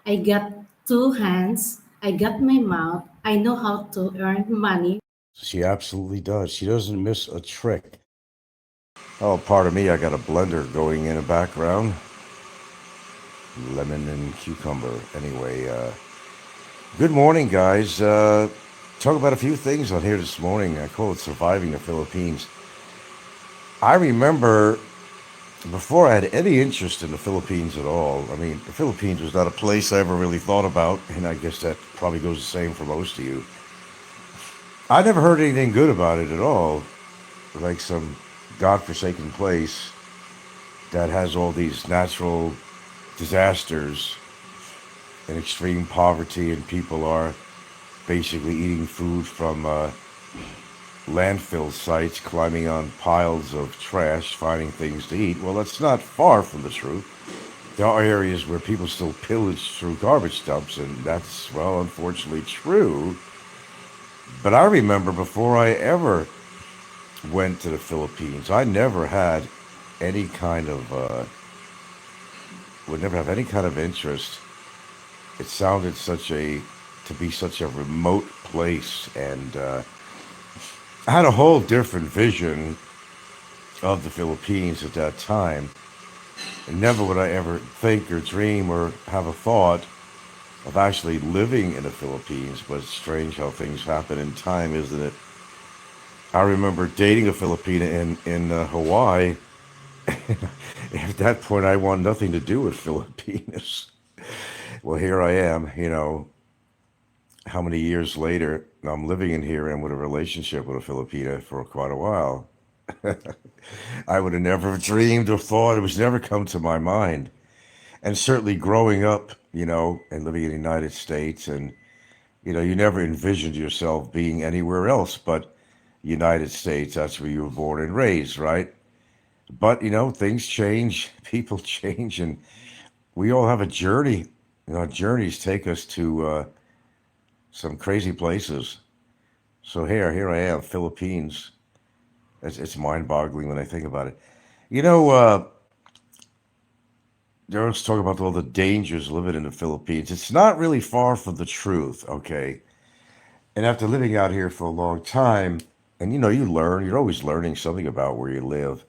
I got two hands, I got my mouth, I know how to earn money. She absolutely does. She doesn't miss a trick. Oh, pardon me, I got a blender going in the background. Lemon and cucumber. Anyway, good morning, guys. Talk about a few things on here this morning. I call it Surviving the Philippines. I remember before I had any interest in the Philippines at all, I mean, the Philippines was not a place I ever really thought about, and I guess that probably goes the same for most of you. I never heard anything good about it at all, like some godforsaken place that has all these natural disasters and extreme poverty, and people are basically eating food from landfill sites, climbing on piles of trash, finding things to eat. Well, that's not far from the truth. There are areas where people still pillage through garbage dumps, and that's, well, unfortunately true. But I remember before I ever went to the Philippines, I never had any kind of, would never have any kind of interest. It sounded to be such a remote place, and I had a whole different vision of the Philippines at that time. And never would I ever think or dream or have a thought of actually living in the Philippines, but it's strange how things happen in time, isn't it? I remember dating a Filipina in Hawaii. At that point, I want nothing to do with Filipinos. Well, here I am, how many years later, I'm living in here and with a relationship with a Filipina for quite a while. I would have never dreamed or thought, it was never come to my mind. And certainly growing up, and living in the United States, and, you never envisioned yourself being anywhere else but United States. That's where you were born and raised, right? But, things change, people change, and we all have a journey. Journeys take us to some crazy places. So here I am, Philippines. It's mind-boggling when I think about it. You know, they always talk about all the dangers living in the Philippines. It's not really far from the truth, okay? And after living out here for a long time, and you learn, you're always learning something about where you live.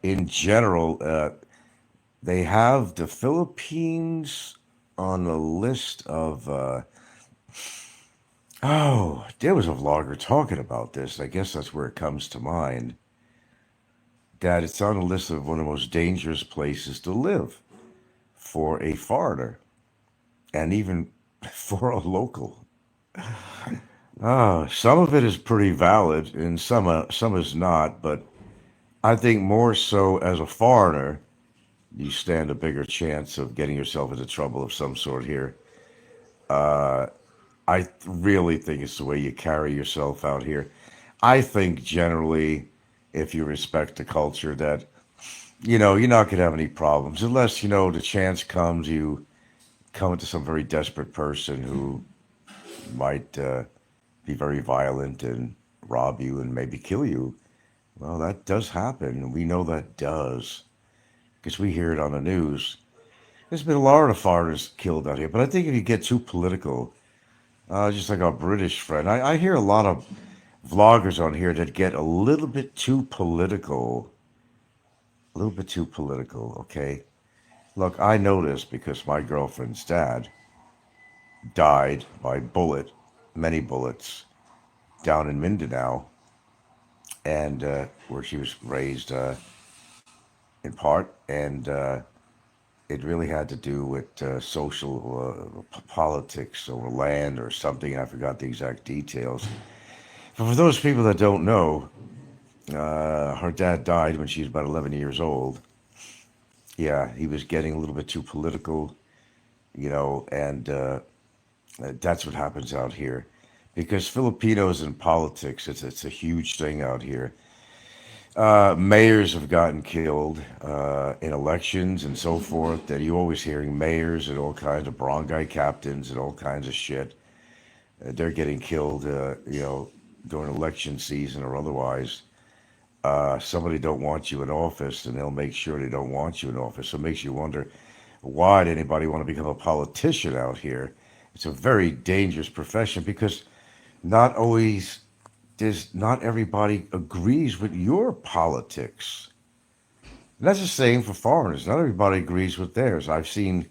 In general, they have the Philippines on the list of. Oh, there was a vlogger talking about this. I guess that's where it comes to mind. That it's on the list of one of the most dangerous places to live for a foreigner and even for a local. Some of it is pretty valid and some is not, but I think more so as a foreigner, you stand a bigger chance of getting yourself into trouble of some sort here. Uh, I really think it's the way you carry yourself out here. I think generally, if you respect the culture, that you're not gonna have any problems unless the chance comes you come into some very desperate person who might be very violent and rob you and maybe kill you. Well, that does happen. We know that does because we hear it on the news. There's been a lot of foreigners killed out here, but I think if you get too political, just like our British friend, I hear a lot of vloggers on here that get a little bit too political. A little bit too political, okay? Look, I know this because my girlfriend's dad died by bullet, many bullets, down in Mindanao, and where she was raised in part, and it really had to do with social politics or land or something. I forgot the exact details. But for those people that don't know, her dad died when she was about 11 years old. Yeah, he was getting a little bit too political, and that's what happens out here. Because Filipinos in politics, it's a huge thing out here. Mayors have gotten killed in elections and so forth. That you always hearing mayors and all kinds of barangay captains and all kinds of shit. They're getting killed, during election season or otherwise. Somebody don't want you in office, and they'll make sure they don't want you in office. So it makes you wonder, why would anybody want to become a politician out here? It's a very dangerous profession because not always does not everybody agrees with your politics. And that's the same for foreigners. Not everybody agrees with theirs. I've seen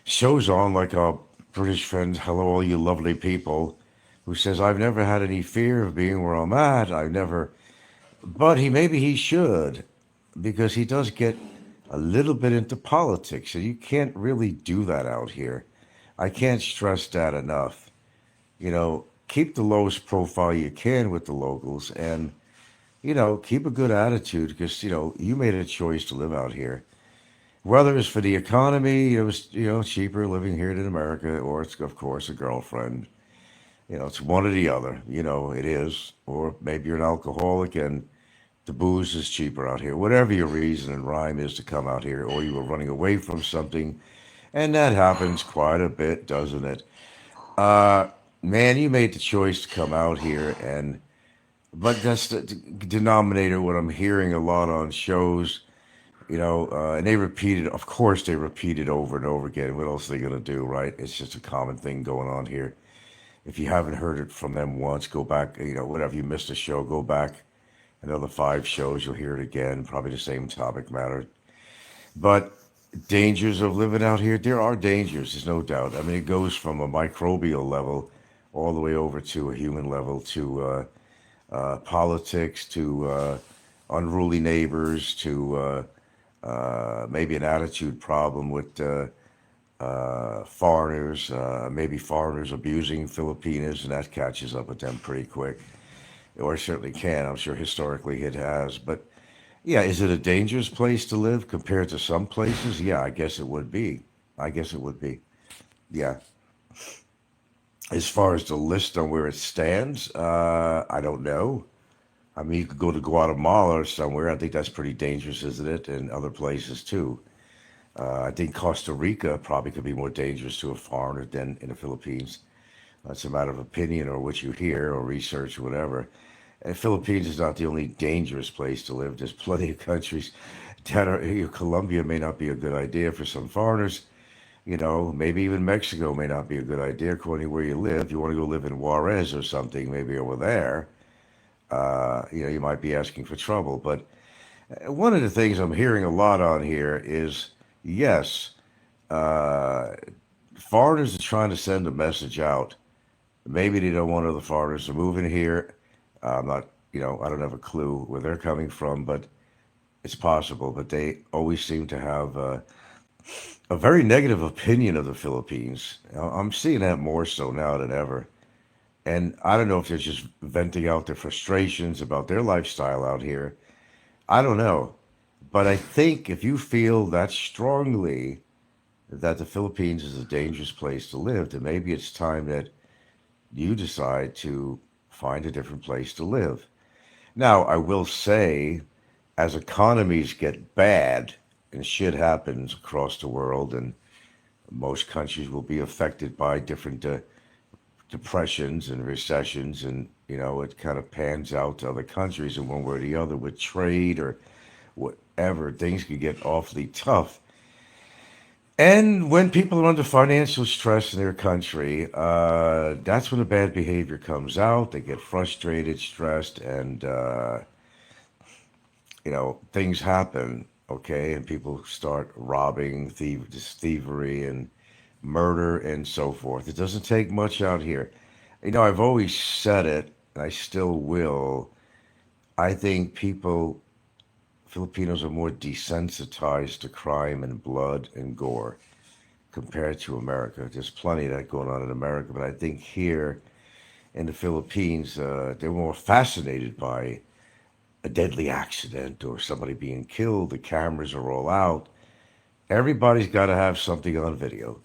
shows on like a British friend, hello, all you lovely people, who says, I've never had any fear of being where I'm at. I've never, but maybe he should, because he does get a little bit into politics, and you can't really do that out here. I can't stress that enough. Keep the lowest profile you can with the locals, and keep a good attitude because you made a choice to live out here. Whether it's for the economy, it was cheaper living here than America, or it's of course a girlfriend. It's one or the other. It is, or maybe you're an alcoholic and the booze is cheaper out here. Whatever your reason and rhyme is to come out here, or you were running away from something, and that happens quite a bit, doesn't it? Uh, Man, you made the choice to come out here, but that's the denominator. What I'm hearing a lot on shows, and they repeat it. Of course, they repeat it over and over again. What else are they gonna do, right? It's just a common thing going on here. If you haven't heard it from them once, go back. Whatever you missed a show, go back another 5 shows. You'll hear it again. Probably the same topic matter. But dangers of living out here, there are dangers. There's no doubt. I mean, it goes from a microbial level all the way over to a human level to politics to unruly neighbors to maybe an attitude problem with foreigners, maybe foreigners abusing Filipinos, and that catches up with them pretty quick. Or it certainly can. I'm sure historically it has. But yeah, is it a dangerous place to live compared to some places? Yeah, I guess it would be. I guess it would be. Yeah. As far as the list on where it stands, I don't know. I mean, you could go to Guatemala or somewhere. I think that's pretty dangerous, isn't it? And other places too. I think Costa Rica probably could be more dangerous to a foreigner than in the Philippines. That's a matter of opinion or what you hear or research or whatever. And Philippines is not the only dangerous place to live. There's plenty of countries that are. Colombia may not be a good idea for some foreigners. Maybe even Mexico may not be a good idea according to where you live. You want to go live in Juarez or something, maybe over there. You might be asking for trouble. But one of the things I'm hearing a lot on here is yes, uh, foreigners are trying to send a message out. Maybe they don't want other foreigners to move in here. I'm not, I don't have a clue where they're coming from, but it's possible. But they always seem to have a very negative opinion of the Philippines. I'm seeing that more so now than ever. And I don't know if they're just venting out their frustrations about their lifestyle out here. I don't know. But I think if you feel that strongly that the Philippines is a dangerous place to live, then maybe it's time that you decide to find a different place to live. Now, I will say, as economies get bad and shit happens across the world, and most countries will be affected by different depressions and recessions, and it kind of pans out to other countries in one way or the other with trade or whatever. Things can get awfully tough. And when people are under financial stress in their country, that's when the bad behavior comes out. They get frustrated, stressed, and things happen. Okay, and people start robbing, thievery, and murder, and so forth. It doesn't take much out here. I've always said it, and I still will. I think Filipinos are more desensitized to crime and blood and gore compared to America. There's plenty of that going on in America, but I think here in the Philippines, they're more fascinated by a deadly accident or somebody being killed. The cameras are all out. Everybody's got to have something on video.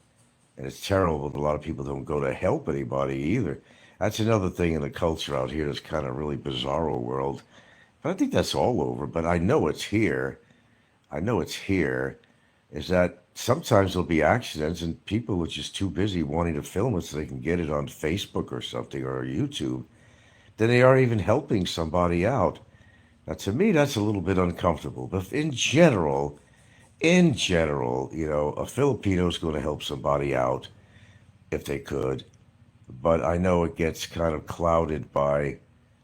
And it's terrible that a lot of people don't go to help anybody either. That's another thing in the culture out here that's kind of really bizarro world. But I think that's all over. But I know it's here. I know it's here. Is that sometimes there'll be accidents and people are just too busy wanting to film it so they can get it on Facebook or something or YouTube. Then they aren't even helping somebody out. Now, to me, that's a little bit uncomfortable. But in general, in general, a Filipino's going to help somebody out if they could, but I know it gets kind of clouded by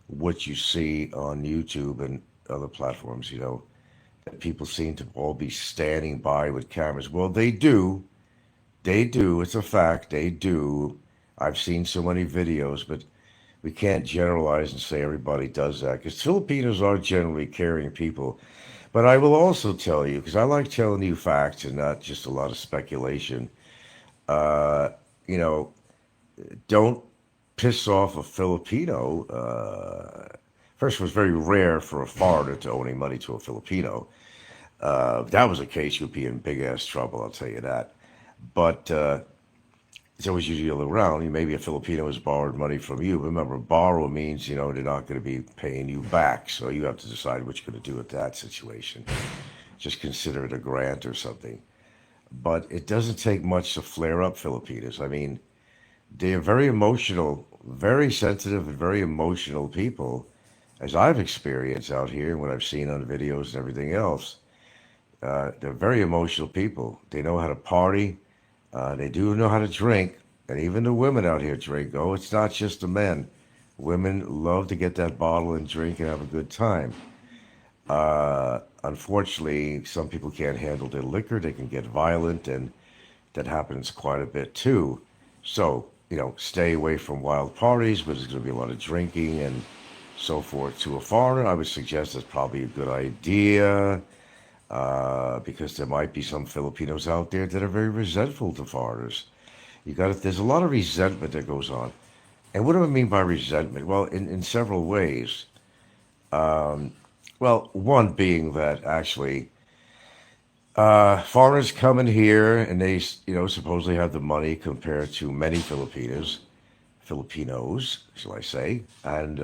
what you see on YouTube and other platforms, that people seem to all be standing by with cameras. Well, they do. They do. It's a fact. They do. I've seen so many videos, but we can't generalize and say everybody does that because Filipinos are generally caring people. But I will also tell you, because I like telling you facts and not just a lot of speculation, uh, you know, don't piss off a Filipino. First, it was very rare for a foreigner to owe any money to a Filipino. If that was the case, you'd be in big ass trouble, I'll tell you that. But it's always usually the other way around. Maybe a Filipino has borrowed money from you. Remember, borrow means, they're not going to be paying you back. So you have to decide what you're going to do with that situation. Just consider it a grant or something. But it doesn't take much to flare up Filipinos. I mean, they're very emotional, very sensitive, and very emotional people, as I've experienced out here, what I've seen on videos and everything else. They're very emotional people. They know how to party. They do know how to drink. And even the women out here drink. Oh, it's not just the men. Women love to get that bottle and drink and have a good time. Unfortunately, some people can't handle their liquor. They can get violent, and that happens quite a bit too. So, stay away from wild parties, but there's going to be a lot of drinking and so forth. To a foreigner, I would suggest that's probably a good idea because there might be some Filipinos out there that are very resentful to foreigners. There's a lot of resentment that goes on. And what do I mean by resentment? Well, in several ways. Well, one being that actually foreigners come in here and they, supposedly have the money compared to many Filipinos, shall I say, and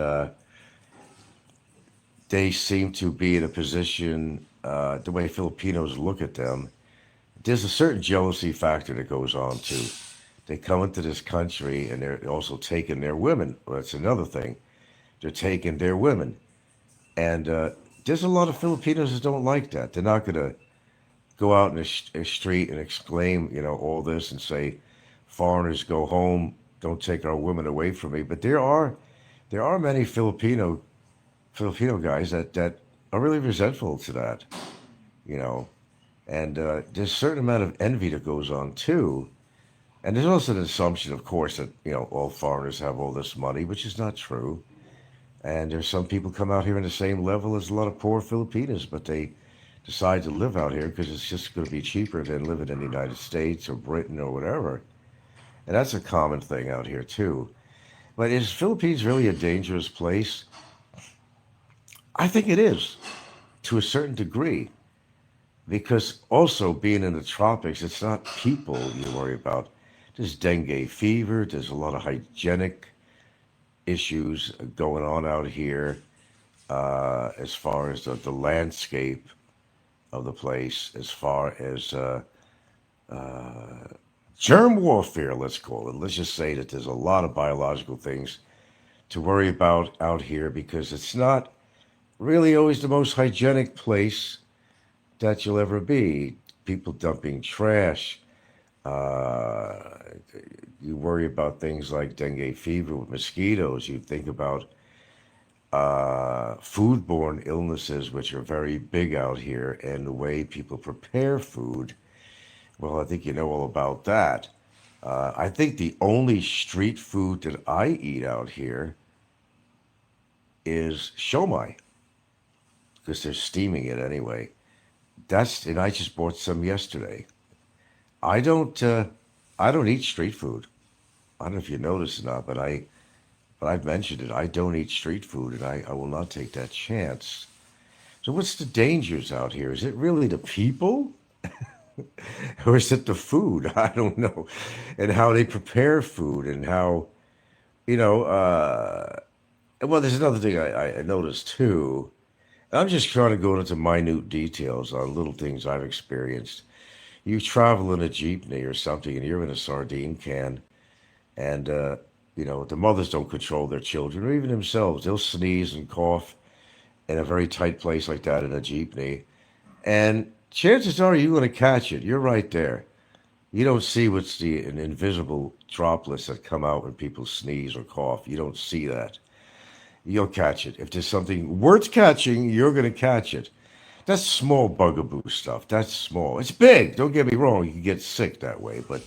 they seem to be in a position, the way Filipinos look at them, there's a certain jealousy factor that goes on too. They come into this country and they're also taking their women. Well, that's another thing. They're taking their women. And there's a lot of Filipinos that don't like that. They're not going to go out in the street and exclaim, all this and say, foreigners go home, don't take our women away from me. But there are many Filipino guys that are really resentful to that, you know. And there's a certain amount of envy that goes on too. And there's also an assumption, of course, that all foreigners have all this money, which is not true. And there's some people come out here on the same level as a lot of poor Filipinos, but they decide to live out here because it's just going to be cheaper than living in the United States or Britain or whatever. And that's a common thing out here too. But is Philippines really a dangerous place? I think it is, to a certain degree, because also being in the tropics, it's not people you worry about. There's dengue fever. There's a lot of hygienic issues going on out here as far as the landscape of the place, as far as germ warfare, let's call it. Let's just say that there's a lot of biological things to worry about out here because it's not really always the most hygienic place that you'll ever be. People dumping trash. Uh, you worry about things like dengue fever with mosquitoes. You think about foodborne illnesses, which are very big out here, and the way people prepare food. Well, I think you know all about that. I think the only street food that I eat out here is shomai because they're steaming it anyway. And I just bought some yesterday. I don't, uh, I don't eat street food. I don't know if you noticed or not, but I've mentioned it. I don't eat street food, and I will not take that chance. So, what's the dangers out here? Is it really the people, or is it the food? I don't know, and how they prepare food, and how you know. Well, there's another thing I noticed too. I'm just trying to go into minute details on little things I've experienced. You travel in a jeepney or something, and you're in a sardine can, and the mothers don't control their children or even themselves. They'll sneeze and cough in a very tight place like that in a jeepney, and chances are you're going to catch it. You're right there. You don't see what's the an invisible droplets that come out when people sneeze or cough. You don't see that. You'll catch it. If there's something worth catching, you're going to catch it. That's small bugaboo stuff. That's small. It's big. Don't get me wrong. You can get sick that way, but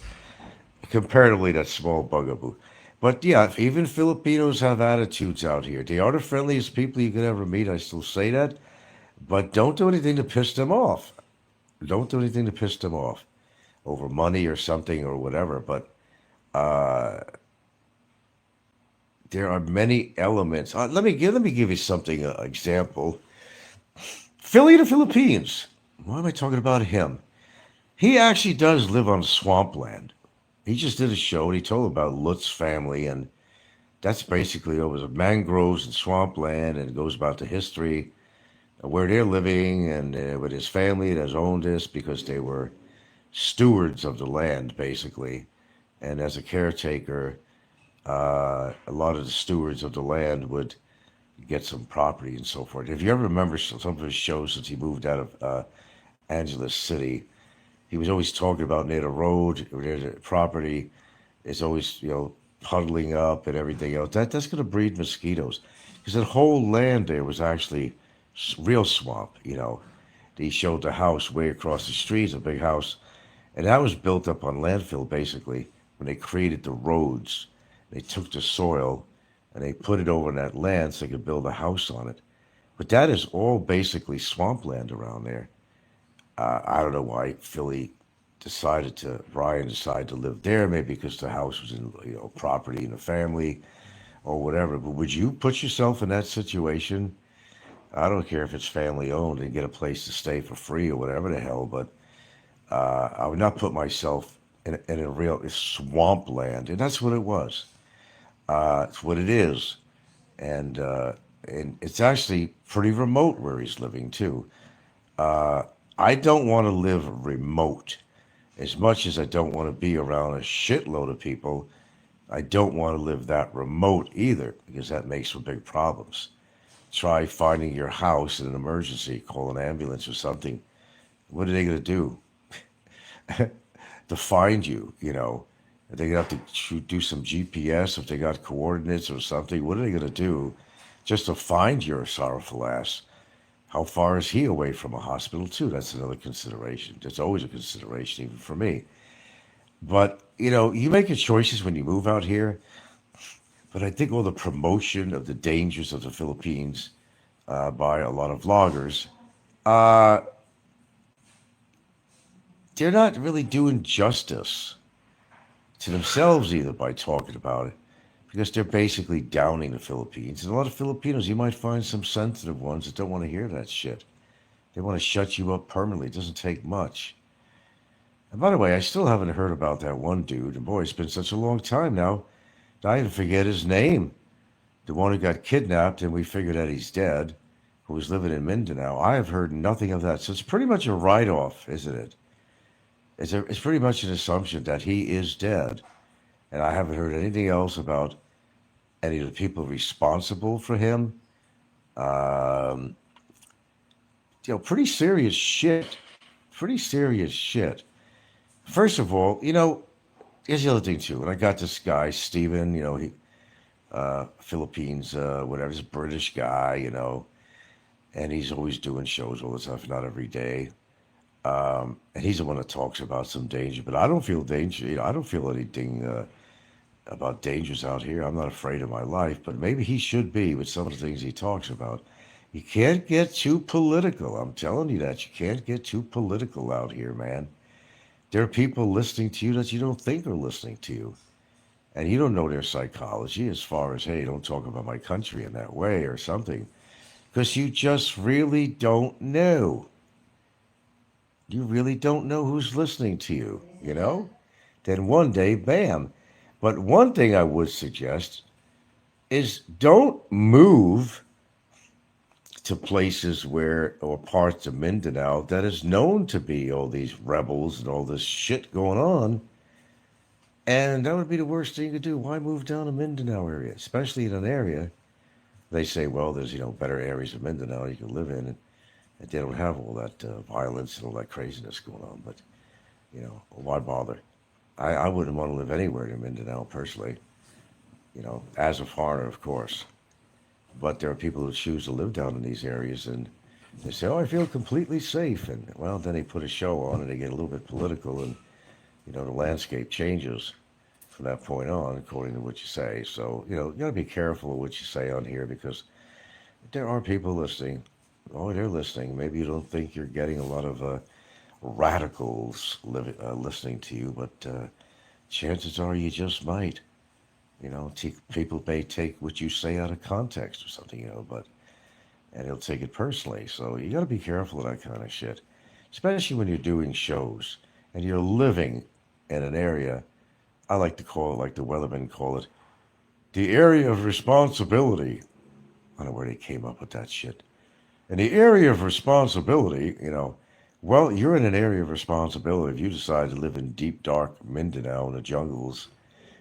comparatively, that's small bugaboo. But yeah, even Filipinos have attitudes out here. They are the friendliest people you could ever meet. I still say that. But don't do anything to piss them off. Don't do anything to piss them off over money or something or whatever. But uh, there are many elements. Let me give you something. Example. Philly, the Philippines. Why am I talking about him? He actually does live on swampland. He just did a show and he told about Lutz family, and that's basically it was mangroves and swampland, and it goes about the history of where they're living and with his family that has owned this because they were stewards of the land basically, and as a caretaker, a lot of the stewards of the land would get some property and so forth. If you ever remember some of his shows since he moved out of Angeles City, he was always talking about near the road, near the property is always, puddling up and everything else. That's going to breed mosquitoes because that whole land there was actually real swamp. He showed the house way across the street, a big house, and that was built up on landfill basically when they created the roads. They took the soil and they put it over on that land so they could build a house on it. But that is all basically swampland around there. I don't know why Brian decided to live there, maybe because the house was in, property in the family or whatever. But would you put yourself in that situation? I don't care if it's family owned and get a place to stay for free or whatever the hell, but I would not put myself in a real swampland. And that's what it was. It's what it is. And it's actually pretty remote where he's living too. Uh, I don't want to live remote as much as I don't want to be around a shitload of people. I don't want to live that remote either because that makes for big problems. Try finding your house in an emergency, call an ambulance or something. What are they going to do to find you? Are they going to have to do some GPS if they got coordinates or something? What are they going to do just to find your sorrowful ass? How far is he away from a hospital, too? That's another consideration. That's always a consideration, even for me. But, you make your choices when you move out here. But I think all the promotion of the dangers of the Philippines by a lot of vloggers, uh, they're not really doing justice to themselves either by talking about it. Because they're basically downing the Philippines. And a lot of Filipinos, you might find some sensitive ones that don't want to hear that shit. They want to shut you up permanently. It doesn't take much. And by the way, I still haven't heard about that one dude. And boy, it's been such a long time now. I even forget his name. The one who got kidnapped and we figured out he's dead, who was living in Mindanao. I have heard nothing of that. So it's pretty much a write-off, isn't it? It's pretty much an assumption that he is dead. And I haven't heard anything else about any of the people responsible for him. Um, pretty serious shit. Pretty serious shit. First of all, here's the other thing too. And I got this guy, Steven, he Philippines, whatever, he's a British guy, and he's always doing shows all the time, if not every day. And he's the one that talks about some danger, but I don't feel danger. I don't feel anything about dangers out here. I'm not afraid of my life, but maybe he should be with some of the things he talks about. You can't get too political. I'm telling you that. You can't get too political out here, man. There are people listening to you that you don't think are listening to you. And you don't know their psychology as far as, hey, don't talk about my country in that way or something. Because you just really don't know. You really don't know who's listening to you. Then one day, bam. But one thing I would suggest is don't move to places or parts of Mindanao that is known to be all these rebels and all this shit going on. And that would be the worst thing to do. Why move down to Mindanao area, especially in an area they say, well, there's better areas of Mindanao you can live in. And they don't have all that violence and all that craziness going on. But, why bother? I wouldn't want to live anywhere in Mindanao personally, as a foreigner, of course. But there are people who choose to live down in these areas and they say, oh, I feel completely safe. And, well, then they put a show on and they get a little bit political and, the landscape changes from that point on, according to what you say. So, you got to be careful of what you say on here because there are people listening. Oh, they're listening. Maybe you don't think you're getting a lot of radicals listening to you, but chances are you just might. People may take what you say out of context or something, and they'll take it personally. So you got to be careful of that kind of shit, especially when you're doing shows and you're living in an area. I like to call it, like the weathermen call it, the area of responsibility. I don't know where they came up with that shit. In the area of responsibility, well, you're in an area of responsibility. If you decide to live in deep, dark Mindanao in the jungles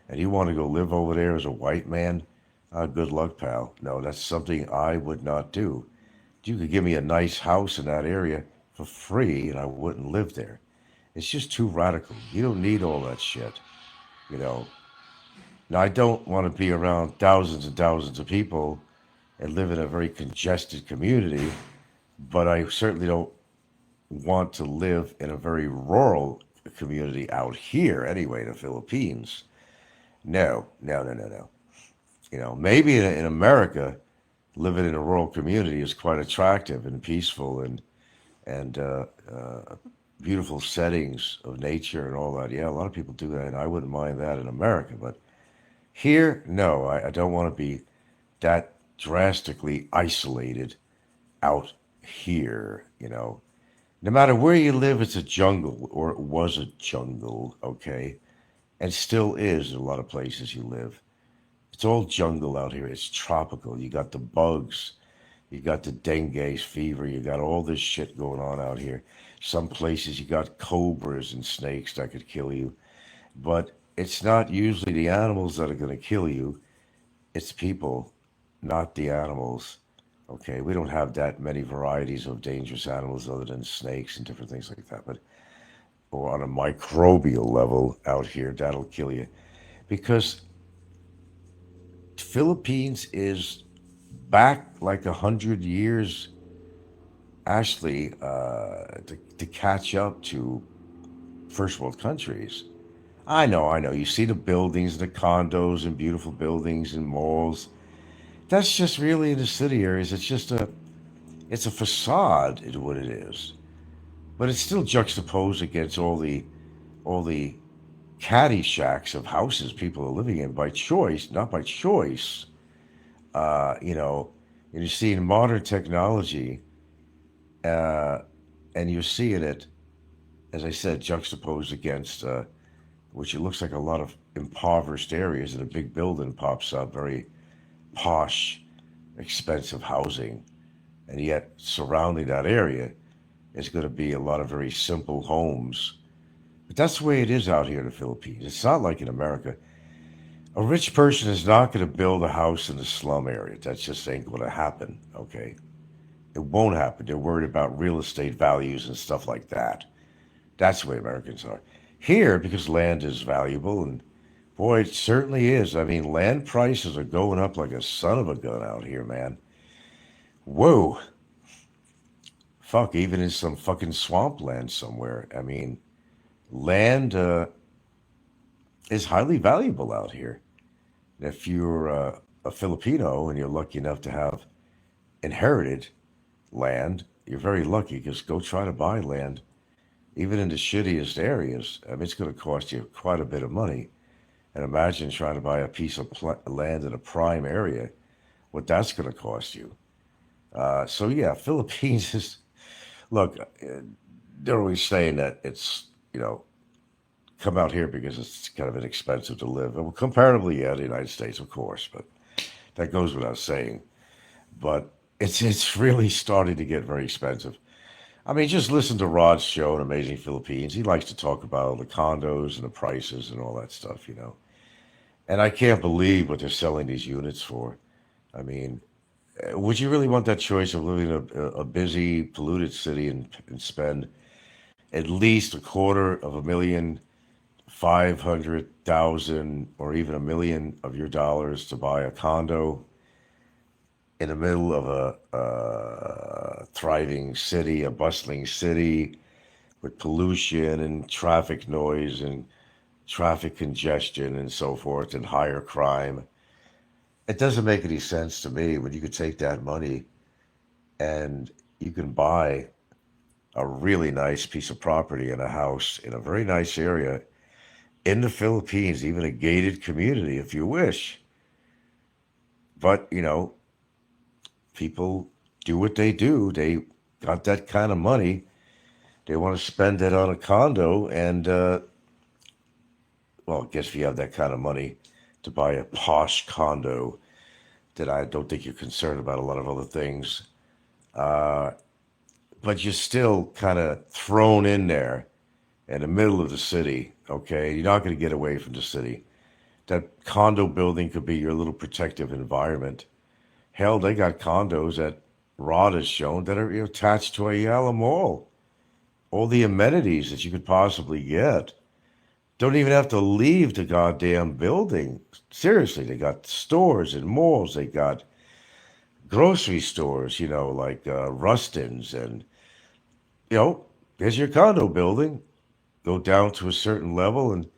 and you want to go live over there as a white man, good luck, pal. No, that's something I would not do. You could give me a nice house in that area for free and I wouldn't live there. It's just too radical. You don't need all that shit, you know. Now, I don't want to be around thousands and thousands of people and live in a very congested community, but I certainly don't want to live in a very rural community out here, anyway, in the Philippines. No, no, no, no, no. Maybe in America, living in a rural community is quite attractive and peaceful and beautiful settings of nature and all that. Yeah, a lot of people do that, and I wouldn't mind that in America. But here, no, I don't want to be that drastically isolated out here. No matter where you live, it's a jungle, or it was a jungle, okay, and still is in a lot of places you live. It's all jungle out here. It's tropical. You got the bugs. You got the dengue fever. You got all this shit going on out here. Some places you got cobras and snakes that could kill you. But it's not usually the animals that are going to kill you. It's people, not the animals. Okay, we don't have that many varieties of dangerous animals other than snakes and different things like that. But or on a microbial level out here, that'll kill you. Because Philippines is back like 100 years, actually, to catch up to first world countries. I know. You see the buildings, the condos, and beautiful buildings and malls. That's just really in the city areas. It's a facade, is what it is. But it's still juxtaposed against all the caddy shacks of houses people are living in by choice, not by choice. Uh, you know, and you see in modern technology, uh, and you're seeing it, as I said, juxtaposed against which it looks like a lot of impoverished areas, and a big building pops up, very posh, expensive housing, and yet surrounding that area is going to be a lot of very simple homes. But that's the way it is out here in the Philippines. It's not like in America. A rich person is not going to build a house in the slum area. That just ain't going to happen, okay? It won't happen. They're worried about real estate values and stuff like that. That's the way Americans are. Here, because land is valuable, and boy, it certainly is. I mean, land prices are going up like a son of a gun out here, man. Whoa. Fuck, even in some fucking swampland somewhere. I mean, land is highly valuable out here. If you're a Filipino and you're lucky enough to have inherited land, you're very lucky because go try to buy land, even in the shittiest areas. I mean, it's going to cost you quite a bit of money. And imagine trying to buy a piece of land in a prime area, what that's going to cost you. So, yeah, Philippines is, look, they're always saying that it's, come out here because it's kind of inexpensive to live. Well, comparatively, yeah, the United States, of course, but that goes without saying. But it's really starting to get very expensive. I mean, just listen to Rod's show on Amazing Philippines. He likes to talk about all the condos and the prices and all that stuff. And I can't believe what they're selling these units for. I mean, Would you really want that choice of living in a busy, polluted city and spend at least a quarter of a million, 500,000, or even a million of your dollars to buy a condo in the middle of a thriving city, a bustling city with pollution and traffic noise and traffic congestion and so forth and higher crime? It doesn't make any sense to me when you could take that money and you can buy a really nice piece of property and a house in a very nice area in the Philippines, even a gated community if you wish. But, people do what they do. They got that kind of money. They want to spend it on a condo. And, well, I guess if you have that kind of money to buy a posh condo, that I don't think you're concerned about a lot of other things. Uh, but you're still kind of thrown in there in the middle of the city. Okay, you're not going to get away from the city. That condo building could be your little protective environment. Hell, they got condos that Rod has shown that are attached to a Yala Mall. All the amenities that you could possibly get. Don't even have to leave the goddamn building. Seriously, they got stores and malls. They got grocery stores, like Rustin's. And, there's your condo building. Go down to a certain level and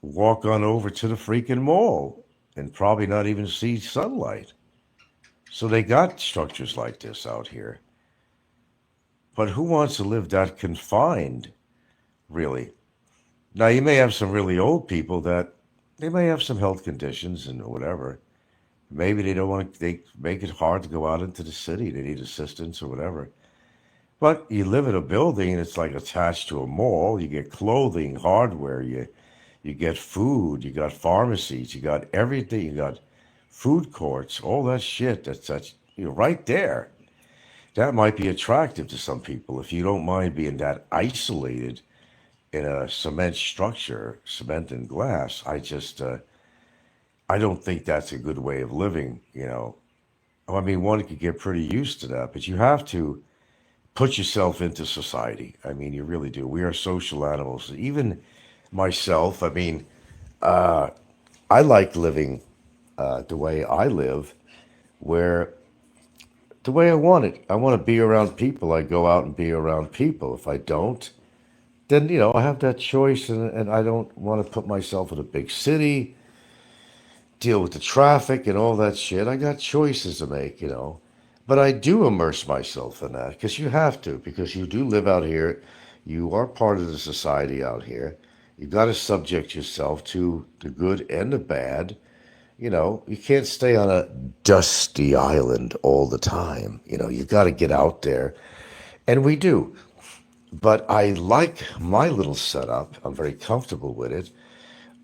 walk on over to the freaking mall and probably not even see sunlight. So they got structures like this out here. But who wants to live that confined, really? Now, you may have some really old people that they may have some health conditions and whatever. Maybe they don't want to, they make it hard to go out into the city. They need assistance or whatever. But you live in a building and it's like attached to a mall. You get clothing, hardware, you get food, you got pharmacies, you got everything, you got food courts, all that shit that's right there. That might be attractive to some people if you don't mind being that isolated in a cement structure, cement and glass. I don't think that's a good way of living. I mean, one could get pretty used to that, but you have to put yourself into society. I mean, you really do. We are social animals. Even myself, I mean, uh, I like living the way I live, where the way I want it. I want to be around people. I go out and be around people. If I don't, then, I have that choice, and I don't want to put myself in a big city, deal with the traffic and all that shit. I got choices to make. But I do immerse myself in that because you have to, because you do live out here. You are part of the society out here. You got to subject yourself to the good and the bad. You can't stay on a dusty island all the time. You got to get out there. And we do. But I like my little setup. I'm very comfortable with it.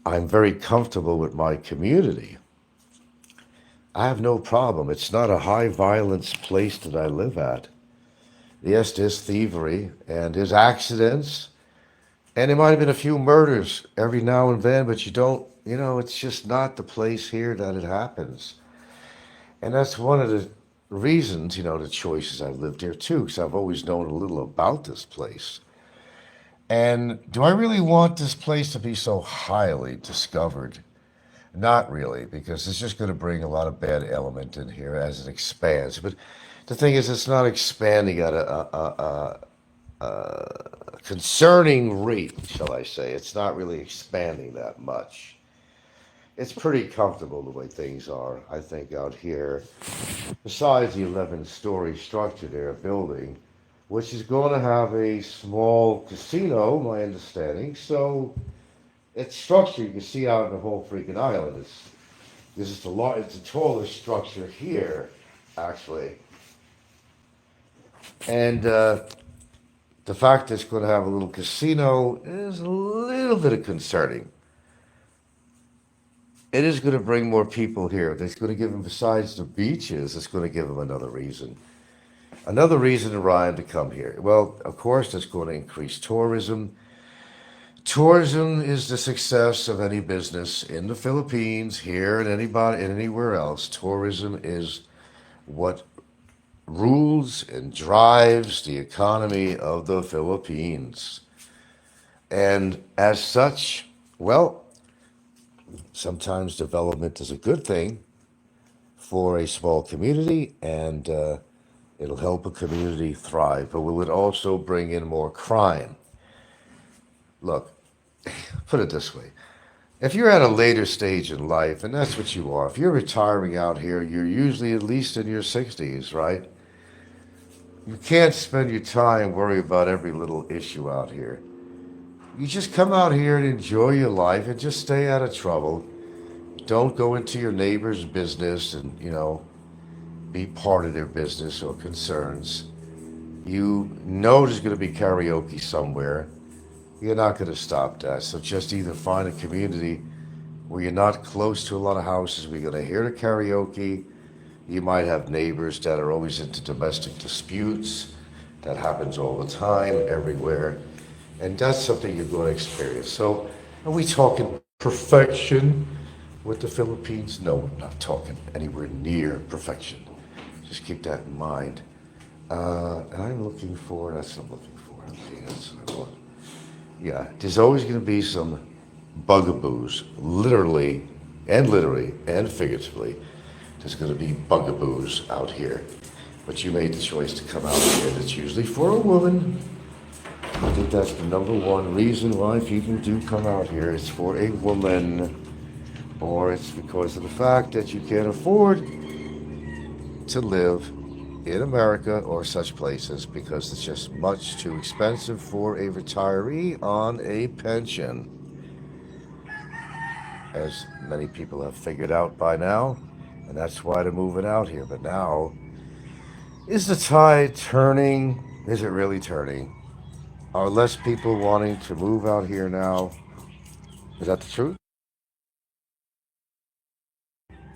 I'm very comfortable with my community. I have no problem. It's not a high violence place that I live at. Yes, there's thievery and there's accidents. And there might have been a few murders every now and then, but it's just not the place here that it happens. And that's one of the reasons, the choices I've lived here too, because I've always known a little about this place. And do I really want this place to be so highly discovered? Not really, because it's just going to bring a lot of bad element in here as it expands. But the thing is, it's not expanding at a concerning rate, shall I say. It's not really expanding that much. It's pretty comfortable the way things are, I think, out here. Besides the 11-story structure they're building, which is going to have a small casino, my understanding. So it's structure you can see out in the whole freaking island. It's the tallest structure here, actually. And the fact that it's going to have a little casino is a little bit concerning. It is going to bring more people here. It's going to give them, besides the beaches, it's going to give them another reason. Another reason to Ryan to come here. Well, of course, it's going to increase tourism. Tourism is the success of any business in the Philippines, here, and anybody and anywhere else. Tourism is what rules and drives the economy of the Philippines. And as such, well, sometimes development is a good thing for a small community, and it'll help a community thrive. But will it also bring in more crime? Look, put it this way. If you're at a later stage in life, and that's what you are, if you're retiring out here, you're usually at least in your 60s, right? You can't spend your time worrying about every little issue out here. You just come out here and enjoy your life and just stay out of trouble. Don't go into your neighbor's business and, be part of their business or concerns. You know there's going to be karaoke somewhere. You're not going to stop that. So just either find a community where you're not close to a lot of houses where you're going to hear the karaoke. You might have neighbors that are always into domestic disputes. That happens all the time, everywhere. And that's something you're going to experience. So are we talking perfection with the Philippines? No, we're not talking anywhere near perfection. Just keep that in mind. And I'm looking for, that's what I'm looking for. Okay, that's what I want. Yeah, there's always going to be some bugaboos, literally and figuratively. There's going to be bugaboos out here. But you made the choice to come out here. That's usually for a woman. I think that's the number one reason why people do come out here. It's for a woman, or it's because of the fact that you can't afford to live in America or such places because it's just much too expensive for a retiree on a pension. As many people have figured out by now, and that's why they're moving out here. But now, is the tide turning? Is it really turning? Are less people wanting to move out here now? Is that the truth?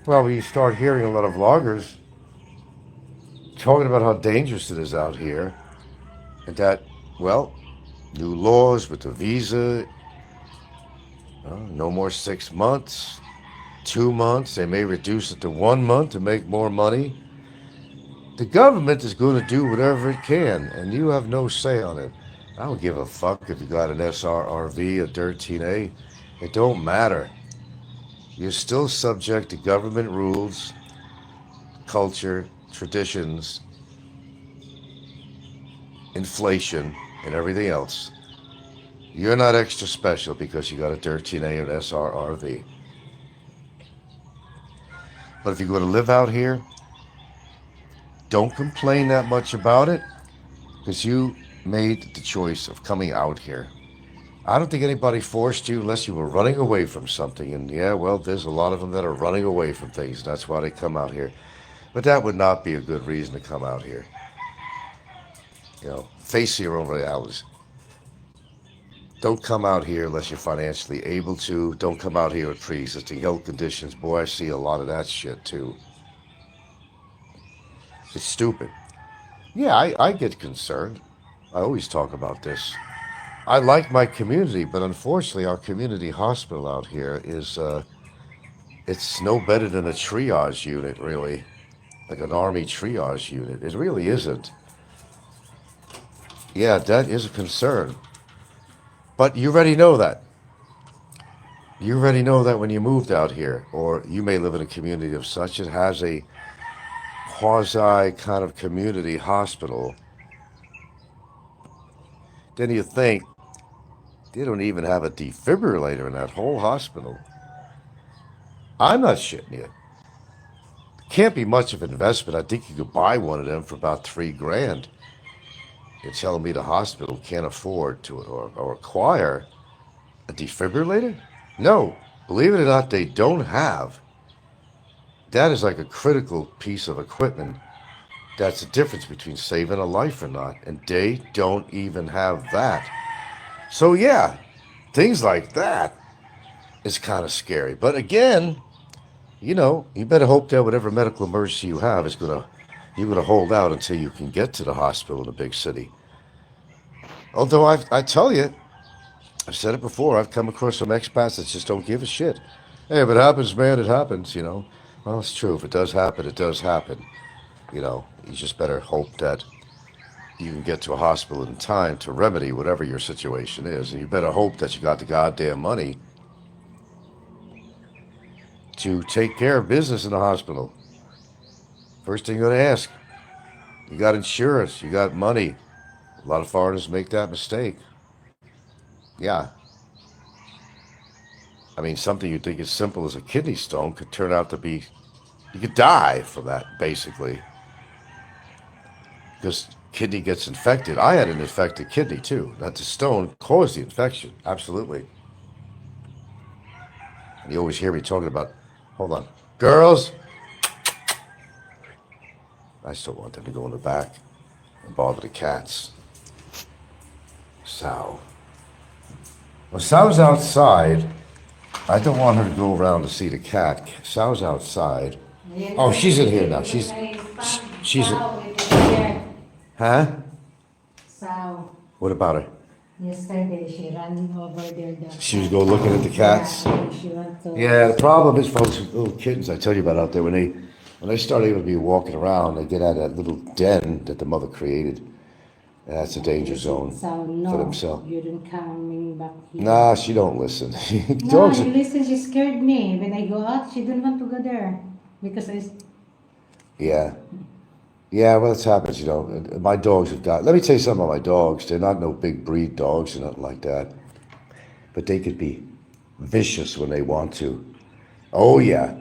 Well, we start hearing a lot of vloggers talking about how dangerous it is out here, and that, well, new laws with the visa, no more 6 months, 2 months. They may reduce it to 1 month to make more money. The government is going to do whatever it can, and you have no say on it. I don't give a fuck if you got an SRRV, a 13A. It don't matter. You're still subject to government rules, culture, traditions, inflation, and everything else. You're not extra special because you got a 13A or an SRRV. But if you're going to live out here, don't complain that much about it because you made the choice of coming out here. I don't think anybody forced you unless you were running away from something. And yeah, well, there's a lot of them that are running away from things. That's why they come out here. But that would not be a good reason to come out here. Face your own realities. Don't come out here unless you're financially able to. Don't come out here with pre-existing health conditions. Boy, I see a lot of that shit too. It's stupid. Yeah, I get concerned. I always talk about this. I like my community, but unfortunately our community hospital out here is, it's no better than a triage unit, really. Like an army triage unit. It really isn't. Yeah, that is a concern. But you already know that. You already know that when you moved out here, or you may live in a community of such, it has a quasi kind of community hospital. Then you think, they don't even have a defibrillator in that whole hospital. I'm not shitting you. Can't be much of an investment. I think you could buy one of them for about $3,000. You're telling me the hospital can't afford to or acquire a defibrillator? No, believe it or not, they don't have. That is like a critical piece of equipment. That's the difference between saving a life or not. And they don't even have that. So yeah, things like that is kind of scary. But again, you better hope that whatever medical emergency you have you're gonna hold out until you can get to the hospital in a big city. Although I tell you, I've said it before, I've come across some expats that just don't give a shit. Hey, if it happens, man, it happens, Well, it's true. If it does happen, it does happen. You just better hope that you can get to a hospital in time to remedy whatever your situation is. And you better hope that you got the goddamn money to take care of business in the hospital. First thing you're going to ask, you got insurance, you got money. A lot of foreigners make that mistake. Yeah. I mean, something you think is simple as a kidney stone could turn out to be, you could die from that, basically. Because kidney gets infected. I had an infected kidney, too. That the stone caused the infection. Absolutely. And you always hear me talking about, hold on, girls. I still want them to go in the back and bother the cats. Sal. Well, Sal's outside. I don't want her to go around to see the cat. Sal's outside. Oh, she's in here now. She's huh? So, What about her? yesterday she ran over there. She was going looking at the cats. Yeah, she went to. Yeah, the problem is, folks, with little kittens I tell you about out there, when they start able to be walking around, they get out of that little den that the mother created. And that's a danger zone So no, for themselves. you didn't coming back here. Nah, she don't listen. No, Dogs you are, listen. She scared me when I go out. She didn't want to go there because I. yeah. Yeah, well, it happens, My dogs have got, let me tell you something about my dogs. They're not no big breed dogs or nothing like that. But they could be vicious when they want to. Oh, yeah.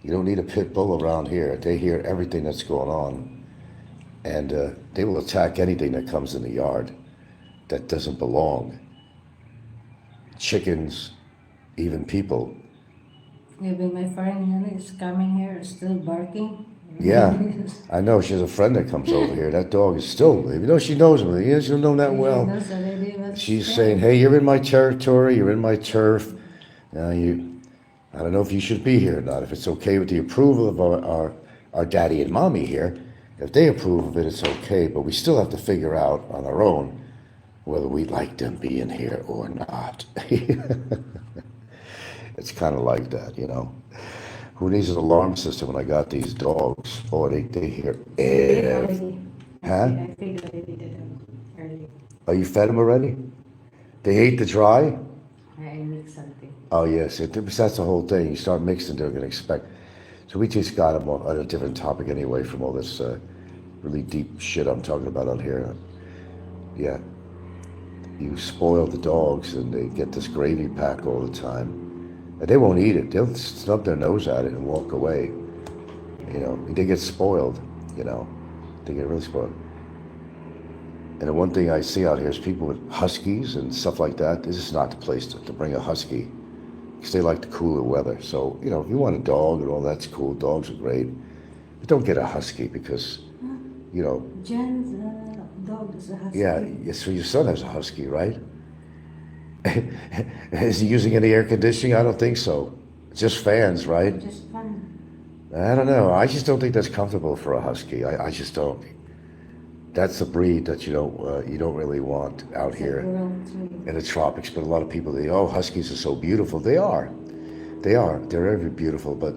You don't need a pit bull around here. They hear everything that's going on. And they will attack anything that comes in the yard that doesn't belong. Chickens, even people. Even my friend is coming here, still barking. Yeah, I know. She has a friend that comes over here. That dog is still, she knows him. Yeah, she'll know that well. She's saying, hey, you're in my territory. You're in my turf. I don't know if you should be here or not. If it's okay with the approval of our daddy and mommy here, if they approve of it, it's okay. But we still have to figure out on our own whether we like them being here or not. It's kind of like that, Who needs an alarm system when I got these dogs? Oh, they hear everything. Huh? I figured I did it early. Oh, you fed them already? They hate the dry? I mixed something. Oh, yes. That's the whole thing. You start mixing, they're going to expect. So we just got them on a different topic anyway from all this really deep shit I'm talking about on here. Yeah. You spoil the dogs and they get this gravy pack all the time. And they won't eat it. They'll snub their nose at it and walk away. They get spoiled, They get really spoiled. And the one thing I see out here is people with huskies and stuff like that. This is not the place to bring a husky because they like the cooler weather. So, if you want a dog and all that's cool, dogs are great. But don't get a husky because, Jen's dog is a husky. Yeah, so your son has a husky, right? Is he using any air conditioning? I don't think so. Just fans, right? Just fun. I don't know. I just don't think that's comfortable for a husky. I just don't. That's a breed that you don't really want out here in the tropics. But a lot of people, huskies are so beautiful. They are. They're very beautiful. But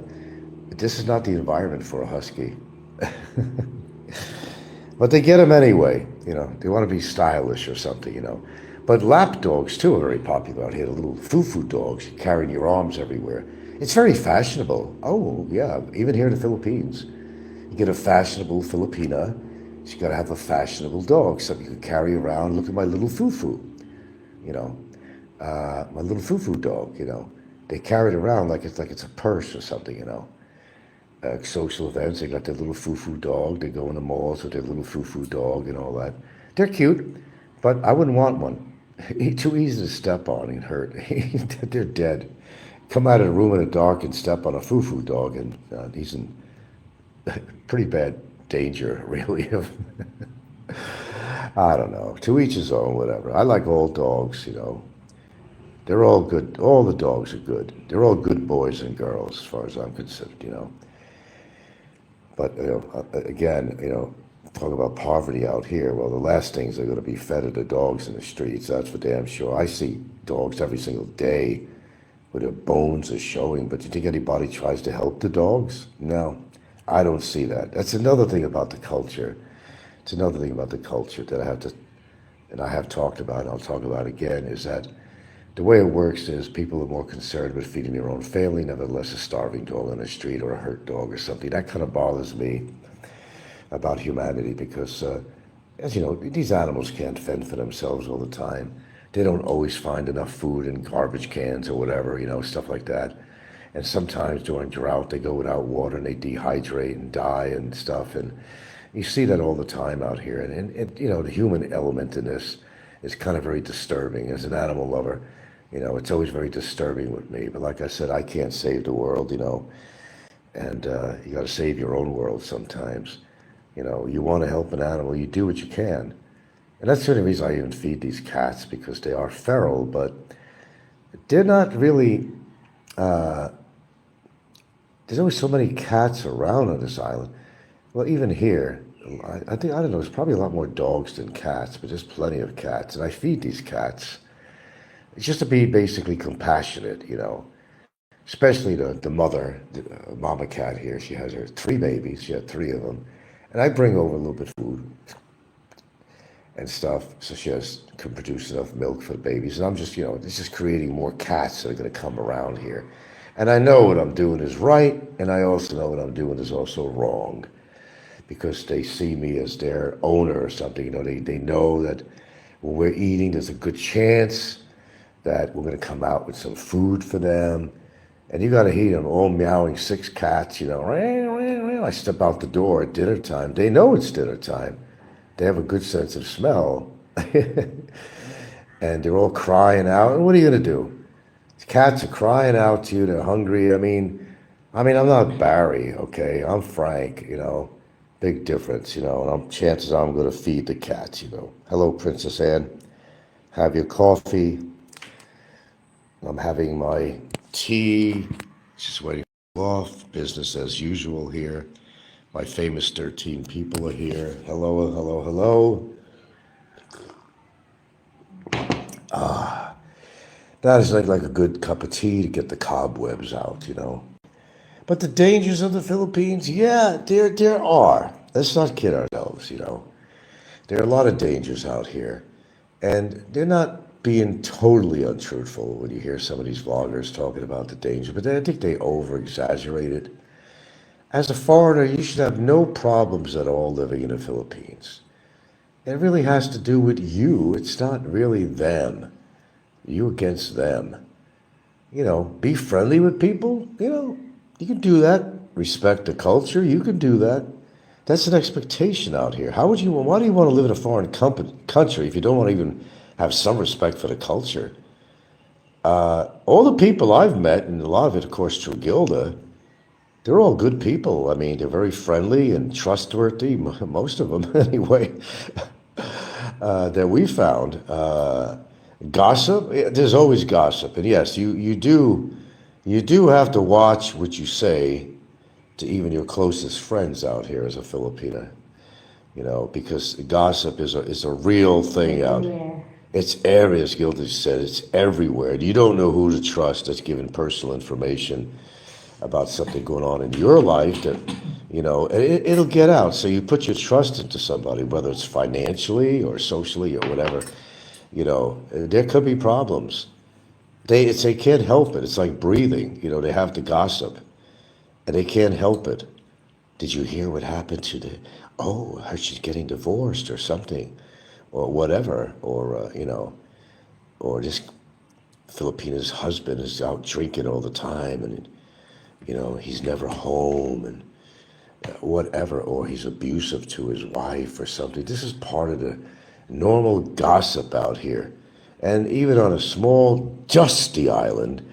this is not the environment for a husky. But they get them anyway. They want to be stylish or something. But lap dogs, too, are very popular out here. The little foo-foo dogs you carry in your arms everywhere. It's very fashionable. Oh, yeah, even here in the Philippines. You get a fashionable Filipina, you got to have a fashionable dog, something you can carry around. Look at my little foo-foo, my little foo-foo dog, They carry it around like it's a purse or something, Social events, they got their little foo-foo dog. They go in the malls with their little foo-foo dog and all that. They're cute, but I wouldn't want one. He's too easy to step on and hurt. They're dead. Come out of the room in the dark and step on a foo-foo dog, and he's in pretty bad danger, really. I don't know. To each his own, whatever. I like all dogs, They're all good. All the dogs are good. They're all good boys and girls, as far as I'm concerned, But, again, talk about poverty out here. Well, the last things they're going to be fed are the dogs in the streets. That's for damn sure. I see dogs every single day where their bones are showing. But do you think anybody tries to help the dogs? No. I don't see that. That's another thing about the culture. It's another thing about the culture that I have talked about, and I'll talk about again, is that the way it works is people are more concerned with feeding their own family, nevertheless a starving dog on the street or a hurt dog or something. That kind of bothers me about humanity because, as you know, these animals can't fend for themselves all the time. They don't always find enough food in garbage cans or whatever, stuff like that. And sometimes during drought, they go without water and they dehydrate and die and stuff. And you see that all the time out here. And the human element in this is kind of very disturbing. As an animal lover, it's always very disturbing with me. But like I said, I can't save the world, and you got to save your own world sometimes. You want to help an animal, you do what you can. And that's the only reason I even feed these cats, because they are feral, but they're not really, there's always so many cats around on this island. Well, even here, I think, I don't know, there's probably a lot more dogs than cats, but there's plenty of cats. And I feed these cats. It's just to be basically compassionate, especially the mother, the mama cat here. She has her 3 babies. She had 3 of them. And I bring over a little bit of food and stuff so she can produce enough milk for the babies. And I'm just, it's just creating more cats that are going to come around here. And I know what I'm doing is right, and I also know what I'm doing is also wrong, because they see me as their owner or something. They know that when we're eating, there's a good chance that we're going to come out with some food for them. And you got to hear them all meowing, 6 cats, I step out the door at dinner time. They know it's dinner time. They have a good sense of smell. And they're all crying out. And what are you going to do? These cats are crying out to you. They're hungry. I mean, I'm not Barry, okay? I'm Frank, Big difference, and chances are I'm going to feed the cats, Hello, Princess Anne. Have your coffee. I'm having my tea. Just waiting for off. Business as usual here. My famous 13 people are here. Hello, hello, hello. That is like a good cup of tea to get the cobwebs out, But the dangers of the Philippines, yeah, there are. Let's not kid ourselves, There are a lot of dangers out here. And they're not being totally untruthful when you hear some of these vloggers talking about the danger, but I think they over-exaggerate it. As a foreigner, you should have no problems at all living in the Philippines. It really has to do with you. It's not really them. You against them. Be friendly with people. You can do that. Respect the culture. You can do that. That's an expectation out here. Why do you want to live in a foreign country if you don't want to even have some respect for the culture? All the people I've met, and a lot of it, of course, through Gilda, they're all good people. I mean, they're very friendly and trustworthy, most of them anyway, that we found. Gossip, there's always gossip. And yes, you do have to watch what you say to even your closest friends out here as a Filipina, because gossip is a real thing out here. It's as Gilda said, it's everywhere. You don't know who to trust that's giving personal information about something going on in your life that, it'll get out. So you put your trust into somebody, whether it's financially or socially or whatever, there could be problems. They can't help it. It's like breathing, they have to gossip and they can't help it. Did you hear what happened to I heard she's getting divorced or something or whatever, or, or this Filipina's husband is out drinking all the time and, he's never home and whatever, or he's abusive to his wife or something. This is part of the normal gossip out here. And even on a small, dusty island,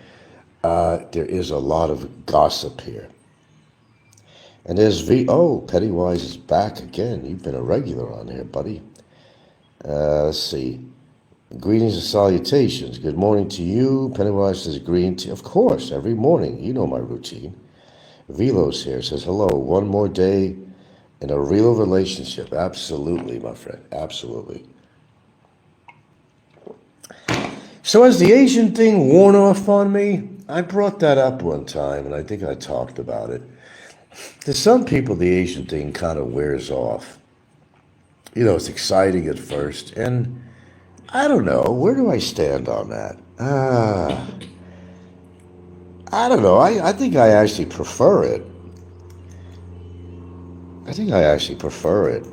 there is a lot of gossip here. And there's Pennywise is back again. You've been a regular on here, buddy. Let's see. Greetings and salutations. Good morning to you. Pennywise says green tea. Of course, every morning. You know my routine. Velos here says, hello, one more day in a real relationship. Absolutely, my friend. Absolutely. So has the Asian thing worn off on me? I brought that up one time, and I think I talked about it. To some people, the Asian thing kind of wears off. It's exciting at first, and I don't know. Where do I stand on that? I don't know. I think I actually prefer it. I think I actually prefer it.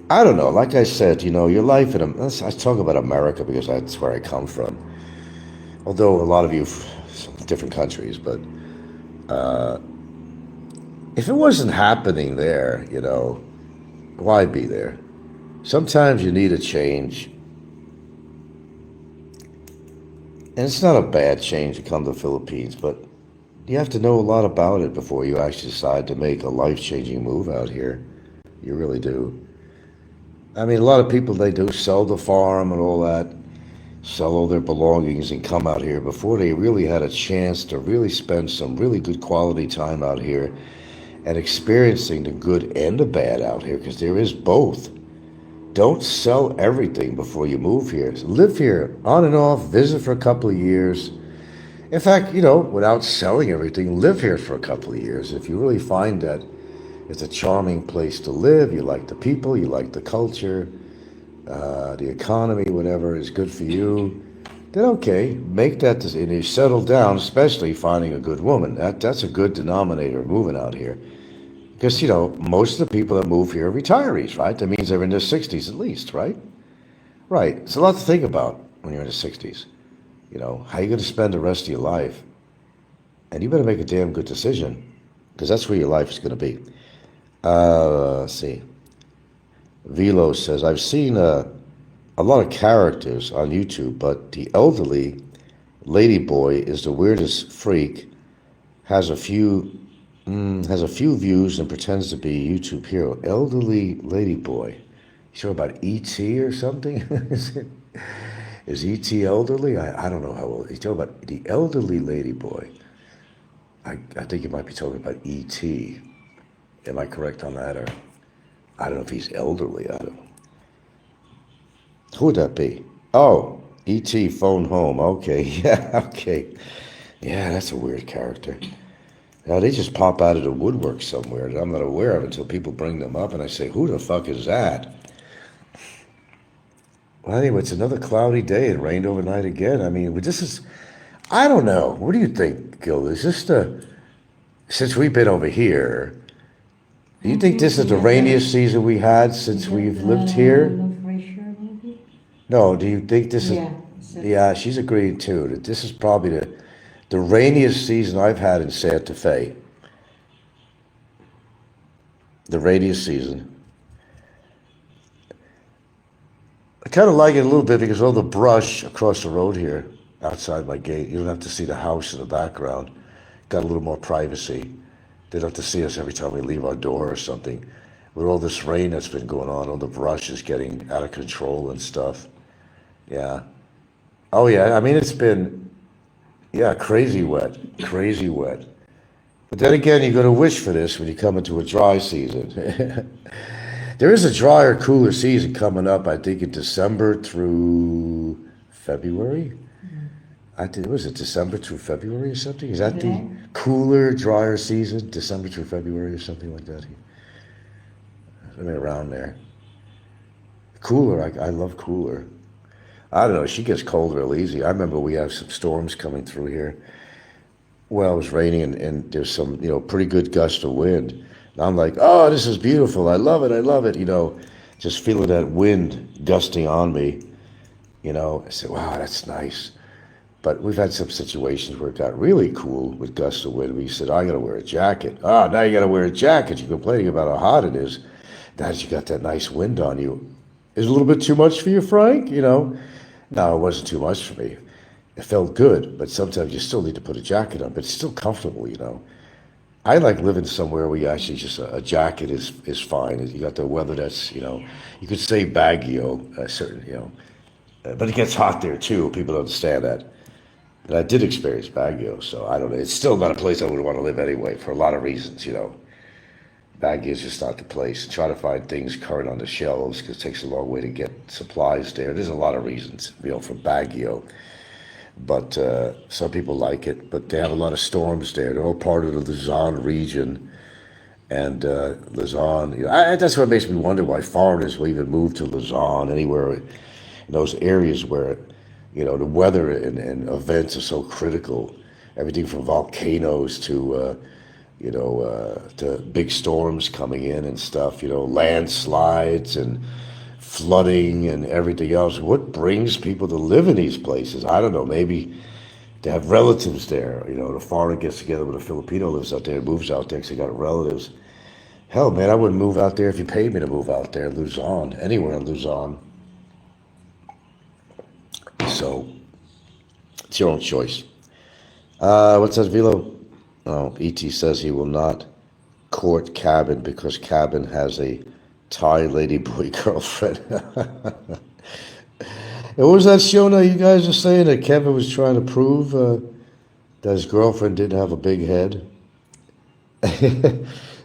I don't know. Like I said, your life I talk about America because that's where I come from. Although a lot of you from different countries, but if it wasn't happening there, why be there? Sometimes you need a change. And it's not a bad change to come to the Philippines, but you have to know a lot about it before you actually decide to make a life-changing move out here. You really do. I mean, a lot of people, they do sell the farm and all that, sell all their belongings and come out here before they really had a chance to really spend some really good quality time out here and experiencing the good and the bad out here, because there is both. Don't sell everything before you move here. Live here on and off, visit for a couple of years. In fact, without selling everything, live here for a couple of years. If you really find that it's a charming place to live, you like the people, you like the culture, the economy, whatever is good for you, then okay, make that decision. You settle down, especially finding a good woman. That's a good denominator of moving out here. Because, most of the people that move here are retirees, right? That means they're in their 60s at least, right? Right. It's a lot to think about when you're in the 60s. How you going to spend the rest of your life? And you better make a damn good decision, because that's where your life is going to be. Let's see. Velo says, I've seen a lot of characters on YouTube, but the elderly ladyboy is the weirdest freak, has a few views and pretends to be a YouTube hero. Elderly ladyboy. You sure about E.T. or something? Is E.T. elderly? I don't know how old. He's talking about the elderly ladyboy. I think you might be talking about E.T. Am I correct on that? Or I don't know if he's elderly. I don't know. Who would that be? Oh, E.T. phone home. Okay. Yeah, okay. Yeah, that's a weird character. Now, they just pop out of the woodwork somewhere that I'm not aware of until people bring them up, and I say, who the fuck is that? Well, anyway, it's another cloudy day. It rained overnight again. I mean, I don't know. What do you think, Gil? Is this since we've been over here, do you think this is the rainiest season we had since we've lived here? No, do you think this is... Yeah, she's agreed too, that this is probably the rainiest season I've had in Santa Fe. The rainiest season. I kind of like it a little bit because all the brush across the road here, outside my gate, you don't have to see the house in the background. Got a little more privacy. They don't have to see us every time we leave our door or something. With all this rain that's been going on, all the brush is getting out of control and stuff. Yeah. Oh yeah, I mean, it's been, yeah, crazy wet. But then again, you're going to wish for this when you come into a dry season. There is a drier, cooler season coming up, I think, in December through February. I think, was it December through February or something? Is that the cooler, drier season, December through February or something like that? Something around there. Cooler, I love cooler. I don't know, she gets cold real easy. I remember we have some storms coming through here. Well, it was raining and there's some, pretty good gust of wind. And I'm like, oh, this is beautiful. I love it, just feeling that wind gusting on me. I said, wow, that's nice. But we've had some situations where it got really cool with gusts of wind. We said, I got to wear a jacket. Oh, now you got to wear a jacket. You're complaining about how hot it is. Now that you got that nice wind on you. Is it a little bit too much for you, Frank? No, it wasn't too much for me. It felt good, but sometimes you still need to put a jacket on, but it's still comfortable, I like living somewhere where you actually just, a jacket is fine. You got the weather that's, you could say Baguio, but it gets hot there too. People don't understand that. And I did experience Baguio, so I don't know. It's still not a place I would want to live anyway for a lot of reasons, Baguio is just not the place. Try to find things current on the shelves because it takes a long way to get supplies there. There's a lot of reasons, for Baguio. but some people like it. But they have a lot of storms there. They're all part of the Luzon region, and Luzon. That's what makes me wonder why foreigners will even move to Luzon, anywhere in those areas where the weather and events are so critical. Everything from volcanoes to big storms coming in and stuff. Landslides and flooding and everything else. What brings people to live in these places? I don't know. Maybe they have relatives there. The foreigner gets together with a Filipino, lives out there, moves out there because they got relatives. Hell, man, I wouldn't move out there if you paid me to move out there. Luzon, anywhere in Luzon. So, it's your own choice. What says Vilo? Oh, E.T. says he will not court Cabin because Cabin has a Thai ladyboy girlfriend. What was that show now you guys are saying that Kevin was trying to prove that his girlfriend didn't have a big head? He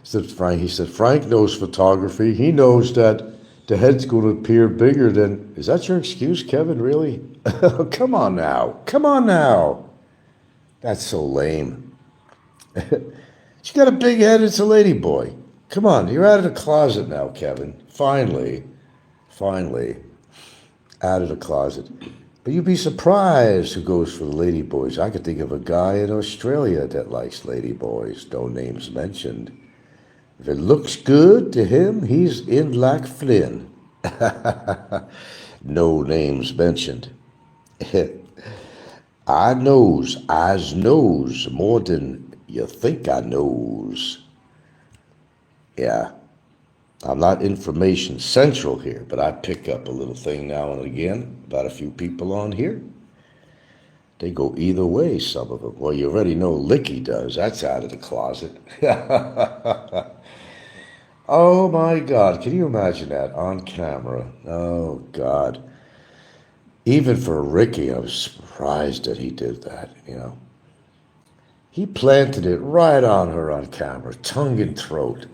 said, Frank knows photography. He knows that the head's going to appear bigger than... Is that your excuse, Kevin, really? Come on now. Come on now. That's so lame. She got a big head, it's a ladyboy. Come on, you're out of the closet now, Kevin. Finally, out of the closet. But you'd be surprised who goes for the ladyboys. I could think of a guy in Australia that likes ladyboys, no names mentioned. If it looks good to him, he's in like Flynn. No names mentioned. I knows more than you think I knows. Yeah, I'm not information central here, but I pick up a little thing now and again about a few people on here. They go either way, some of them. Well, you already know Licky does. That's out of the closet. Oh, my God. Can you imagine that on camera? Oh, God. Even for Ricky, I was surprised that he did that, He planted it right on her on camera, tongue and throat.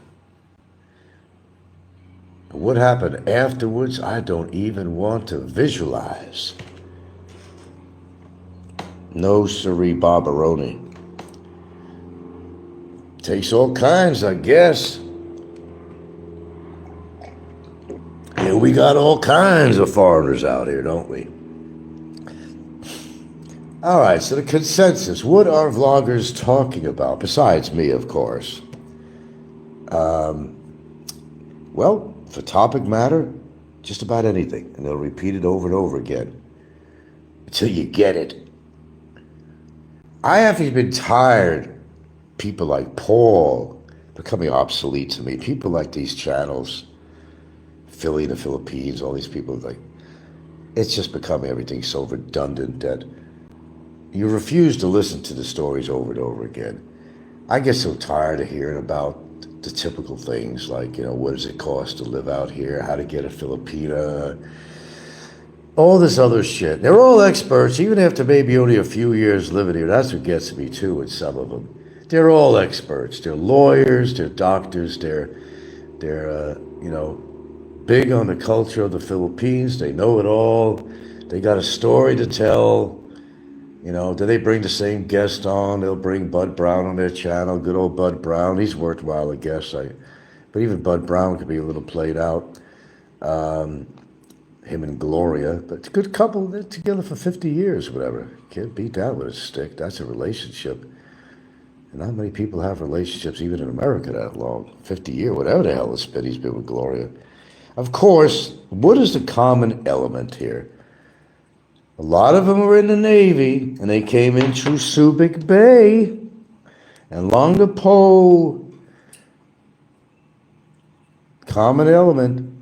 What happened afterwards, I don't even want to visualize. No siree, Barbaroni. Takes all kinds, I guess. Yeah, we got all kinds of foreigners out here, don't we? All right, so the consensus. What are vloggers talking about? Besides me, of course. Well, for topic matter, just about anything. And they'll repeat it over and over again until you get it. I have been tired. People like Paul becoming obsolete to me. People like these channels, Philly, the Philippines, all these people, it's just becoming everything so redundant that you refuse to listen to the stories over and over again. I get so tired of hearing about the typical things like, what does it cost to live out here, how to get a Filipina, all this other shit. They're all experts, even after maybe only a few years living here. That's what gets me too with some of them. They're all experts. They're lawyers, they're doctors, they're big on the culture of the Philippines. They know it all. They got a story to tell. Do they bring the same guest on? They'll bring Bud Brown on their channel. Good old Bud Brown. He's worthwhile, I guess. But even Bud Brown could be a little played out. Him and Gloria. But it's a good couple. They're together for 50 years, whatever. Can't beat that with a stick. That's a relationship. And not many people have relationships, even in America, that long. 50 years, whatever the hell it's been, he's been with Gloria. Of course, what is the common element here? A lot of them were in the Navy, and they came in through Subic Bay and along the pole. Common element.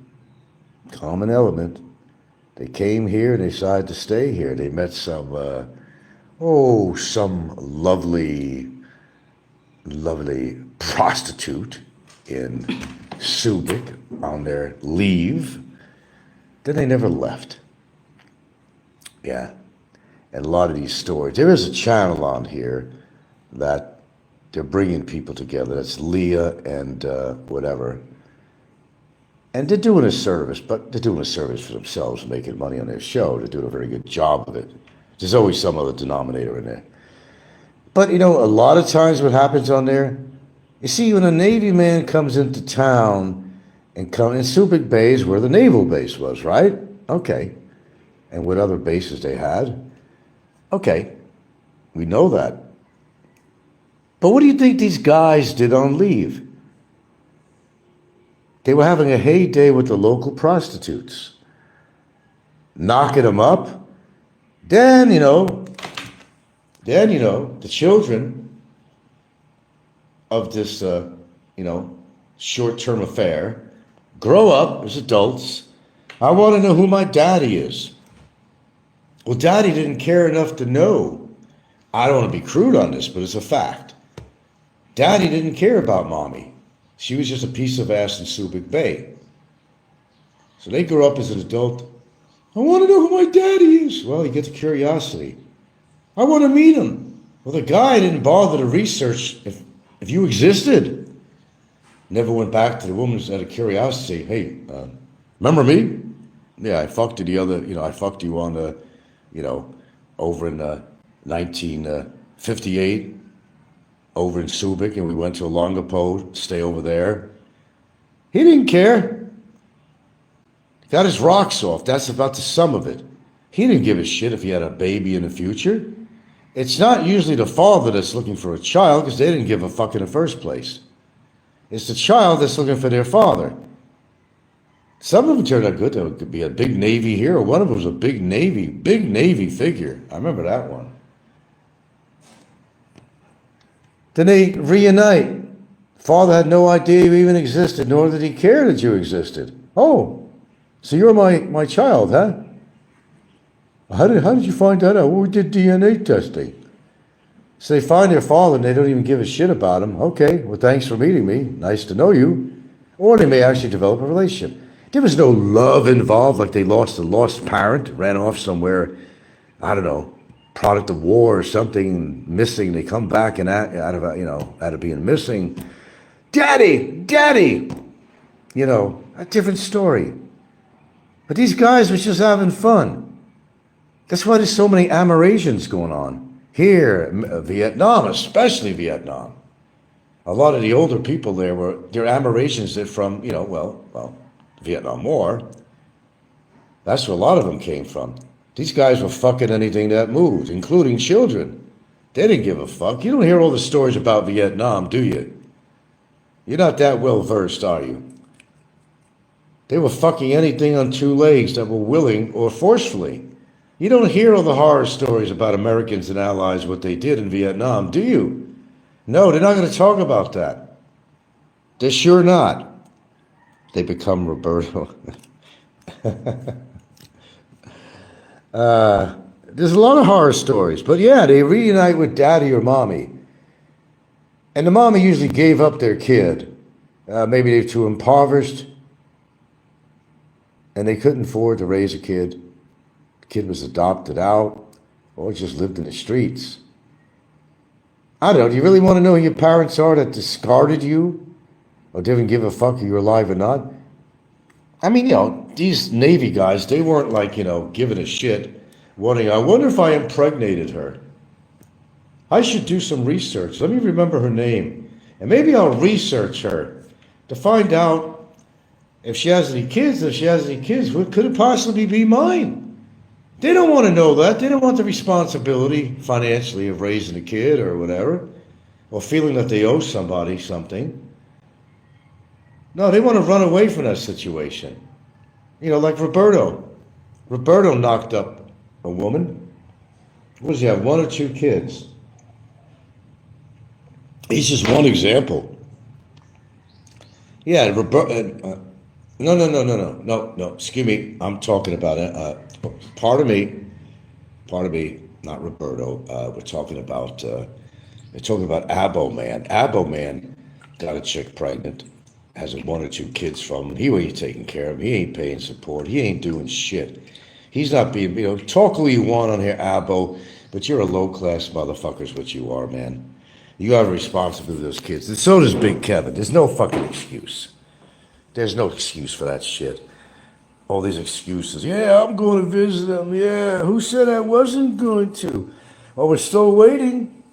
They came here and they decided to stay here. They met some lovely prostitute in Subic on their leave. Then they never left. Yeah, and a lot of these stories. There is a channel on here that they're bringing people together. That's Leah and whatever. And they're doing a service, but they're doing a service for themselves, making money on their show. They're doing a very good job of it. There's always some other denominator in there. But, a lot of times what happens on there, you see, when a Navy man comes into town and in Subic Bay is where the naval base was, right? Okay. And what other bases they had? Okay. We know that. But what do you think these guys did on leave? They were having a heyday with the local prostitutes, knocking them up. Then, the children of this, short-term affair grow up as adults. I want to know who my daddy is. Well, daddy didn't care enough to know. I don't want to be crude on this, but it's a fact. Daddy didn't care about mommy. She was just a piece of ass in Subic Bay. So they grow up as an adult. I want to know who my daddy is. Well, you get the curiosity. I want to meet him. Well, the guy didn't bother to research if you existed. Never went back to the woman out of curiosity. Hey, remember me? Yeah, I fucked you I fucked you on the, over in 1958, over in Subic, and we went to a Longapo, stay over there. He didn't care. Got his rocks off. That's about the sum of it. He didn't give a shit if he had a baby in the future. It's not usually the father that's looking for a child because they didn't give a fuck in the first place. It's the child that's looking for their father. Some of them turned out good. There could be a big Navy hero. One of them was a big Navy figure. I remember that one. Then they reunite. Father had no idea you even existed, nor did he care that you existed. Oh, so you're my child, huh? How did you find that out? Well, we did DNA testing. So they find their father and they don't even give a shit about him. Okay, well, thanks for meeting me. Nice to know you. Or they may actually develop a relationship. There was no love involved, like they lost a lost parent, ran off somewhere, I don't know, product of war or something, missing. They come back and out of being missing. Daddy, a different story. But these guys were just having fun. That's why there's so many Amerasians going on. Here, Vietnam, especially Vietnam. A lot of the older people there they're Amerasians that from, Vietnam War. That's where a lot of them came from. These guys were fucking anything that moved, including children. They didn't give a fuck. You don't hear all the stories about Vietnam, do you? You're not that well versed, are you? They were fucking anything on two legs that were willing or forcefully. You don't hear all the horror stories about Americans and Allies, what they did in Vietnam, do you? No, they're not going to talk about that. They're sure not. They become Roberto. There's a lot of horror stories, but yeah, they reunite with daddy or mommy. And the mommy usually gave up their kid. Maybe they're too impoverished and they couldn't afford to raise a kid. The kid was adopted out or just lived in the streets. I don't know, do you really want to know who your parents are that discarded you or didn't give a fuck if you're alive or not? I mean, these Navy guys, they weren't like, giving a shit, wondering, I wonder if I impregnated her. I should do some research. Let me remember her name. And maybe I'll research her to find out if she has any kids. If she has any kids, what could it possibly be mine? They don't want to know that. They don't want the responsibility financially of raising a kid or whatever, or feeling that they owe somebody something. No, they want to run away from that situation. Like Roberto. Roberto knocked up a woman. What does he have, one or two kids? He's just one example. Yeah, Roberto. No. Excuse me. I'm talking about it. Pardon me, not Roberto. We're talking about Abo Man. Abo Man got a chick pregnant, has one or two kids from him. He ain't taking care of him. He ain't paying support. He ain't doing shit. He's not being, talk who you want on here, Abo, but you're a low-class motherfucker's what you are, man. You have a responsibility to those kids. And so does Big Kevin. There's no fucking excuse. There's no excuse for that shit. All these excuses. Yeah, I'm going to visit them. Yeah, who said I wasn't going to? Well, we're still waiting.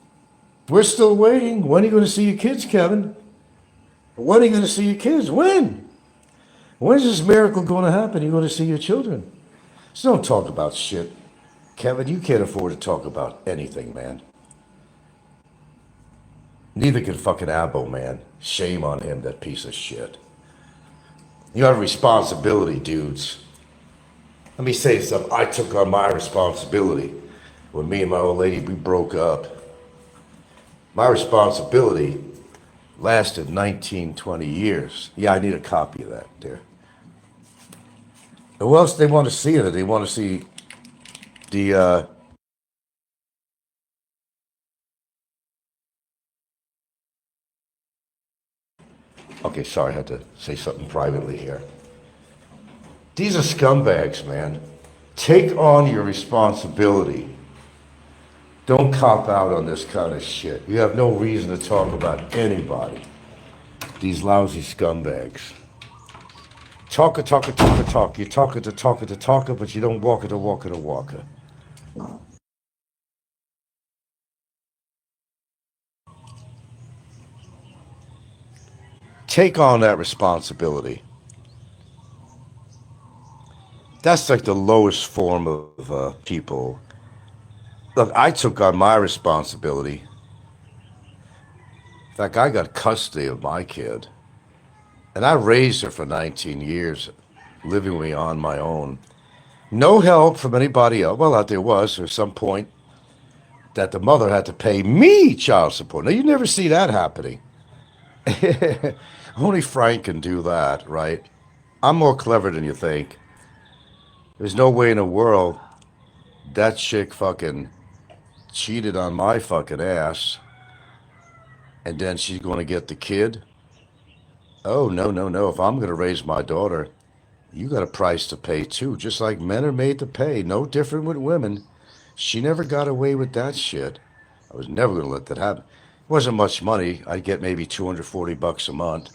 We're still waiting. When are you going to see your kids, Kevin? When are you going to see your kids? When? When's this miracle going to happen? You're going to see your children. So don't talk about shit. Kevin, you can't afford to talk about anything, man. Neither can fucking Abbo, man. Shame on him, that piece of shit. You have a responsibility, dudes. Let me say something. I took on my responsibility when me and my old lady, we broke up. My responsibility lasted 19, 20 years. Yeah, I need a copy of that there. Who else they want to see it? They want to see the, okay, sorry, I had to say something privately here. These are scumbags, man. Take on your responsibility. Don't cop out on this kind of shit. You have no reason to talk about anybody. These lousy scumbags. Talker. You're talker, but you don't walker. Take on that responsibility. That's like the lowest form of people. Look, I took on my responsibility. In fact, I got custody of my kid. And I raised her for 19 years, living with me on my own. No help from anybody else. Well, there was at some point that the mother had to pay me child support. Now, you never see that happening. Only Frank can do that, right? I'm more clever than you think. There's no way in the world that chick fucking cheated on my fucking ass and then she's going to get the kid. Oh, no. If I'm going to raise my daughter, you got a price to pay too, just like men are made to pay. No different with women. She never got away with that shit. I was never going to let that happen. It wasn't much money. I'd get maybe $240 a month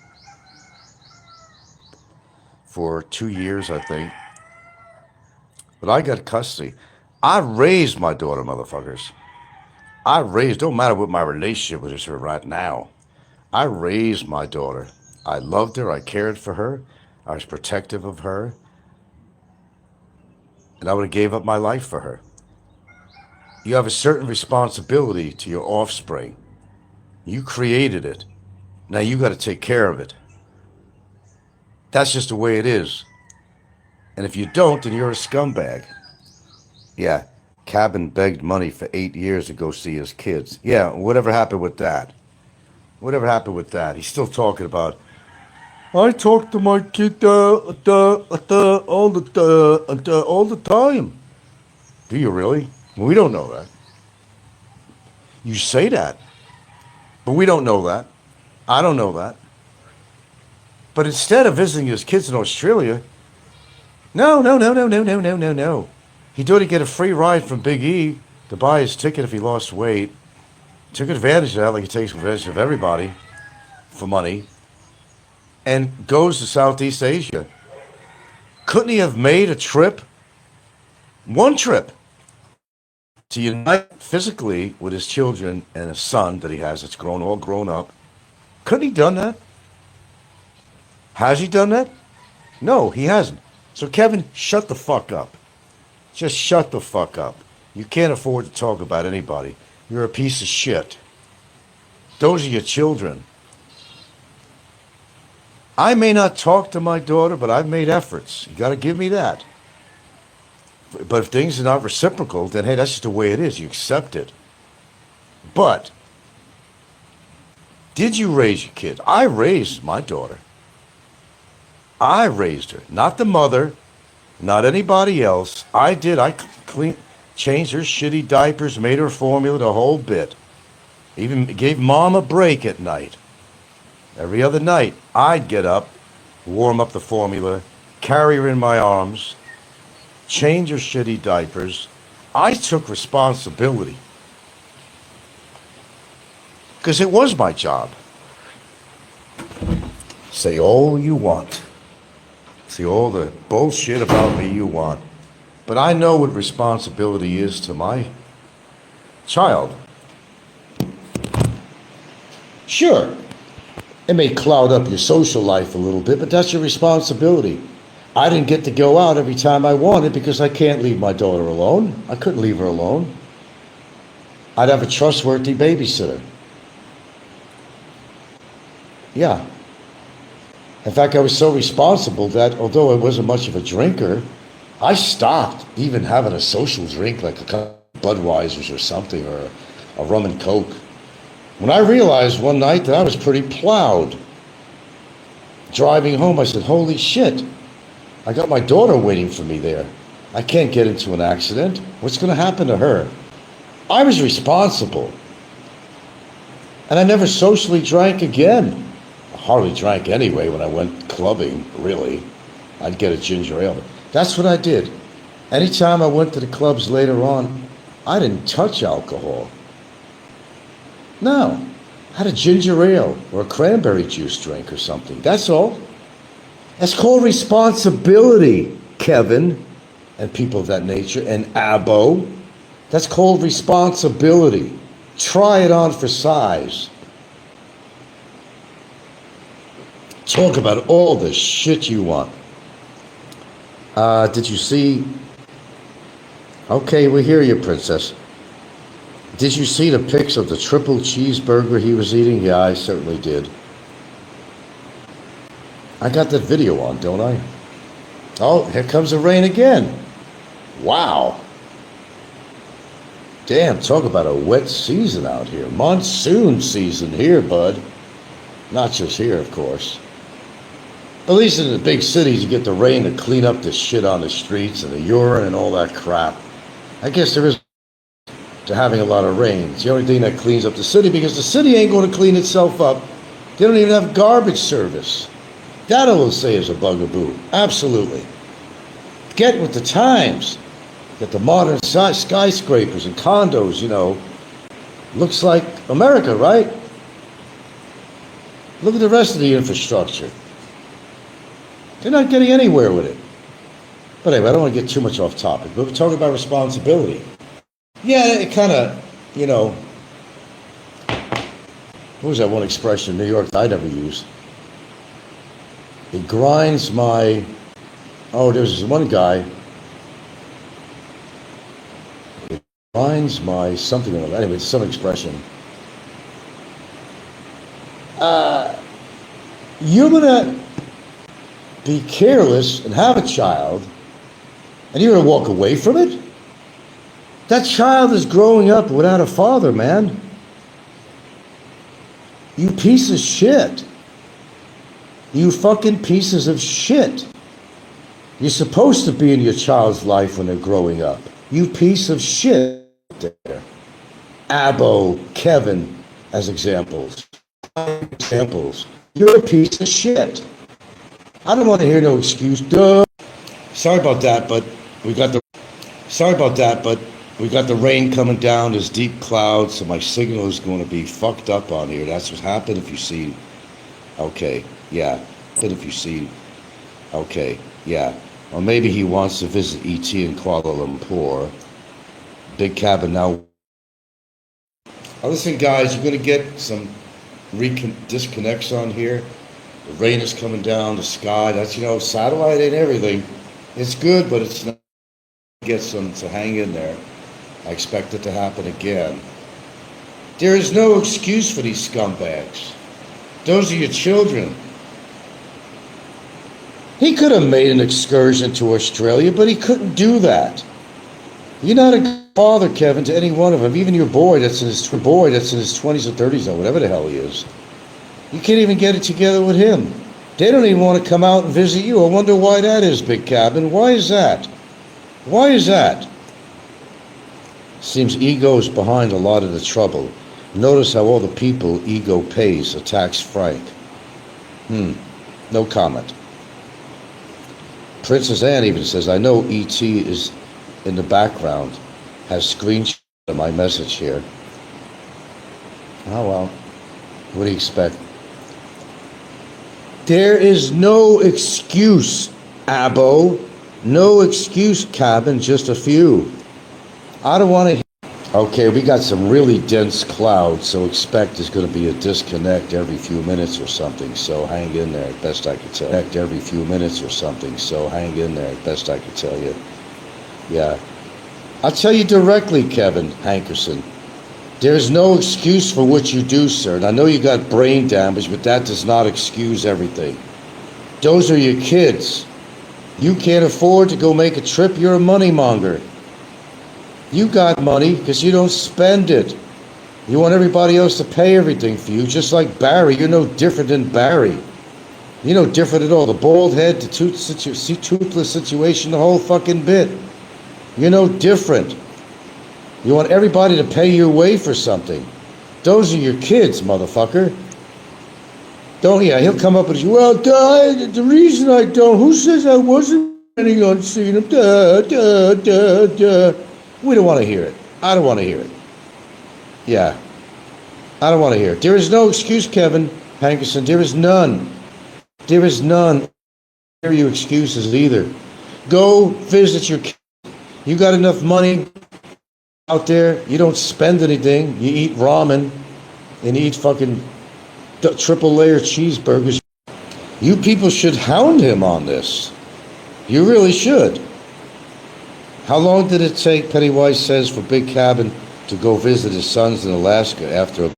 for 2 years, I think. But I got custody. I raised my daughter, motherfuckers. Don't matter what my relationship with her right now. I raised my daughter. I loved her. I cared for her. I was protective of her. And I would have gave up my life for her. You have a certain responsibility to your offspring. You created it. Now you got to take care of it. That's just the way it is. And if you don't, then you're a scumbag. Yeah, Cabin begged money for 8 years to go see his kids. Yeah, whatever happened with that? He's still talking about, I talk to my kid all the time. Do you really? We don't know that. You say that, but we don't know that. I don't know that. But instead of visiting his kids in Australia, no. He thought he'd get a free ride from Big E to buy his ticket if he lost weight. Took advantage of that like he takes advantage of everybody for money. And goes to Southeast Asia. Couldn't he have made a trip? One trip. To unite physically with his children and a son that he has that's all grown up. Couldn't he done that? Has he done that? No, he hasn't. So Kevin, shut the fuck up. Just shut the fuck up. You can't afford to talk about anybody. You're a piece of shit. Those are your children. I may not talk to my daughter, but I've made efforts. You got to give me that. But if things are not reciprocal, then hey, that's just the way it is. You accept it. But did you raise your kids? I raised my daughter. I raised her. Not the mother, not anybody else. I did. I changed her shitty diapers, made her formula, the whole bit. Even gave mom a break at night. Every other night, I'd get up, warm up the formula, carry her in my arms, change her shitty diapers. I took responsibility. Because it was my job. Say all you want. See, all the bullshit about me you want. But I know what responsibility is to my child. Sure, it may cloud up your social life a little bit, but that's your responsibility. I didn't get to go out every time I wanted because I can't leave my daughter alone. I couldn't leave her alone. I'd have a trustworthy babysitter. Yeah. In fact, I was so responsible that although I wasn't much of a drinker, I stopped even having a social drink like a couple of Budweisers or something, or a rum and coke. When I realized one night that I was pretty plowed, driving home, I said, holy shit, I got my daughter waiting for me there. I can't get into an accident. What's going to happen to her? I was responsible. And I never socially drank again. I hardly drank anyway when I went clubbing, really. I'd get a ginger ale. That's what I did. Anytime I went to the clubs later on, I didn't touch alcohol. No, I had a ginger ale or a cranberry juice drink or something. That's all. That's called responsibility, Kevin, and people of that nature, and Abo. That's called responsibility. Try it on for size. Talk about all the shit you want. Did you see? Okay, we hear you, Princess. Did you see the pics of the triple cheeseburger he was eating? Yeah, I certainly did. I got that video on, don't I? Oh, here comes the rain again. Wow. Damn, talk about a wet season out here. Monsoon season here, bud. Not just here, of course. At least in the big cities, you get the rain to clean up the shit on the streets and the urine and all that crap. I guess there is to having a lot of rain. It's the only thing that cleans up the city, because the city ain't going to clean itself up. They don't even have garbage service. That I will say is a bugaboo. Absolutely. Get with the times. Get the modern skyscrapers and condos, you know. Looks like America, right? Look at the rest of the infrastructure. They're not getting anywhere with it. But anyway, I don't want to get too much off topic, but we're talking about responsibility. Yeah, it kind of, you know, what was that one expression in New York that I never used? It grinds my, oh, there's this one guy, it grinds my something, anyway, it's some expression. You're going to be careless and have a child, and you're going to walk away from it? That child is growing up without a father, man. You piece of shit. You fucking pieces of shit. You're supposed to be in your child's life when they're growing up. You piece of shit there. Abo, Kevin, as examples. You're a piece of shit. I don't want to hear no excuse. Duh. Sorry about that, but we got the rain coming down. There's deep clouds, so my signal is going to be fucked up on here. That's what happened if you see. Okay, yeah. But if you see. Okay, yeah. Or maybe he wants to visit E.T. in Kuala Lumpur. Big cabin now. Now listen, guys, you're going to get some disconnects on here. The rain is coming down, the sky. That's, you know, satellite ain't everything. It's good, but it's not. Get some to hang in there. I expect it to happen again. There is no excuse for these scumbags. Those are your children. He could have made an excursion to Australia, but he couldn't do that. You're not a good father, Kevin, to any one of them. Even your boy that's in his 20s or 30s or whatever the hell he is. You can't even get it together with him. They don't even want to come out and visit you. I wonder why that is, Big Cabin. Why is that? Why is that? Seems ego is behind a lot of the trouble. Notice how all the people ego pays attacks Frank. No comment. Princess Anne even says, I know E.T. is in the background, has screenshots of my message here. Oh well, what do you expect? There is no excuse, Abo. No excuse, cabin, just a few. I don't want to. Okay, we got some really dense clouds, so expect there's going to be a disconnect every few minutes or something, so hang in there, best I can tell you. Every few minutes or something, so hang in there, best I can tell you. Yeah. I'll tell you directly, Kevin Hankerson. There's no excuse for what you do, sir. And I know you got brain damage, but that does not excuse everything. Those are your kids. You can't afford to go make a trip, you're a moneymonger. You got money because you don't spend it. You want everybody else to pay everything for you, just like Barry. You're no different than Barry. You're no different at all. The bald head, the toothless situation, the whole fucking bit. You're no different. You want everybody to pay your way for something. Those are your kids, motherfucker. He'll come up with you. Well, the reason I don't, who says I wasn't planning on seeing him? We don't want to hear it. I don't want to hear it. Yeah. I don't want to hear it. There is no excuse, Kevin Hankerson. There is none. There is none. Hear your excuses either. Go visit your kids. You got enough money out there. You don't spend anything. You eat ramen and eat fucking triple layer cheeseburgers. You people should hound him on this. You really should. How long did it take, Pennywise says, for Big Cabin to go visit his sons in Alaska after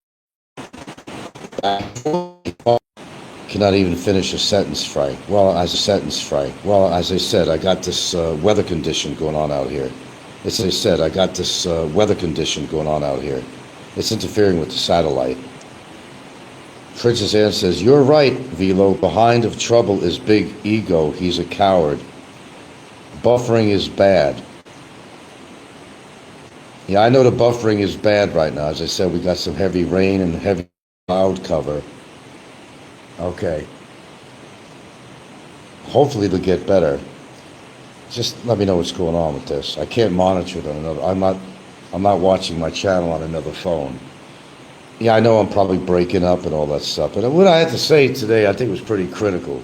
cannot even finish a sentence, Frank. Well, as I said, I got this weather condition going on out here. It's interfering with the satellite. Princess Anne says, you're right, Velo. Behind of trouble is big ego. He's a coward. Buffering is bad. Yeah, I know the buffering is bad right now. As I said, we got some heavy rain and heavy cloud cover. Okay. Hopefully it'll get better. Just let me know what's going on with this. I can't monitor it on another. I'm not watching my channel on another phone. Yeah, I know I'm probably breaking up and all that stuff, but what I had to say today, I think was pretty critical.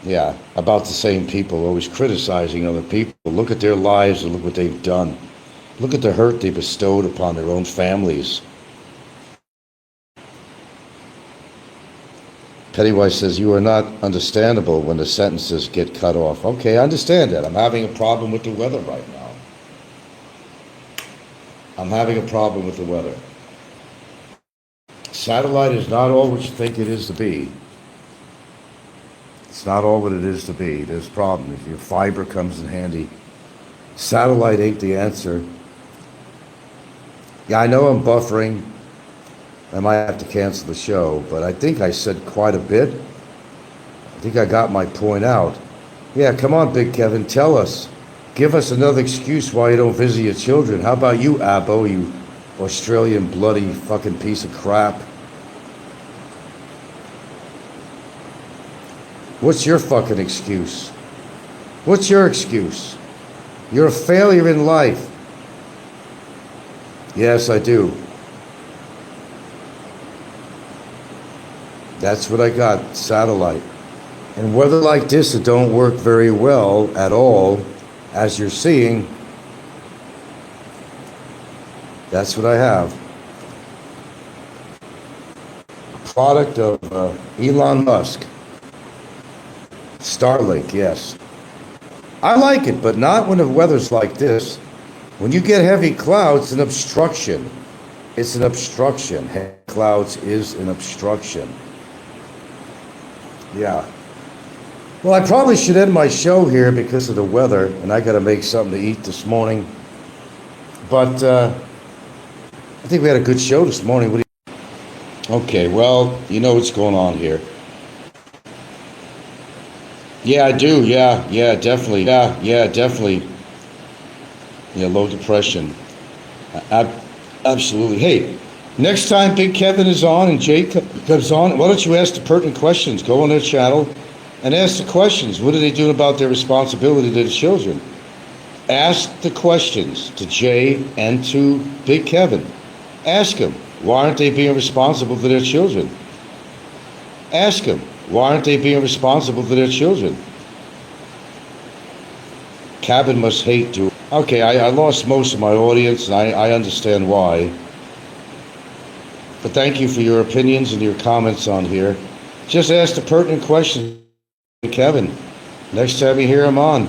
Yeah, about the same people always criticizing other people. Look at their lives and look what they've done. Look at the hurt they bestowed upon their own families. Pennywise says, you are not understandable when the sentences get cut off. Okay, I understand that. I'm having a problem with the weather right now. Satellite is not all what you think it is to be. It's not all what it is to be. There's problems. Your fiber comes in handy. Satellite ain't the answer. Yeah, I know I'm buffering. I might have to cancel the show, but I think I said quite a bit. I think I got my point out. Yeah, come on, Big Kevin, tell us. Give us another excuse why you don't visit your children. How about you, Abo, you Australian bloody fucking piece of crap? What's your fucking excuse? What's your excuse? You're a failure in life. Yes, I do. That's what I got, satellite. And weather like this, it don't work very well at all, as you're seeing. That's what I have. A product of Elon Musk. Starlink, yes. I like it, but not when the weather's like this. When you get heavy clouds, an obstruction. It's an obstruction. Heavy clouds is an obstruction. Yeah. Well, I probably should end my show here because of the weather, and I got to make something to eat this morning. But I think we had a good show this morning. What do you... Okay, well, you know what's going on here. Yeah, I do. Yeah, definitely. Yeah, definitely. Yeah, low depression. Absolutely. Hey, next time Big Kevin is on and Jake comes on, why don't you ask the pertinent questions? Go on their channel and ask the questions. What are they doing about their responsibility to the children? Ask the questions to Jay and to Big Kevin. Ask them, why aren't they being responsible for their children? Ask them, why aren't they being responsible for their children? Cabin must hate to. Okay, I lost most of my audience, and I understand why. But thank you for your opinions and your comments on here. Just ask the pertinent question, Kevin. Next time you hear him on,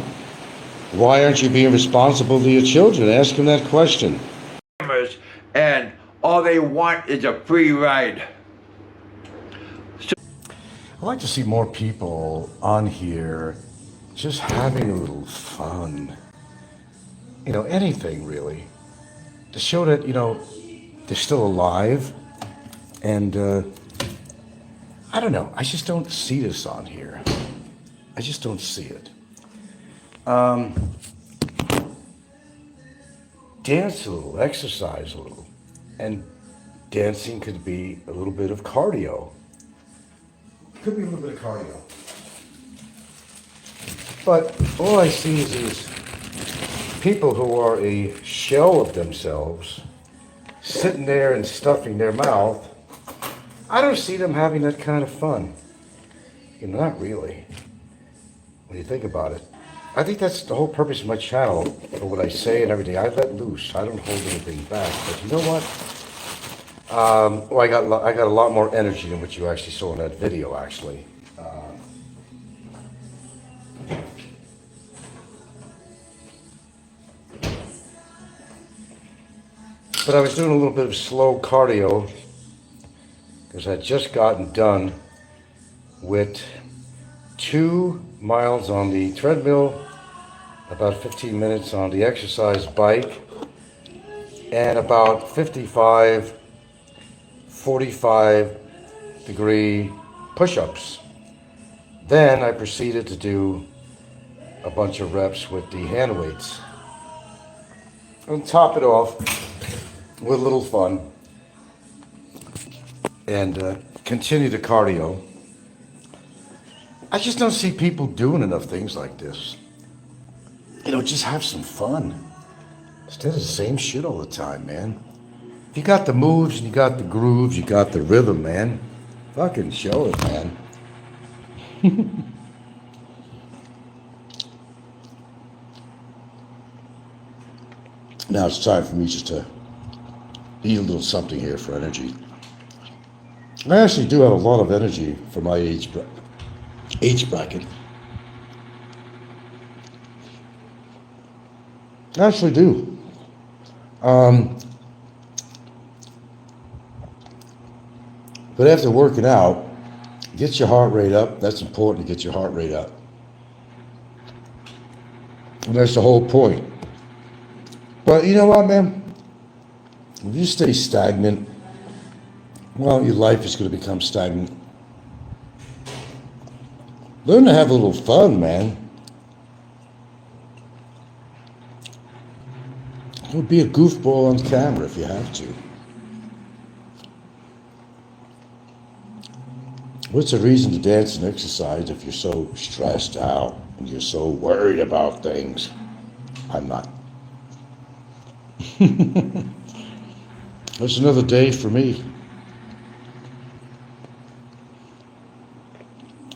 why aren't you being responsible to your children? Ask him that question. And all they want is a free ride. I'd like to see more people on here just having a little fun. You know, anything really. To show that, you know, they're still alive. And I don't know, I just don't see this on here. I just don't see it. Dance a little, exercise a little. And dancing could be a little bit of cardio. Could be a little bit of cardio. But all I see is people who are a shell of themselves sitting there and stuffing their mouth. I don't see them having that kind of fun. You know, not really. When you think about it. I think that's the whole purpose of my channel, for what I say and everything. I let loose. I don't hold anything back. But you know what? Well, I got a lot more energy than what you actually saw in that video, actually. But I was doing a little bit of slow cardio because I'd just gotten done with 2 miles on the treadmill, about 15 minutes on the exercise bike, and about 45-degree push-ups. Then I proceeded to do a bunch of reps with the hand weights. And top it off with a little fun. And continue the cardio. I just don't see people doing enough things like this. You know, just have some fun. Instead of the same shit all the time, man. If you got the moves and you got the grooves, you got the rhythm, man. Fucking show it, man. Now it's time for me just to eat a little something here for energy. I actually do have a lot of energy for my age bracket. I actually do. But after working out, get your heart rate up. That's important to get your heart rate up. And that's the whole point. But you know what, man? If you stay stagnant, well, your life is going to become stagnant. Learn to have a little fun, man. Don't be a goofball on camera if you have to. What's the reason to dance and exercise if you're so stressed out and you're so worried about things? I'm not. It's another day for me.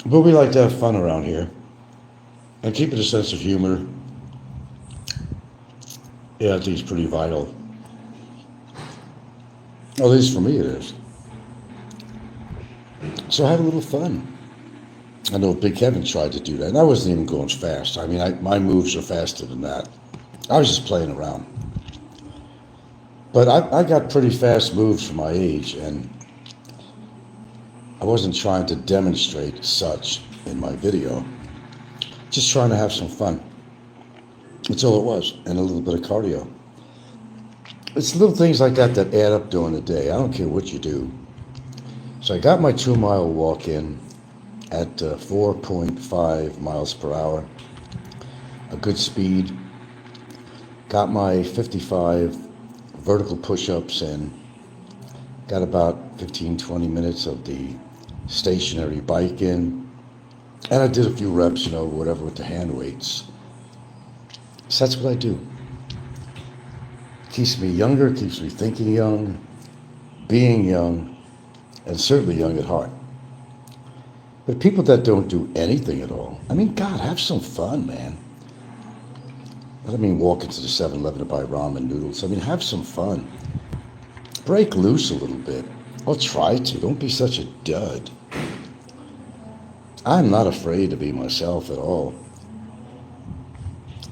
But we like to have fun around here. And keeping a sense of humor. Yeah, I think it's pretty vital. At least for me it is. So have a little fun. I know Big Kevin tried to do that, and I wasn't even going fast. I mean, my moves are faster than that. I was just playing around. But I got pretty fast moves for my age, and I wasn't trying to demonstrate such in my video. Just trying to have some fun. That's all it was, and a little bit of cardio. It's little things like that that add up during the day. I don't care what you do. So I got my 2-mile walk in at 4.5 miles per hour, a good speed. Got my 55 vertical push-ups in. Got about 15-20 minutes of the stationary bike in. And I did a few reps, you know, whatever with the hand weights. So that's what I do. Keeps me younger, keeps me thinking young, being young, and certainly young at heart. But people that don't do anything at all, I mean, God, have some fun, man. I don't mean walk into the 7-Eleven to buy ramen noodles. I mean, have some fun. Break loose a little bit. Or try to. Don't be such a dud. I'm not afraid to be myself at all.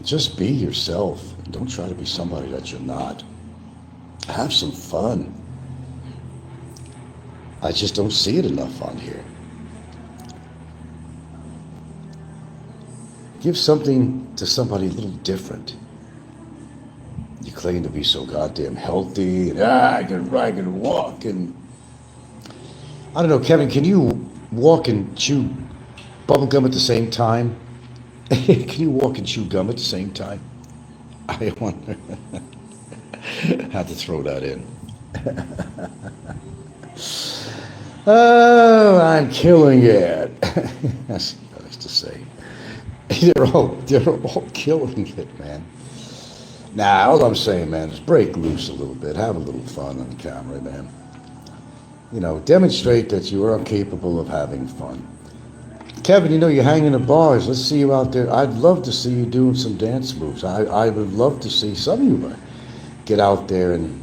Just be yourself. Don't try to be somebody that you're not. Have some fun. I just don't see it enough on here. Give something to somebody a little different. You claim to be so goddamn healthy, and I can walk, and I don't know, Kevin, can you walk and chew bubble gum at the same time? Can you walk and chew gum at the same time? I wonder. Had to throw that in. Oh, I'm killing it. That's nice to say. They're all killing it, man. Nah, all I'm saying, man, is break loose a little bit. Have a little fun on the camera, man. You know, demonstrate that you are capable of having fun. Kevin, you know, you hang in the bars. Let's see you out there. I'd love to see you doing some dance moves. I would love to see some of you get out there and,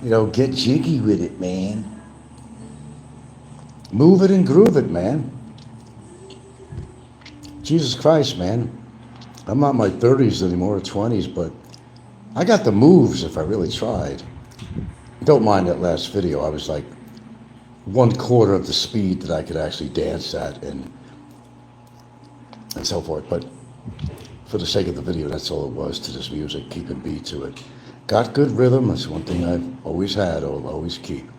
you know, get jiggy with it, man. Move it and groove it, man. Jesus Christ, man. I'm not in my 30s anymore, or 20s, but I got the moves if I really tried. Don't mind that last video. I was like 1/4 of the speed that I could actually dance at and so forth. But for the sake of the video, that's all it was to this music, keeping beat to it. Got good rhythm. That's one thing I've always had or will always keep.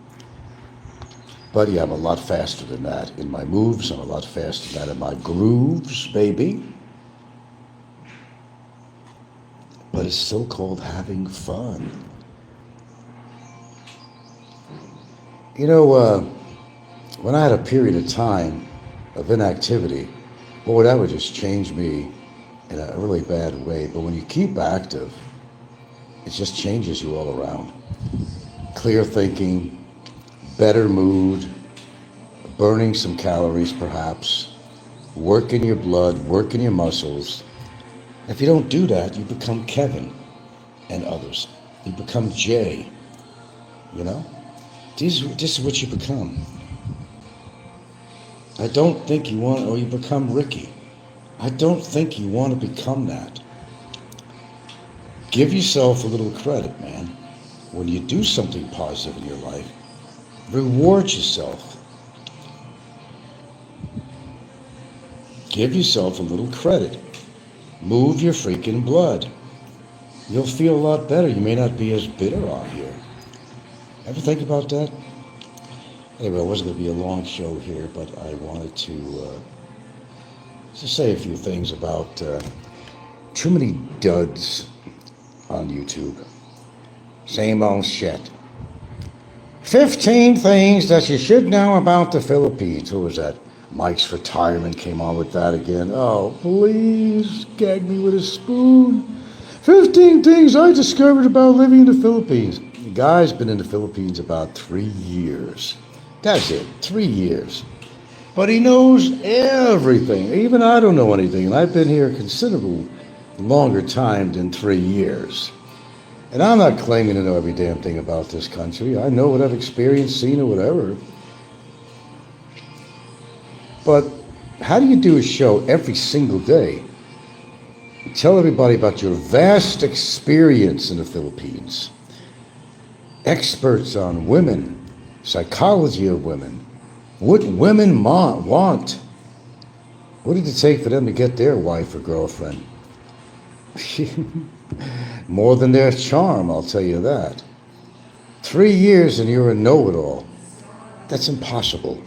But yeah, I'm a lot faster than that in my moves. I'm a lot faster than that in my grooves, baby. But it's still called having fun. You know, when I had a period of time of inactivity, boy, that would just change me in a really bad way. But when you keep active, it just changes you all around. Clear thinking, better mood, burning some calories perhaps, working your blood, working your muscles. If you don't do that, you become Kevin and others. You become Jay, you know? This is what you become. I don't think you want, or you become Ricky. I don't think you want to become that. Give yourself a little credit, man. When you do something positive in your life, reward yourself. Give yourself a little credit. Move your freaking blood. You'll feel a lot better. You may not be as bitter on here. Ever think about that? Anyway, it wasn't going to be a long show here, but I wanted to just say a few things about too many duds on YouTube. Same old shit. 15 things that you should know about the Philippines. Who was that? Mike's Retirement came on with that again. Oh, please gag me with a spoon. 15 things I discovered about living in the Philippines. The guy's been in the Philippines about 3 years. That's it, 3 years. But he knows everything. Even I don't know anything, and I've been here a considerable longer time than 3 years. And I'm not claiming to know every damn thing about this country. I know what I've experienced, seen, or whatever. But how do you do a show every single day? Tell everybody about your vast experience in the Philippines. Experts on women, psychology of women, what women want. What did it take for them to get their wife or girlfriend? More than their charm, I'll tell you that. 3 years and you're a know-it-all. That's impossible.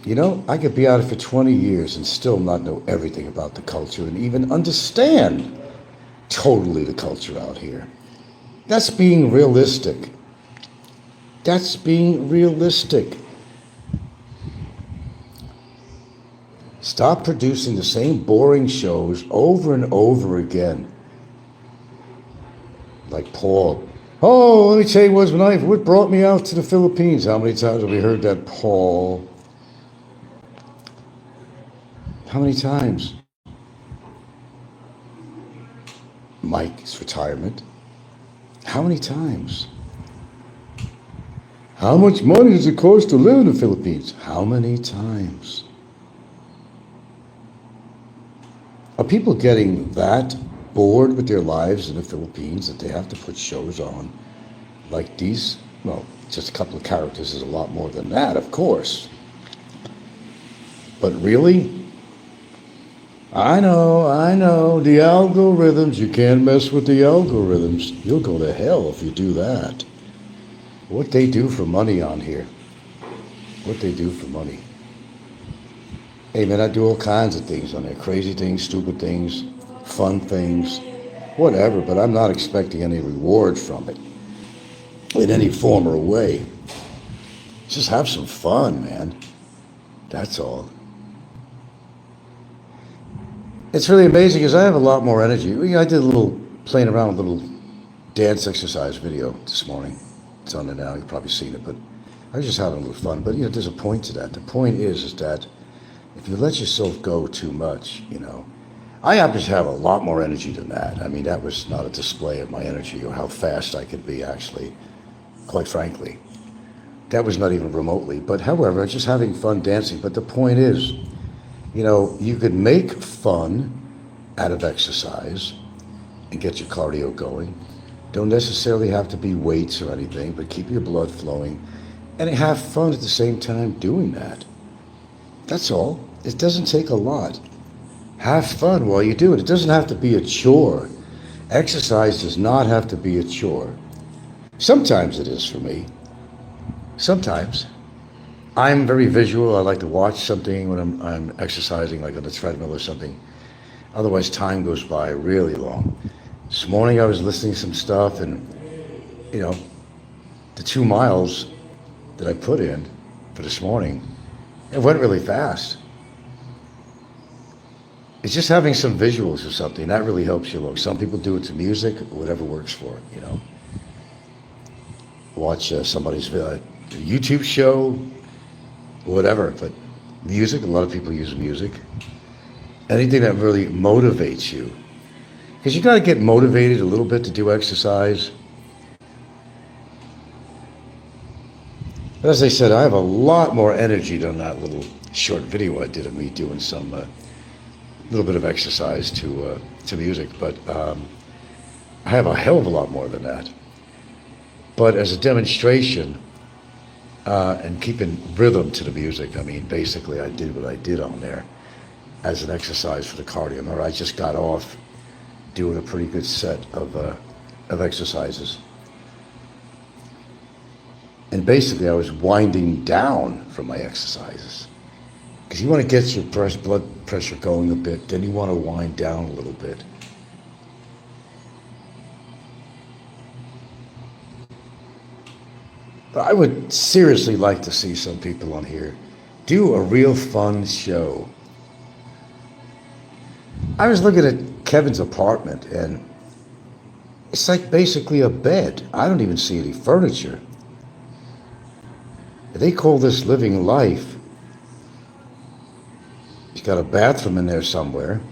You know, I could be out for 20 years and still not know everything about the culture and even understand totally the culture out here. That's being realistic. That's being realistic. Stop producing the same boring shows over and over again. Like Paul. Oh, let me tell you what brought me out to the Philippines. How many times have we heard that, Paul? How many times? MICK's retirement. How many times? How much money does it cost to live in the Philippines? How many times? Are people getting that bored with their lives in the Philippines that they have to put shows on like these? Well, just a couple of characters is a lot more than that, of course. But really? I know, the algorithms, you can't mess with the algorithms. You'll go to hell if you do that. What they do for money on here. What they do for money. Hey man, I do all kinds of things on there. Crazy things, stupid things, fun things, whatever, but I'm not expecting any reward from it in any form or way. Just have some fun, man. That's all. It's really amazing because I have a lot more energy. I did a little playing around with a little dance exercise video this morning. It's on there now. You've probably seen it, but I was just having a little fun. But there's a point to that. The point is that if you let yourself go too much, I happen to have a lot more energy than that. I mean, that was not a display of my energy or how fast I could be, actually, quite frankly. That was not even remotely. But however, just having fun dancing. But the point is, you could make fun out of exercise and get your cardio going. Don't necessarily have to be weights or anything, but keep your blood flowing and have fun at the same time doing that. That's all. It doesn't take a lot. Have fun while you do it. It doesn't have to be a chore. Exercise does not have to be a chore. Sometimes it is for me. Sometimes. I'm very visual. I like to watch something when I'm exercising, like on the treadmill or something. Otherwise, time goes by really long. This morning I was listening to some stuff, and the 2 miles that I put in for this morning, it went really fast. It's just having some visuals or something that really helps you along. Some people do it to music, whatever works for it. Watch somebody's YouTube show, whatever. But music, a lot of people use music. Anything that really motivates you. Because you got to get motivated a little bit to do exercise. But as I said, I have a lot more energy than that little short video I did of me doing some little bit of exercise to music. But I have a hell of a lot more than that. But as a demonstration and keeping rhythm to the music, I mean, basically I did what I did on there as an exercise for the cardio. Remember, I just got off doing a pretty good set of exercises. And basically I was winding down from my exercises. Because you want to get your blood pressure going a bit, then you want to wind down a little bit. But I would seriously like to see some people on here do a real fun show. I was looking at Kevin's apartment, and it's like basically a bed. I don't even see any furniture. They call this living life. He's got a bathroom in there somewhere.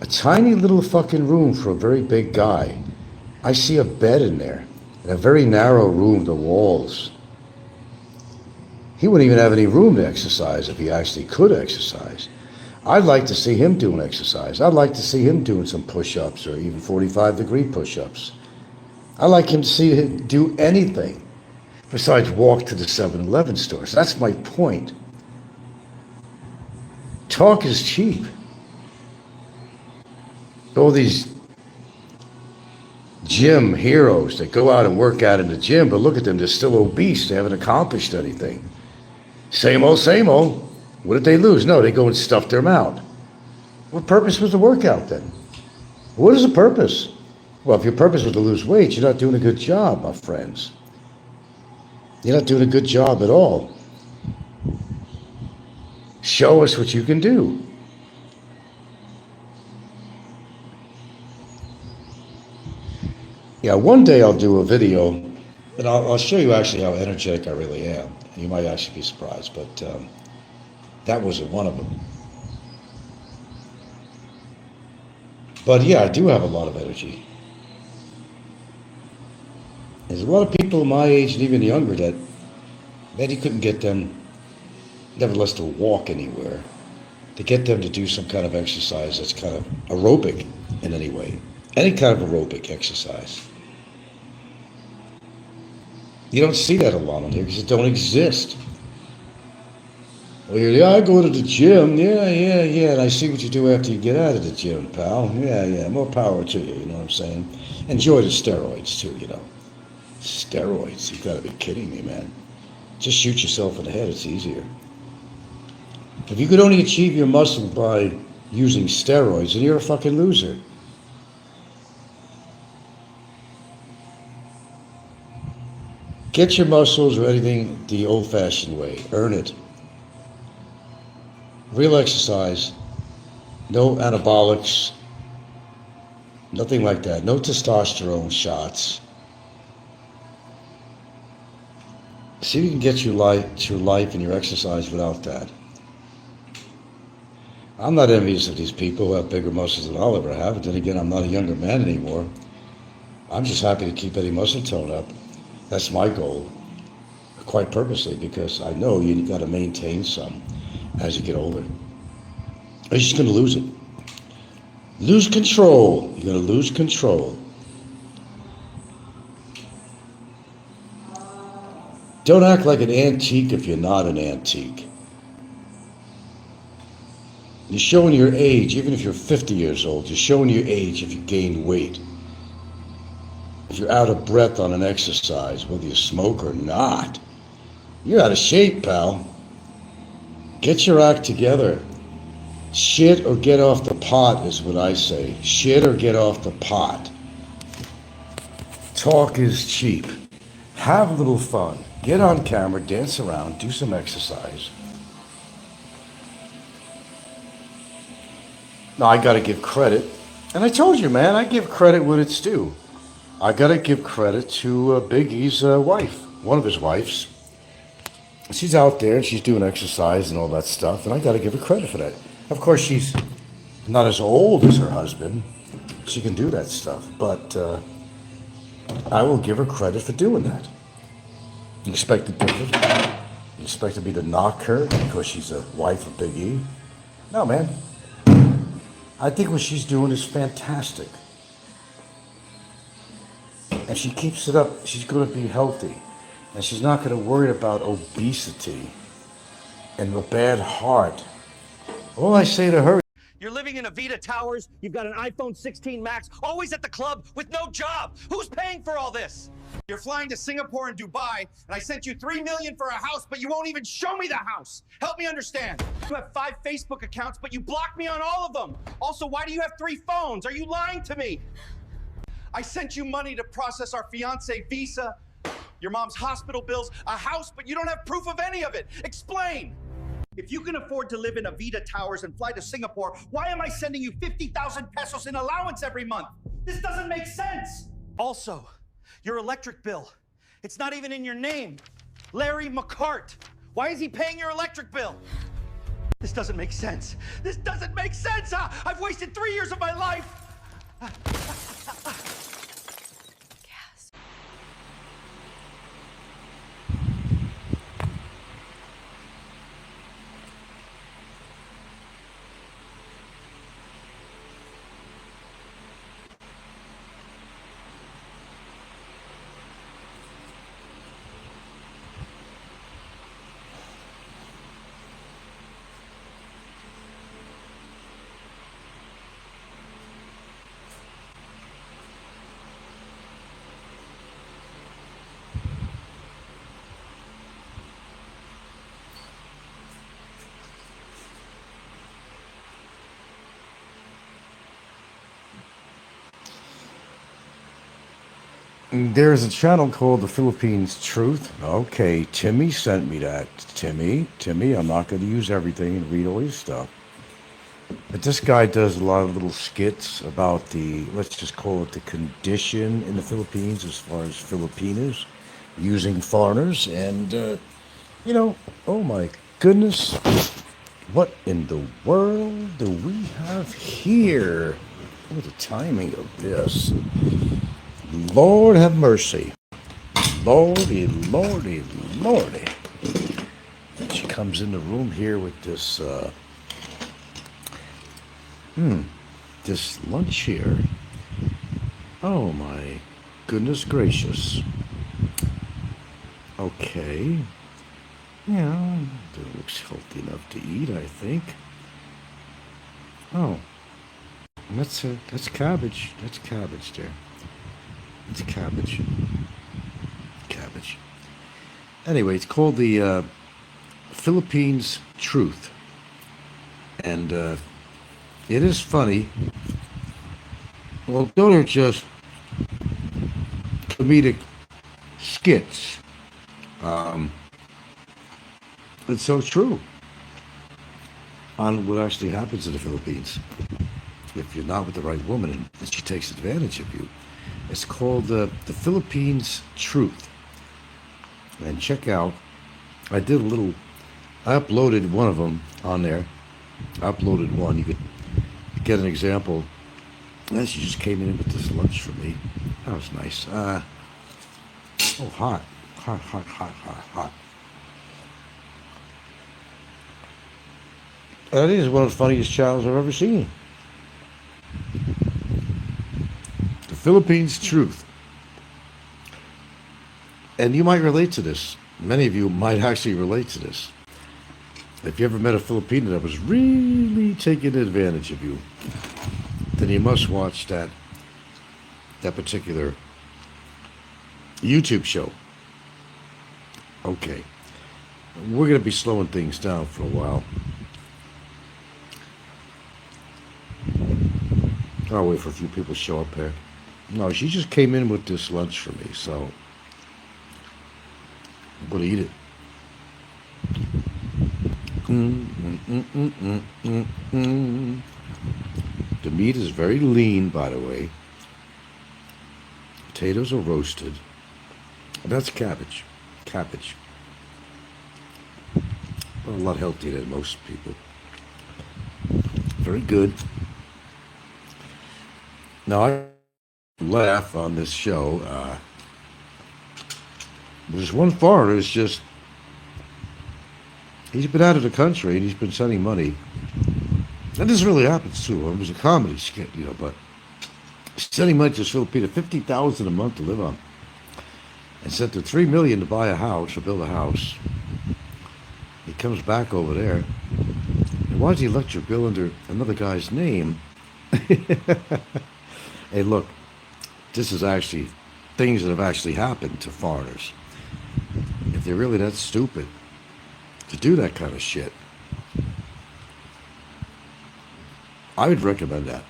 A tiny little fucking room for a very big guy. I see a bed in there. In a very narrow room, the walls. He wouldn't even have any room to exercise if he actually could exercise. I'd like to see him doing exercise. I'd like to see him doing some push-ups or even 45-degree push-ups. I'd like him to see him do anything besides walk to the 7-Eleven store. So that's my point. Talk is cheap. All these gym heroes that go out and work out in the gym, but look at them, they're still obese. They haven't accomplished anything. Same old, same old. What did they lose? No, they go and stuff their mouth. What purpose was the workout then? What is the purpose? Well, if your purpose was to lose weight, you're not doing a good job, my friends. You're not doing a good job at all. Show us what you can do. Yeah, one day I'll do a video, and I'll show you actually how energetic I really am. You might actually be surprised, but that wasn't one of them. But yeah, I do have a lot of energy. There's a lot of people my age and even younger that you couldn't get them, nevertheless, to walk anywhere. To get them to do some kind of exercise that's kind of aerobic in any way. Any kind of aerobic exercise. You don't see that a lot on here because it don't exist. Well, yeah, I go to the gym. Yeah. And I see what you do after you get out of the gym, pal. Yeah. More power to you, you know what I'm saying? Enjoy the steroids, too, you know. Steroids? You gotta be kidding me, man. Just shoot yourself in the head. It's easier. If you could only achieve your muscle by using steroids, then you're a fucking loser. Get your muscles or anything the old-fashioned way. Earn it. Real exercise. No anabolics. Nothing like that. No testosterone shots. See if you can get through life and your exercise without that. I'm not envious of these people who have bigger muscles than I'll ever have. But then again, I'm not a younger man anymore. I'm just happy to keep any muscle tone up. That's my goal, quite purposely, because I know you got to maintain some as you get older. You're just going to lose it. Lose control. You're going to lose control. Don't act like an antique if you're not an antique. You're showing your age, even if you're 50 years old. You're showing your age if you gain weight. If you're out of breath on an exercise, whether you smoke or not, you're out of shape, pal. Get your act together. Shit or get off the pot is what I say. Shit or get off the pot. Talk is cheap. Have a little fun. Get on camera, dance around, do some exercise. Now, I got to give credit. And I told you, man, I give credit when it's due. I got to give credit to Big E's wife, one of his wives. She's out there and she's doing exercise and all that stuff, and I got to give her credit for that. Of course, she's not as old as her husband. She can do that stuff, but I will give her credit for doing that. You expect it different? You expect me to knock her because she's a wife of Big E? No, man. I think what she's doing is fantastic. And she keeps it up, she's going to be healthy. And she's not going to worry about obesity and a bad heart. All I say to her, you're living in Avita Towers, you've got an iPhone 16 Max, always at the club with no job. Who's paying for all this? You're flying to Singapore and Dubai, and I sent you $3 million for a house, but you won't even show me the house. Help me understand. You have 5 Facebook accounts, but you blocked me on all of them. Also, why do you have 3 phones? Are you lying to me? I sent you money to process our fiancé visa, your mom's hospital bills, a house, but you don't have proof of any of it. Explain. If you can afford to live in Avita Towers and fly to Singapore, why am I sending you 50,000 pesos in allowance every month? This doesn't make sense. Also, your electric bill, it's not even in your name. Larry McCart. Why is he paying your electric bill? This doesn't make sense. This doesn't make sense. I've wasted 3 years of my life. There's a channel called the Philippines Truth. Okay, Timmy sent me that. Timmy, I'm not going to use everything and read all your stuff. But this guy does a lot of little skits about the, let's just call it the condition in the Philippines as far as Filipinos using foreigners. And, you know, oh my goodness, what in the world do we have here? Look at the timing of this. Lord have mercy. Lordy, lordy, lordy. She comes in the room here with this, this lunch here. Oh my goodness gracious. Okay. Yeah, it looks healthy enough to eat, I think. Oh, and that's cabbage. That's cabbage there. It's cabbage. Cabbage. Anyway, it's called the Philippines Truth, and it is funny. Well, those are just comedic skits. It's so true on what actually happens in the Philippines if you're not with the right woman and she takes advantage of you. It's called the Philippines Truth. And check out, I uploaded one of them on there. I uploaded one. You could get an example. And she just came in with this lunch for me. That was nice. Oh, hot. Hot, hot, hot, hot, hot. I think it's one of the funniest channels I've ever seen. The Philippines Truth. And you might relate to this. Many of you might actually relate to this. If you ever met a Filipino that was really taking advantage of you, then you must watch that particular YouTube show. Okay. We're going to be slowing things down for a while. I'll wait for a few people to show up here. No, she just came in with this lunch for me, so I'm going to eat it. The meat is very lean, by the way. Potatoes are roasted. And that's cabbage. Cabbage. Well, a lot healthier than most people. Very good. Now, I laugh on this show. There's one foreigner who's just, he's been out of the country and he's been sending money. And this really happens too. It was a comedy skit, but sending money to this Filipino, $50,000 a month to live on. And sent her $3 million to buy a house or build a house. He comes back over there. And why does he electric bill under another guy's name? Hey, look, this is actually things that have actually happened to foreigners. If they're really that stupid to do that kind of shit, I would recommend that.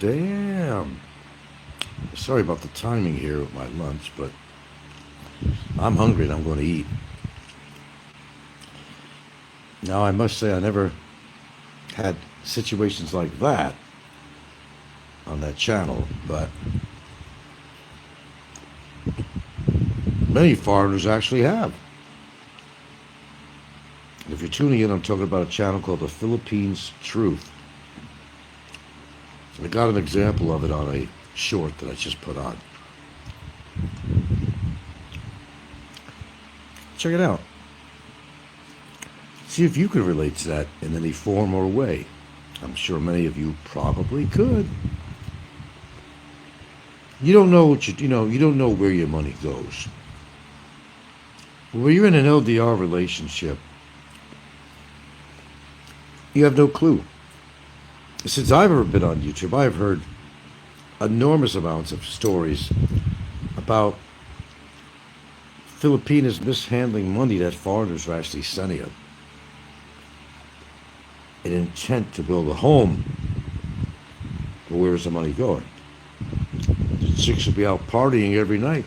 Damn. Sorry about the timing here with my lunch, but I'm hungry and I'm going to eat. Now, I must say I never had situations like that on that channel, but many foreigners actually have. If you're tuning in, I'm talking about a channel called the Philippines Truth. I got an example of it on a short that I just put on. Check it out. See if you could relate to that in any form or way. I'm sure many of you probably could. You don't know what you don't know where your money goes. When you're in an LDR relationship, you have no clue. Since I've ever been on YouTube, I've heard enormous amounts of stories about Filipinos mishandling money that foreigners are actually sending them. An intent to build a home. But where is the money going? The chicks will be out partying every night.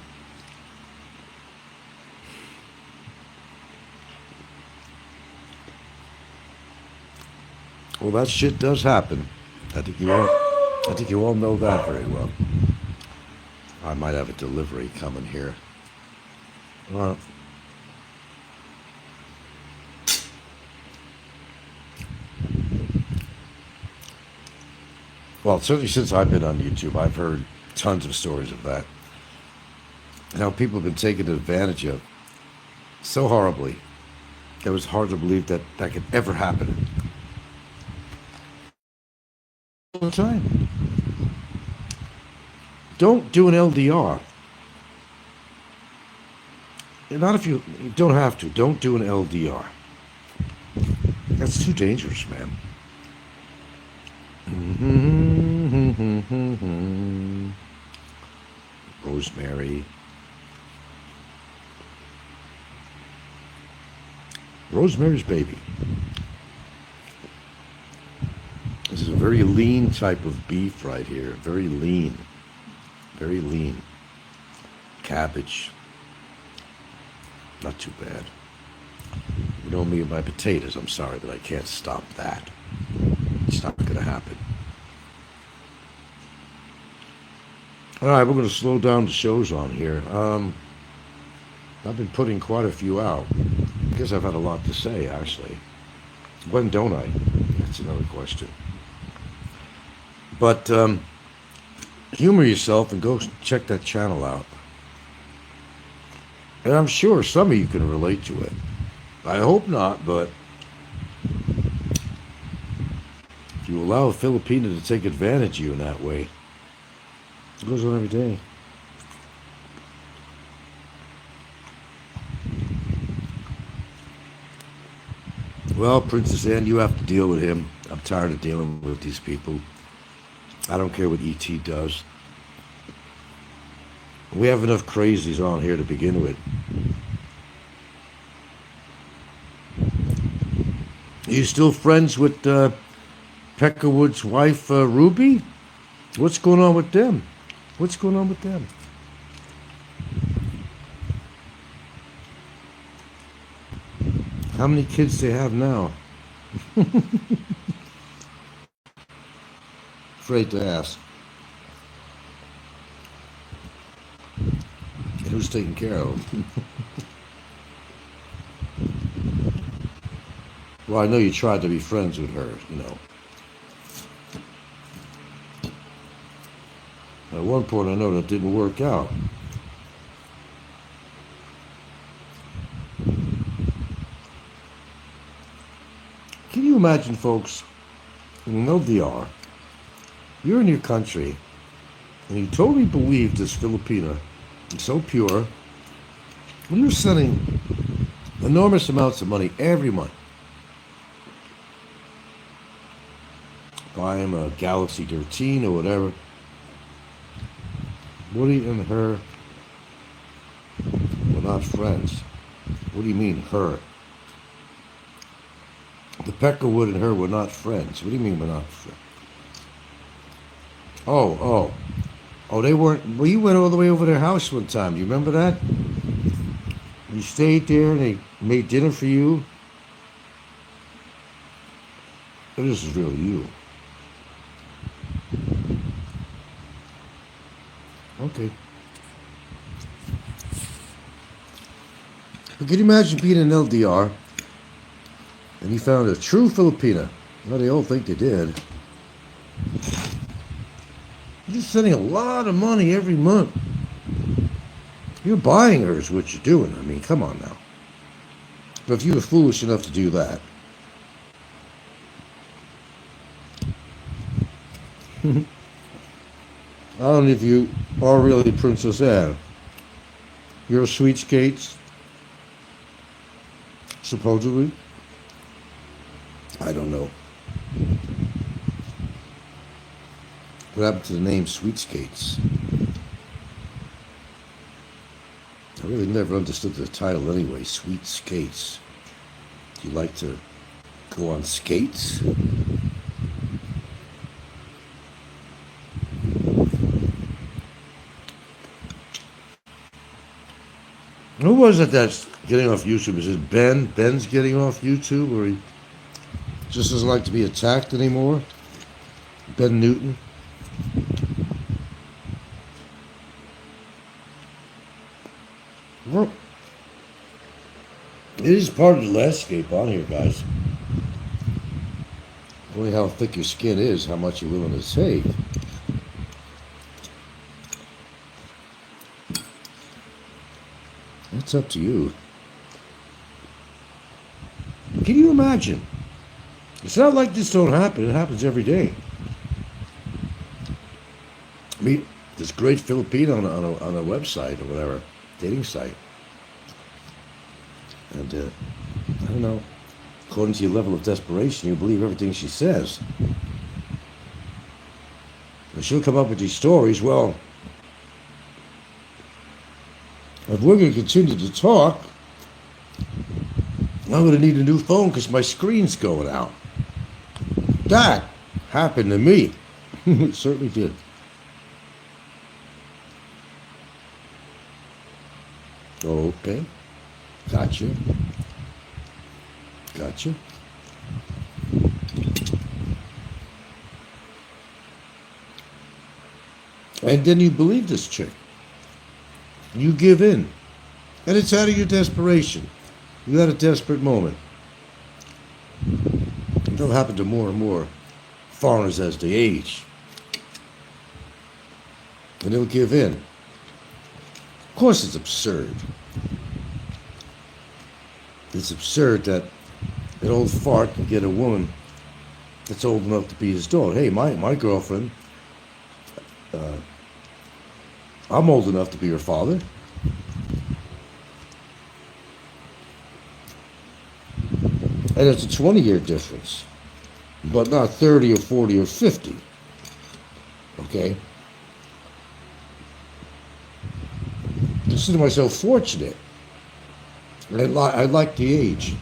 Well, that shit does happen. I think you all know that very well. I might have a delivery coming here. Well, Well, certainly since I've been on YouTube, I've heard tons of stories of that. And how people have been taken advantage of so horribly. It was hard to believe that that could ever happen. All the time. Don't do an LDR. Not if you don't have to. Don't do an LDR. That's too dangerous, man. Rosemary. Rosemary's Baby. This is a very lean type of beef right here. Very lean. Very lean. Cabbage. Not too bad. You know me and my potatoes. I'm sorry, but I can't stop that. It's not going to happen. All right, we're going to slow down the shows on here. I've been putting quite a few out. I guess I've had a lot to say, actually. When don't I? That's another question. But humor yourself and go check that channel out. And I'm sure some of you can relate to it. I hope not, but if you allow a Filipino to take advantage of you in that way, it goes on every day. Well, Princess Anne, you have to deal with him. I'm tired of dealing with these people. I don't care what E.T. does. We have enough crazies on here to begin with. Are you still friends with Peckerwood's wife, Ruby? What's going on with them? What's going on with them? How many kids they have now? Afraid to ask. And who's taking care of them? Well, I know you tried to be friends with her, you know. At one point, I know that didn't work out. Can you imagine, folks, in an LDR, you're in your country, and you totally believe this Filipina is so pure, when you're sending enormous amounts of money every month, buy him a Galaxy 13 or whatever, Woody and her were not friends. What do you mean, her? The Peckerwood and her were not friends. What do you mean we're not friends? Oh, they weren't. Well, you went all the way over to their house one time. Do you remember that? You stayed there and they made dinner for you. This is really you. Okay. But can you imagine being an LDR and you found a true Filipina? Well, they all think they did. You're just sending a lot of money every month. You're buying her is what you're doing. I mean, come on now. But if you were foolish enough to do that, I don't know if you are really Princess Anne. You're sweet skates, supposedly. I don't know. What happened to the name Sweet Skates? I really never understood the title anyway, Sweet Skates. Do you like to go on skates? Who was it that's getting off YouTube? Is it Ben? Ben's getting off YouTube, or he just doesn't like to be attacked anymore? Ben Newton? Well, it is part of the landscape on here, guys. Only how thick your skin is, how much you're willing to save. That's up to you. Can you imagine? It's not like this don't happen. It happens every day. Meet this great Filipino on a website or whatever, dating site. And I don't know, according to your level of desperation, you believe everything she says. And she'll come up with these stories. Well, if we're going to continue to talk, I'm going to need a new phone because my screen's going out. That happened to me. It certainly did. Okay. Gotcha. Gotcha. And then you believe this chick. You give in. And it's out of your desperation. You had a desperate moment. And that'll happen to more and more foreigners as they age. And they'll give in. Of course it's absurd. It's absurd that an old fart can get a woman that's old enough to be his daughter. Hey, my girlfriend, I'm old enough to be her father. And it's a 20-year difference, but not 30 or 40 or 50. Okay? Consider myself fortunate. I like the age.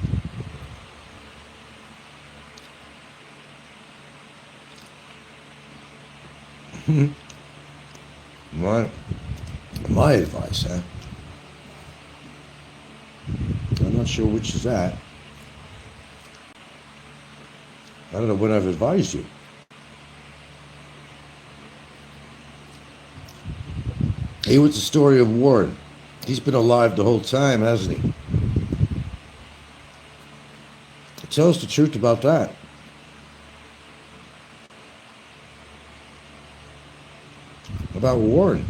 My advice, huh? I'm not sure which is that. I don't know when I've advised you. Hey, what's the story of Warren? He's been alive the whole time, hasn't he? Tell us the truth about that. About Warren.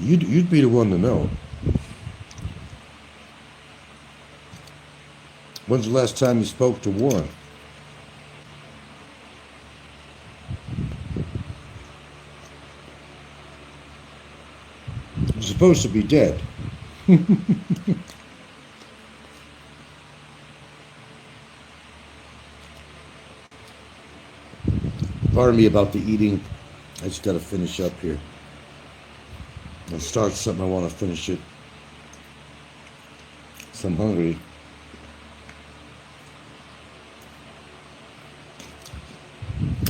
You'd be the one to know. When's the last time you spoke to Warren? He's supposed to be dead. Pardon me about the eating. I just got to finish up here. I'll start something, I want to finish it. So I'm hungry.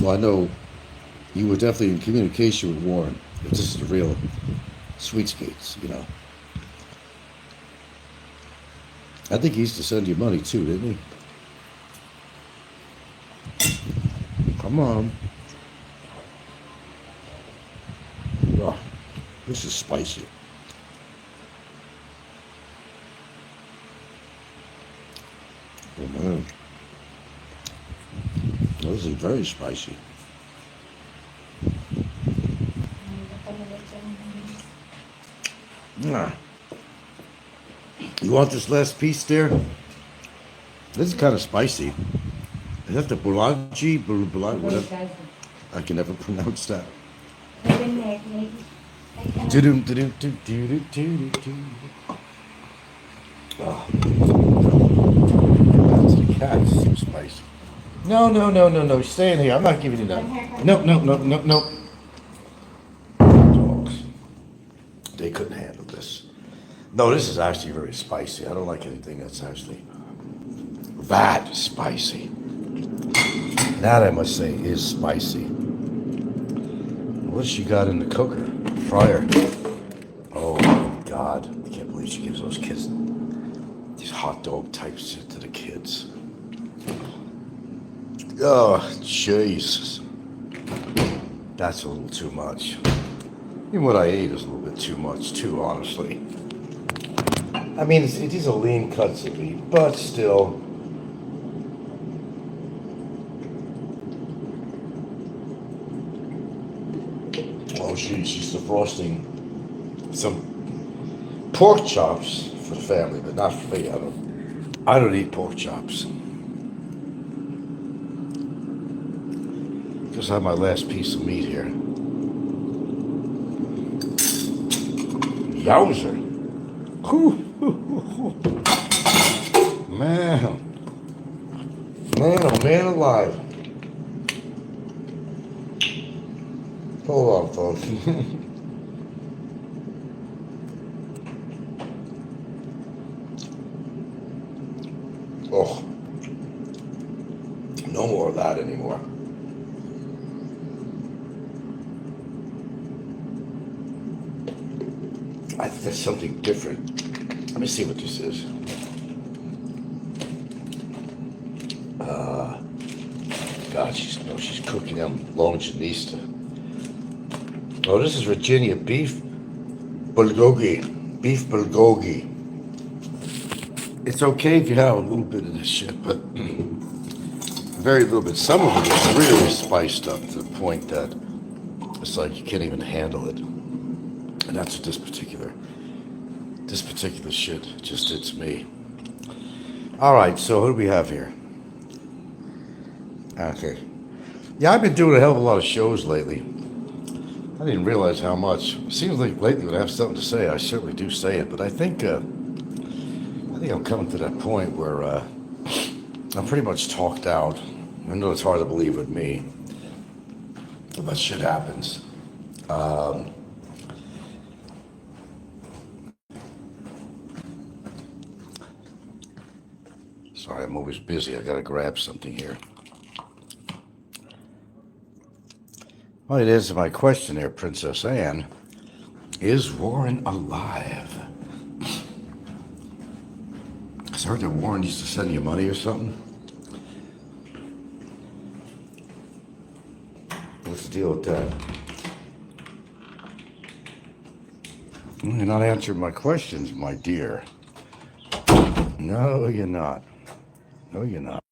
Well, I know you were definitely in communication with Warren. If this is the real sweet skates, you know. I think he used to send you money too, didn't he? Come on. Oh, this is spicy. Oh man. Oh, this is very spicy. You want this last piece there? This is kind of spicy. Is that the boulangi? Whatever. I can never pronounce that. Oh. That's the cat. It's too spicy. No. Stay in here. I'm not giving you that. No. Dogs. They couldn't handle this. No, this is actually very spicy. I don't like anything that's actually that spicy. That, I must say, is spicy. What's she got in the cooker? Fryer. Oh, my God. I can't believe she gives those kids these hot dog type shit to the kids. Oh, Jesus. That's a little too much. Even what I ate is a little bit too much, too, honestly. I mean, it is a lean cuts of meat, but still. she's defrosting some pork chops for the family, but not for me. I don't eat pork chops. Just have my last piece of meat here. Yowzer. Man. Man, oh man alive. Hold on, folks. Oh. No more of that anymore. I think that's something different. Let me see what this is. God, she's cooking them longanisa. Oh, this is Virginia beef bulgogi. Beef bulgogi. It's okay if you have a little bit of this shit, but very little bit. Some of it is really spiced up to the point that it's like you can't even handle it. And that's what this particular shit just did to me. All right, so who do we have here? Okay. Yeah, I've been doing a hell of a lot of shows lately. I didn't realize how much. It seems like lately when I have something to say, I certainly do say it. But I think I'm coming to that point where I'm pretty much talked out. I know it's hard to believe with me, but shit happens. Sorry, I'm always busy. I gotta grab something here. Well, it is my question there, Princess Anne. Is Warren alive? I heard that Warren used to send you money or something. What's the deal with that? Well, you're not answering my questions, my dear. No, you're not. No, you're not.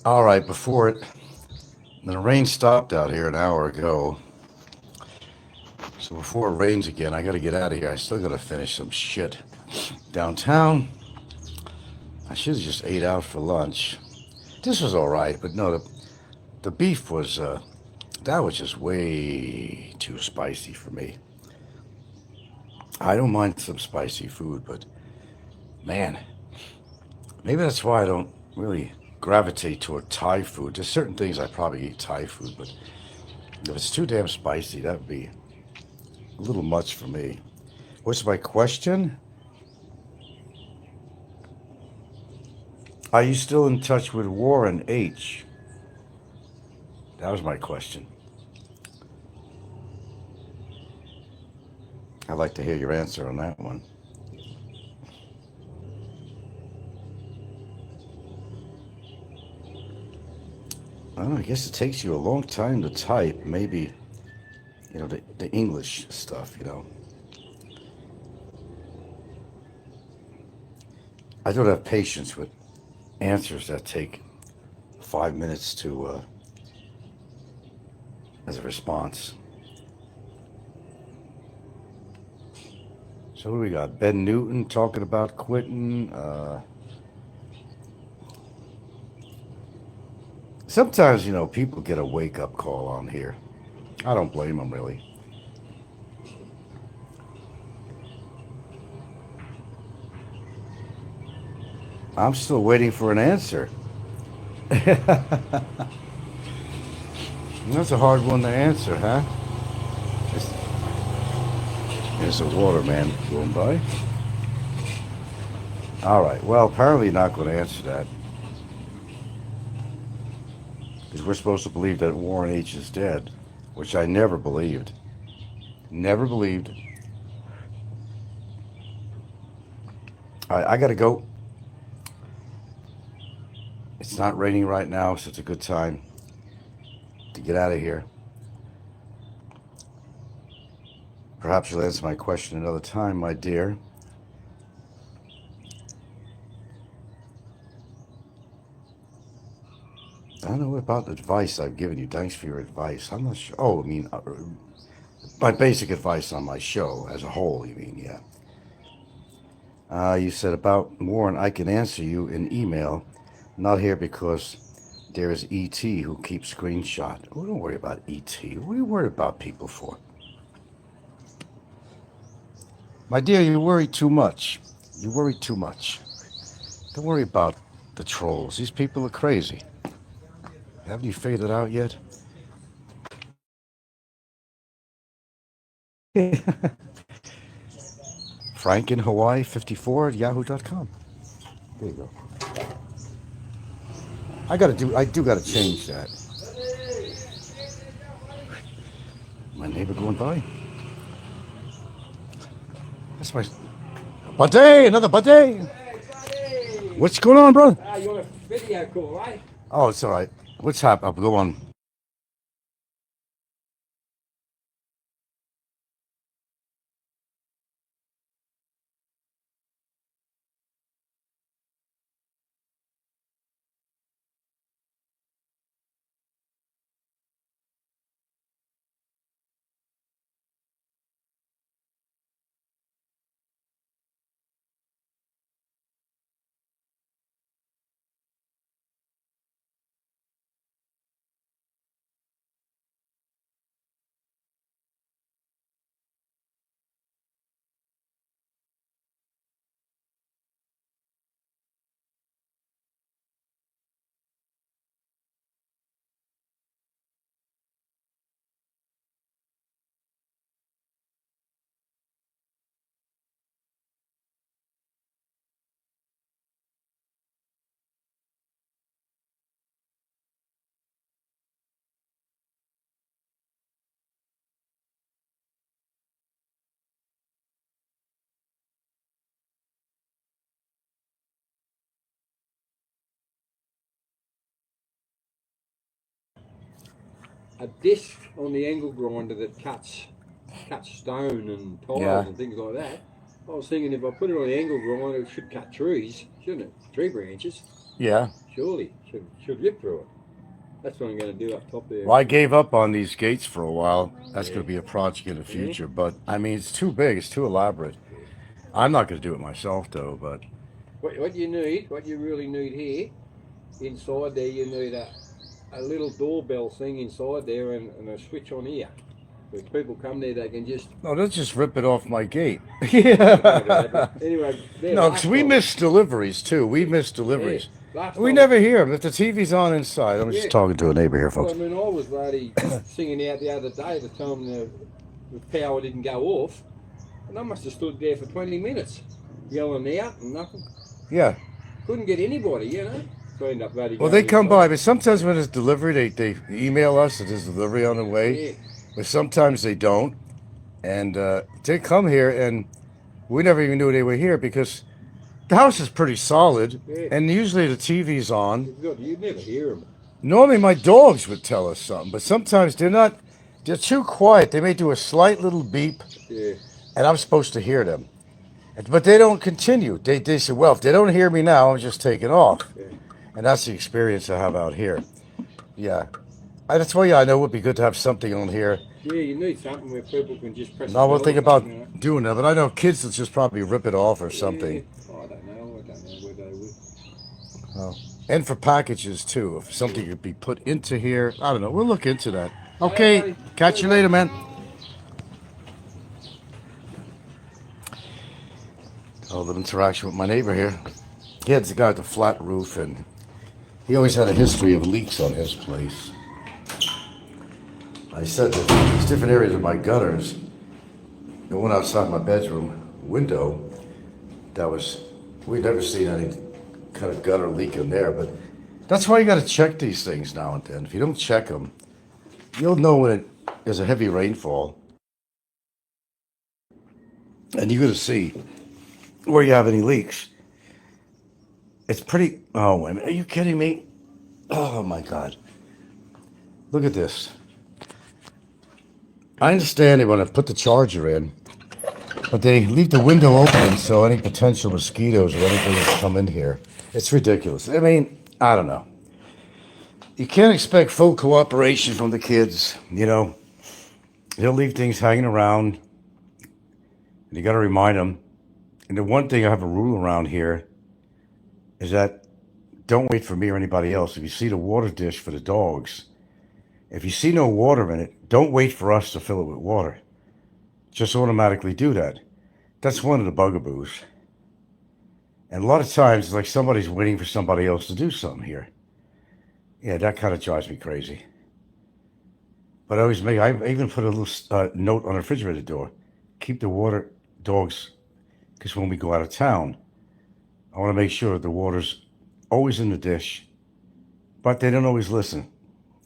All right, the rain stopped out here an hour ago. So before it rains again, I got to get out of here. I still got to finish some shit downtown. I should have just ate out for lunch. This was all right, but no, the beef was, that was just way too spicy for me. I don't mind some spicy food, but man, maybe that's why I don't really gravitate toward Thai food. There's certain things I probably eat Thai food, but if it's too damn spicy, that would be a little much for me. What's my question? Are you still in touch with Warren H? That was my question. I'd like to hear your answer on that one. I don't know, I guess it takes you a long time to type, maybe, the English stuff, I don't have patience with answers that take 5 minutes to, as a response. So what do we got? Ben Newton talking about quitting. Sometimes, people get a wake-up call on here. I don't blame them, really. I'm still waiting for an answer. That's a hard one to answer, huh? There's a waterman going by. All right. Well, apparently you're not going to answer that. Because we're supposed to believe that Warren H. is dead, which I never believed. Never believed. All right, I got to go. It's not raining right now, so it's a good time to get out of here. Perhaps you'll answer my question another time, my dear. I don't know about advice I've given you. Thanks for your advice. I'm not sure. Oh, I mean, my basic advice on my show as a whole, you mean, yeah. You said about more, and I can answer you in email. Not here because there is E.T. who keeps screenshot. Oh, don't worry about E.T. What are you worried about people for? My dear, you worry too much. You worry too much. Don't worry about the trolls. These people are crazy. Haven't you figured it out yet? Frank in Hawaii 54 at yahoo.com. There you go. I do gotta change that. My neighbor going by. That's my buddy, another buddy. What's going on, brother? You're on a video call, right? Oh, it's all right. What's happening? I'll go on. A disc on the angle grinder that cuts stone and tiles Yeah. and things like that. I was thinking if I put it on the angle grinder, it should cut trees, shouldn't it? Tree branches, Yeah. surely should rip through it. That's what I'm going to do up top there. Well, I gave up on these gates for a while. That's going to be a project in the future. But, I mean, it's too big. It's too elaborate. I'm not going to do it myself, though. But What you really need here, inside there, you need a little doorbell thing inside there and a switch on here. If people come there, they can just. no, let's just rip it off my gate. Yeah. Anyway, there, No, last because we time- miss deliveries, too. We miss deliveries. last We time- never hear them. If the TV's on inside. I'm just Yeah. talking to a neighbor here, Well, folks. I mean, I was bloody singing out the other day the time the power didn't go off, and I must have stood there for 20 minutes yelling out and nothing. Yeah. Couldn't get anybody, you know. So I ended up bloody. Well, going they come inside. by, but sometimes when it's delivery, they email us that there's delivery on the way. Yeah. But sometimes they don't. And they come here, and we never even knew they were here because the house is pretty solid. Yeah. And usually the TV's on. You'd never hear them. Normally my dogs would tell us something, but sometimes they're too quiet. They may do a slight little beep, Yeah. and I'm supposed to hear them. But they don't continue. They say, well, if they don't hear me now, I'm just taking off. Yeah. And that's the experience I have out here. Yeah. That's why I know it would be good to have something on here. Yeah, you need something where people can just press. No, we'll the think button, about you know. doing that, but I know kids will just probably rip it off or something. Yeah. Oh, I don't know where they would. Oh. And for packages too, if something could be put into here. I don't know. We'll look into that. Okay. buddy. Catch you later, man. A little interaction with my neighbor here. He had the guy with the flat roof, and he always had a history of leaks on his place. I said that there's different areas of my gutters. The one outside my bedroom window, we'd never seen any kind of gutter leak in there, but that's why you got to check these things now and then. If you don't check them, you'll know when there's a heavy rainfall. And you're going to see where you have any leaks. It's pretty, oh, wait a minute. Are you kidding me? Oh my God. Look at this. I understand they want to put the charger in, but they leave the window open so any potential mosquitoes or anything that come in here. It's ridiculous. I mean, I don't know. You can't expect full cooperation from the kids. You know, they'll leave things hanging around, and you got to remind them. And the one thing I have a rule around here is that don't wait for me or anybody else. If you see the water dish for the dogs, if you see no water in it, don't wait for us to fill it with water. Just automatically do that. That's one of the bugaboos. And a lot of times, it's like somebody's waiting for somebody else to do something here. Yeah, that kind of drives me crazy. But I even put a little note on the refrigerator door. Keep the water dogs, because when we go out of town, I want to make sure the water's always in the dish. But they don't always listen.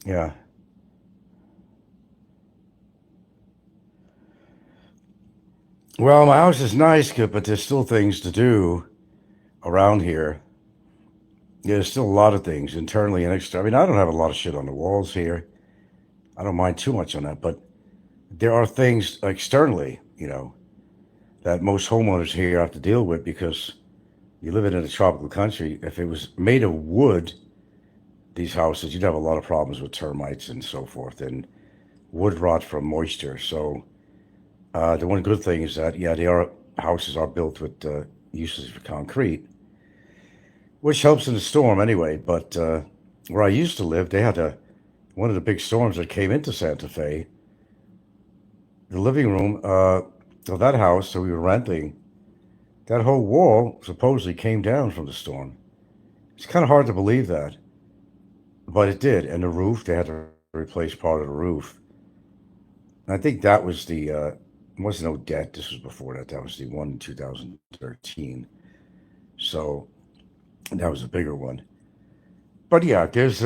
Yeah. Well, my house is nice, but there's still things to do around here. Yeah, there's still a lot of things internally and externally. I mean, I don't have a lot of shit on the walls here. I don't mind too much on that, but there are things externally, that most homeowners here have to deal with because you live in a tropical country. If it was made of wood, these houses, you'd have a lot of problems with termites and so forth, and wood rot from moisture. So the one good thing is that, houses are built with uses for concrete, which helps in the storm anyway. But where I used to live, they had one of the big storms that came into Santa Fe. The living room of that house that we were renting, that whole wall supposedly came down from the storm. It's kind of hard to believe that, but it did. And the roof, they had to replace part of the roof. And I think that was wasn't Odette. This was before that. That was the one in 2013. So that was a bigger one. But yeah, there's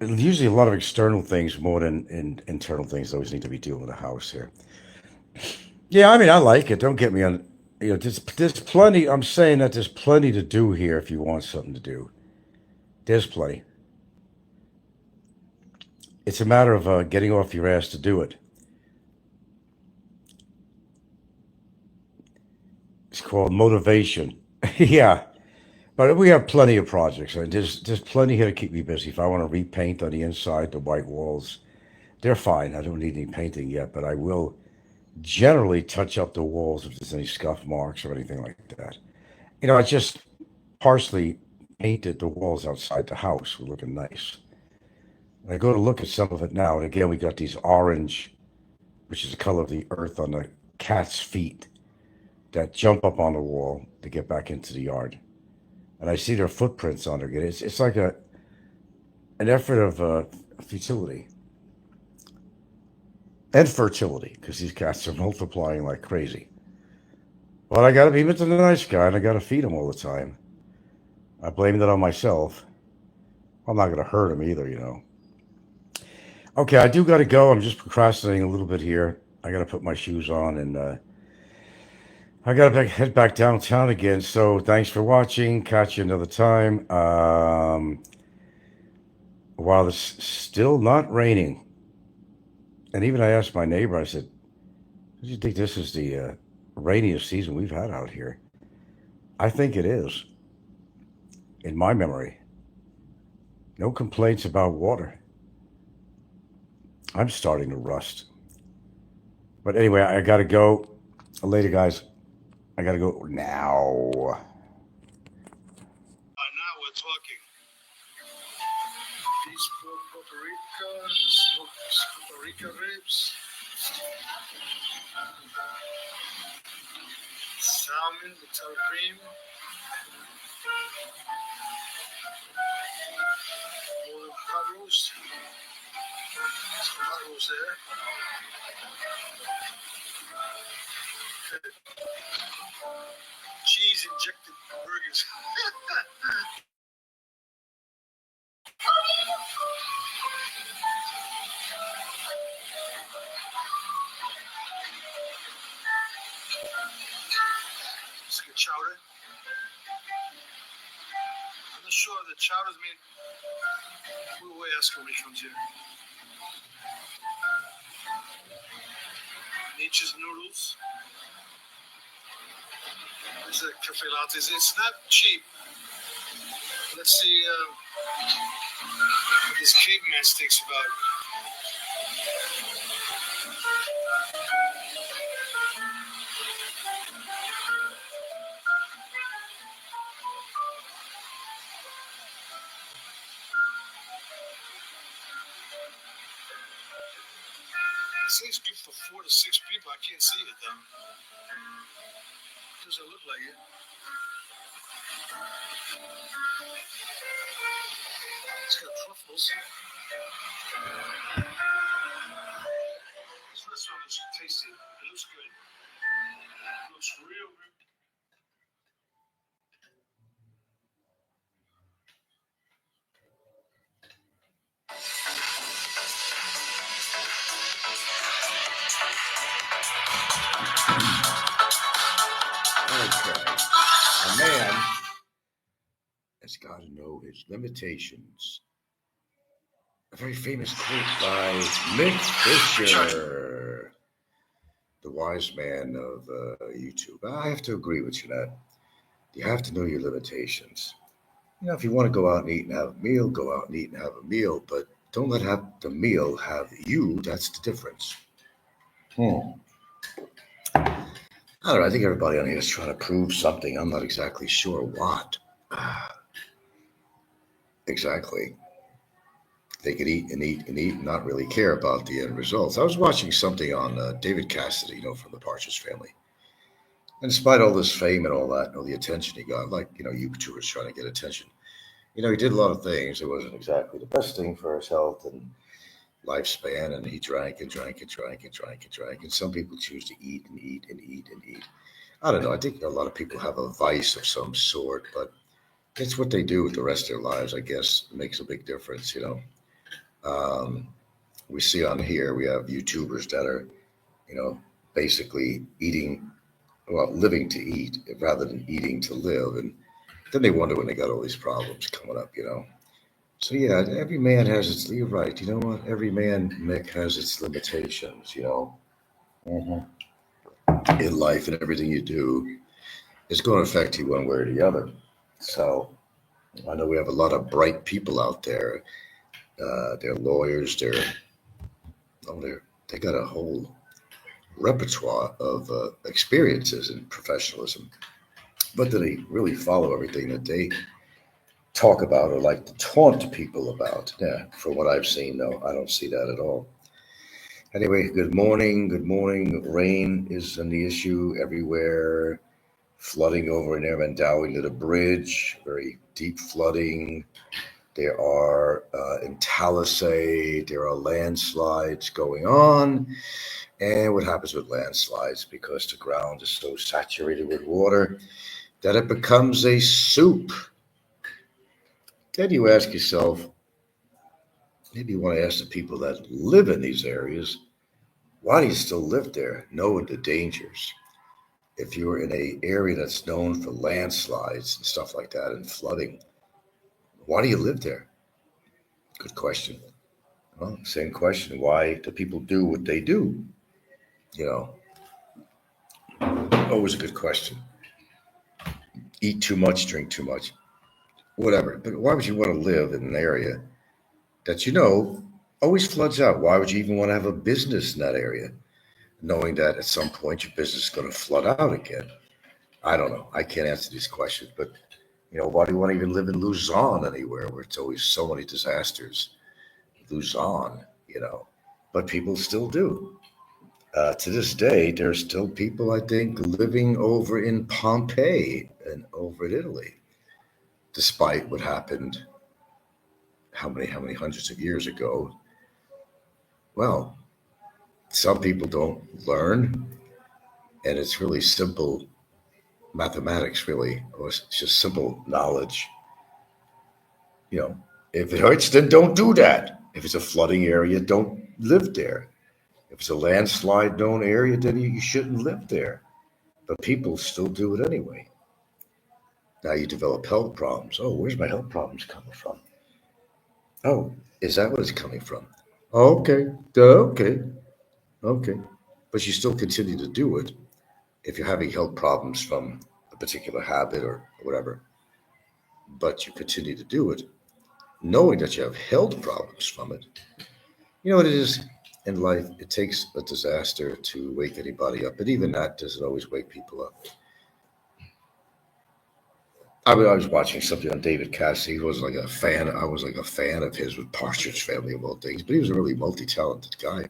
usually a lot of external things more than internal things that always need to be dealing with a house here. Yeah, I mean, I like it. Don't get me on. There's plenty. I'm saying that there's plenty to do here if you want something to do. There's plenty. It's a matter of getting off your ass to do it. It's called motivation. Yeah, but we have plenty of projects. There's plenty here to keep me busy. If I want to repaint on the inside, the white walls, they're fine. I don't need any painting yet, but I will generally touch up the walls if there's any scuff marks or anything like that. I just partially painted the walls outside the house. We're looking nice. And I go to look at some of it now, and again, we got these orange, which is the color of the earth on the cat's feet, that jump up on the wall to get back into the yard. And I see their footprints on it. It's like an effort of futility and fertility, because these cats are multiplying like crazy. But I got to be Mr. Nice Guy, and I got to feed them all the time. I blame that on myself. I'm not going to hurt them either. Okay, I do got to go. I'm just procrastinating a little bit here. I got to put my shoes on, and I got to head back downtown again. So thanks for watching. Catch you another time. While it's still not raining, and even I asked my neighbor, I said, do you think this is the rainiest season we've had out here? I think it is, in my memory. No complaints about water. I'm starting to rust. But anyway, I got to go. Later, guys. I got to go now. Now we're talking. Beef Puerto Rico, smoked Puerto Rico ribs, salmon, the sour cream, more pot roast, some pot roast there. Cheese injected burgers. It's like a chowder. I'm not sure the chowder's made. We'll ask him when he comes here. Nature's noodles. This is a cafe latte. It's not cheap. Let's see. This caveman sticks about. It seems good for 4 to 6 people. I can't see it though. Doesn't look like it. It's got truffles. This restaurant looks tasty. It looks good. It looks real good. Okay. A man has got to know his limitations. A very famous quote by Mick Fisher, the wise man of YouTube. I have to agree with you, Nat. You have to know your limitations. You know, if you want to go out and eat and have a meal, go out and eat and have a meal, but don't let the meal have you. That's the difference. I don't know. I think everybody on here is trying to prove something. I'm not exactly sure what. Exactly. They could eat and eat and eat and not really care about the end results. I was watching something on David Cassidy, from the Partridge Family. And despite all this fame and all that, the attention he got, like, YouTubers trying to get attention, he did a lot of things. It wasn't exactly the best thing for his health and lifespan, and he drank and drank and drank and drank and drank. And some people choose to eat and eat and eat and eat. I don't know. I think a lot of people have a vice of some sort, but it's what they do with the rest of their lives, I guess, makes a big difference, We see on here, we have YouTubers that are, basically living to eat rather than eating to live. And then they wonder when they got all these problems coming up, So yeah, every man has its, you're right. You know what? Every man, Mick, has its limitations, in life, and everything you do is going to affect you one way or the other. So I know we have a lot of bright people out there. They're lawyers. They got a whole repertoire of experiences and professionalism, but do they really follow everything that they talk about or like to taunt people about? Yeah, from what I've seen, no, I don't see that at all. Anyway, good morning. Good morning. Rain is an issue everywhere. Flooding over in Mandawi near the bridge, very deep flooding. There are, in Talisay, there are landslides going on. And what happens with landslides, because the ground is so saturated with water, that it becomes a soup. Then you ask yourself, maybe you want to ask the people that live in these areas, why do you still live there, knowing the dangers? If you're in an area that's known for landslides and stuff like that and flooding, why do you live there? Good question. Well, same question. Why do people do what they do? Always a good question. Eat too much, drink too much, whatever. But why would you want to live in an area that always floods out? Why would you even want to have a business in that area, knowing that at some point your business is going to flood out again? I don't know. I can't answer these questions, but why do you want to even live in Luzon anywhere where it's always so many disasters? Luzon, but people still do. To this day, there's still people, I think, living over in Pompeii and over in Italy, despite what happened how many hundreds of years ago. Well, some people don't learn, and it's really simple mathematics, really, or it's just simple knowledge. If it hurts, then don't do that. If it's a flooding area, don't live there. If it's a landslide known area, then you shouldn't live there. But people still do it anyway. Now you develop health problems. Oh, where's my health problems coming from? Oh, is that what it's coming from? Okay. But you still continue to do it if you're having health problems from a particular habit or whatever. But you continue to do it. knowing that you have health problems from it. You know what it is in life? It takes a disaster to wake anybody up, but even that doesn't always wake people up. I was watching something on David Cassidy. He was like a fan. I was like a fan of his with Partridge Family of all things, but he was a really multi-talented guy.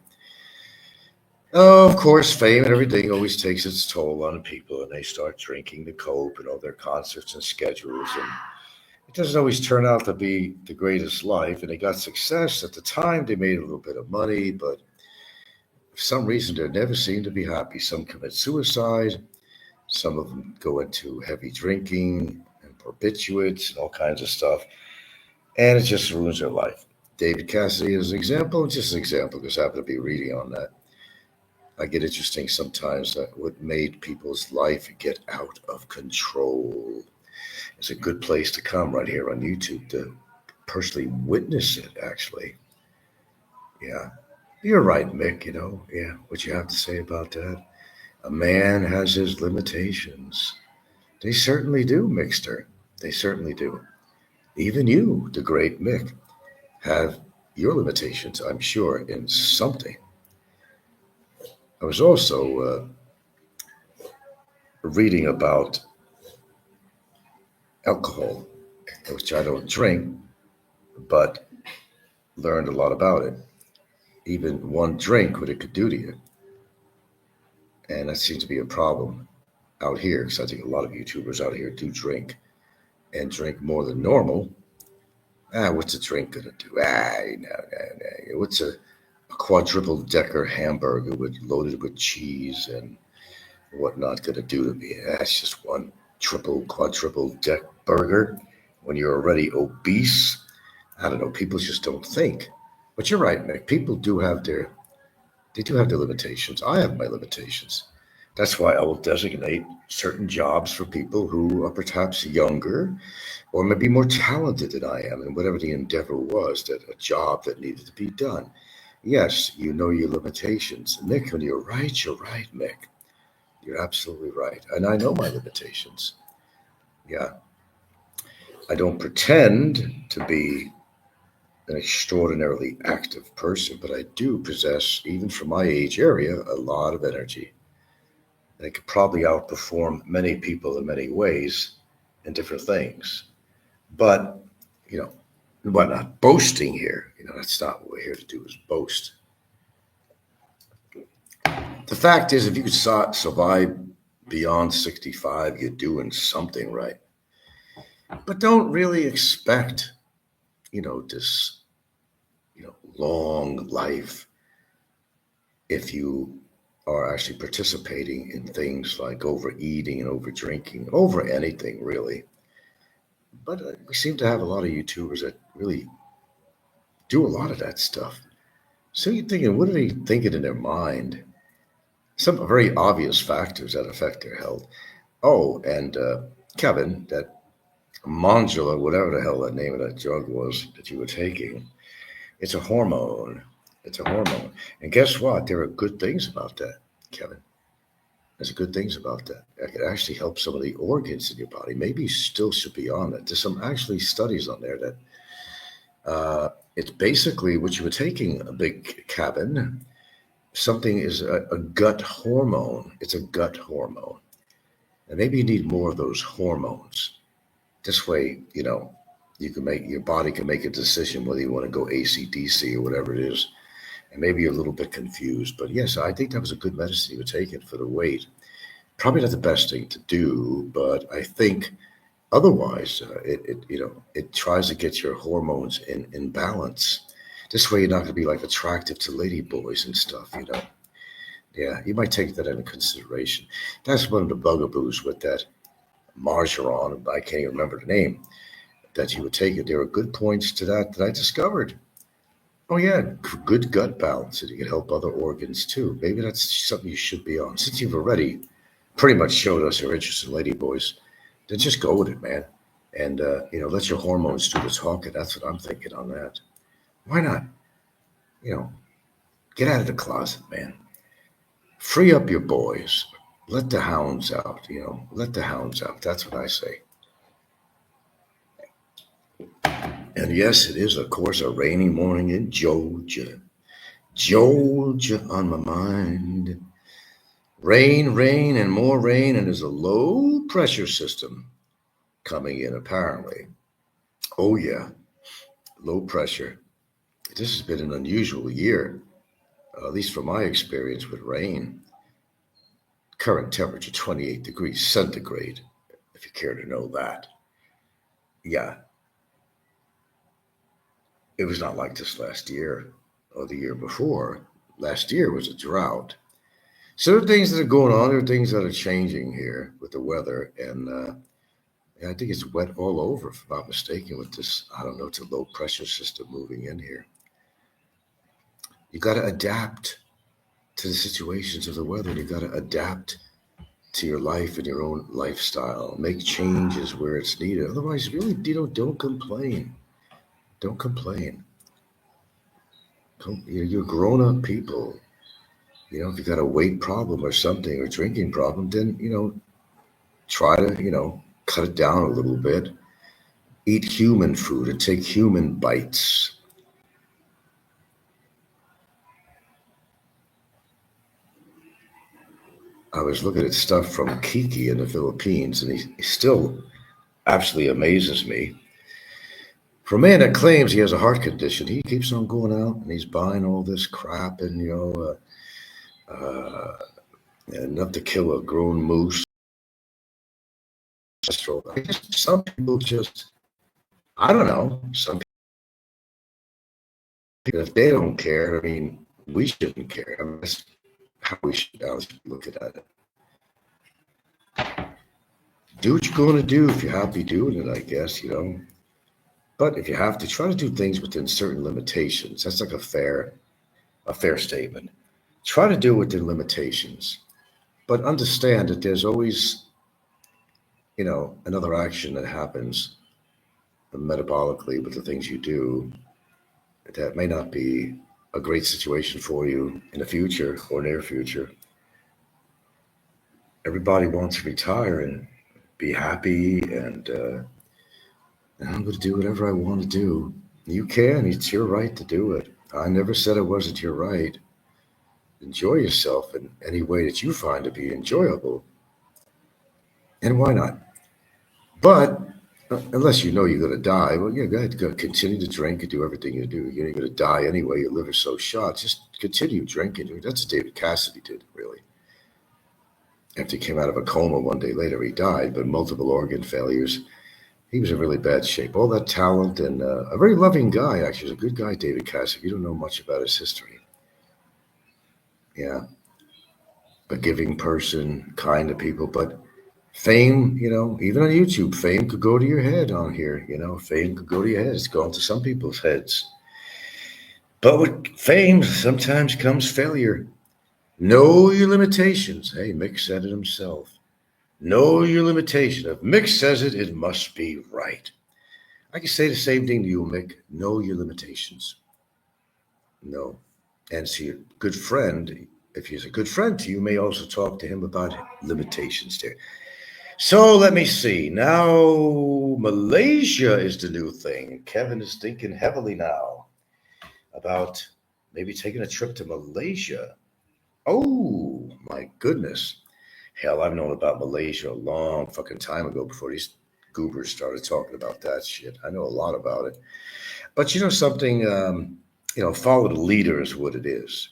Oh, of course, fame and everything always takes its toll on people, and they start drinking to cope and all their concerts and schedules, and it doesn't always turn out to be the greatest life. And they got success at the time. They made a little bit of money, but for some reason, they never seem to be happy. Some commit suicide. Some of them go into heavy drinking and barbiturates and all kinds of stuff, and it just ruins their life. David Cassidy is an example, just an example, because I happen to be reading on that. I get interesting sometimes that what made people's life get out of control. It's a good place to come right here on YouTube to personally witness it, actually. Yeah, you're right, Mick, yeah, what you have to say about that. A man has his limitations. They certainly do, Mickster. They certainly do. Even you, the great Mick, have your limitations, I'm sure, in something. I was also reading about alcohol, which I don't drink, but learned a lot about it. Even one drink, what it could do to you. And that seems to be a problem out here, because I think a lot of YouTubers out here do drink and drink more than normal. What's a drink going to do? No. What's a quadruple decker hamburger loaded with cheese and whatnot going to do to me? That's just one quadruple deck burger when you're already obese. I don't know. People just don't think. But you're right, Mick. People do have their limitations. I have my limitations. That's why I will designate certain jobs for people who are perhaps younger or maybe more talented than I am in whatever the endeavor was, that a job that needed to be done. Yes, you know your limitations. Mick, when you're right, Mick. You're absolutely right. And I know my limitations. Yeah. I don't pretend to be an extraordinarily active person, but I do possess, even for my age area, a lot of energy. And I could probably outperform many people in many ways in different things. But, we're not boasting here. That's not what we're here to do, is boast. The fact is, if you could survive beyond 65, you're doing something right. But don't really expect, this, long life if you are actually participating in things like overeating and over drinking, over anything really. But we seem to have a lot of YouTubers that really do a lot of that stuff. So you're thinking, what are they thinking in their mind? Some very obvious factors that affect their health. Oh, and Kevin, that Monjula, whatever the hell that name of that drug was that you were taking, it's a hormone. It's a hormone. And guess what? There are good things about that, Kevin. There's good things about that. It could actually help some of the organs in your body. Maybe you still should be on that. There's some actually studies on there that it's basically what you were taking, a big cabin. Something is a gut hormone. It's a gut hormone. And maybe you need more of those hormones. This way, you can your body can make a decision whether you want to go AC, DC, or whatever it is. And maybe you're a little bit confused. But yes, I think that was a good medicine you were taking for the weight. Probably not the best thing to do, but I think otherwise, it tries to get your hormones in balance. This way, you're not going to be like attractive to lady boys and stuff, Yeah, you might take that into consideration. That's one of the bugaboos with that marjoram. I can't even remember the name that you would take it. There are good points to that I discovered. Oh yeah, good gut balance, and you can help other organs too. Maybe that's something you should be on. Since you've already pretty much showed us your interest in lady boys, then just go with it, man. And let your hormones do the talking. That's what I'm thinking on that. Why not? Get out of the closet, man. Free up your boys. Let the hounds out, Let the hounds out. That's what I say. And yes, it is, of course, a rainy morning in Georgia. Georgia on my mind. Rain, rain, and more rain, and there's a low pressure system coming in, apparently. Oh, yeah, low pressure. This has been an unusual year, at least from my experience with rain. Current temperature 28 degrees centigrade, if you care to know that. Yeah, it was not like this last year or the year before. Last year was a drought. So there are things that are going on. There are things that are changing here with the weather. And I think it's wet all over, if I'm not mistaken, with this, I don't know, it's a low pressure system moving in here. You got to adapt to the situations of the weather. You got to adapt to your life and your own lifestyle. Make changes where it's needed. Otherwise, really, don't complain. Don't complain. You're grown-up people. If you got a weight problem or something, or drinking problem, then, try to, cut it down a little bit. Eat human food and take human bites. I was looking at stuff from Kiki in the Philippines, and he still absolutely amazes me. For a man that claims he has a heart condition, he keeps on going out and he's buying all this crap and, enough to kill a grown moose. I guess some people just, I don't know, some people, if they don't care, I mean, we shouldn't care. I mean, that's how we should look at it. Do what you're going to do if you're happy doing it, I guess, But if you have to, try to do things within certain limitations. That's like a fair statement. Try to do it within limitations, but understand that there's always, another action that happens metabolically with the things you do that may not be a great situation for you in the future or near future. Everybody wants to retire and be happy, and I'm going to do whatever I want to do. You can. It's your right to do it. I never said it wasn't your right. Enjoy yourself in any way that you find to be enjoyable. And why not? But unless you're going to die, well, go ahead, go continue to drink and do everything you do. You're going to die anyway. Your liver's so shot. Just continue drinking. That's what David Cassidy did, really. After he came out of a coma one day later, he died, but multiple organ failures. He was in really bad shape. All that talent and a very loving guy, actually. He was a good guy, David Cassidy. You don't know much about his history. Yeah. A giving person, kind to people, but fame, even on YouTube, fame could go to your head on here, fame could go to your head. It's gone to some people's heads. But with fame, sometimes comes failure. Know your limitations. Hey, Mick said it himself. Know your limitation. If Mick says it, it must be right. I can say the same thing to you, Mick. Know your limitations. No. And so your good friend, if he's a good friend to you, may also talk to him about limitations there. So let me see. Now, Malaysia is the new thing. Kevin is thinking heavily now about maybe taking a trip to Malaysia. Oh, my goodness. Hell, I've known about Malaysia a long fucking time ago before these goobers started talking about that shit. I know a lot about it. But something, follow the leader is what it is.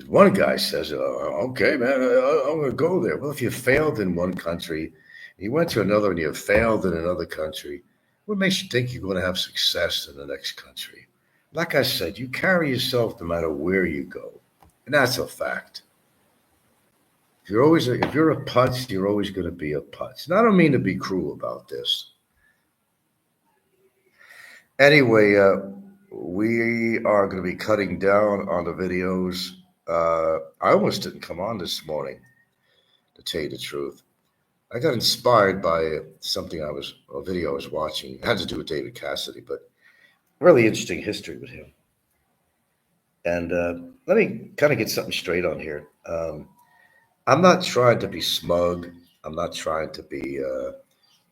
One guy says, okay, man, I'm going to go there. Well, if you failed in one country, you went to another and you failed in another country, what makes you think you're going to have success in the next country? Like I said, you carry yourself no matter where you go. And that's a fact. If you're a putz, you're always going to be a putz. And I don't mean to be cruel about this. Anyway, we are going to be cutting down on the videos. I almost didn't come on this morning, to tell you the truth. I got inspired by a video I was watching. It had to do with David Cassidy, but really interesting history with him. And let me kind of get something straight on here. I'm not trying to be smug. I'm not trying to be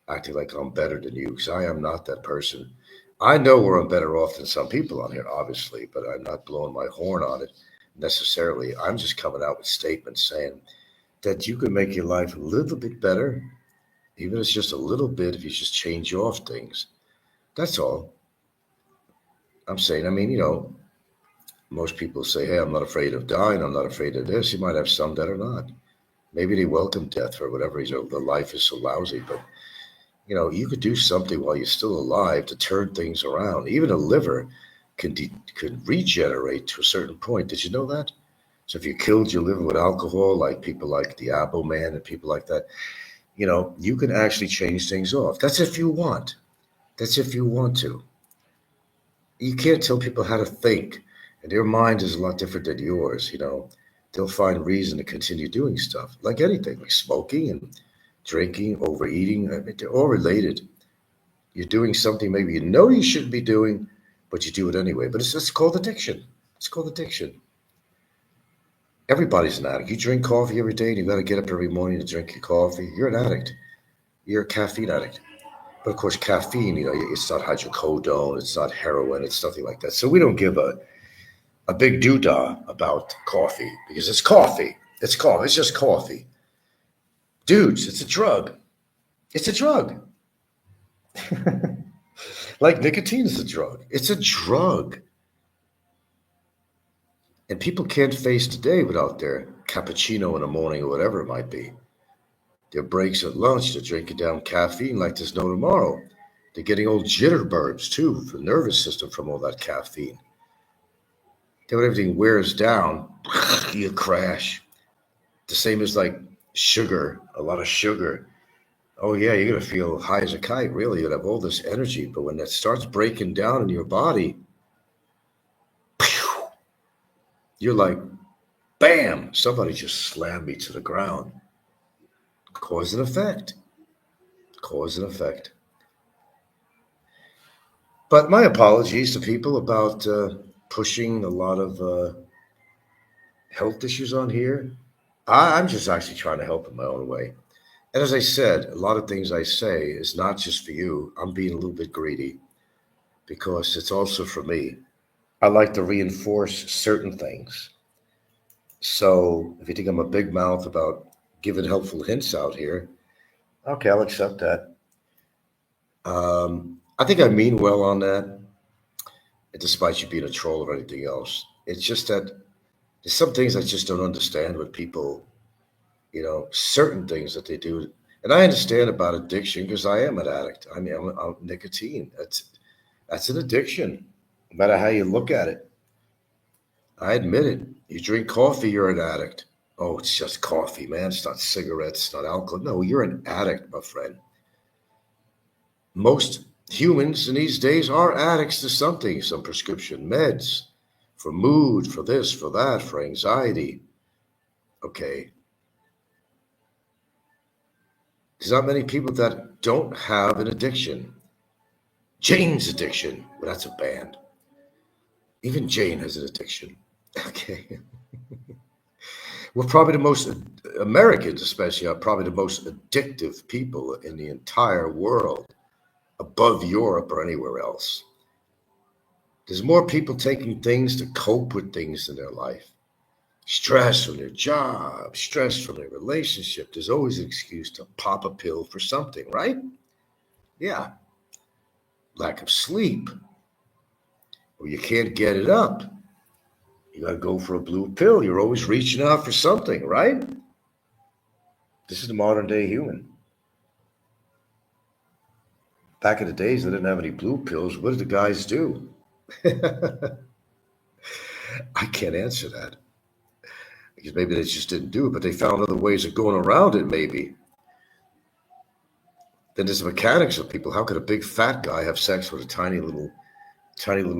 acting like I'm better than you, because I am not that person. I know where I'm better off than some people on here, obviously, but I'm not blowing my horn on it necessarily. I'm just coming out with statements saying that you can make your life a little bit better, even if it's just a little bit, if you just change off things. That's all I'm saying. I mean, most people say, hey, I'm not afraid of dying. I'm not afraid of this. You might have some that are not. Maybe they welcome death for whatever reason. The life is so lousy, but you could do something while you're still alive to turn things around. Even a liver could regenerate to a certain point. Did you know that? So if you killed your liver with alcohol, like people like the Abo Man and people like that, you can actually change things off. That's if you want. That's if you want to. You can't tell people how to think, and their mind is a lot different than yours. They'll find reason to continue doing stuff, like anything, like smoking and drinking, overeating. I mean, they're all related. You're doing something maybe you shouldn't be doing, but you do it anyway. But it's called addiction. It's called addiction. Everybody's an addict. You drink coffee every day and you got to get up every morning to drink your coffee. You're an addict. You're a caffeine addict. But of course, caffeine, it's not hydrocodone, it's not heroin, it's nothing like that. So we don't give a big doodah about coffee because it's coffee. It's coffee. It's just coffee. Dudes, it's a drug. It's a drug. Like nicotine is a drug. It's a drug. And people can't face today without their cappuccino in the morning or whatever it might be. Their breaks at lunch, they're drinking down caffeine like there's no tomorrow. They're getting old jitterbugs too, for the nervous system from all that caffeine. Then when everything wears down, you crash. The same as like sugar, a lot of sugar. Oh yeah, you're gonna feel high as a kite, really. You'll have all this energy, but when that starts breaking down in your body, you're like, bam, somebody just slammed me to the ground. Cause and effect. Cause and effect. But my apologies to people about pushing a lot of health issues on here. I'm just actually trying to help in my own way. And as I said, a lot of things I say is not just for you. I'm being a little bit greedy because it's also for me. I like to reinforce certain things. So if you think I'm a big mouth about giving helpful hints out here, okay, I'll accept that. I think I mean well on that, despite you being a troll or anything else. It's just that there's some things I just don't understand with people, certain things that they do. And I understand about addiction because I am an addict. I mean, I'm nicotine. That's an addiction, no matter how you look at it. I admit it. You drink coffee, you're an addict. Oh, it's just coffee, man. It's not cigarettes, it's not alcohol. No, you're an addict, my friend. Most humans in these days are addicts to something, some prescription meds for mood, for this, for that, for anxiety. Okay. There's not many people that don't have an addiction. Jane's Addiction. Well, that's a band. Even Jane has an addiction. Okay. We're probably the most, Americans especially, are probably the most addictive people in the entire world, above Europe or anywhere else. There's more people taking things to cope with things in their life. Stress from their job, stress from their relationship. There's always an excuse to pop a pill for something, right? Yeah. Lack of sleep. Or you can't get it up. You got to go for a blue pill. You're always reaching out for something, right? This is the modern day human. Back in the days, they didn't have any blue pills. What did the guys do? I can't answer that. Because maybe they just didn't do it, but they found other ways of going around it, maybe. Then there's the mechanics of people. How could a big fat guy have sex with a tiny little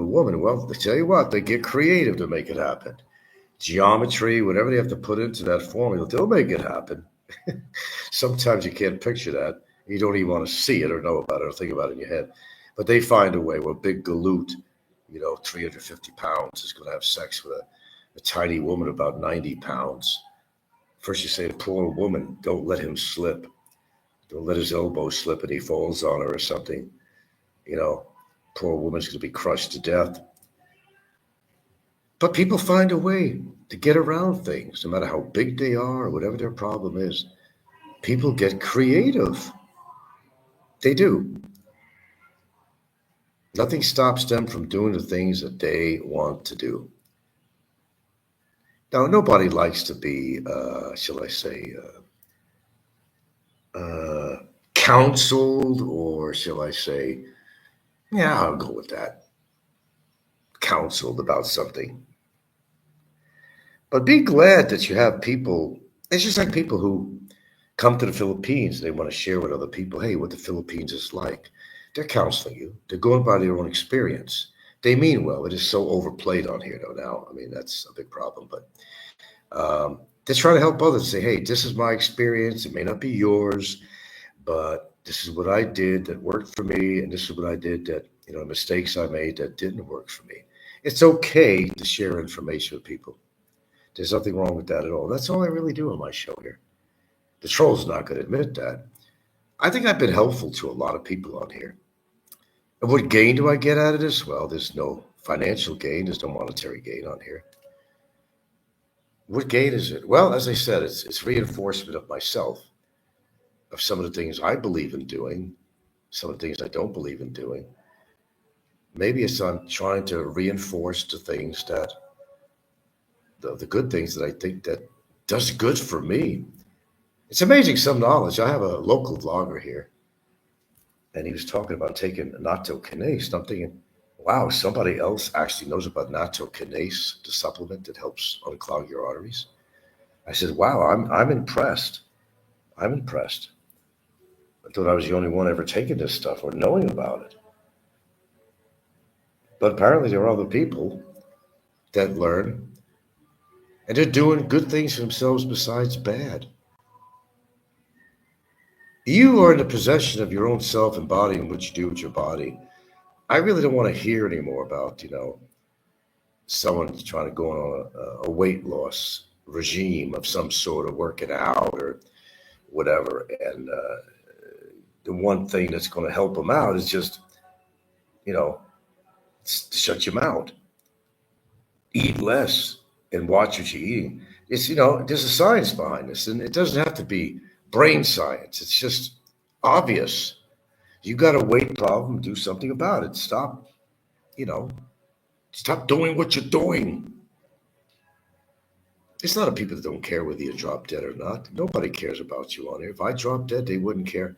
woman? Well, they tell you what, they get creative to make it happen. Geometry, whatever they have to put into that formula, they'll make it happen. Sometimes you can't picture that. You don't even want to see it or know about it or think about it in your head. But they find a way where a big galoot, 350 pounds, is going to have sex with a tiny woman about 90 pounds. First you say, the poor woman, don't let him slip. Don't let his elbow slip and he falls on her or something. Poor woman's going to be crushed to death. But people find a way to get around things, no matter how big they are or whatever their problem is. People get creative. They do. Nothing stops them from doing the things that they want to do. Now, nobody likes to be, shall I say, counseled, or shall I say, yeah, I'll go with that, counseled about something. But be glad that you have people. It's just like people who come to the Philippines. They want to share with other people, hey, what the Philippines is like. They're counseling you. They're going by their own experience. They mean well. It is so overplayed on here, though, now. I mean, that's a big problem. But they're trying to help others. Say, hey, this is my experience. It may not be yours, but this is what I did that worked for me. And this is what I did that, mistakes I made that didn't work for me. It's okay to share information with people. There's nothing wrong with that at all. That's all I really do on my show here. The troll's not going to admit that. I think I've been helpful to a lot of people on here. And what gain do I get out of this? Well, there's no financial gain. There's no monetary gain on here. What gain is it? Well, as I said, it's reinforcement of myself, of some of the things I believe in doing, some of the things I don't believe in doing. Maybe it's I'm trying to reinforce the things that, the good things that I think that does good for me. It's amazing, some knowledge. I have a local vlogger here, and he was talking about taking natto kinase. And I'm thinking, wow, somebody else actually knows about natto kinase, the supplement that helps unclog your arteries. I said, wow, I'm impressed. I'm impressed. I thought I was the only one ever taking this stuff or knowing about it. But apparently there are other people that learn, and they're doing good things for themselves besides bad. You are in the possession of your own self and body and what you do with your body. I really don't want to hear anymore about, someone trying to go on a weight loss regime of some sort, of working out or whatever. And the one thing that's going to help them out is just, shut your mouth. Eat less and watch what you're eating. It's, there's a science behind this, and it doesn't have to be brain science. It's just obvious. You got a weight problem, do something about it. Stop doing what you're doing. It's not a people that don't care whether you drop dead or not. Nobody cares about you on here. If I drop dead, they wouldn't care.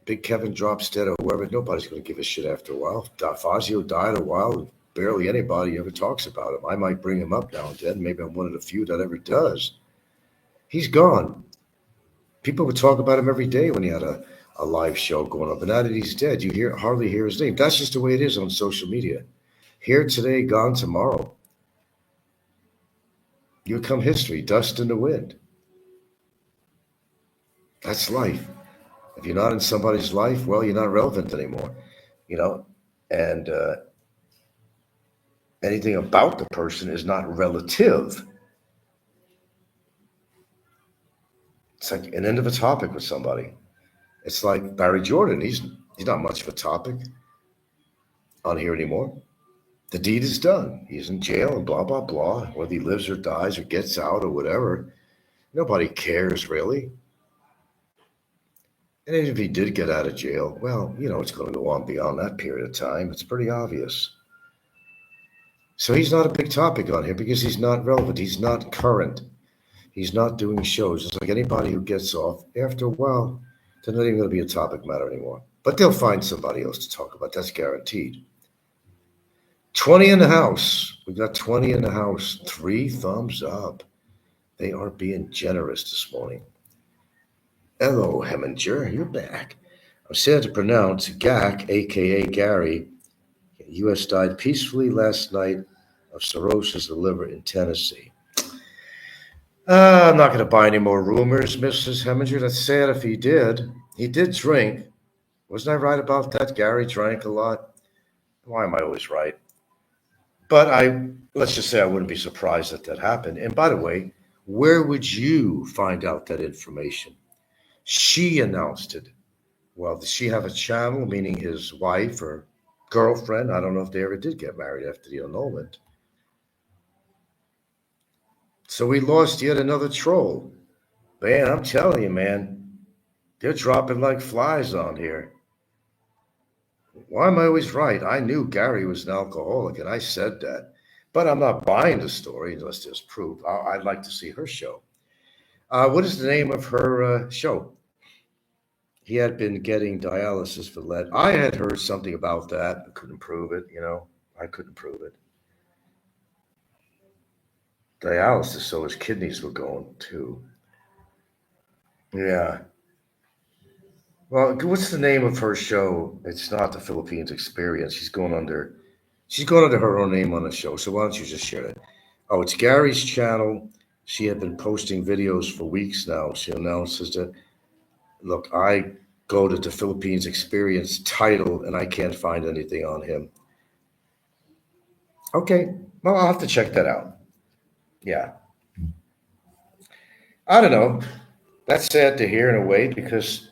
Big Kevin drops dead or whoever, nobody's going to give a shit after a while. Fazio died a while, and barely anybody ever talks about him. I might bring him up now and then. Maybe I'm one of the few that ever does. He's gone. People would talk about him every day when he had a live show going up. But now that he's dead, you hardly hear his name. That's just the way it is on social media. Here today, gone tomorrow. You become history, dust in the wind. That's life. If you're not in somebody's life, well, you're not relevant anymore, and anything about the person is not relative. It's like an end of a topic with somebody. It's like Barry Jordan. He's not much of a topic on here anymore. The deed is done. He's in jail and blah, blah, blah. Whether he lives or dies or gets out or whatever, nobody cares really. And even if he did get out of jail, well, it's going to go on beyond that period of time. It's pretty obvious. So he's not a big topic on here because he's not relevant. He's not current. He's not doing shows. It's like anybody who gets off, after a while, they're not even going to be a topic matter anymore. But they'll find somebody else to talk about. That's guaranteed. 20 in the house. We got 20 in the house. 3 thumbs up. They are being generous this morning. Hello, Heminger. You're back. I'm sad to pronounce Gak, a.k.a. Gary. U.S. died peacefully last night of cirrhosis of the liver in Tennessee. I'm not going to buy any more rumors, Mrs. Heminger. That's sad if he did. He did drink. Wasn't I right about that? Gary drank a lot. Why am I always right? But let's just say I wouldn't be surprised that happened. And by the way, where would you find out that information? She announced it. Well, does she have a channel, meaning his wife or girlfriend. I don't know if they ever did get married after the annulment. So we lost yet another troll. Man, I'm telling you, man, they're dropping like flies on here. Why am I always right? I knew Gary was an alcoholic, and I said that. But I'm not buying the story unless there's proof. I'd like to see her show. What is the name of her show? He had been getting dialysis for lead. I had heard something about that, but couldn't prove it. I couldn't prove it. Dialysis, so his kidneys were going too. Yeah. Well, what's the name of her show? It's not the Philippines Experience. She's going under her own name on the show. So why don't you just share it? Oh, it's Gary's channel. She had been posting videos for weeks now. She announces that, look, I go to the Philippines Experience title and I can't find anything on him. Okay, well, I'll have to check that out. Yeah. I don't know. That's sad to hear in a way because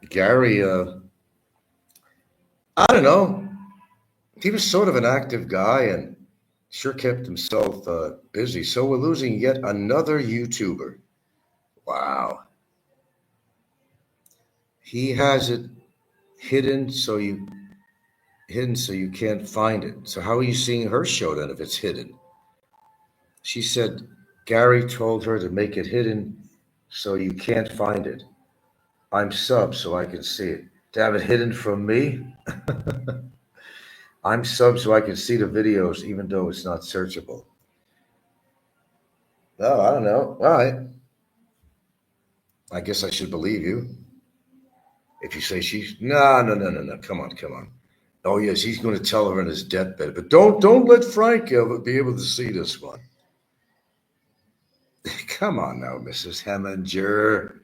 Gary, I don't know. He was sort of an active guy and sure kept himself busy. So we're losing yet another YouTuber. Wow. He has it hidden so you can't find it. So how are you seeing her show then if it's hidden? She said Gary told her to make it hidden so you can't find it. I'm sub so I can see it. To have it hidden from me? I'm sub so I can see the videos even though it's not searchable. Oh, I don't know. All right. I guess I should believe you. If you say she's no. Come on. Oh yes, he's going to tell her in his deathbed. But don't let Frank ever be able to see this one. Come on now, Mrs. Heminger.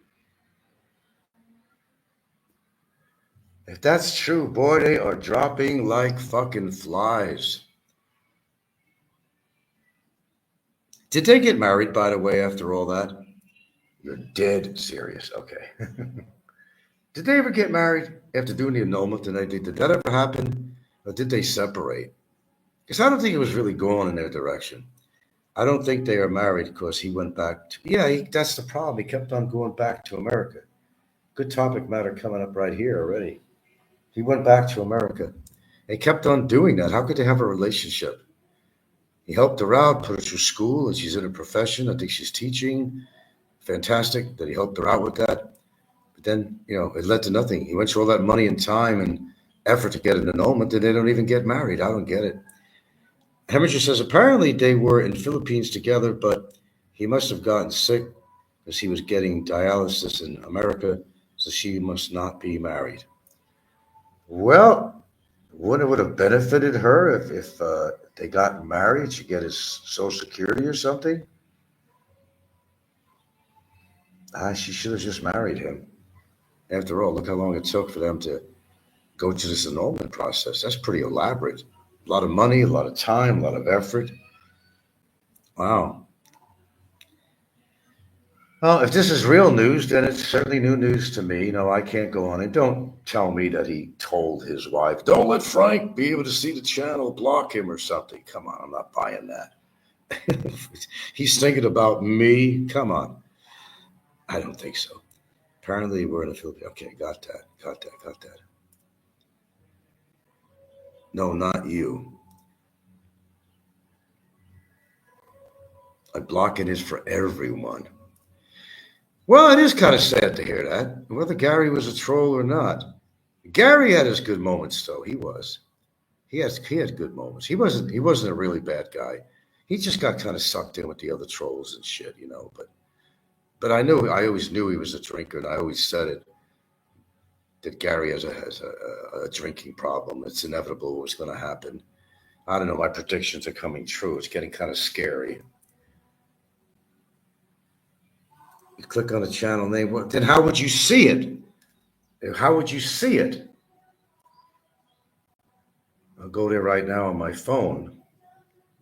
If that's true, boy, they are dropping like fucking flies. Did they get married, by the way, after all that? You're dead serious. Okay. Did they ever get married after doing the annulment? Did that ever happen? Or did they separate? Because I don't think it was really going in their direction. I don't think they are married because he went back to, that's the problem. He kept on going back to America. Good topic matter coming up right here already. He went back to America. They kept on doing that. How could they have a relationship? He helped her out, put her through school, and she's in a profession. I think she's teaching. Fantastic that he helped her out with that. But then, it led to nothing. He went through all that money and time and effort to get an annulment, and they don't even get married. I don't get it. Heminger says apparently they were in Philippines together, but he must have gotten sick because he was getting dialysis in America, so she must not be married. Well, wouldn't it would have benefited her if they got married? She'd get his Social Security or something. She should have just married him. After all, look how long it took for them to go to this annulment process. That's pretty elaborate. A lot of money, a lot of time, a lot of effort. Wow. Well, if this is real news, then it's certainly new news to me. I can't go on. And don't tell me that he told his wife, don't let Frank be able to see the channel, block him or something. Come on, I'm not buying that. He's thinking about me. Come on. I don't think so. Apparently, we're in the Philippines. Okay, got that. No, not you. Blocking is for everyone. Well, it is kind of sad to hear that, whether Gary was a troll or not. Gary had his good moments, though. He was. He had good moments. He wasn't a really bad guy. He just got kind of sucked in with the other trolls and shit, But I always knew he was a drinker, and I always said it. That Gary has a drinking problem. It's inevitable what's going to happen. I don't know. My predictions are coming true. It's getting kind of scary. You click on the channel name. Then how would you see it? How would you see it? I'll go there right now on my phone.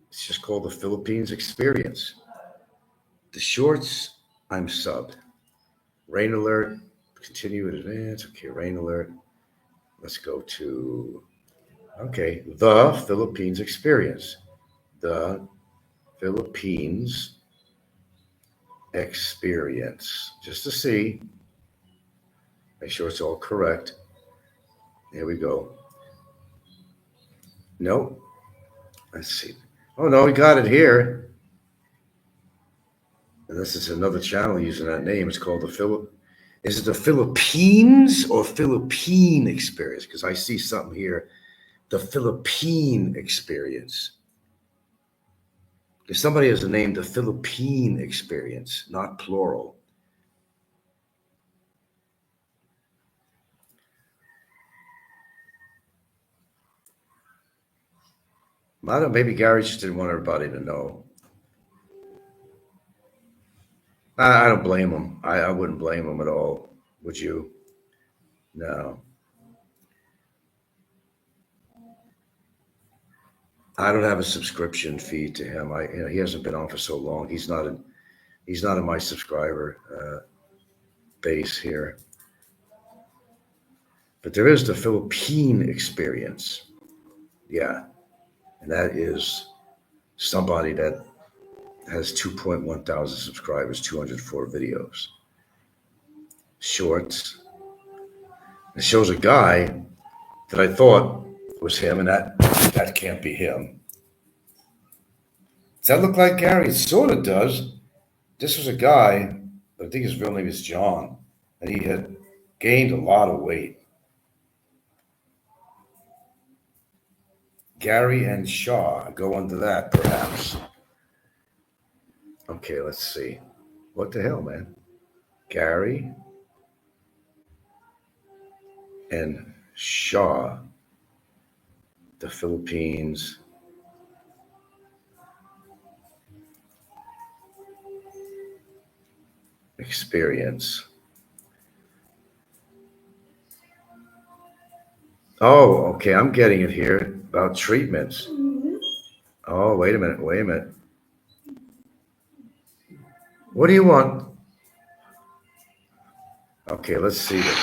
It's just called the Philippines Experience. The shorts, I'm subbed. Rain alert. Continue in advance. Okay, rain alert. Let's go to Okay, the Philippines experience. The Philippines experience. Just to see. Make sure it's all correct. Here we go. Nope. Let's see. Oh no, we got it here. And this is another channel using that name. It's called the Philip. Is it the Philippines or Philippine experience? Because I see something here. The Philippine experience. Because somebody has named the Philippine experience, not plural. I don't know, maybe Gary just didn't want everybody to know. I don't blame him. I wouldn't blame him at all. Would you? No. I don't have a subscription fee to him. He hasn't been on for so long. He's not in my subscriber base here. But there is the Philippine experience. Yeah. And that is somebody that has 2.1 thousand subscribers, 204 videos. Shorts. It shows a guy that I thought was him, and that can't be him. Does that look like Gary? It sort of does. This was a guy, but I think his real name is John, and he had gained a lot of weight. Gary and Shaw go under that, perhaps. Okay, let's see. What the hell, man? Gary and Shaw, the Philippines. Experience. Oh, okay, I'm getting it here about treatments. Oh, wait a minute. What do you want? Okay, let's see this.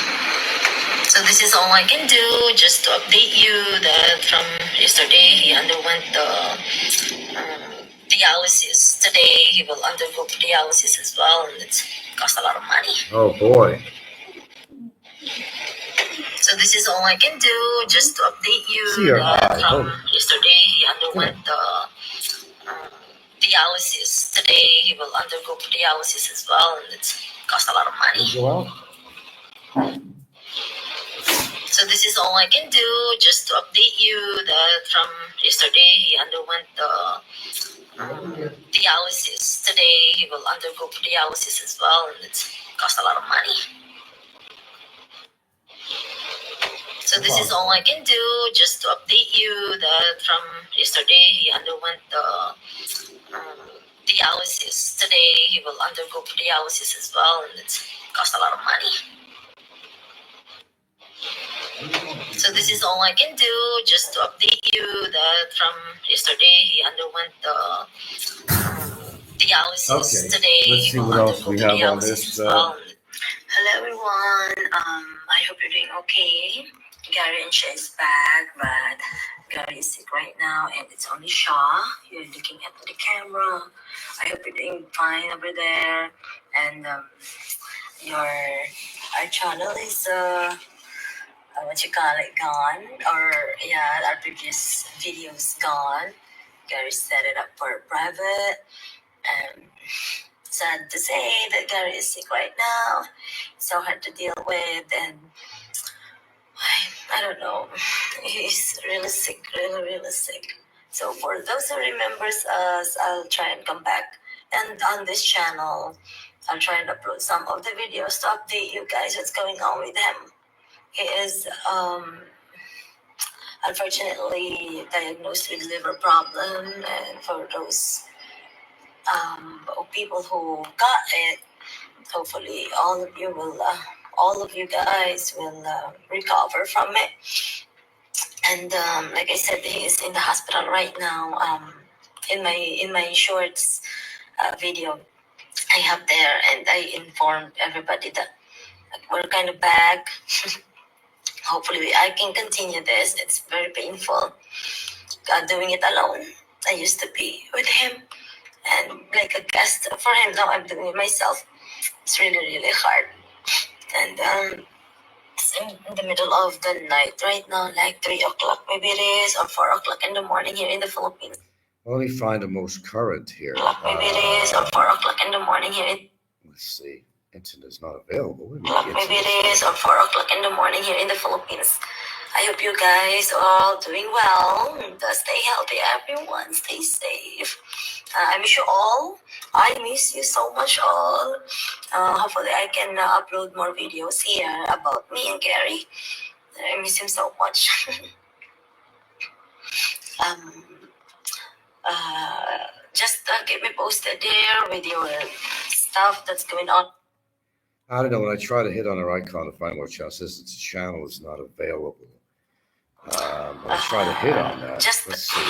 So this is all I can do, just to update you that from yesterday he underwent the dialysis. Today he will undergo dialysis as well, and it's cost a lot of money. Oh boy. So this is all I can do, just to update you See your that eye. from Oh. yesterday he underwent the dialysis. Today he will undergo dialysis as well, and it's cost a lot of money. Go out. So this is all I can do, just to update you that from yesterday he underwent the dialysis. Today he will undergo dialysis as well, and it's cost a lot of money. So this is all I can do, just to update you that from yesterday he underwent the dialysis. Today he will undergo dialysis as well, and it's cost a lot of money. So this is all I can do, just to update you that from yesterday he underwent the dialysis. Okay. Today Let's he see will what else undergo we have on dialysis this. as well. Hello everyone. I hope you're doing okay. Gary and Sha is back, but Gary is sick right now, and it's only Sha. You're looking at the camera. I hope you're doing fine over there, and our channel is what you call it, gone, or yeah, our previous videos gone. Gary set it up for private, and sad to say that Gary is sick right now. It's so hard to deal with, and I don't know. He's really sick, really sick. So for those who remembers us, I'll try and come back, and on this channel, I'll try and upload some of the videos to update you guys what's going on with him. He is unfortunately diagnosed with liver problem, and for those people who got it, hopefully all of you guys will recover from it. And like I said, he is in the hospital right now. In my shorts video I have there, and I informed everybody that we're kind of back. hopefully I can continue this. It's very painful. Doing it alone. I used to be with him and like a guest for him. Now I'm doing it myself. It's really, really hard. And it's in the middle of the night right now, like 3 o'clock maybe it is, or 4 o'clock in the morning here in the Philippines. Let me find the most current here. Maybe it is, or 4 o'clock in the morning here. Let's see. Internet's not available. Maybe it is, or 4 o'clock in the morning here in the Philippines. I hope you guys are all doing well. Stay healthy, everyone. Stay safe. I miss you all. I miss you so much, all. Hopefully, I can upload more videos here about me and Gary. I miss him so much. Just keep me posted there with your stuff that's going on. I don't know. When I try to hit on her icon to find more channels, it says its channel is not available. I try to hit on that. Let's see.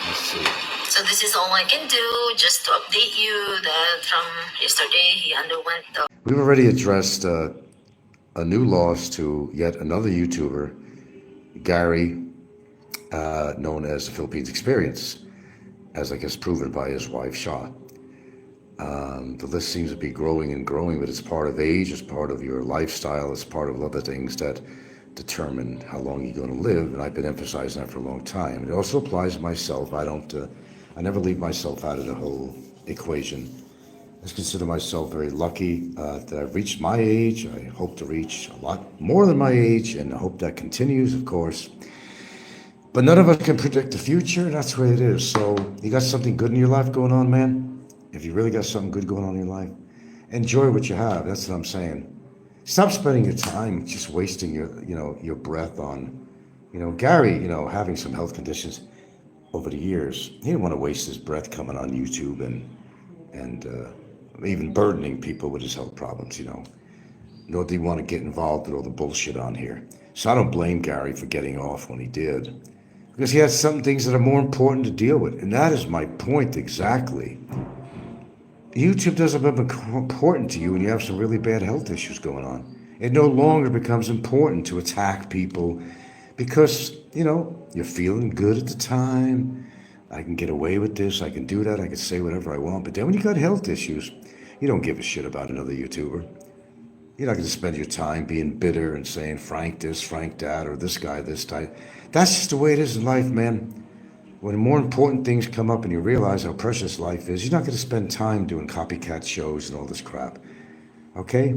Let's see. So this is all I can do, just to update you that from yesterday he underwent the... We've already addressed a new loss to yet another YouTuber, Gary, known as the Philippines Experience, as I guess proven by his wife, Shaw. The list seems to be growing and growing, but it's part of age, it's part of your lifestyle, it's part of other things that determine how long you're going to live, and I've been emphasizing that for a long time. It also applies to myself. I never leave myself out of the whole equation. I consider myself very lucky that I've reached my age. I hope to reach a lot more than my age, and I hope that continues, of course. But none of us can predict the future. That's the way it is. So you got something good in your life going on, man? If you really got something good going on in your life, enjoy what you have. That's what I'm saying. Stop spending your time just wasting your breath on, Gary, having some health conditions over the years. He didn't want to waste his breath coming on YouTube and even burdening people with his health problems, Nor did he want to get involved with all the bullshit on here. So I don't blame Gary for getting off when he did, because he has some things that are more important to deal with. And that is my point exactly. YouTube doesn't become important to you when you have some really bad health issues going on. It no longer becomes important to attack people because, you're feeling good at the time. I can get away with this. I can do that. I can say whatever I want. But then when you got health issues, you don't give a shit about another YouTuber. You're not going to spend your time being bitter and saying Frank this, Frank that, or this guy this type. That's just the way it is in life, man. When more important things come up and you realize how precious life is, you're not going to spend time doing copycat shows and all this crap. Okay?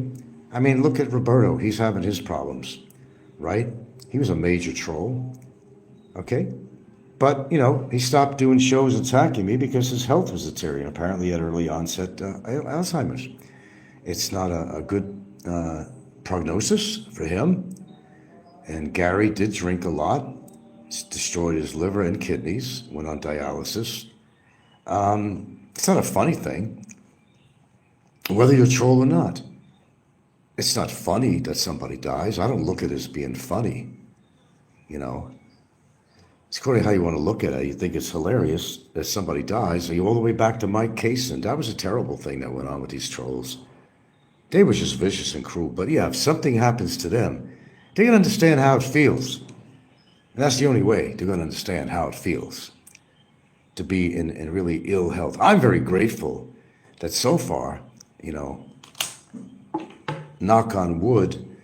I mean, look at Roberto. He's having his problems, right? He was a major troll. Okay? But, he stopped doing shows attacking me because his health was deteriorating. Apparently, he had early onset Alzheimer's. It's not a good prognosis for him. And Gary did drink a lot. Destroyed his liver and kidneys, went on dialysis. It's not a funny thing, whether you're a troll or not. It's not funny that somebody dies. I don't look at it as being funny, It's according to how you want to look at it. You think it's hilarious that somebody dies. You all the way back to Mike Cason. That was a terrible thing that went on with these trolls. They were just vicious and cruel. But yeah, if something happens to them, they can understand how it feels. And that's the only way they're going to understand how it feels to be in really ill health. I'm very grateful that so far, knock on wood,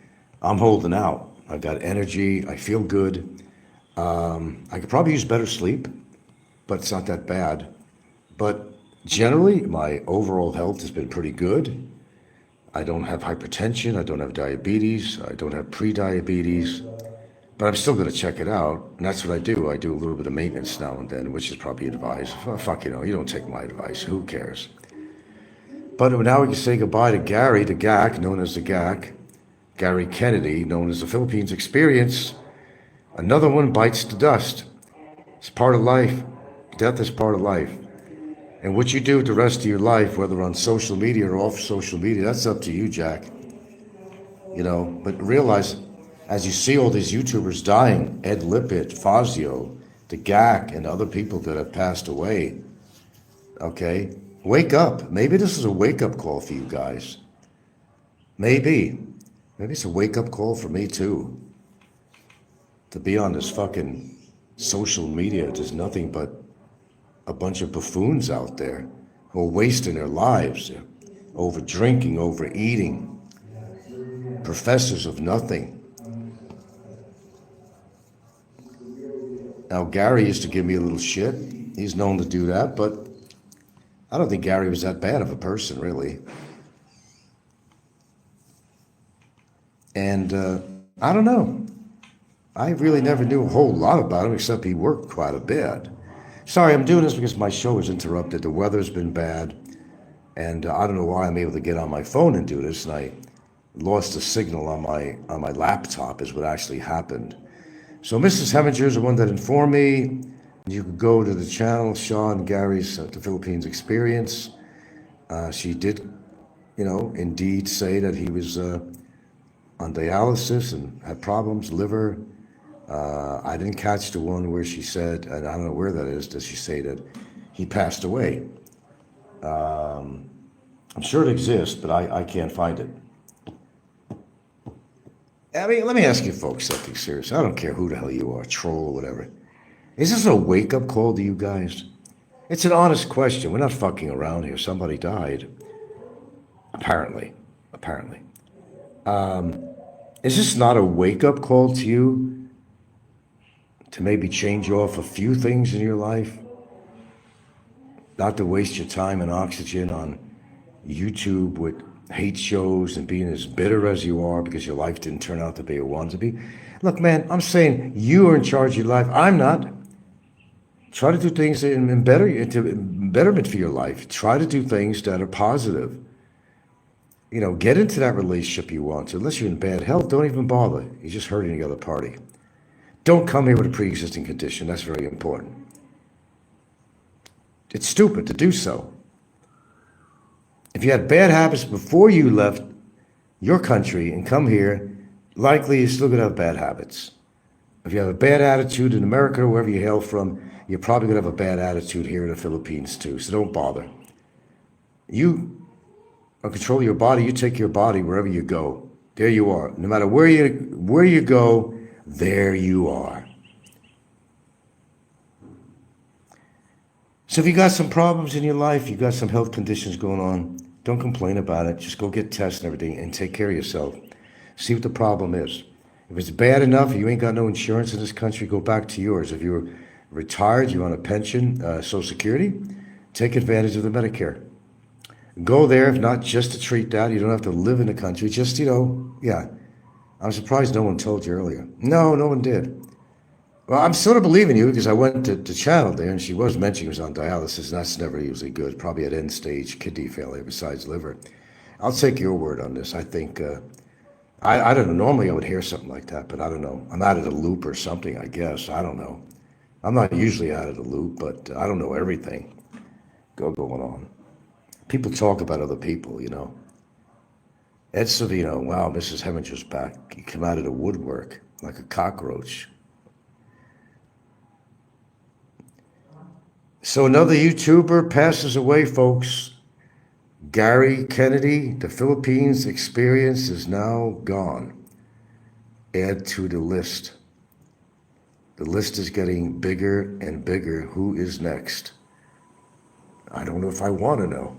I'm holding out. I've got energy. I feel good. I could probably use better sleep, but it's not that bad. But generally, my overall health has been pretty good. I don't have hypertension. I don't have diabetes. I don't have pre-diabetes. But I'm still going to check it out, and that's what I do. I do a little bit of maintenance now and then, which is probably advised. Fuck, you don't take my advice. Who cares? But now we can say goodbye to Gary, the GAC, known as the GAC, Gary Kennedy, known as the Philippines Experience. Another one bites the dust. It's part of life. Death is part of life. And what you do with the rest of your life, whether on social media or off social media, that's up to you, Jack. But realize, as you see all these YouTubers dying, Ed Lippitt, Fazio, the GAC, and other people that have passed away, okay, wake up. Maybe this is a wake-up call for you guys. Maybe. Maybe it's a wake-up call for me, too. To be on this fucking social media, there's nothing but a bunch of buffoons out there who are wasting their lives, over drinking, overeating, professors of nothing. Now, Gary used to give me a little shit. He's known to do that, but I don't think Gary was that bad of a person, really. And I don't know. I really never knew a whole lot about him, except he worked quite a bit. Sorry, I'm doing this because my show is interrupted. The weather's been bad, and I don't know why I'm able to get on my phone and do this, and I lost the signal on my laptop is what actually happened. So Mrs. Heminger is the one that informed me. You could go to the channel, Sean Gary's The Philippines Experience. She did, indeed say that he was on dialysis and had problems, liver. I didn't catch the one where she said, and I don't know where that is, does she say that he passed away? I'm sure it exists, but I can't find it. I mean, let me ask you folks something serious. I don't care who the hell you are, troll or whatever. Is this a wake-up call to you guys? It's an honest question. We're not fucking around here. Somebody died. Apparently. Is this not a wake-up call to you to maybe change off a few things in your life? Not to waste your time and oxygen on YouTube with hate shows and being as bitter as you are because your life didn't turn out to be what you wanted to be. Look, man, I'm saying you are in charge of your life. I'm not. Try to do things in betterment for your life. Try to do things that are positive. Get into that relationship you want to. Unless you're in bad health, don't even bother. You're just hurting the other party. Don't come here with a pre-existing condition. That's very important. It's stupid to do so. If you had bad habits before you left your country and come here, likely you're still going to have bad habits. If you have a bad attitude in America or wherever you hail from, you're probably going to have a bad attitude here in the Philippines too, so don't bother. You control your body. You take your body wherever you go. There you are. No matter where you go, there you are. So if you got some problems in your life, you got some health conditions going on, don't complain about it. Just go get tests and everything and take care of yourself. See what the problem is. If it's bad enough, you ain't got no insurance in this country, go back to yours. If you're retired, you're on a pension, Social Security, take advantage of the Medicare. Go there, if not just to treat that. You don't have to live in the country. Just, yeah. I'm surprised no one told you earlier. No one did. Well, I'm sort of believing you because I went to channel there and she was mentioning she was on dialysis, and that's never usually good. Probably at end-stage kidney failure besides liver. I'll take your word on this. I think, I don't know. Normally I would hear something like that, but I don't know. I'm out of the loop or something, I guess. I don't know. I'm not usually out of the loop, but I don't know everything going on. People talk about other people, Ed Savino, wow, Mrs. Heminger's back. He came out of the woodwork like a cockroach. So another YouTuber passes away, folks. Gary Kennedy, the Philippines Experience is now gone. Add to the list. The list is getting bigger and bigger. Who is next? I don't know if I want to know.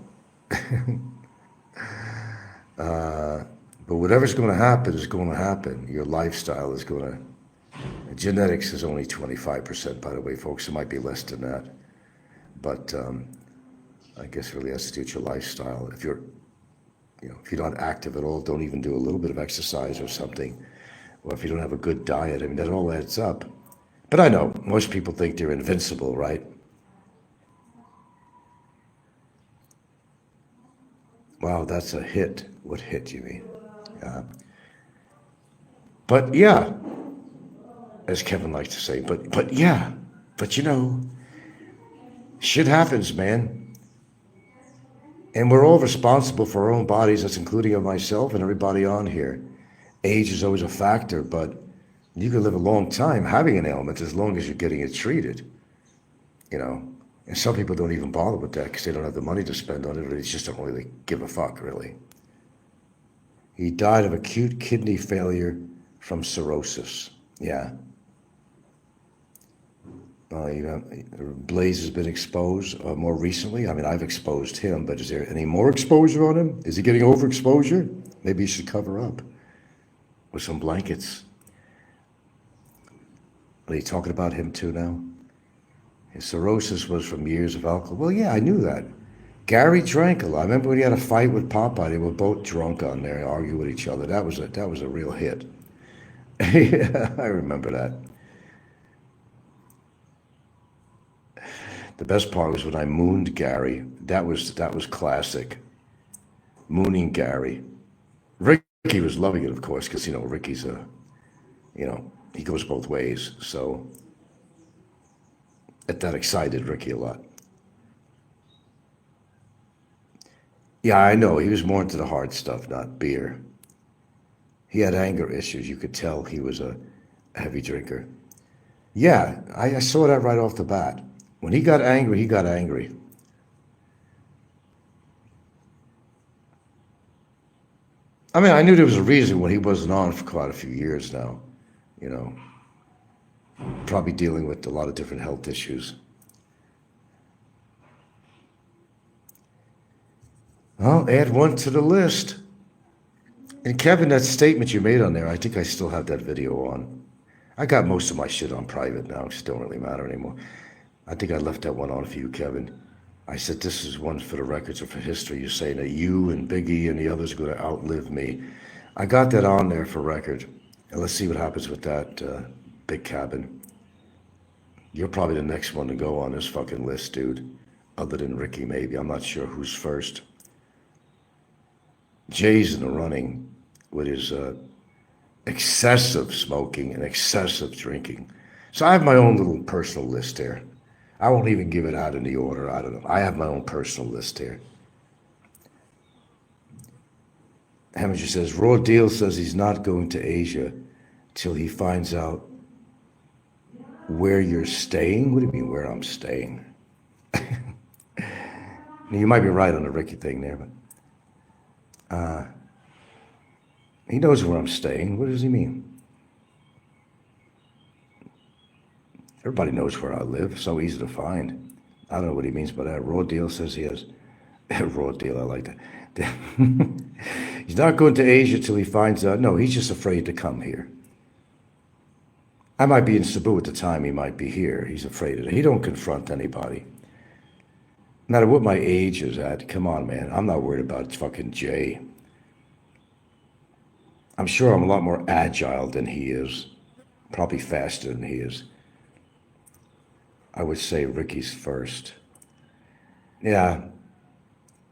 But whatever's going to happen is going to happen. Your lifestyle is going to... Genetics is only 25%, by the way, folks. It might be less than that. But I guess it really has to do with your lifestyle. If you're not active at all, don't even do a little bit of exercise or something, or if you don't have a good diet, that all adds up. But I know most people think they're invincible, right? Wow, that's a hit. What hit, you mean? But yeah, as Kevin likes to say, but yeah, shit happens, man. And we're all responsible for our own bodies. That's including of myself and everybody on here. Age is always a factor, but you can live a long time having an ailment as long as you're getting it treated. And some people don't even bother with that because they don't have the money to spend on it, or they just don't really give a fuck, really. He died of acute kidney failure from cirrhosis. Yeah. Blaze has been exposed more recently. I mean, I've exposed him, but is there any more exposure on him? Is he getting overexposure? Maybe he should cover up with some blankets. Are they talking about him too now? His cirrhosis was from years of alcohol. Well, yeah, I knew that. Gary drank a lot. I remember when he had a fight with Popeye. They were both drunk on there, arguing with each other. That was a real hit. Yeah, I remember that. The best part was when I mooned Gary. That was classic. Mooning Gary. Ricky was loving it, of course, because Ricky's he goes both ways. So that excited Ricky a lot. Yeah, I know. He was more into the hard stuff, not beer. He had anger issues. You could tell he was a heavy drinker. Yeah, I saw that right off the bat. When he got angry, he got angry. I mean, I knew there was a reason when he wasn't on for quite a few years now. Probably dealing with a lot of different health issues. Well, add one to the list. And Kevin, that statement you made on there, I think I still have that video on. I got most of my shit on private now. It just don't really matter anymore. I think I left that one on for you, Kevin. I said, this is one for the records or for history. You're saying that you and Biggie and the others are going to outlive me. I got that on there for record. And let's see what happens with that big cabin. You're probably the next one to go on this fucking list, dude. Other than Ricky, maybe. I'm not sure who's first. Jay's in the running with his excessive smoking and excessive drinking. So I have my own little personal list there. I won't even give it out in the order. I don't know. I have my own personal list here. Heminger says, Raw Deal says he's not going to Asia till he finds out where you're staying. What do you mean where I'm staying? You might be right on the Ricky thing there, but he knows where I'm staying. What does he mean? Everybody knows where I live. So easy to find. I don't know what he means by that. Raw Deal says he has. Raw Deal, I like that. He's not going to Asia till he finds out. No, he's just afraid to come here. I might be in Cebu at the time. He might be here. He's afraid of it. He don't confront anybody. No matter what my age is at. Come on, man. I'm not worried about fucking Jay. I'm sure I'm a lot more agile than he is. Probably faster than he is. I would say Ricky's first. Yeah.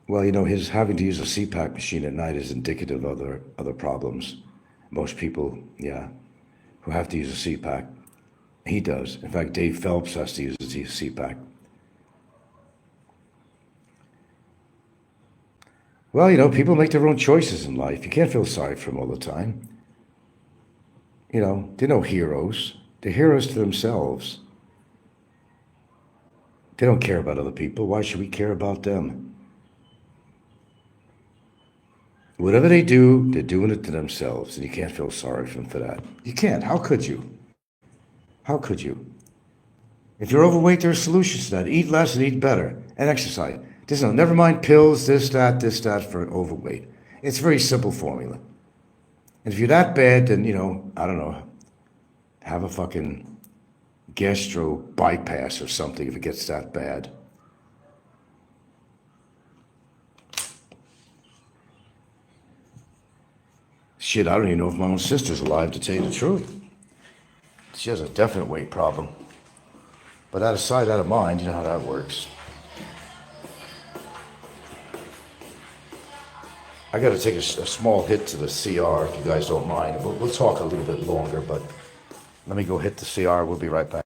Well, his having to use a CPAP machine at night is indicative of other problems. Most people, who have to use a CPAP. He does. In fact, Dave Phelps has to use a CPAP. Well, people make their own choices in life. You can't feel sorry for them all the time. They're no heroes. They're heroes to themselves. They don't care about other people. Why should we care about them? Whatever they do, they're doing it to themselves, and you can't feel sorry for them for that. You can't. How could you? How could you? If you're overweight, there are solutions to that. Eat less and eat better, and exercise. Never mind pills, this, that for overweight. It's a very simple formula. And if you're that bad, then, I don't know, have a fucking gastro bypass or something if it gets that bad. Shit, I don't even know if my own sister's alive, to tell you the truth. She has a definite weight problem. But out of sight, out of mind, you know how that works. I got to take a small hit to the CR, if you guys don't mind. We'll talk a little bit longer, but let me go hit the CR. We'll be right back.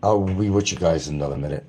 I'll be with you guys in another minute.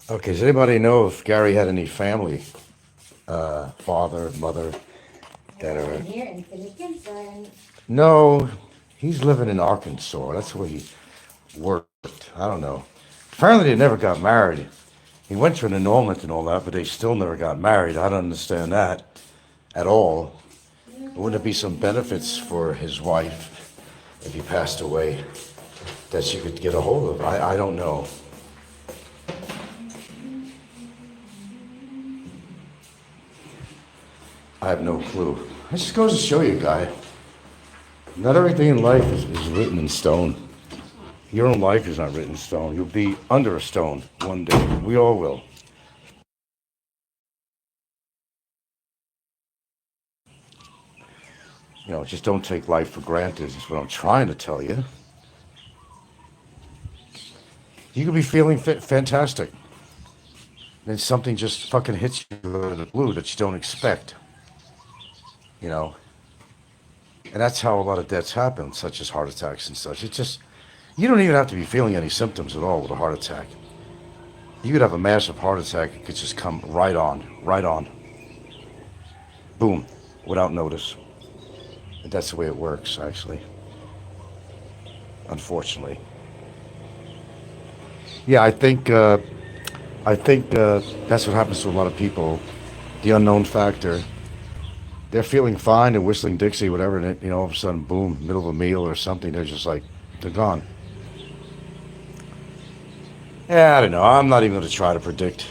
Okay, does anybody know if Gary had any family, father, mother, that are... Here in Philippines, No, he's living in Arkansas. That's where he worked. I don't know. Apparently they never got married. He went to an annulment and all that, but they still never got married. I don't understand that at all. Wouldn't it be some benefits for his wife if he passed away that she could get a hold of? I don't know. I have no clue. It just goes to show you, guy. Not everything in life is written in stone. Your own life is not written in stone. You'll be under a stone one day. We all will. You know, just don't take life for granted is what I'm trying to tell you. You could be feeling fantastic. Then something just fucking hits you out of the blue that you don't expect. You know? And that's how a lot of deaths happen, such as heart attacks and such. It's just, you don't even have to be feeling any symptoms at all with a heart attack. You could have a massive heart attack. It could just come right on. Boom, without notice. And that's the way it works, actually. Unfortunately. Yeah, I think that's what happens to a lot of people. The unknown factor. They're feeling fine and whistling Dixie, whatever, and you know, all of a sudden, boom, middle of a meal or something, they're just like, they're gone. Yeah, I don't know. I'm not even going to try to predict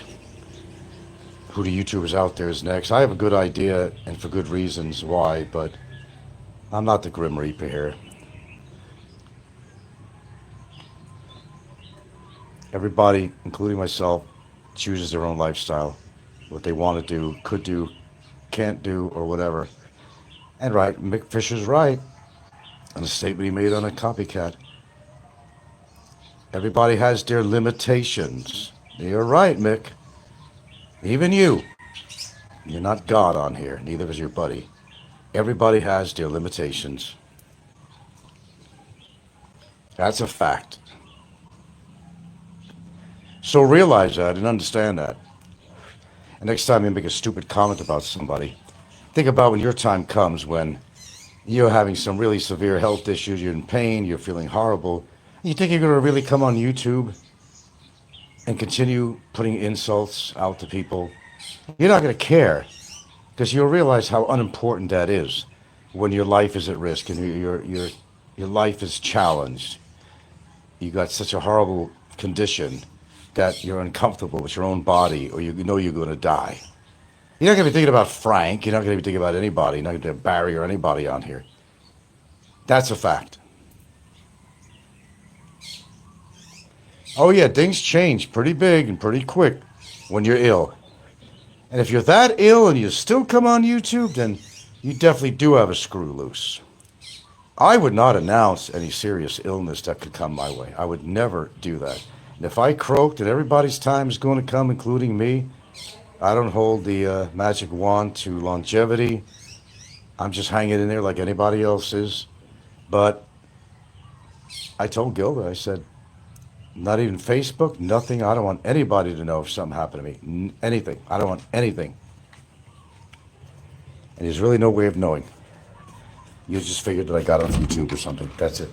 who the YouTubers out there is next. I have a good idea, and for good reasons why, but I'm not the Grim Reaper here. Everybody, including myself, chooses their own lifestyle, what they want to do, could do, can't do, or whatever. And right, Mick Fisher's right on a statement he made on a copycat. Everybody has their limitations. You're right, Mick. Even you. You're not God on here, neither is your buddy. Everybody has their limitations. That's a fact. So realize that and understand that. And next time you make a stupid comment about somebody, think about when your time comes when you're having some really severe health issues, you're in pain, you're feeling horrible. You think you're going to really come on YouTube and continue putting insults out to people? You're not going to care because you'll realize how unimportant that is when your life is at risk and your life is challenged. You got such a horrible condition that you're uncomfortable with your own body or you know you're going to die. You're not going to be thinking about Frank. You're not going to be thinking about anybody. You're not going to be Barry or anybody on here. That's a fact. Oh yeah, things change pretty big and pretty quick when you're ill. And if you're that ill and you still come on YouTube, then you definitely do have a screw loose. I would not announce any serious illness that could come my way. I would never do that. And if I croaked and everybody's time is going to come, including me, I don't hold the magic wand to longevity. I'm just hanging in there like anybody else is. But I told Gilda, I said, not even Facebook, nothing. I don't want anybody to know if something happened to me. Anything. I don't want anything. And there's really no way of knowing. You just figured that I got on YouTube or something. That's it.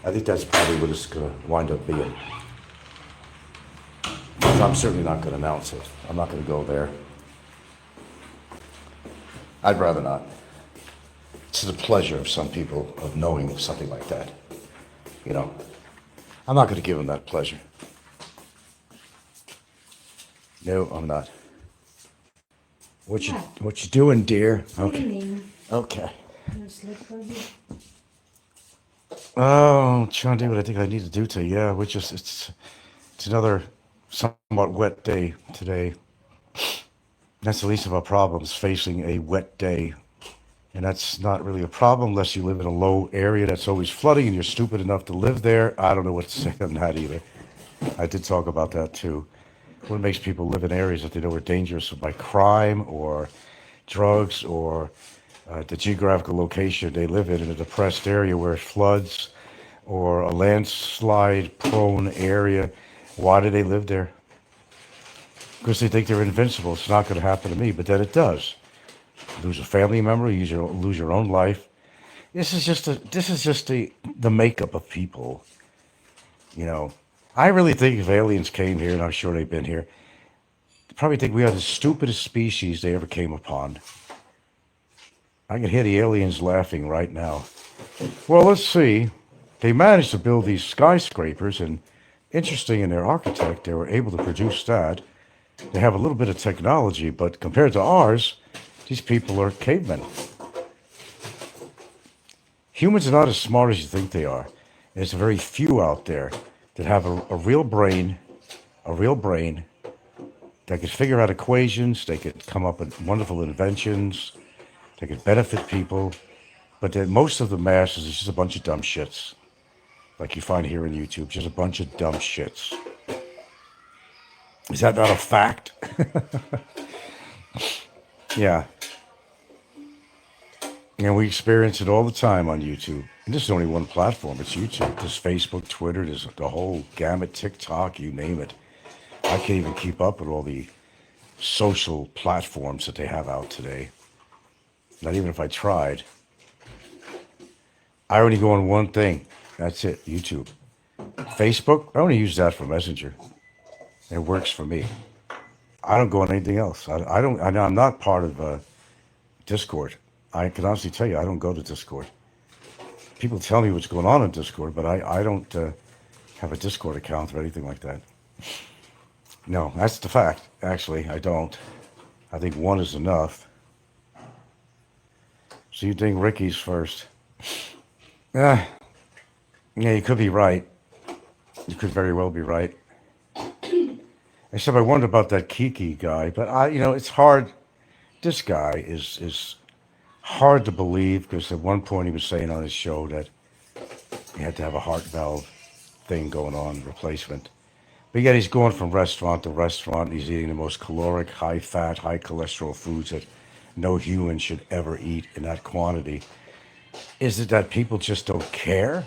I think that's probably what it's going to wind up being. But I'm certainly not going to announce it. I'm not going to go there. I'd rather not. It's the pleasure of some people of knowing something like that. You know, I'm not going to give them that pleasure. No, I'm not. What you doing, dear? Okay. Okay. Oh, I'm trying to do what I think I need to do today. Yeah, it's another somewhat wet day today. That's the least of our problems, facing a wet day. And that's not really a problem unless you live in a low area that's always flooding and you're stupid enough to live there. I don't know what to say on that either. I did talk about that too. What makes people live in areas that they know are dangerous by crime or drugs or the geographical location they live in a depressed area where it floods or a landslide prone area. Why do they live there? Because they think they're invincible. It's not going to happen to me, but then it does. Lose a family member, lose your own life. This is just the makeup of people. You know, I really think if aliens came here, and I'm sure they've been here, they probably think we are the stupidest species they ever came upon. I can hear the aliens laughing right now. Well, let's see. They managed to build these skyscrapers, and interesting in their architect, they were able to produce that. They have a little bit of technology, but compared to ours, these people are cavemen. Humans are not as smart as you think they are. There's very few out there that have a real brain that could figure out equations, they could come up with wonderful inventions, they could benefit people, but then most of the masses is just a bunch of dumb shits. Like you find here on YouTube, just a bunch of dumb shits. Is that not a fact? Yeah. And we experience it all the time on YouTube. And this is only one platform. It's YouTube. There's Facebook, Twitter, there's the whole gamut, TikTok, you name it. I can't even keep up with all the social platforms that they have out today. Not even if I tried. I only go on one thing. That's it, YouTube. Facebook, I only use that for Messenger. It works for me. I don't go on anything else. I'm not part of Discord. I can honestly tell you, I don't go to Discord. People tell me what's going on in Discord, but I don't have a Discord account or anything like that. No, that's the fact. Actually, I don't. I think one is enough. So you think Ricky's first? Yeah, you could be right. You could very well be right. Except I wonder about that Kiki guy, but it's hard. This guy is hard to believe because at one point he was saying on his show that he had to have a heart valve thing going on, replacement. But yet he's going from restaurant to restaurant. He's eating the most caloric, high-fat, high-cholesterol foods that no human should ever eat in that quantity. Is it that people just don't care?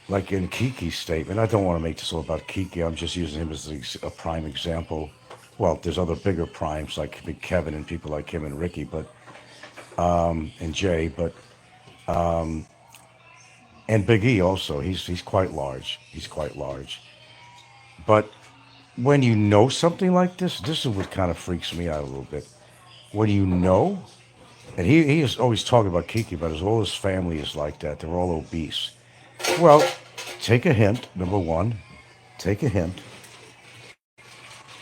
Like in Kiki's statement, I don't want to make this all about Kiki. I'm just using him as a prime example. Well, there's other bigger primes like Big Kevin and people like him and Ricky, but and Jay, but and Big E also. He's quite large. He's quite large. But when you know something like this is what kind of freaks me out a little bit. When you know, and he is always talking about Kiki, but all his family is like that. They're all obese. Well, take a hint. Number one, take a hint.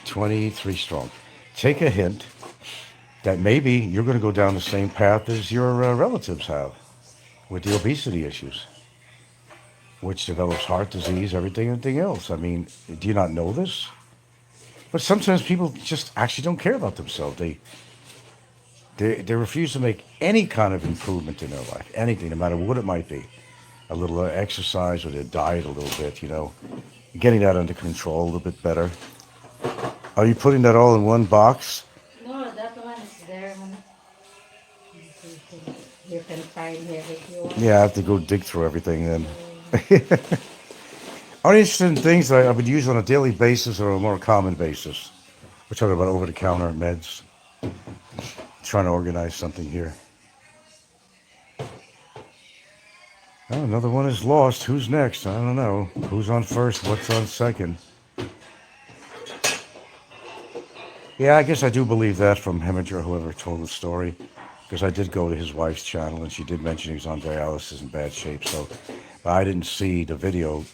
23 strong. Take a hint that maybe you're going to go down the same path as your relatives have with the obesity issues, which develops heart disease, everything else. I mean, do you not know this? But sometimes people just actually don't care about themselves. They refuse to make any kind of improvement in their life, anything, no matter what it might be. A little exercise or their diet a little bit, getting that under control a little bit better. Are you putting that all in one box? No, that one is there. You can find here if you want. Yeah, I have to go dig through everything then. Are you interested in things that I would use on a daily basis or a more common basis? We're talking about over-the-counter meds. Trying to organize something here. Oh, another one is lost. Who's next? I don't know. Who's on first? What's on second? Yeah, I guess I do believe that from Heminger, whoever told the story. Because I did go to his wife's channel, and she did mention he was on dialysis in bad shape. So, but I didn't see the video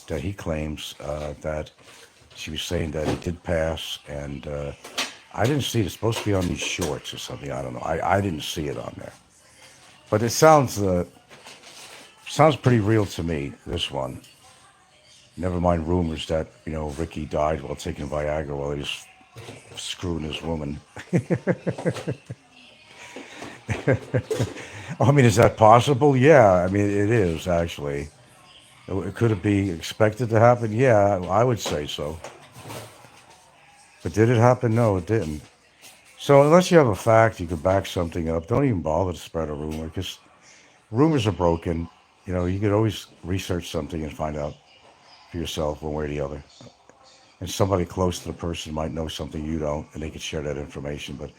that he claims that she was saying that he did pass, and I didn't see it. It's supposed to be on these shorts or something. I don't know. I didn't see it on there. But it sounds pretty real to me, this one. Never mind rumors that, Ricky died while taking Viagra while he was screwing his woman. I mean, is that possible? Yeah, I mean, it is, actually. Could it be expected to happen? Yeah, I would say so. But did it happen? No, it didn't. So unless you have a fact, you can back something up. Don't even bother to spread a rumor, because rumors are broken. You could always research something and find out for yourself one way or the other. And somebody close to the person might know something you don't, and they could share that information. But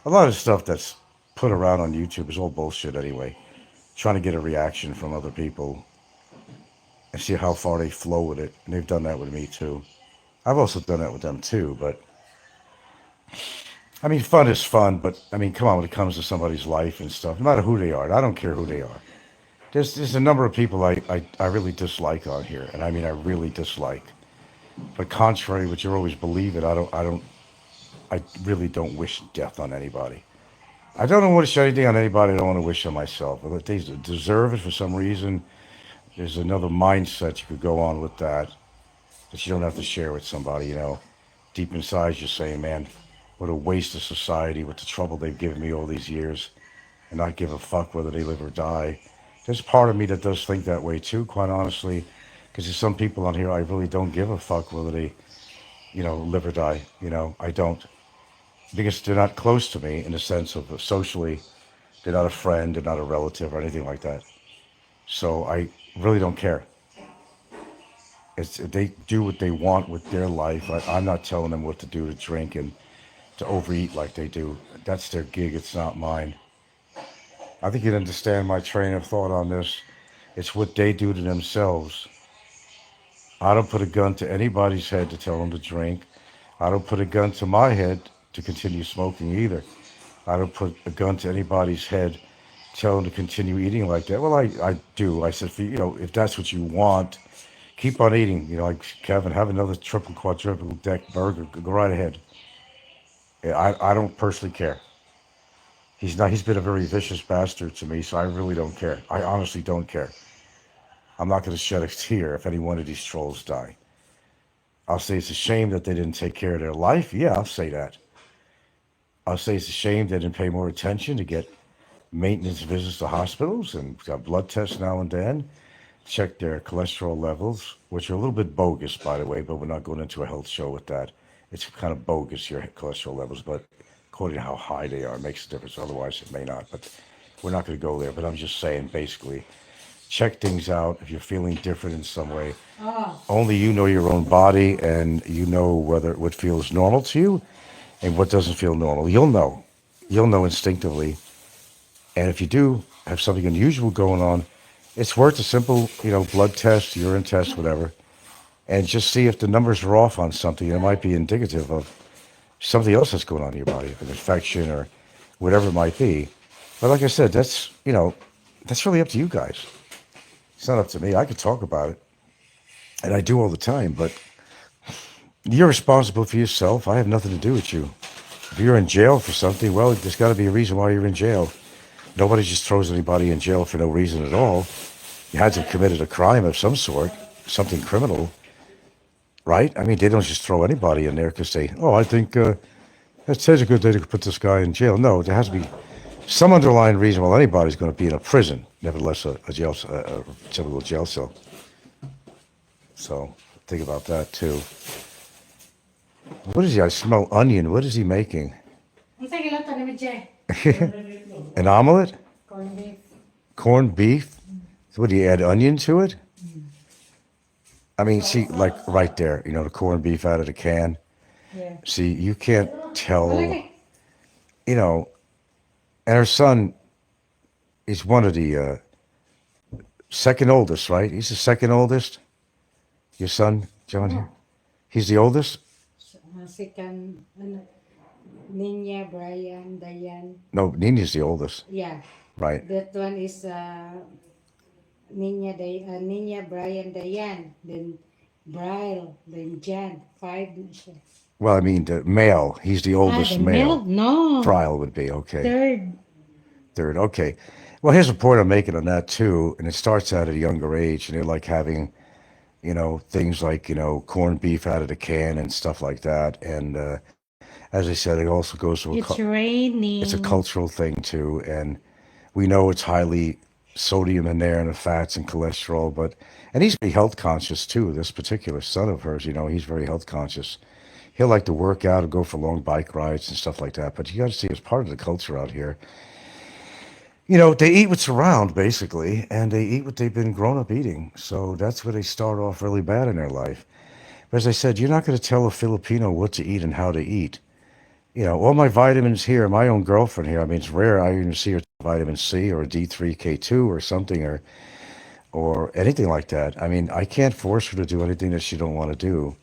a lot of stuff that's put around on YouTube is all bullshit anyway. Trying to get a reaction from other people and see how far they flow with it. And they've done that with me too. I've also done that with them too, but I mean, fun is fun, but I mean, come on, when it comes to somebody's life and stuff, no matter who they are, I don't care who they are. There's a number of people I really dislike on here, and I mean, I really dislike. But contrary to what you always believe it, I really don't wish death on anybody. I don't wish anything on anybody I don't want to wish on myself. But if they deserve it for some reason, there's another mindset you could go on with that you don't have to share with somebody, Deep inside you're saying, man, what a waste of society with the trouble they've given me all these years and not give a fuck whether they live or die. There's part of me that does think that way too, quite honestly, because there's some people on here I really don't give a fuck whether they, live or die. I don't. Because they're not close to me in the sense of socially, they're not a friend, they're not a relative or anything like that. So I really don't care. They do what they want with their life. I'm not telling them what to do to drink and to overeat like they do. That's their gig, it's not mine. I think you'd understand my train of thought on this. It's what they do to themselves. I don't put a gun to anybody's head to tell them to drink. I don't put a gun to my head to continue smoking either. I don't put a gun to anybody's head to tell them to continue eating like that. Well, I do. I said, if that's what you want, keep on eating. Like Kevin, have another triple, quadruple deck burger. Go right ahead. I don't personally care. He's been a very vicious bastard to me, so I really don't care. I honestly don't care. I'm not going to shed a tear if any one of these trolls die. I'll say it's a shame that they didn't take care of their life. Yeah, I'll say that. I'll say it's a shame they didn't pay more attention to get maintenance visits to hospitals and got blood tests now and then, check their cholesterol levels, which are a little bit bogus, by the way, but we're not going into a health show with that. It's kind of bogus, your cholesterol levels, but according to how high they are, it makes a difference. Otherwise, it may not, but we're not going to go there. But I'm just saying, basically, check things out if you're feeling different in some way. Only you know your own body, and you know what feels normal to you and what doesn't feel normal. You'll know instinctively. And if you do have something unusual going on, it's worth a simple, blood test, urine test, whatever, and just see if the numbers are off on something. It might be indicative of something else that's going on in your body, an infection or whatever it might be. But like I said, that's really up to you guys. It's not up to me. I could talk about it, and I do all the time, but you're responsible for yourself. I have nothing to do with you. If you're in jail for something, well, there's got to be a reason why you're in jail. Nobody just throws anybody in jail for no reason at all. You had to have committed a crime of some sort, something criminal, right? I mean, they don't just throw anybody in there because I think today's a good day to put this guy in jail. No, there has to be some underlying reason why anybody's going to be in a prison, nevertheless a typical jail cell. So think about that too. What is he? I smell onion. What is he making? An omelet? Corned beef? So what, do you add onion to it? I mean, see, like right there, the corned beef out of the can. Yeah. See, you can't tell, and her son is one of the second oldest, right? He's the second oldest. Your son, John? He's the oldest? Second, Ninya, Brian, Diane. No, Nina's the oldest. Yeah. Right. That one is Ninya, Brian, Diane. Then Brian, then Jan. 5. Well, I mean, the male. He's the oldest the male. No. Brian would be, okay. Third. Okay. Well, here's a point I'm making on that, too. And it starts out at a younger age. And they're like having, things like, corned beef out of the can and stuff like that. And as I said, it also goes to It's raining. it's a cultural thing, too. And we know it's highly sodium in there and the fats and cholesterol. And he's very health conscious, too. This particular son of hers, he's very health conscious. He'll like to work out and go for long bike rides and stuff like that. But you got to see, it's part of the culture out here. They eat what's around, basically, and they eat what they've been grown up eating. So that's where they start off really bad in their life. But as I said, you're not going to tell a Filipino what to eat and how to eat. All my vitamins here, my own girlfriend here, I mean, it's rare I even see her vitamin C or D3K2 or something or anything like that. I mean, I can't force her to do anything that she don't want to do.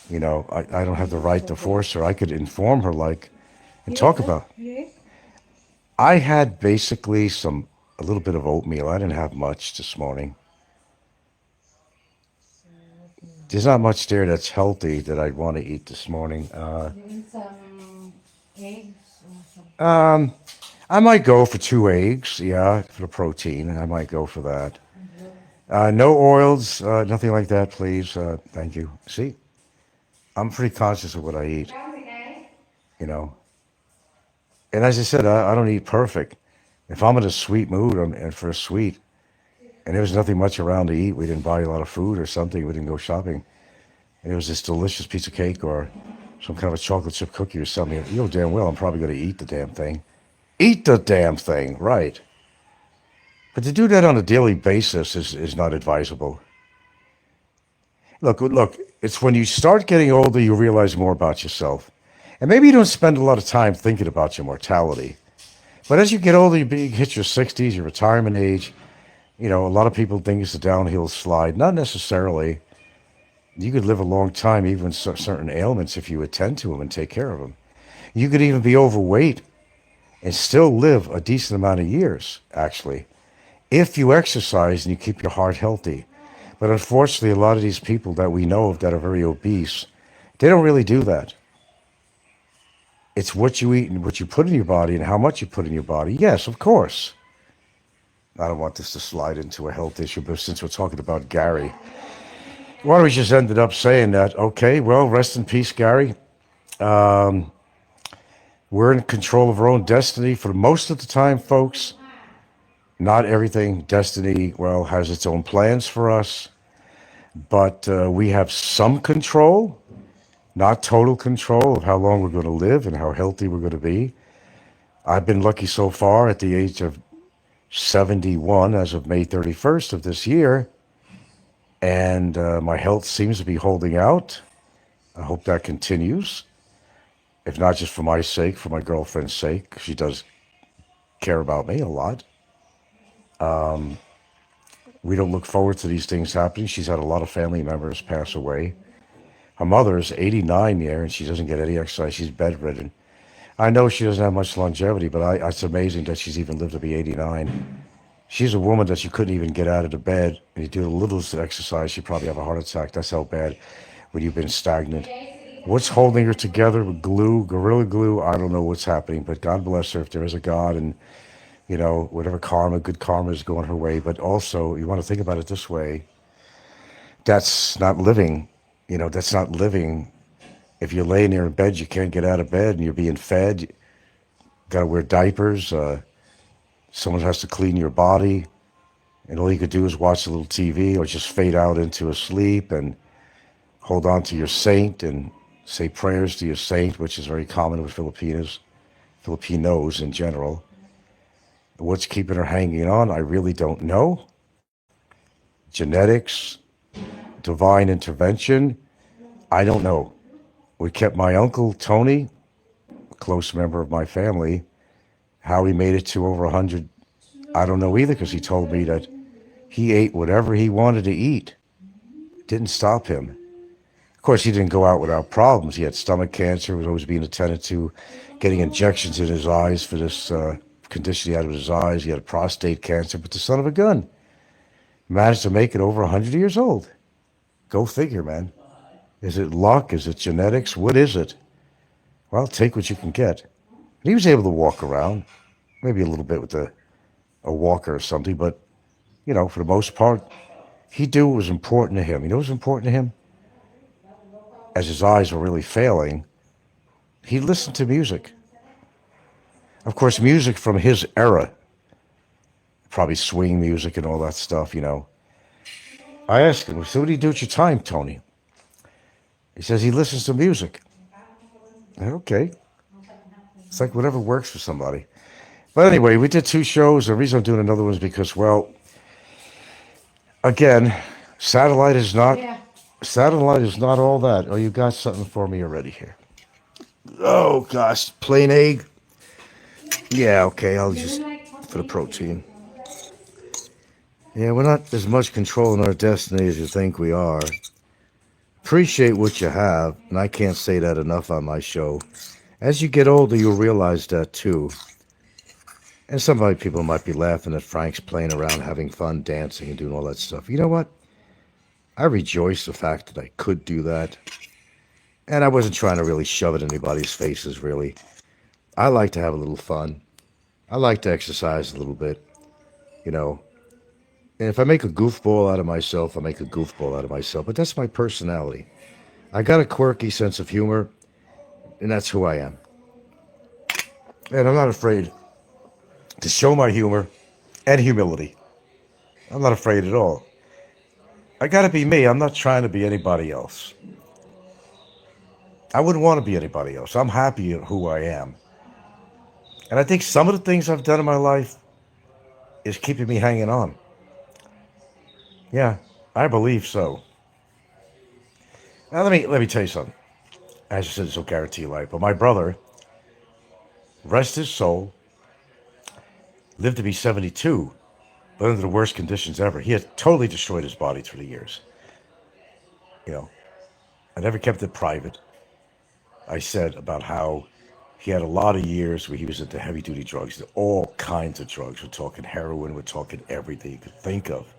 I don't have the right to force her. I could inform her, and talk about. I had basically a little bit of oatmeal. I didn't have much this morning. There's not much there that's healthy that I'd want to eat this morning. Some eggs or something. I might go for 2 eggs, for the protein. I might go for that. No oils, nothing like that, please. Thank you. See? I'm pretty conscious of what I eat, And as I said, I don't eat perfect. If I'm in a sweet mood and for a sweet, and there was nothing much around to eat, we didn't buy a lot of food or something, we didn't go shopping, and it was this delicious piece of cake or some kind of a chocolate chip cookie or something, you know damn well I'm probably going to eat the damn thing. Eat the damn thing, right. But to do that on a daily basis is not advisable. Look, it's when you start getting older, you realize more about yourself. And maybe you don't spend a lot of time thinking about your mortality. But as you get older, you hit your 60s, your retirement age. A lot of people think it's a downhill slide. Not necessarily. You could live a long time, even with certain ailments, if you attend to them and take care of them. You could even be overweight and still live a decent amount of years, actually, if you exercise and you keep your heart healthy. But unfortunately, a lot of these people that we know of that are very obese, they don't really do that. It's what you eat and what you put in your body and how much you put in your body. Yes, of course. I don't want this to slide into a health issue, but since we're talking about Gary, why don't we just ended up saying that, okay, well, rest in peace, Gary. We're in control of our own destiny for most of the time, folks. Not everything. Destiny, has its own plans for us, but we have some control, not total control of how long we're going to live and how healthy we're going to be. I've been lucky so far at the age of 71 as of May 31st of this year, and my health seems to be holding out. I hope that continues, if not just for my sake, for my girlfriend's sake, 'cause she does care about me a lot. We don't look forward to these things happening. She's had a lot of family members pass away. Her mother's 89 there, and she doesn't get any exercise. She's bedridden. I know she doesn't have much longevity, but it's amazing that she's even lived to be 89. She's a woman that you couldn't even get out of the bed, and you do the littlest exercise, she'd probably have a heart attack. That's how bad when you've been stagnant. What's holding her together with glue, gorilla glue? I don't know what's happening, but God bless her if there is a God, and whatever good karma is going her way. But also, you want to think about it this way. That's not living. That's not living. If you're laying there in bed, you can't get out of bed and you're being fed. You got to wear diapers. Someone has to clean your body. And all you could do is watch a little TV or just fade out into a sleep and hold on to your saint and say prayers to your saint, which is very common with Filipinos in general. What's keeping her hanging on, I really don't know. Genetics, divine intervention, I don't know. We kept my uncle, Tony, a close member of my family. How he made it to over 100, I don't know either, because he told me that he ate whatever he wanted to eat. It didn't stop him. Of course, he didn't go out without problems. He had stomach cancer, was always being attended to, getting injections in his eyes for this condition he had with his eyes. He had prostate cancer, but the son of a gun managed to make it over 100 years old. Go figure, man. Is it luck? Is it genetics? What is it? Well, take what you can get. And he was able to walk around, maybe a little bit with a walker or something, but, for the most part, he knew what was important to him. You know what was important to him? As his eyes were really failing, he listened to music. Of course, music from his era, probably swing music and all that stuff, I asked him, so what do you do with your time, Tony? He says he listens to music. I said, okay. It's like whatever works for somebody. But anyway, we did 2 shows. The reason I'm doing another one is because, well, again, satellite is not all that. Oh, you got something for me already here. Oh, gosh. Plain egg? Yeah, okay. I'll just, for the protein. Yeah, we're not as much controlling our destiny as you think we are. Appreciate what you have, and I can't say that enough on my show. As you get older, you'll realize that too. And some people might be laughing at Frank's playing around, having fun, dancing, and doing all that stuff. You know what? I rejoice the fact that I could do that. And I wasn't trying to really shove it in anybody's faces, really. I like to have a little fun. I like to exercise a little bit, And if I make a goofball out of myself, I make a goofball out of myself. But that's my personality. I got a quirky sense of humor, and that's who I am. And I'm not afraid to show my humor and humility. I'm not afraid at all. I got to be me. I'm not trying to be anybody else. I wouldn't want to be anybody else. I'm happy at who I am. And I think some of the things I've done in my life is keeping me hanging on. Yeah, I believe so. Now let me tell you something. As I said, this will guarantee life. But my brother, rest his soul, lived to be 72, but under the worst conditions ever. He had totally destroyed his body through the years. I never kept it private. I said about how he had a lot of years where he was into heavy-duty drugs, all kinds of drugs. We're talking heroin, we're talking everything you could think of.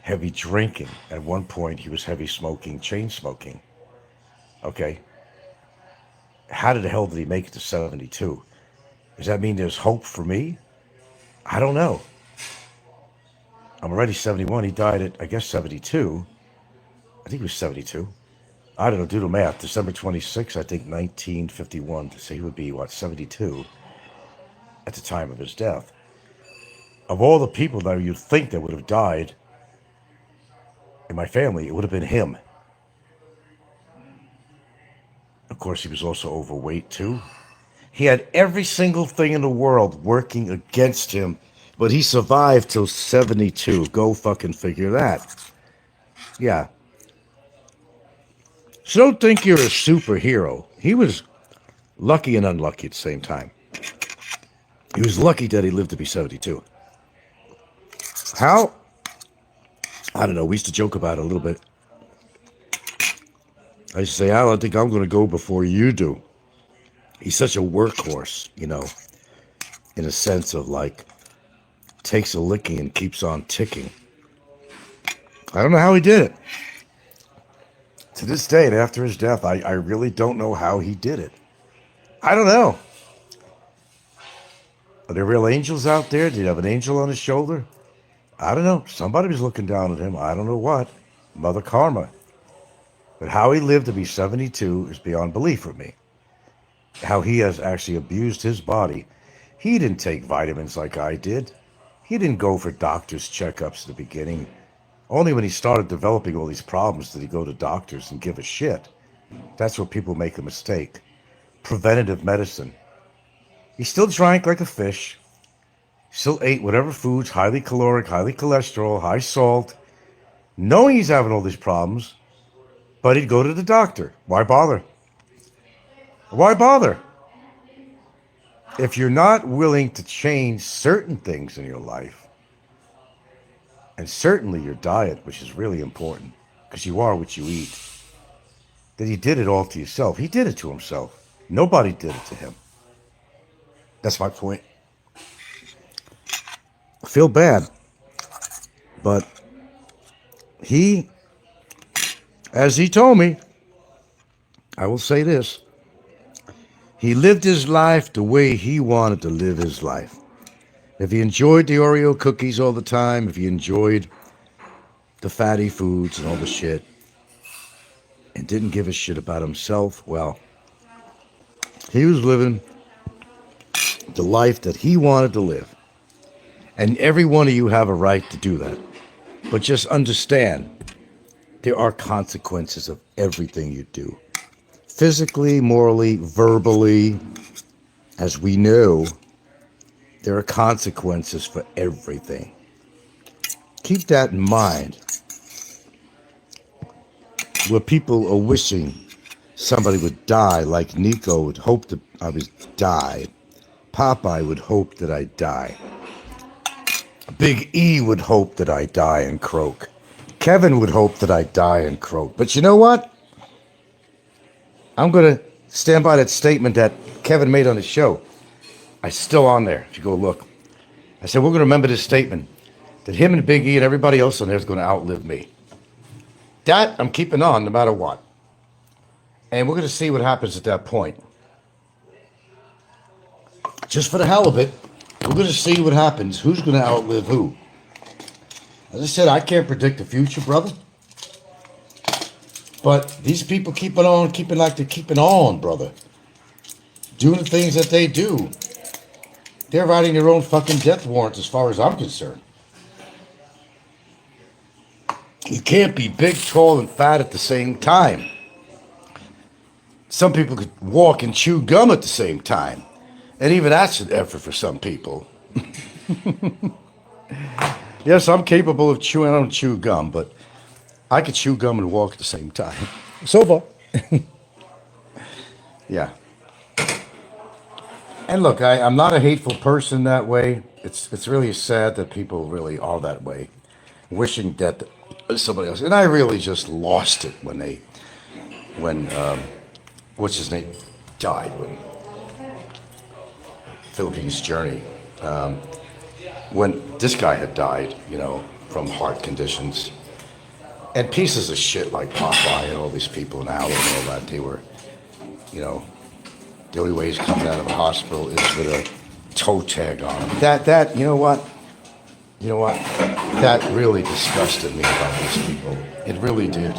Heavy drinking. At one point, he was heavy smoking, chain smoking. Okay? How the hell did he make it to 72? Does that mean there's hope for me? I don't know. I'm already 71. He died at, I guess, 72. I think he was 72. I don't know, do the math. December 26, I think, 1951. So he would be, 72 at the time of his death. Of all the people that you'd think that would have died in my family, it would have been him. Of course, he was also overweight, too. He had every single thing in the world working against him, but he survived till 72. Go fucking figure that. Yeah. So don't think you're a superhero. He was lucky and unlucky at the same time. He was lucky that he lived to be 72. How? I don't know. We used to joke about it a little bit. I used to say, Al, I think I'm going to go before you do. He's such a workhorse, in a sense of takes a licking and keeps on ticking. I don't know how he did it. To this day, and after his death, I really don't know how he did it. I don't know. Are there real angels out there? Did he have an angel on his shoulder? I don't know. Somebody was looking down at him. I don't know what. Mother Karma. But how he lived to be 72 is beyond belief for me. How he has actually abused his body. He didn't take vitamins like I did. He didn't go for doctor's checkups at the beginning. Only when he started developing all these problems did he go to doctors and give a shit. That's where people make a mistake. Preventative medicine. He still drank like a fish. Still ate whatever foods, highly caloric, highly cholesterol, high salt, knowing he's having all these problems, but he'd go to the doctor. Why bother? Why bother? If you're not willing to change certain things in your life, and certainly your diet, which is really important, because you are what you eat, then you did it all to yourself. He did it to himself. Nobody did it to him. That's my point. I feel bad, but he, as he told me, I will say this, he lived his life the way he wanted to live his life. If he enjoyed the Oreo cookies all the time, if he enjoyed the fatty foods and all the shit, and didn't give a shit about himself, well, he was living the life that he wanted to live. And every one of you have a right to do that. But just understand, there are consequences of everything you do. Physically, morally, verbally, as we know, there are consequences for everything. Keep that in mind. Where people are wishing somebody would die, like Nico would hope that I would die. Popeye would hope that I die. Big E would hope that I die and croak. Kevin would hope that I die and croak. But you know what? I'm going to stand by that statement that Kevin made on his show. It's still on there, if you go look. I said, we're going to remember this statement, that him and Big E and everybody else on there is going to outlive me. That I'm keeping on no matter what. And we're going to see what happens at that point. Just for the hell of it, we're going to see what happens. Who's going to outlive who? As I said, I can't predict the future, brother. But these people keeping like they're keeping on, brother. Doing the things that they do. They're writing their own fucking death warrants as far as I'm concerned. You can't be big, tall, and fat at the same time. Some people could walk and chew gum at the same time. And even that's an effort for some people. Yes, I'm capable of chewing. I don't chew gum, but I could chew gum and walk at the same time. So far. Yeah. And look, I'm not a hateful person that way. It's really sad that people really are that way. Wishing death to somebody else. And I really just lost it when what's his name died, when Philippines Journey. When this guy had died, from heart conditions. And pieces of shit like Popeye and all these people in Allen and all that, they were, the only way he's coming out of the hospital is with a toe tag on him. That, you know what? That really disgusted me about these people. It really did.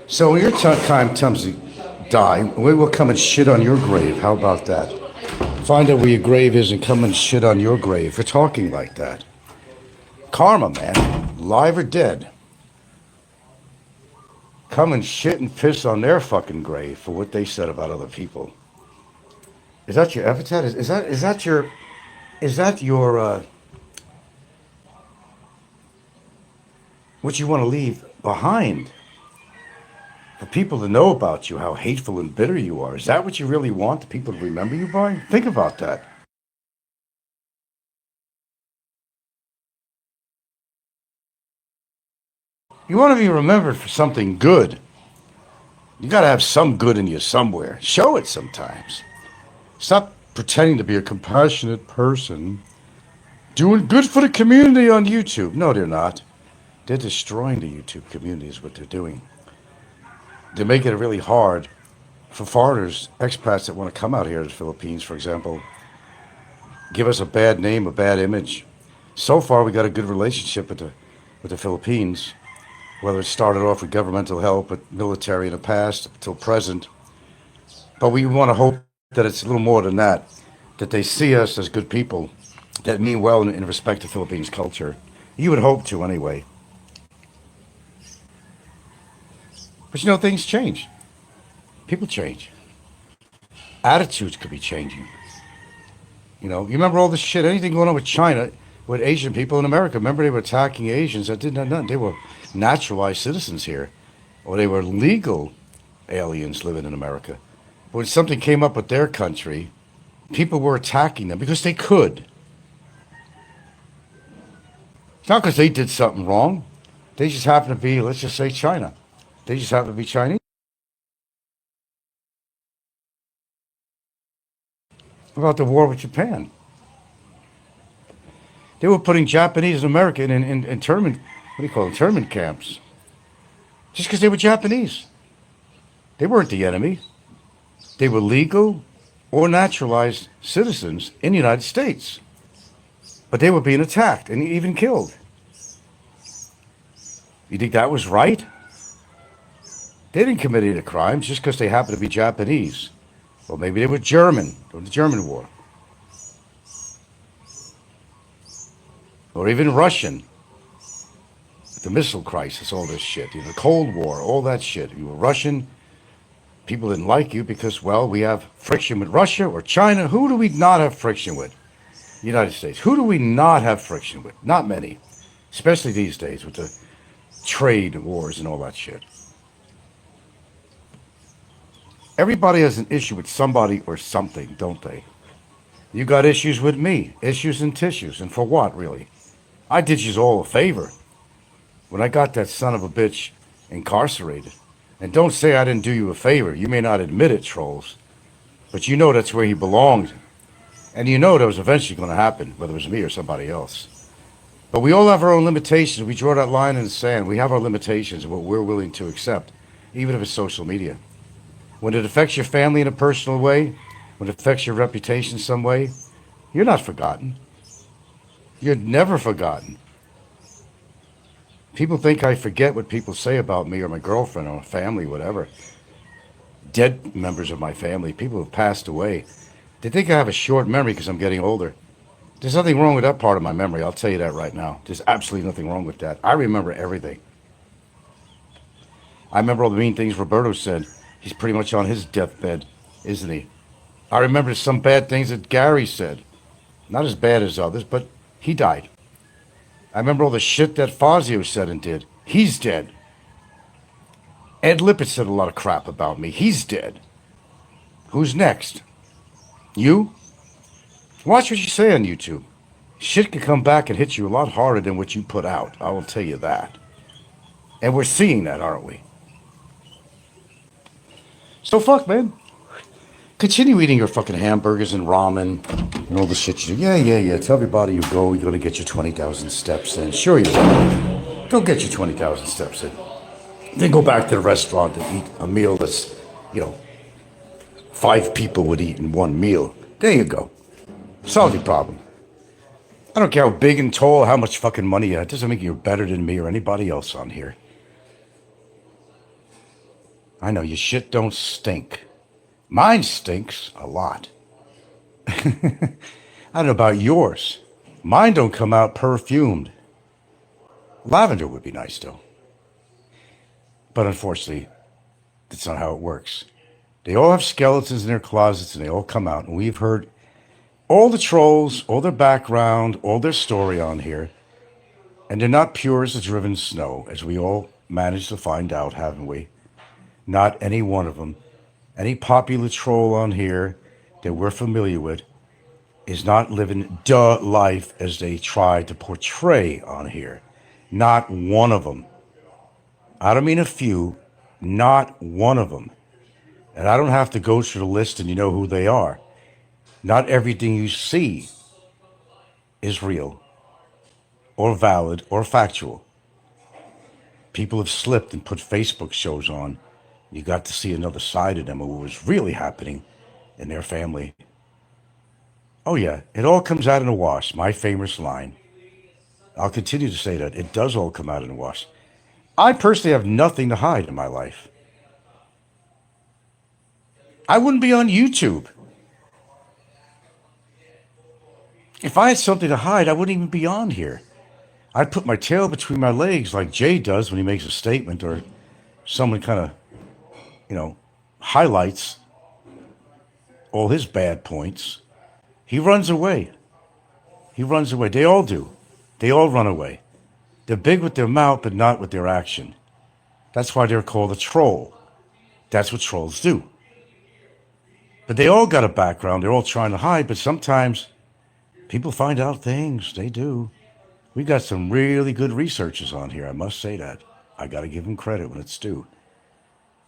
So when your time comes to die, we will come and shit on your grave. How about that? Find out where your grave is and come and shit on your grave for talking like that. Karma, man. Live or dead. Come and shit and piss on their fucking grave for what they said about other people. Is that your epithet? Is that your what you want to leave behind? For people to know about you, how hateful and bitter you are. Is that what you really want the people to remember you by? Think about that. You want to be remembered for something good. You got to have some good in you somewhere. Show it sometimes. Stop pretending to be a compassionate person doing good for the community on YouTube. No, they're not. They're destroying the YouTube community is what they're doing. They're making it really hard for foreigners, expats that want to come out here to the Philippines, for example, give us a bad name, a bad image. So far, we got a good relationship with the Philippines. whether it started off with governmental help, with military in the past till present. But we want to hope that it's a little more than that they see us as good people that mean well in respect to Philippines culture. You would hope to anyway. But things change. People change. Attitudes could be changing. You remember all this shit, anything going on with China, with Asian people in America. Remember they were attacking Asians that didn't have nothing. They were naturalized citizens here, or they were legal aliens living in America. But when something came up with their country, people were attacking them because they could. It's not because they did something wrong. They just happen to be, let's just say, China. They just happen to be Chinese. About the war with Japan. They were putting Japanese and American in internment, what do you call it, internment camps. Just because they were Japanese. They weren't the enemy. They were legal or naturalized citizens in the United States. But they were being attacked and even killed. You think that was right? They didn't commit any crimes just because they happened to be Japanese. Well, maybe they were German during the German War. Or even Russian. The missile crisis, all this shit. The Cold War, all that shit. You were Russian. People didn't like you because, well, we have friction with Russia or China. Who do we not have friction with? The United States. Who do we not have friction with? Not many. Especially these days with the trade wars and all that shit. Everybody has an issue with somebody or something, don't they? You got issues with me, issues and tissues, and for what, really? I did you all a favor when I got that son of a bitch incarcerated. And don't say I didn't do you a favor. You may not admit it, trolls, but you know that's where he belonged. And you know that was eventually going to happen, whether it was me or somebody else. But we all have our own limitations. We draw that line in the sand. We have our limitations of what we're willing to accept, even if it's social media. When it affects your family in a personal way, when it affects your reputation some way, you're not forgotten. You're never forgotten. People think I forget what people say about me or my girlfriend or my family, whatever. Dead members of my family, people who have passed away. They think I have a short memory because I'm getting older. There's nothing wrong with that part of my memory. I'll tell you that right now. There's absolutely nothing wrong with that. I remember everything. I remember all the mean things Roberto said. He's pretty much on his deathbed, isn't he? I remember some bad things that Gary said. Not as bad as others, but he died. I remember all the shit that Fazio said and did. He's dead. Ed Lippert said a lot of crap about me. He's dead. Who's next? You? Watch what you say on YouTube. Shit can come back and hit you a lot harder than what you put out. I will tell you that. And we're seeing that, aren't we? So fuck, man. Continue eating your fucking hamburgers and ramen and all the shit you do. Yeah. Tell everybody you're going to get your 20,000 steps in. Sure you will. Go get your 20,000 steps in. Then go back to the restaurant and eat a meal that's, 5 people would eat in one meal. There you go. Solve your problem. I don't care how big and tall, how much fucking money you have. It doesn't make you better than me or anybody else on here. I know your shit don't stink. Mine stinks a lot. I don't know about yours. Mine don't come out perfumed. Lavender would be nice though. But unfortunately, that's not how it works. They all have skeletons in their closets and they all come out. And we've heard all the trolls, all their background, all their story on here. And they're not pure as the driven snow, as we all managed to find out, haven't we? Not any one of them. Any popular troll on here that we're familiar with is not living the life as they try to portray on here. Not one of them. I don't mean a few, not one of them. And I don't have to go through the list and you know who they are. Not everything you see is real or valid or factual. People have slipped and put Facebook shows on. You got to see another side of them of what was really happening in their family. Oh yeah, it all comes out in a wash. My famous line. I'll continue to say that. It does all come out in a wash. I personally have nothing to hide in my life. I wouldn't be on YouTube. If I had something to hide, I wouldn't even be on here. I'd put my tail between my legs like Jay does when he makes a statement or someone kind of, highlights all his bad points. He runs away. He runs away. They all do. They all run away. They're big with their mouth, but not with their action. That's why they're called a troll. That's what trolls do. But they all got a background. They're all trying to hide, but sometimes people find out things. They do. We got some really good researchers on here. I must say that. I got to give them credit when it's due.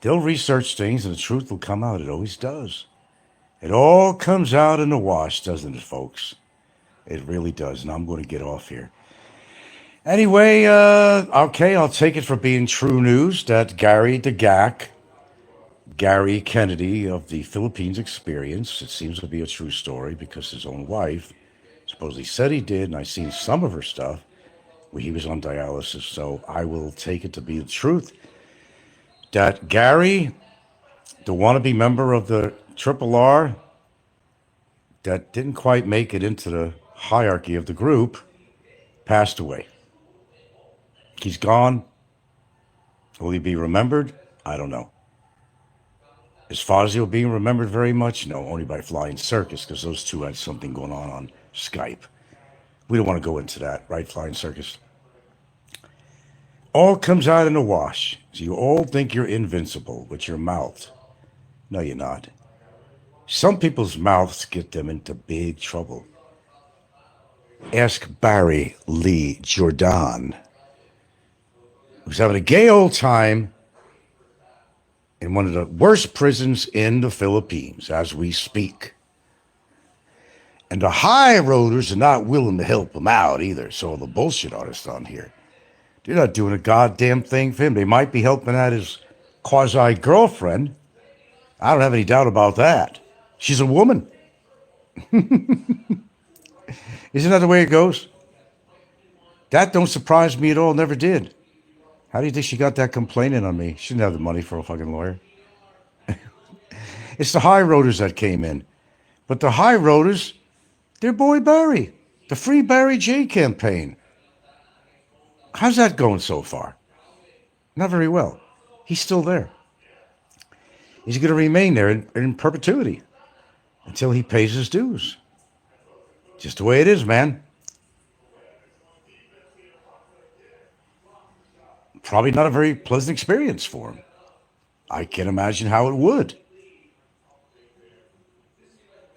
They'll research things and the truth will come out. It always does. It all comes out in the wash, doesn't it, folks? It really does. And I'm going to get off here. Anyway, okay, I'll take it for being true news that Gary the Gak, Gary Kennedy of the Philippines experience, it seems to be a true story because his own wife supposedly said he did, and I've seen some of her stuff when he was on dialysis, so I will take it to be the truth that Gary, the wannabe member of the Triple R, that didn't quite make it into the hierarchy of the group, passed away. He's gone. Will he be remembered? I don't know. Is Fazio being remembered very much? No, only by Flying Circus, because those two had something going on Skype. We don't want to go into that, right, Flying Circus? All comes out in the wash. So you all think you're invincible with your mouth. No, you're not. Some people's mouths get them into big trouble. Ask Barry Lee Jordan, who's having a gay old time in one of the worst prisons in the Philippines as we speak. And the high roaders are not willing to help him out either. So the bullshit artists on here, they're not doing a goddamn thing for him. They might be helping out his quasi-girlfriend. I don't have any doubt about that. She's a woman. Isn't that the way it goes? That don't surprise me at all. Never did. How do you think she got that complaint in on me? She didn't have the money for a fucking lawyer. It's the high roaders that came in. But the high roaders, their boy Barry, the Free Barry J campaign. How's that going so far? Not very well. He's still there. He's going to remain there in perpetuity until he pays his dues. Just the way it is, man. Probably not a very pleasant experience for him. I can't imagine how it would.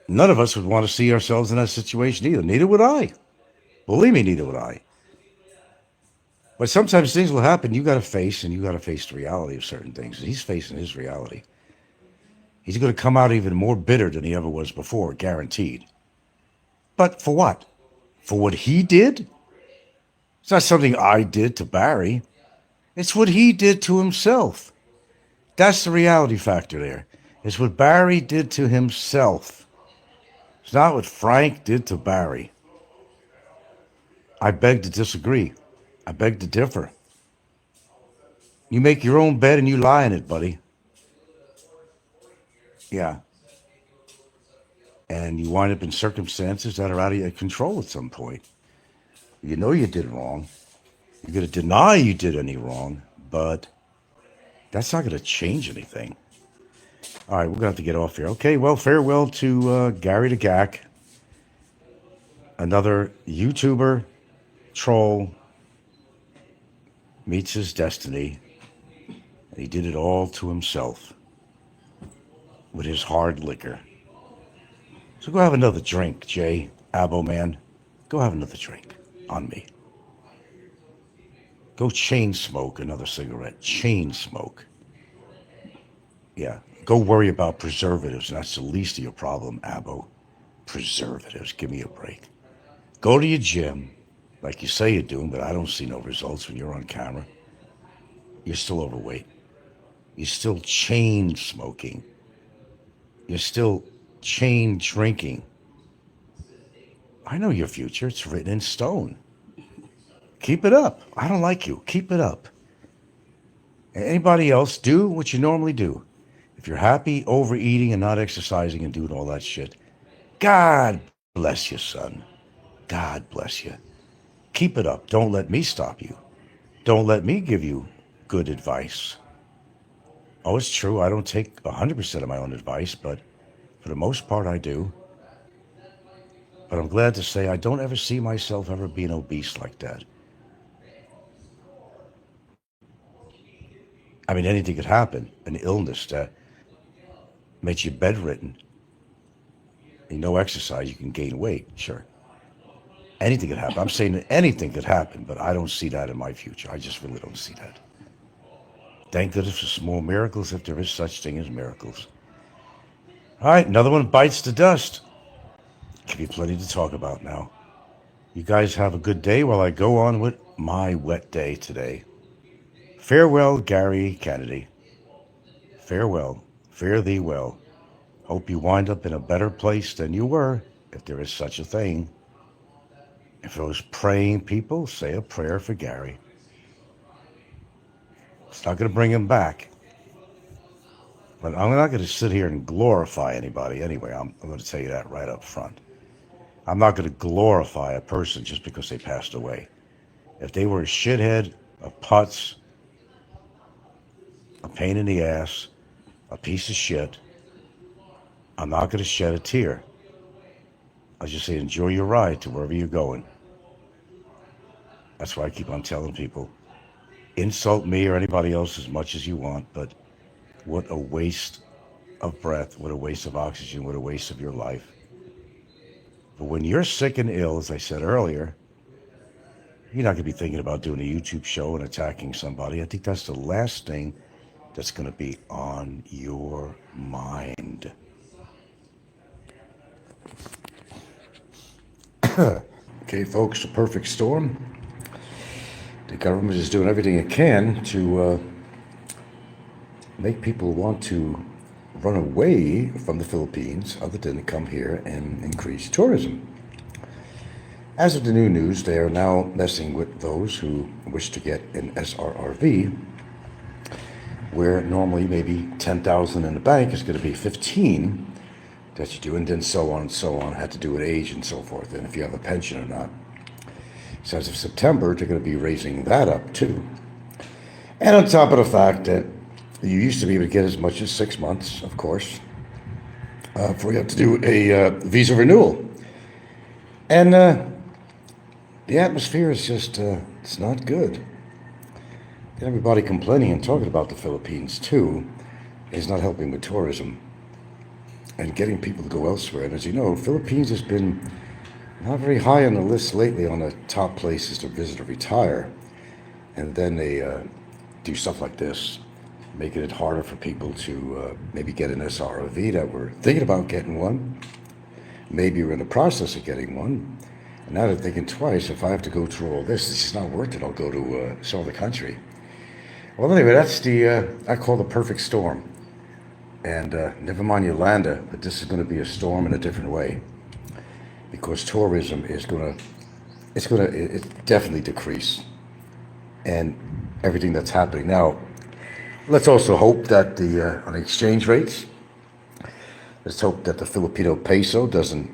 None of us would want to see ourselves in that situation either. Neither would I. Believe me, neither would I. But sometimes things will happen you got to face, and you got to face the reality of certain things. He's facing his reality. He's going to come out even more bitter than he ever was before, guaranteed. But for what? For what he did? It's not something I did to Barry. It's what he did to himself. That's the reality factor there. It's what Barry did to himself. It's not what Frank did to Barry. I beg to disagree. I beg to differ. You make your own bed and you lie in it, buddy. Yeah. And you wind up in circumstances that are out of your control at some point. You know you did wrong. You're going to deny you did any wrong, but that's not going to change anything. All right, we're going to have to get off here. Okay, well, farewell to Gary the Gak, another YouTuber, troll, meets his destiny, and he did it all to himself with his hard liquor. So go have another drink, Jay, Abo man. Go have another drink on me. Go chain smoke another cigarette. Chain smoke. Yeah. Go worry about preservatives. That's the least of your problem, Abo. Preservatives. Give me a break. Go to your gym, like you say you're doing, but I don't see no results when you're on camera. You're still overweight. You're still chain smoking. You're still chain drinking. I know your future. It's written in stone. Keep it up. I don't like you. Keep it up. Anybody else, do what you normally do. If you're happy overeating and not exercising and doing all that shit, God bless you, son. God bless you. Keep it up. Don't let me stop you. Don't let me give you good advice. Oh, it's true. I don't take 100% of my own advice, but for the most part, I do. But I'm glad to say I don't ever see myself ever being obese like that. I mean, anything could happen. An illness that makes you bedridden. No exercise, you can gain weight. Sure. Anything could happen. I'm saying that anything could happen, but I don't see that in my future. I just really don't see that. Thank goodness for small miracles, if there is such thing as miracles. All right, another one bites the dust. Give you plenty to talk about now. You guys have a good day while I go on with my wet day today. Farewell, Gary Kennedy. Farewell. Fare thee well. Hope you wind up in a better place than you were, if there is such a thing. And for those praying people, say a prayer for Gary. It's not going to bring him back. But I'm not going to sit here and glorify anybody anyway. I'm going to tell you that right up front. I'm not going to glorify a person just because they passed away. If they were a shithead, a putz, a pain in the ass, a piece of shit, I'm not going to shed a tear. I'll just say enjoy your ride to wherever you're going. That's why I keep on telling people, insult me or anybody else as much as you want, but what a waste of breath, what a waste of oxygen, what a waste of your life. But when you're sick and ill, as I said earlier, you're not going to be thinking about doing a YouTube show and attacking somebody. I think that's the last thing that's going to be on your mind. Okay, folks, the perfect storm. The government is doing everything it can to make people want to run away from the Philippines other than to come here and increase tourism. As of the new news, they are now messing with those who wish to get an SRRV, where normally maybe 10,000 in the bank is going to be 15 that you do, and then so on and so on, had to do with age and so forth, and if you have a pension or not. So as of September, they're going to be raising that up too. And on top of the fact that you used to be able to get as much as 6 months, of course, before you have to do a visa renewal. And the atmosphere is just, it's not good. And everybody complaining and talking about the Philippines too is not helping with tourism and getting people to go elsewhere. And as you know, Philippines has been not very high on the list lately on the top places to visit or retire. And then they do stuff like this, making it harder for people to maybe get an SRRV that were thinking about getting one. Maybe you're in the process of getting one. And now they're thinking twice, if I have to go through all this, it's just not worth it. I'll go to some other country. Well, anyway, that's the, I call the perfect storm. And never mind Yolanda, but this is going to be a storm in a different way. Because tourism is it's definitely decrease. And everything that's happening now. Let's also hope that on the exchange rates, let's hope that the Filipino peso doesn't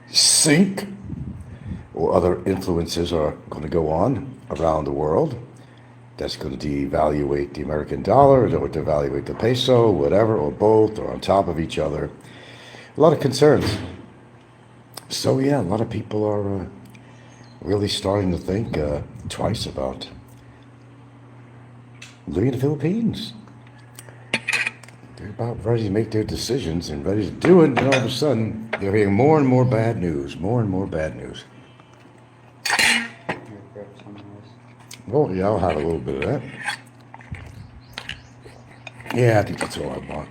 sink, or other influences are going to go on around the world. That's going to devaluate the American dollar, or devaluate the peso, whatever, or both, or on top of each other. A lot of concerns. So yeah, a lot of people are really starting to think twice about living in the Philippines. They're about ready to make their decisions and ready to do it, and all of a sudden they're hearing more and more bad news, more and more bad news. Well, yeah, I'll have a little bit of that. Yeah, I think that's all I want.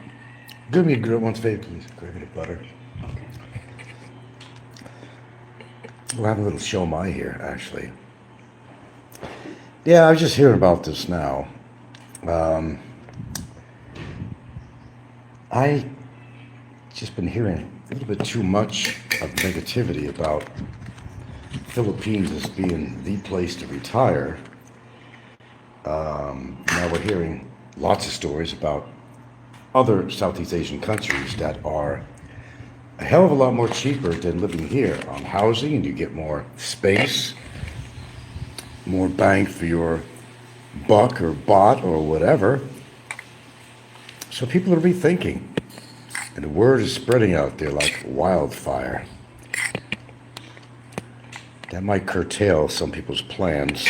Do me a grill one favor, please. Gravy and butter. We'll have a little show my here, actually. Yeah, I was just hearing about this now. I just been hearing a little bit too much of negativity about Philippines as being the place to retire. Now we're hearing lots of stories about other Southeast Asian countries that are a hell of a lot more cheaper than living here on housing, and you get more space, more bang for your buck or bot or whatever. So people are rethinking, and the word is spreading out there like wildfire. That might curtail some people's plans.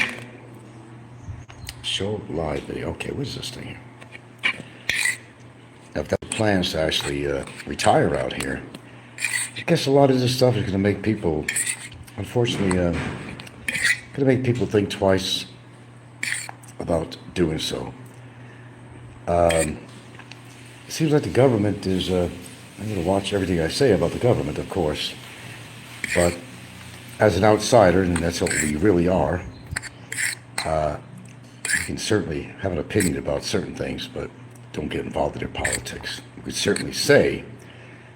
Show live video. Okay, what is this thing here? Now, if that plans to actually retire out here, I guess a lot of this stuff is going to make people, unfortunately, going to make people think twice about doing so. It seems like the government is, I'm going to watch everything I say about the government, of course, but as an outsider, and that's what we really are, you can certainly have an opinion about certain things, but don't get involved in their politics. You could certainly say,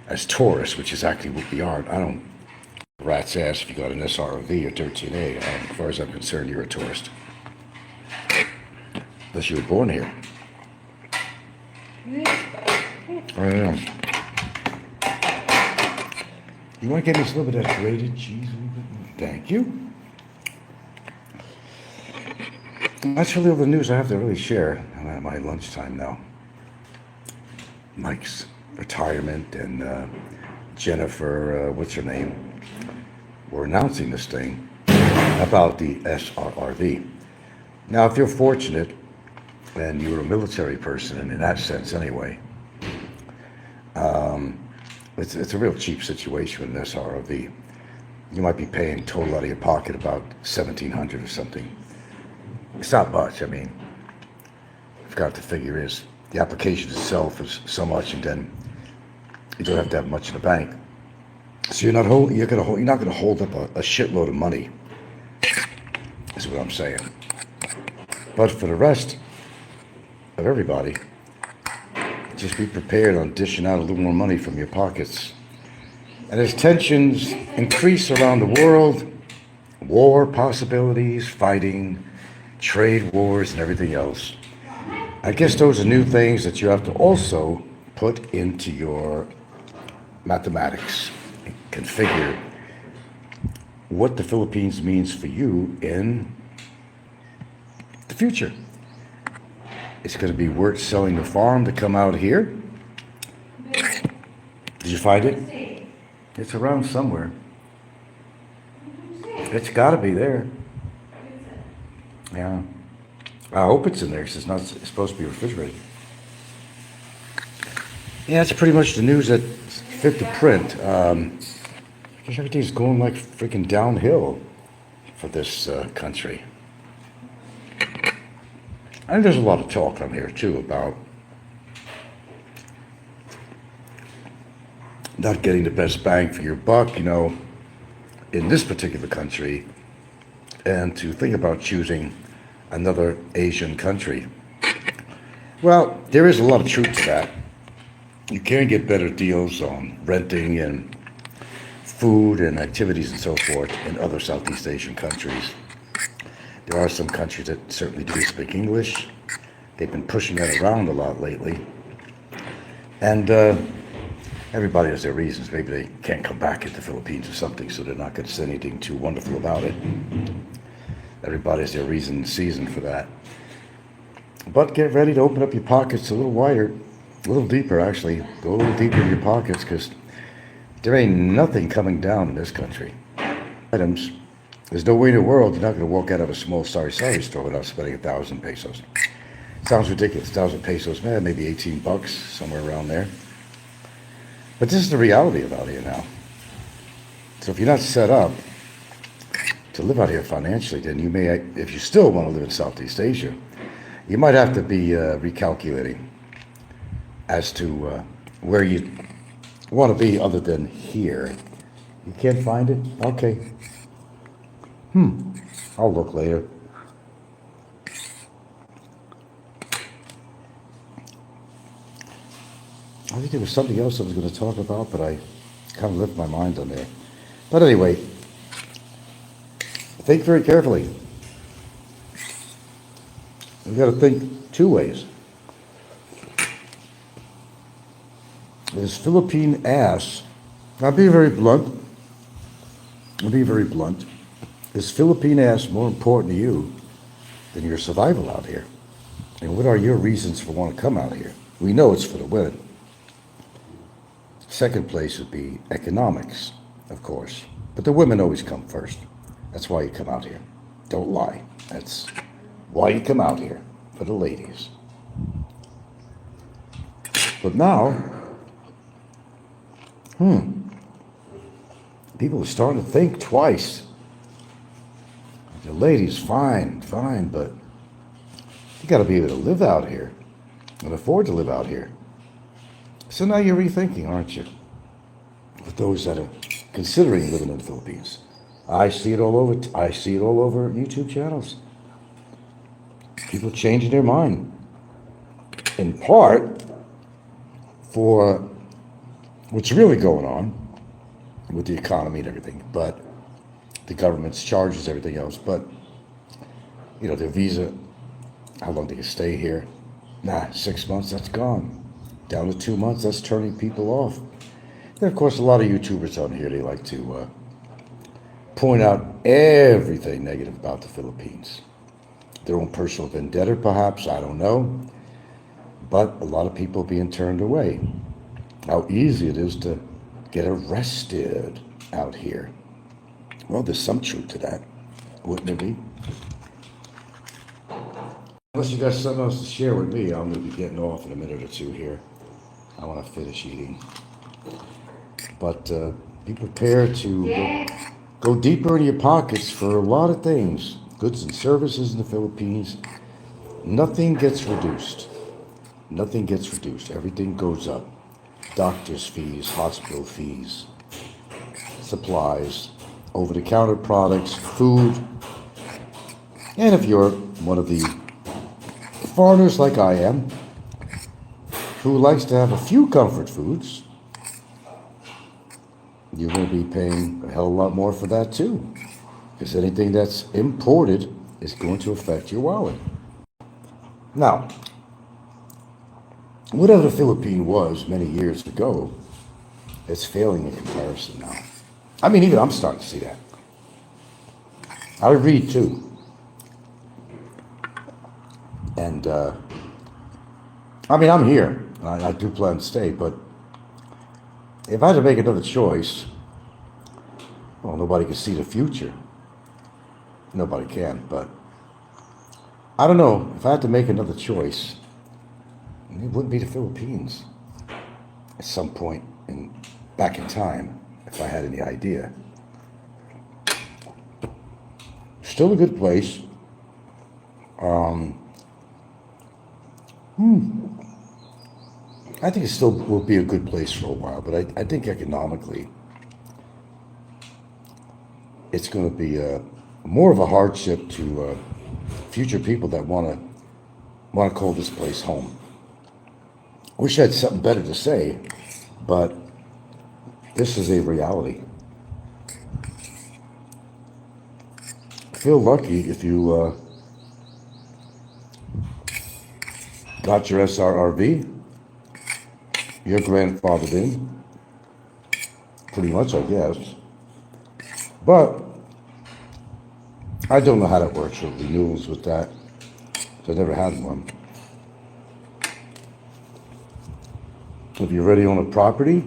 as tourists, which is actually what we are, I don't rat's ass if you got an SRRV or 13A. As far as I'm concerned, you're a tourist. Unless you were born here. I don't know. You want to get me a little bit of that grated cheese? Thank you. That's really all the news I have to really share. I'm at my lunchtime now. Mike's retirement and Jennifer, what's her name? We're announcing this thing about the SRRV. Now, if you're fortunate and you're a military person, and in that sense anyway, it's a real cheap situation with an SRRV. You might be paying total out of your pocket about $1,700 or something. It's not much. I mean, I forgot what the figure is. The application itself is so much, and then you don't have to have much in the bank. So you're not going to hold up a shitload of money, is what I'm saying. But for the rest of everybody, just be prepared on dishing out a little more money from your pockets. And as tensions increase around the world, war possibilities, fighting, trade wars, and everything else, I guess those are new things that you have to also put into your mathematics and configure what the Philippines means for you in the future. It's going to be worth selling the farm to come out here. Did you find it? It's around somewhere. It's got to be there. Yeah. I hope it's in there because it's supposed to be refrigerated. Yeah, that's pretty much the news that fit the print. I guess everything's going like freaking downhill for this country. And there's a lot of talk on here too about not getting the best bang for your buck, in this particular country, and to think about choosing another Asian country. Well, there is a lot of truth to that. You can get better deals on renting and food and activities and so forth in other Southeast Asian countries. There are some countries that certainly do speak English. They've been pushing that around a lot lately. And everybody has their reasons. Maybe they can't come back into the Philippines or something, so they're not going to say anything too wonderful about it. Everybody has their reason and season for that. But get ready to open up your pockets a little wider, a little deeper actually. Go a little deeper in your pockets, because there ain't nothing coming down in this country. Items. There's no way in the world you're not going to walk out of a small sari-sari store without spending 1,000 pesos. Sounds ridiculous. 1,000 pesos, man, maybe $18, somewhere around there. But this is the reality of out here now. So if you're not set up to live out here financially, then you may, if you still want to live in Southeast Asia, you might have to be recalculating as to where you want to be other than here. You can't find it? Okay. I'll look later. I think there was something else I was going to talk about, but I kind of left my mind on there. But anyway, think very carefully. We've got to think two ways. Is Philippine ass, I'll be very blunt, is Philippine ass more important to you than your survival out here? And what are your reasons for wanting to come out here? We know it's for the women. Second place would be economics, of course. But the women always come first. That's why you come out here. Don't lie. That's why you come out here, for the ladies. But now, people are starting to think twice. The ladies, fine, but you got to be able to live out here and afford to live out here. So now you're rethinking, aren't you? For those that are considering living in the Philippines. I see it all over YouTube channels. People changing their mind. In part for what's really going on with the economy and everything, but the government's charges, everything else. But, you know, their visa, how long do you stay here? 6 months, that's gone. Down to 2 months, that's turning people off. And of course, a lot of YouTubers on here, they like to point out everything negative about the Philippines. Their own personal vendetta, perhaps, I don't know. But a lot of people being turned away. How easy it is to get arrested out here. Well, there's some truth to that, wouldn't there be? Unless you got something else to share with me, I'm going to be getting off in a minute or two here. I want to finish eating. But be prepared to go deeper in your pockets for a lot of things. Goods and services in the Philippines. Nothing gets reduced. Nothing gets reduced. Everything goes up. Doctor's fees, hospital fees, supplies, over-the-counter products, food. And if you're one of the foreigners like I am, who likes to have a few comfort foods, you're going to be paying a hell of a lot more for that too. Because anything that's imported is going to affect your wallet. Now, whatever the Philippine was many years ago, it's failing in comparison now. I mean, even I'm starting to see that. I read too. And, I mean, I'm here. I do plan to stay, but if I had to make another choice, well, nobody can see the future. Nobody can, but I don't know. If I had to make another choice, it wouldn't be the Philippines at some point back in time, if I had any idea. Still a good place. I think it still will be a good place for a while, but I think economically it's going to be more of a hardship to future people that want to call this place home. Wish I had something better to say, but this is a reality. Feel lucky if you got your SRRV. Your grandfathered in, pretty much, I guess. But I don't know how that works with renewals with that. I never had one. If you're already on a property,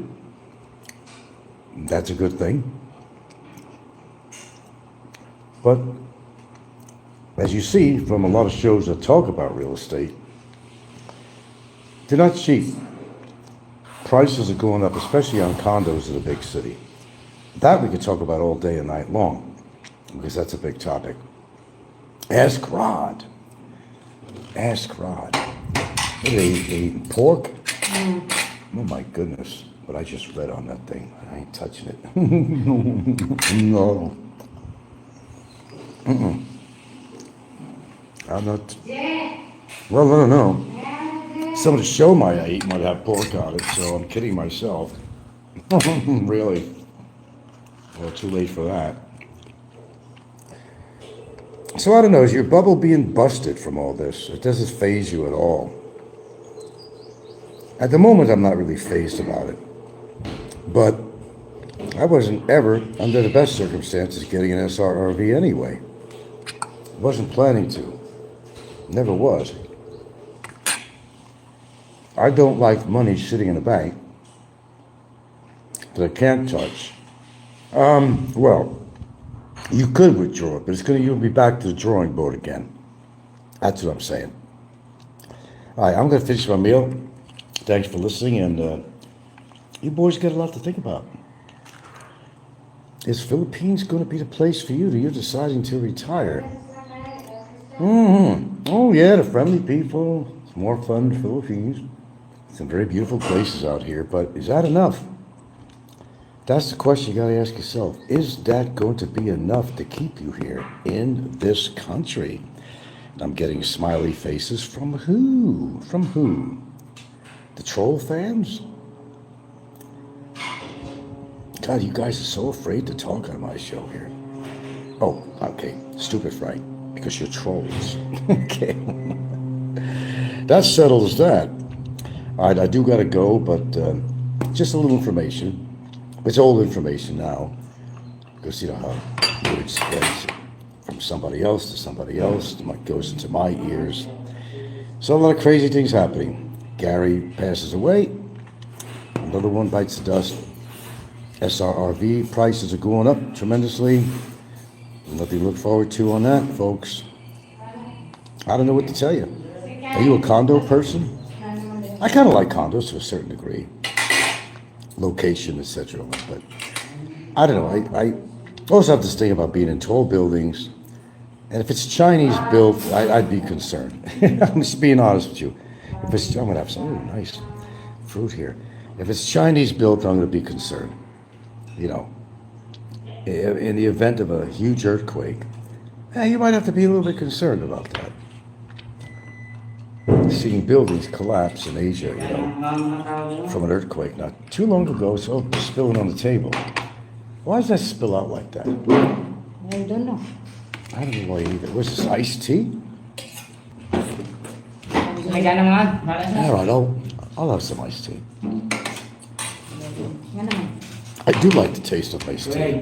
that's a good thing. But as you see from a lot of shows that talk about real estate, they're not cheap. Prices are going up, especially on condos in a big city. That we could talk about all day and night long, because that's a big topic. Ask Rod. Ask Rod. What, they eating pork? Oh my goodness, what I just read on that thing. I ain't touching it. No. I'm not. Well, I don't know. Some of the show I eat might have pork on it, so I'm kidding myself. Really? Well, too late for that. So I don't know, is your bubble being busted from all this? It doesn't faze you at all. At the moment, I'm not really fazed about it. But I wasn't ever, under the best circumstances, getting an SRRV anyway. Wasn't planning to. Never was. I don't like money sitting in a bank that I can't touch. Well, you could withdraw it, but you'll be back to the drawing board again. That's what I'm saying. All right, I'm going to finish my meal. Thanks for listening, and you boys got a lot to think about. Is Philippines going to be the place for you? You're deciding to retire. Oh, yeah, the friendly people. It's more fun in the Philippines. Some very beautiful places out here, but is that enough? That's the question you got to ask yourself. Is that going to be enough to keep you here in this country? And I'm getting smiley faces from who? From who? The troll fans? God, you guys are so afraid to talk on my show here. Oh, okay. Stupid, right? Because you're trolls. Okay. That settles that. All right, I do got to go, but just a little information. It's old information now, because you know how word spreads from somebody else to somebody else. It goes into my ears. So a lot of crazy things happening. Gary passes away. Another one bites the dust. SRRV prices are going up tremendously. Nothing to look forward to on that, folks. I don't know what to tell you. Are you a condo person? I kind of like condos to a certain degree. Location, etc. But I don't know. I also have this thing about being in tall buildings, and if it's Chinese built, I'd be concerned. I'm just being honest with you. I'm gonna have some nice fruit here. If it's Chinese built, I'm gonna be concerned. You know, in the event of a huge earthquake, you might have to be a little bit concerned about that. Seeing buildings collapse in Asia, you know, from an earthquake not too long ago, so spilling on the table. Why does that spill out like that? I don't know. I don't know why either. Was this iced tea? All right, I'll have some iced tea. I do like the taste of iced tea.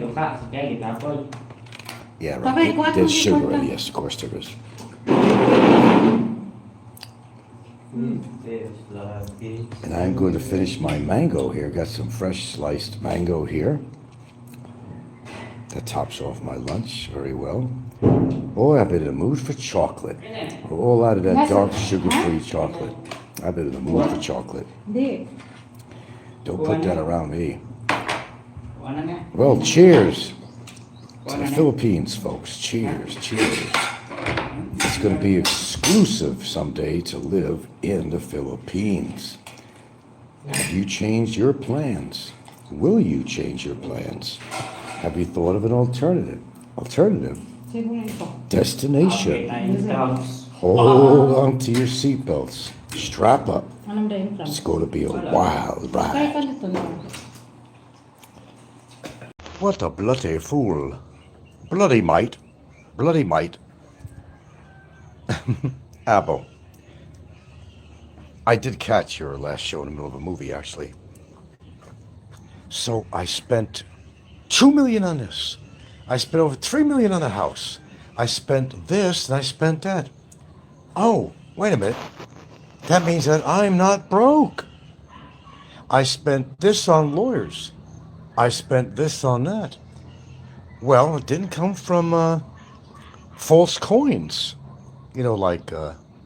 Yeah, right. There's sugar in it. Yes, of course there is. And I'm going to finish my mango here. Got some fresh sliced mango here. That tops off my lunch very well. Boy, I've been in the mood for chocolate. All out of that dark sugar-free chocolate. I've been in the mood for chocolate. Don't put that around me. Well, cheers to the Philippines, folks. Cheers, cheers. It's going to be exclusive someday to live in the Philippines. Have you changed your plans? Will you change your plans? Have you thought of an alternative? Destination. Hold on to your seatbelts. Strap up. It's going to be a wild ride. What a bloody fool. Bloody might. Bloody might. Abel. I did catch your last show in the middle of a movie, actually. So I spent $2 million on this. I spent over $3 million on the house. I spent this and I spent that. Oh, wait a minute. That means that I'm not broke. I spent this on lawyers. I spent this on that. Well, it didn't come from false coins. You know, like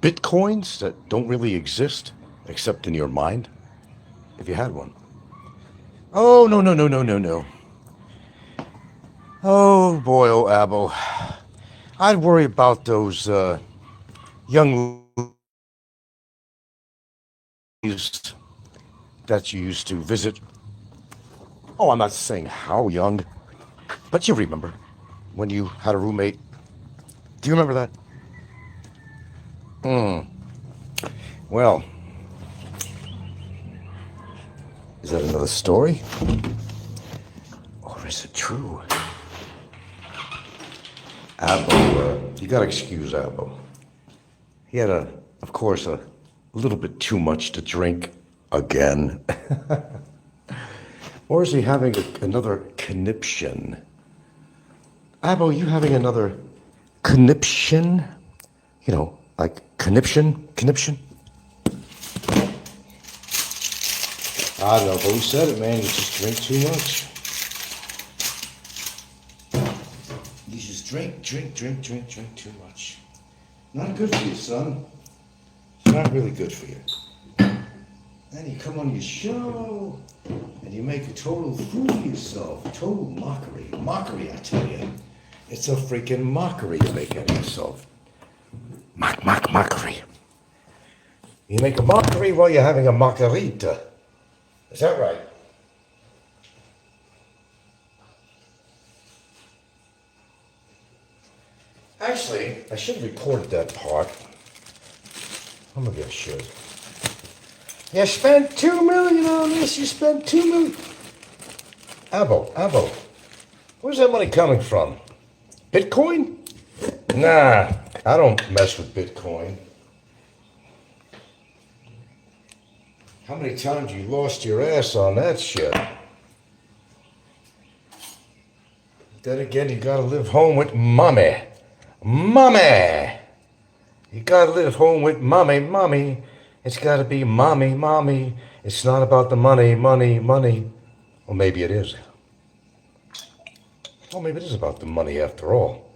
bitcoins that don't really exist except in your mind, if you had one. Oh, no. Oh, boy, oh, Abel. I'd worry about those young ladies that you used to visit. Oh, I'm not saying how young, but you remember when you had a roommate. Do you remember that? Well, is that another story? Or is it true? Abel, you gotta excuse Abel. He had of course, a little bit too much to drink again. Or is he having another conniption? Abo, you having another conniption? You know, like conniption? I don't know who said it, man. You just drink too much. You just drink too much. Not good for you, son. It's not really good for you. Then you come on your show, and you make a total fool of yourself. Total mockery. Mockery, I tell you. It's a freaking mockery you make out of yourself. Mockery. You make a mockery while you're having a margarita. Is that right? Actually, I should have recorded that part. I'm gonna get should. You spent $2 million on this. You spent $2 million. Abo. Where's that money coming from? Bitcoin? Nah, I don't mess with Bitcoin. How many times you lost your ass on that shit? Then again, you gotta live home with mommy. You gotta live home with mommy. It's gotta be mommy. It's not about the money. Or maybe it is. Or maybe it is about the money after all.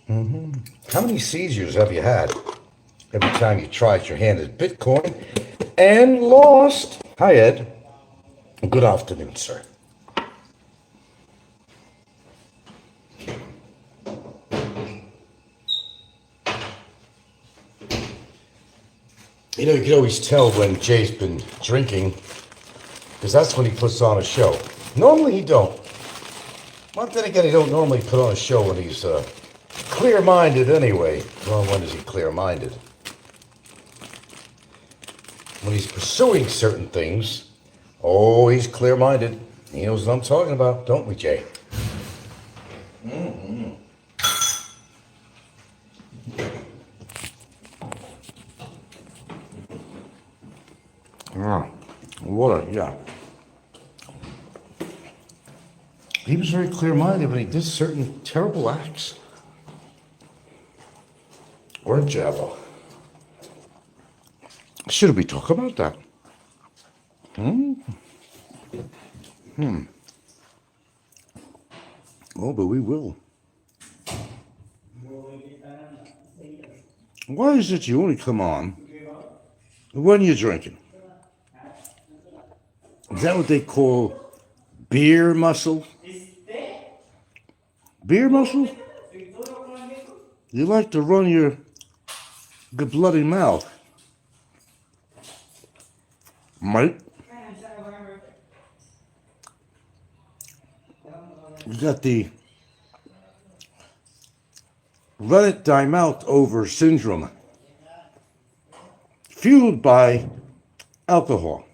How many seizures have you had every time you tried your hand at Bitcoin and lost? Hi, Ed. Good afternoon, sir. You know, you can always tell when Jay's been drinking, because that's when he puts on a show. Normally he don't. Well, then again, he don't normally put on a show when he's clear-minded anyway. Well, when is he clear-minded? When he's pursuing certain things, oh, he's clear-minded. He knows what I'm talking about, don't we, Jay? Water, yeah. He was very clear-minded when he did certain terrible acts. Weren't you, Avo? Should we talk about that? Oh, but we will. Why is it you only come on when you're drinking? Is that what they call beer muscle? Beer muscle? You like to run your bloody mouth. Mike? You got the run it die mouth over syndrome, fueled by alcohol.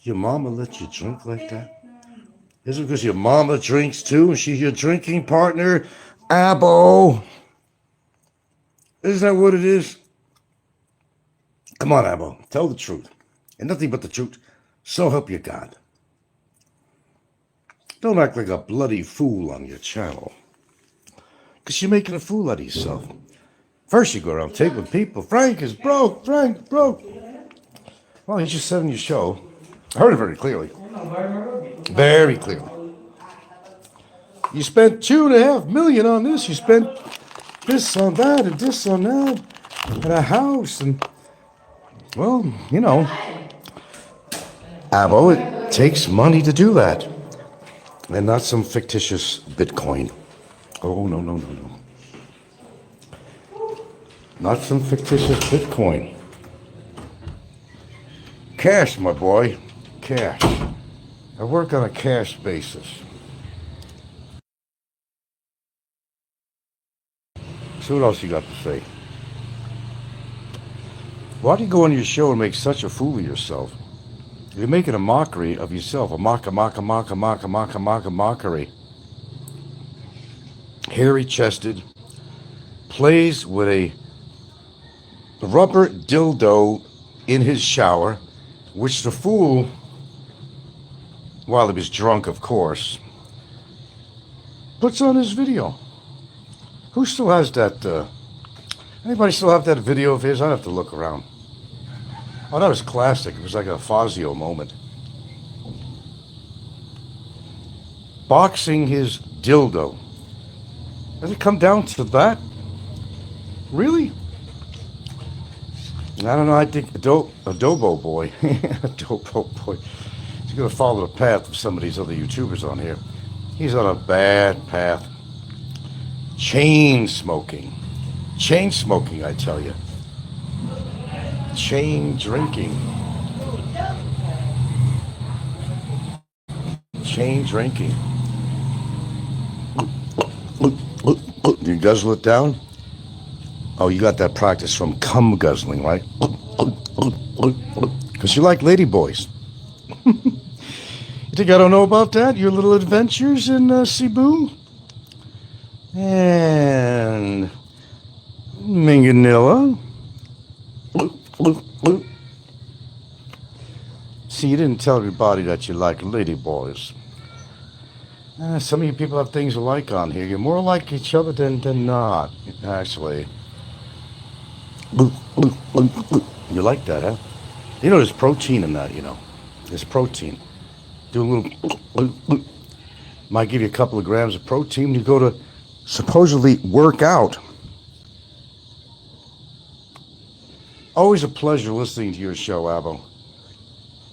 Your mama let you drink like that? Is it because your mama drinks too and she's your drinking partner? Abo. Isn't that what it is? Come on, Abo. Tell the truth. And nothing but the truth. So help you God. Don't act like a bloody fool on your channel. Because you're making a fool out of yourself. First you go around taping people. Frank is broke. Well, you just said on your show. I heard it very clearly. Very clearly. You spent $2.5 million on this. You spent this on that and this on that. And a house. And, well, you know. Abo, it takes money to do that. And not some fictitious Bitcoin. Oh, no. Not some fictitious Bitcoin. Cash, my boy. Cash. I work on a cash basis. So what else you got to say? Why do you go on your show and make such a fool of yourself? You're making a mockery of yourself. A mockery. hairy-chested, plays with a rubber dildo in his shower, which the fool, while he was drunk, of course, puts on his video. Who still has that? Anybody still have that video of his? I'd have to look around. Oh, that was classic. It was like a Fazio moment. Boxing his dildo. Does it come down to that? Really? I don't know. I think Adobo Boy. Adobo Boy. He's going to follow the path of some of these other YouTubers on here. He's on a bad path. Chain smoking. Chain smoking, I tell you. Chain drinking. Chain drinking. You guzzle it down? Oh, you got that practice from cum guzzling, right? Because you like ladyboys. You think I don't know about that? Your little adventures in Cebu? And Minganilla. See, you didn't tell everybody that you like ladyboys. Some of you people have things alike on here. You're more like each other than not, actually. You like that, huh? You know, there's protein in that, you know. There's protein. Do a little... Might give you a couple of grams of protein. You go to supposedly work out. Always a pleasure listening to your show, Abo.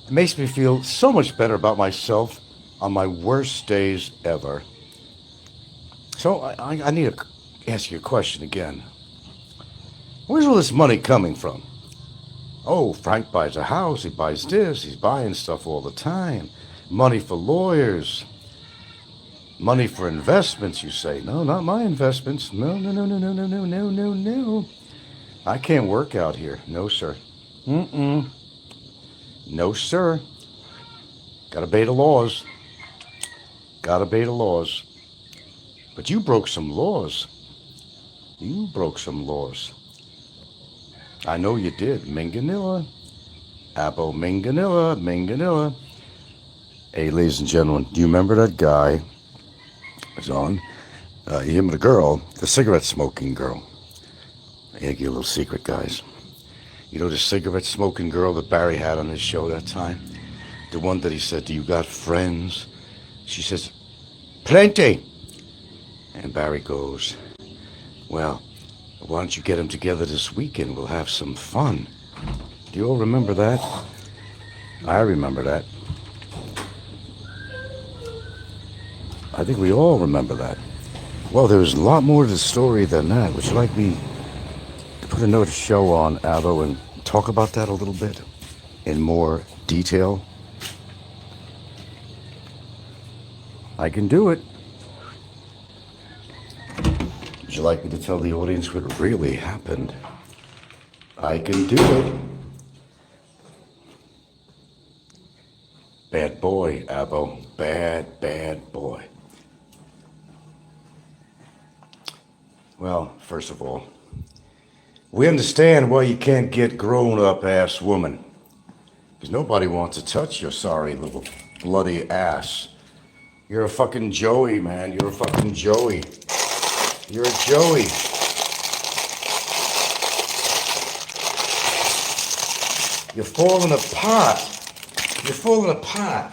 It makes me feel so much better about myself on my worst days ever. So I need to ask you a question again. Where's all this money coming from? Oh, Frank buys a house, he buys this, he's buying stuff all the time. Money for lawyers. Money for investments, you say. No, not my investments. No. I can't work out here. No, sir. No, sir. Gotta obey the laws. Gotta obey the laws. But you broke some laws. You broke some laws. I know you did. Minganilla. Abo Minganilla. Hey, ladies and gentlemen, do you remember that guy? Was on. Him and the girl, the cigarette smoking girl. I'll give you a little secret, guys. You know the cigarette smoking girl that Barry had on his show that time? The one that he said, "Do you got friends?" She says, "Plenty." And Barry goes, "Well, why don't you get them together this weekend? We'll have some fun." Do you all remember that? I remember that. I think we all remember that. Well, there's a lot more to the story than that. Would you like me to put another show on, Avo, and talk about that a little bit in more detail? I can do it. Would you like me to tell the audience what really happened? I can do it. Bad boy, Abo. Bad boy. Well, first of all, we understand why you can't get grown-up ass woman. Because nobody wants to touch your sorry little bloody ass. You're a fucking Joey, man. You're a fucking Joey. You're a Joey. You're falling apart. You're falling apart.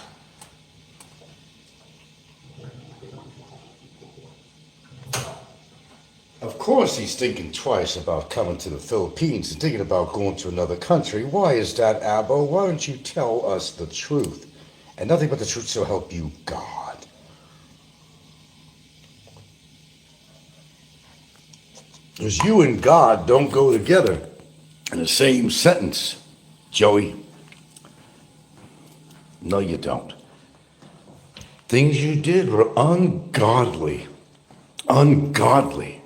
Of course he's thinking twice about coming to the Philippines and thinking about going to another country. Why is that, Abo? Why don't you tell us the truth? And nothing but the truth shall help you, God. Because you and God don't go together in the same sentence, Joey. No, you don't. Things you did were ungodly. Ungodly.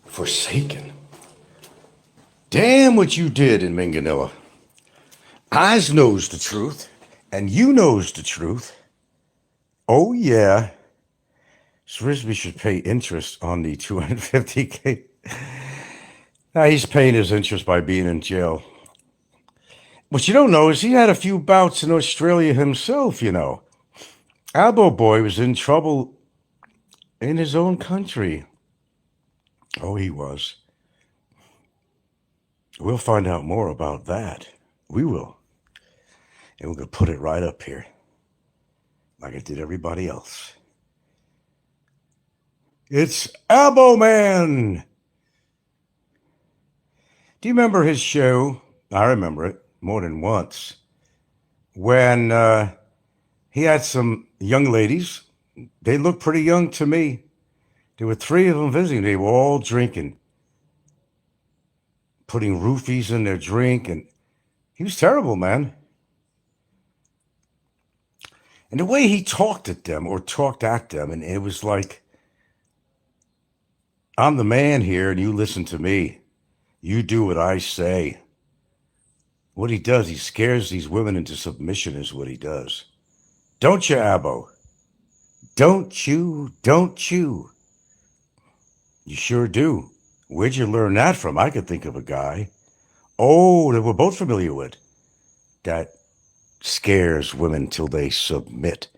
Forsaken. Damn what you did in Minganilla. Oz knows the truth, and you knows the truth. Oh, yeah. Frisbee should pay interest on the 250K. Now he's paying his interest by being in jail. What you don't know is he had a few bouts in Australia himself, you know. Albo Boy was in trouble in his own country. Oh, he was. We'll find out more about that. We will. And we're going to put it right up here, like I did everybody else. It's Albo Man! Do you remember his show? I remember it more than once. When he had some young ladies. They looked pretty young to me. There were 3 of them visiting. They were all drinking, putting roofies in their drink, and he was terrible, man. And the way he talked at them, and it was like, I'm the man here, and you listen to me. You do what I say. What he does, he scares these women into submission is what he does. Don't you, Abbo? Don't you? Don't you? You sure do. Where'd you learn that from? I could think of a guy. Oh, that we're both familiar with. That scares women till they submit.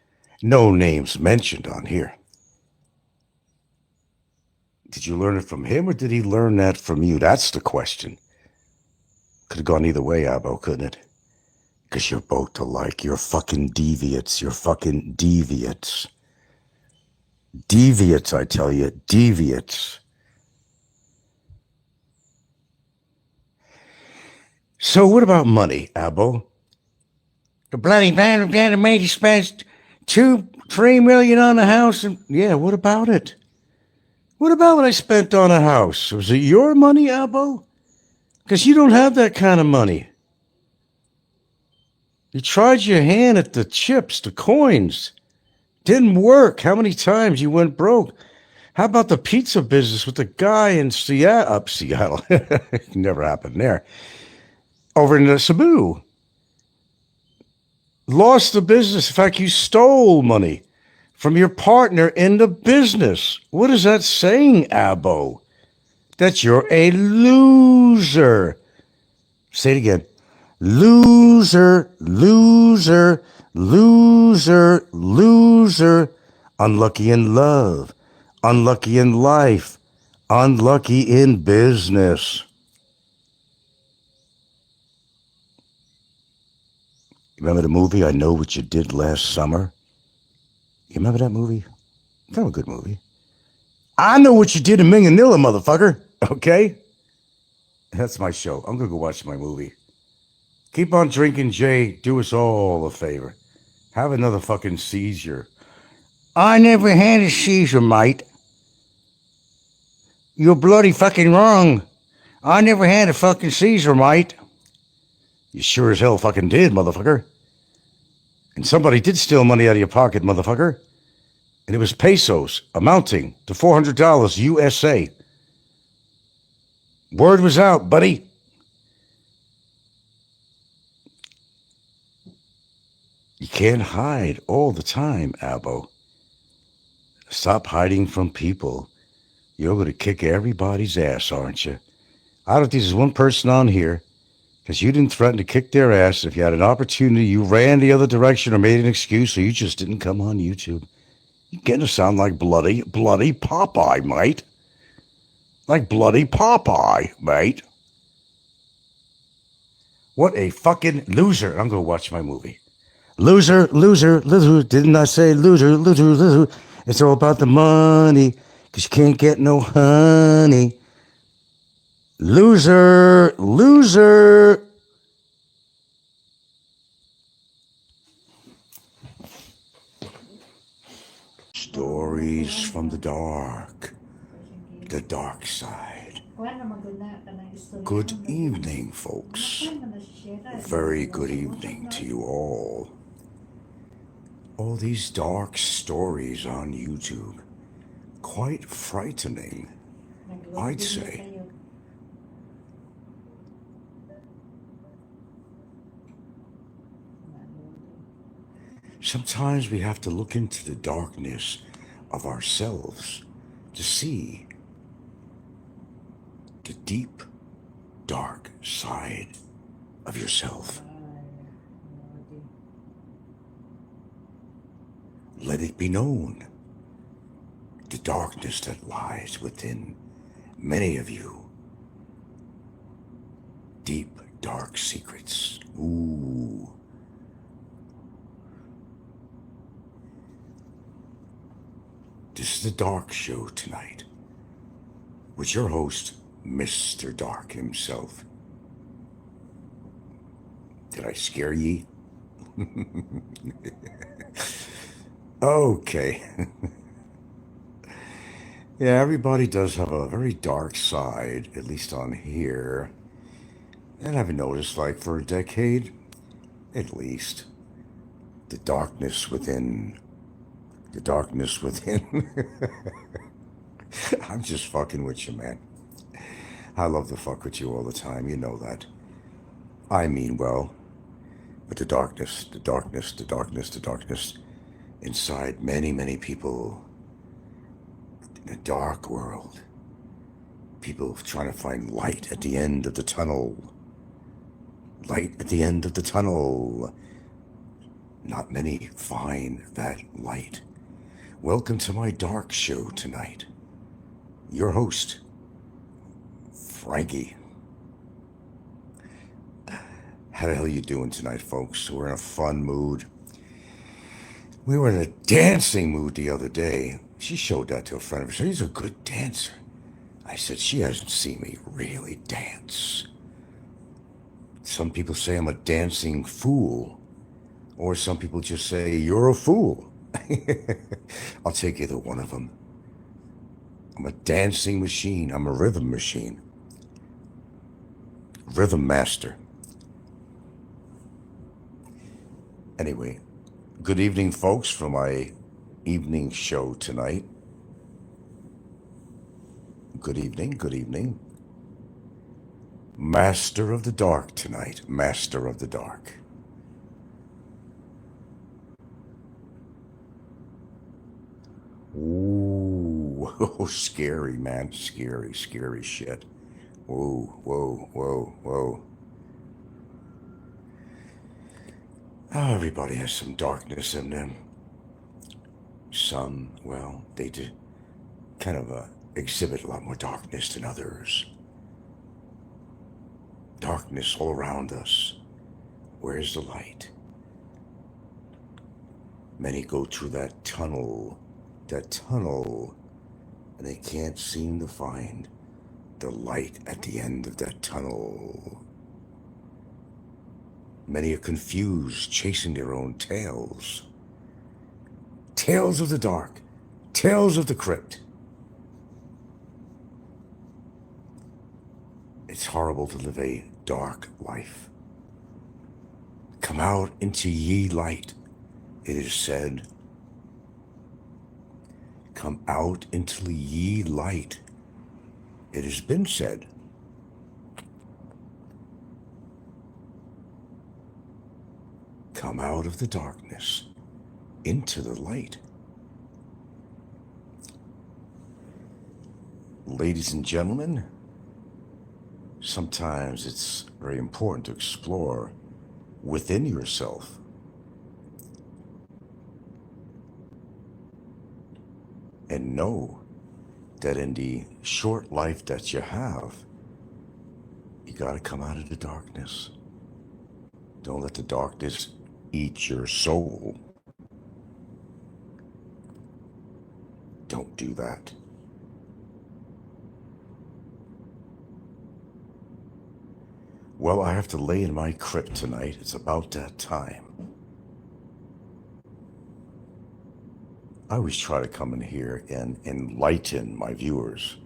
No names mentioned on here. Did you learn it from him, or did he learn that from you? That's the question. Could have gone either way, Abbo, couldn't it? Because you're both alike. You're fucking deviates. You're fucking deviates. Deviates, I tell you. Deviates. So what about money, Abbo? The bloody man made he spent $2-3 million on a house. And yeah, what about it? What about what I spent on a house? Was it your money, Abbo? Because you don't have that kind of money. You tried your hand at the chips, the coins. Didn't work. How many times you went broke? How about the pizza business with the guy in Seattle? Never happened there. Over in Cebu. Lost the business. In fact, you stole money from your partner in the business. What is that saying, Abbo? That you're a loser. Say it again. Loser, loser, loser, loser. Unlucky in love. Unlucky in life. Unlucky in business. Remember the movie, I Know What You Did Last Summer? You remember that movie? That was a good movie. I know what you did in Minganilla, motherfucker. Okay? That's my show. I'm going to go watch my movie. Keep on drinking, Jay. Do us all a favor. Have another fucking seizure. I never had a seizure, mate. You're bloody fucking wrong. I never had a fucking seizure, mate. You sure as hell fucking did, motherfucker. And somebody did steal money out of your pocket, motherfucker. And it was pesos, amounting to $400 USA. Word was out, buddy. You can't hide all the time, Abbo. Stop hiding from people. You're going to kick everybody's ass, aren't you? I don't think there's one person on here, because you didn't threaten to kick their ass. If you had an opportunity, you ran the other direction or made an excuse, or you just didn't come on YouTube. You're getting to sound like bloody Popeye, mate. Like bloody Popeye, mate. What a fucking loser. I'm going to watch my movie. Loser, loser, loser. Didn't I say loser, loser, loser? It's all about the money, because you can't get no honey. Loser, loser. Stories from the dark side. Good evening, folks. Very good evening to you all. All these dark stories on YouTube. Quite frightening, I'd say. Sometimes we have to look into the darkness of ourselves to see the deep, dark side of yourself. Let it be known, the darkness that lies within many of you. Deep, dark secrets. Ooh. This is the Dark Show tonight with your host, Mr. Dark himself. Did I scare ye? Okay. Yeah, everybody does have a very dark side, at least on here. And I've noticed, like, for a decade, at least, the darkness within. The darkness within. I'm just fucking with you, man. I love to fuck with you all the time, you know that. I mean well. But the darkness, the darkness, the darkness, the darkness inside many, many people in a dark world. People trying to find light at the end of the tunnel. Light at the end of the tunnel. Not many find that light. Welcome to my Dark Show tonight. Your host, Frankie. How the hell are you doing tonight, folks? We're in a fun mood. We were in a dancing mood the other day. She showed that to a friend of hers. She's a good dancer. I said, she hasn't seen me really dance. Some people say I'm a dancing fool. Or some people just say, you're a fool. I'll take either one of them. I'm a dancing machine. I'm a rhythm machine. Rhythm master. Anyway, good evening, folks, for my evening show tonight. Good evening, good evening. Master of the Dark tonight. Master of the Dark. Ooh, scary, man. Scary, scary shit. Whoa, whoa, whoa, whoa. Oh, everybody has some darkness in them. Some, well, they do kind of exhibit a lot more darkness than others. Darkness all around us. Where's the light? Many go through that tunnel, and they can't seem to find the light at the end of that tunnel. Many are confused, chasing their own tails. Tales of the dark, tales of the crypt. It's horrible to live a dark life. Come out into ye light, it is said. Come out into ye light, it has been said. Come out of the darkness into the light. Ladies and gentlemen, sometimes it's very important to explore within yourself. And know that in the short life that you have, you gotta come out of the darkness. Don't let the darkness eat your soul. Don't do that. Well, I have to lay in my crypt tonight. It's about that time. I always try to come in here and enlighten my viewers.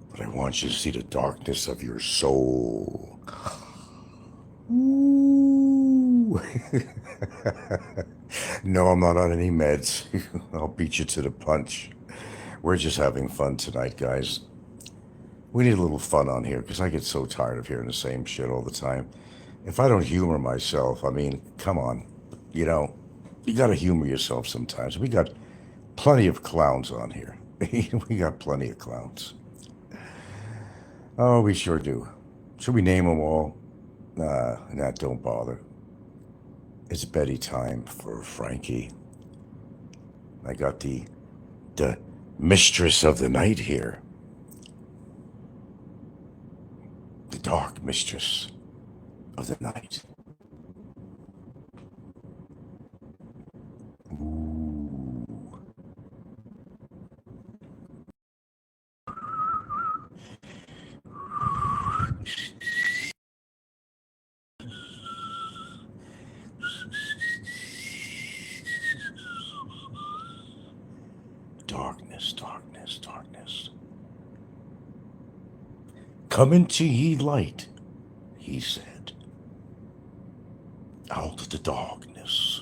But I want you to see the darkness of your soul. Ooh. No, I'm not on any meds. I'll beat you to the punch. We're just having fun tonight, guys. We need a little fun on here because I get so tired of hearing the same shit all the time. If I don't humor myself, I mean, come on. You know, you got to humor yourself sometimes. We got plenty of clowns on here. We got plenty of clowns. Oh, we sure do. Should we name them all? Nah, don't bother. It's Betty time for Frankie. I got the mistress of the night here. The dark mistress of the night. Ooh. Darkness, darkness, darkness. Come into ye light, he said, out of the darkness.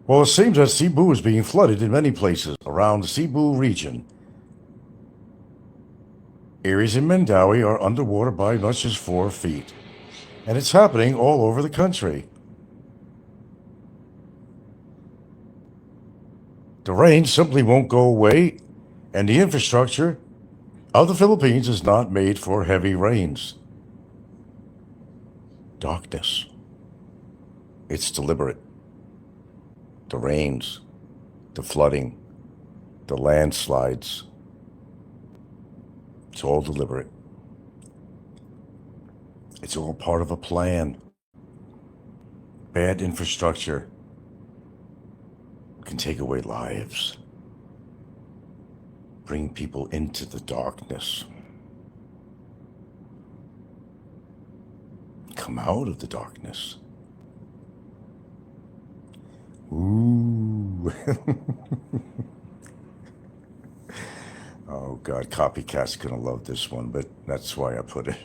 Well, it seems that Cebu is being flooded in many places around the Cebu region. Areas in Mandawi are underwater by much as 4 feet, and it's happening all over the country. The rain simply won't go away, and the infrastructure of the Philippines is not made for heavy rains. Darkness. It's deliberate. The rains, the flooding, the landslides. It's all deliberate. It's all part of a plan. Bad infrastructure can take away lives, bring people into the darkness, come out of the darkness. Ooh. Oh, God, copycat's gonna love this one, but that's why I put it.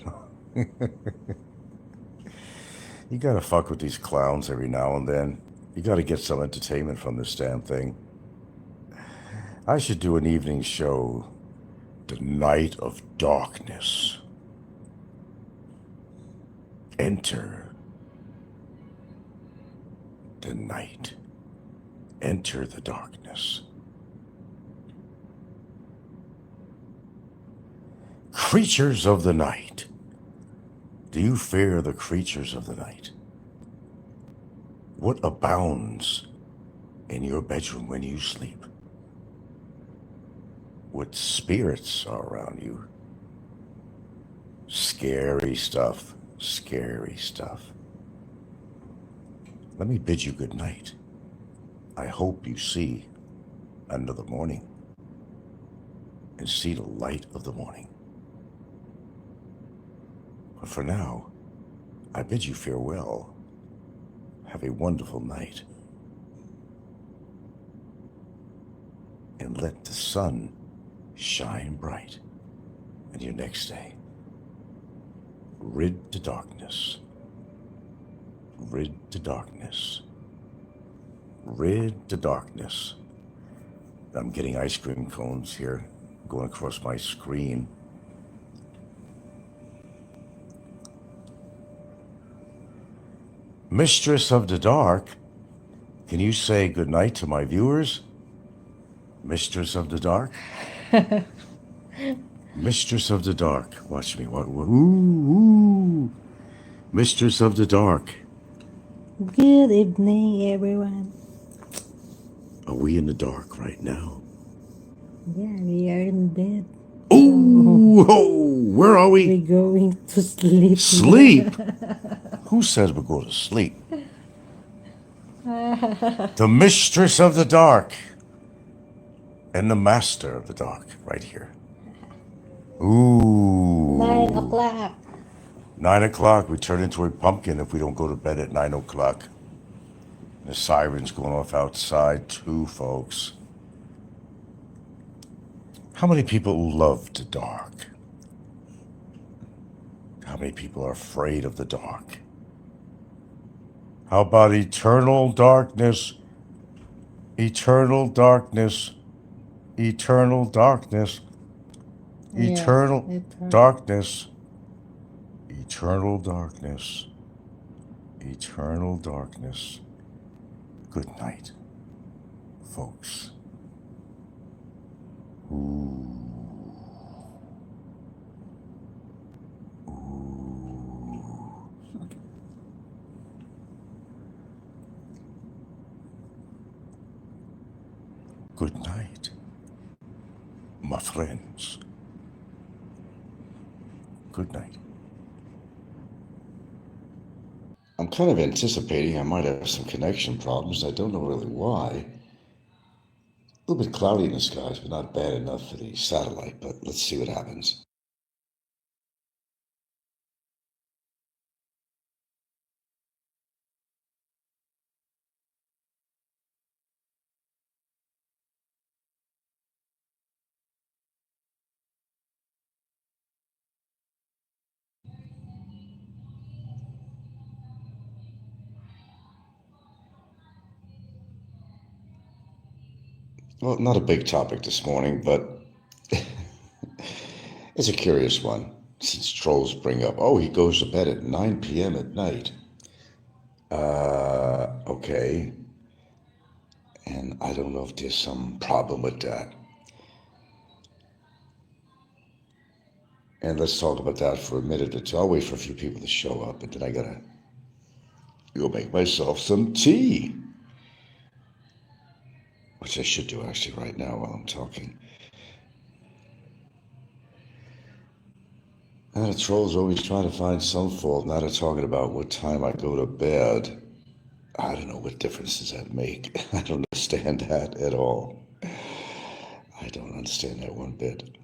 You gotta fuck with these clowns every now and then. You gotta get some entertainment from this damn thing. I should do an evening show, The Night of Darkness. Enter the night. Enter the darkness. Creatures of the night. Do you fear the creatures of the night? What abounds in your bedroom when you sleep? What spirits are around you? Scary stuff, scary stuff. Let me bid you good night. I hope you see another morning and see the light of the morning. But for now, I bid you farewell. Have a wonderful night. And let the sun shine bright in your next day. Rid the darkness. Rid the darkness. Rid the darkness. I'm getting ice cream cones here going across my screen. Mistress of the Dark, can you say goodnight to my viewers? Mistress of the Dark? Mistress of the Dark. Watch me. Ooh. Mistress of the Dark. Good evening, everyone. Are we in the dark right now? Yeah, we are in bed. Ooh, oh, where are we? We're going to sleep. Sleep? Who says we're going to sleep? The Mistress of the Dark and the Master of the Dark right here. Ooh. 9 o'clock. 9 o'clock. We turn into a pumpkin if we don't go to bed at 9 o'clock. The siren's going off outside too, folks. How many people love the dark? How many people are afraid of the dark? How about eternal darkness? Eternal darkness. Eternal darkness. Eternal eternal. darkness. Eternal darkness. Eternal darkness. Good night, folks. Ooh. Good night, my friends. Good night. I'm kind of anticipating I might have some connection problems. I don't know really why. A little bit cloudy in the skies, but not bad enough for the satellite. But let's see what happens. Well, not a big topic this morning, but it's a curious one. Since trolls bring up, oh, he goes to bed at 9 p.m. at night. Okay. And I don't know if there's some problem with that. And let's talk about that for a minute or two. I'll wait for a few people to show up, and then I gotta go make myself some tea. Which I should do actually right now while I'm talking. And the trolls always trying to find some fault. Now they're talking about what time I go to bed. I don't know what difference does that make. I don't understand that at all. I don't understand that one bit.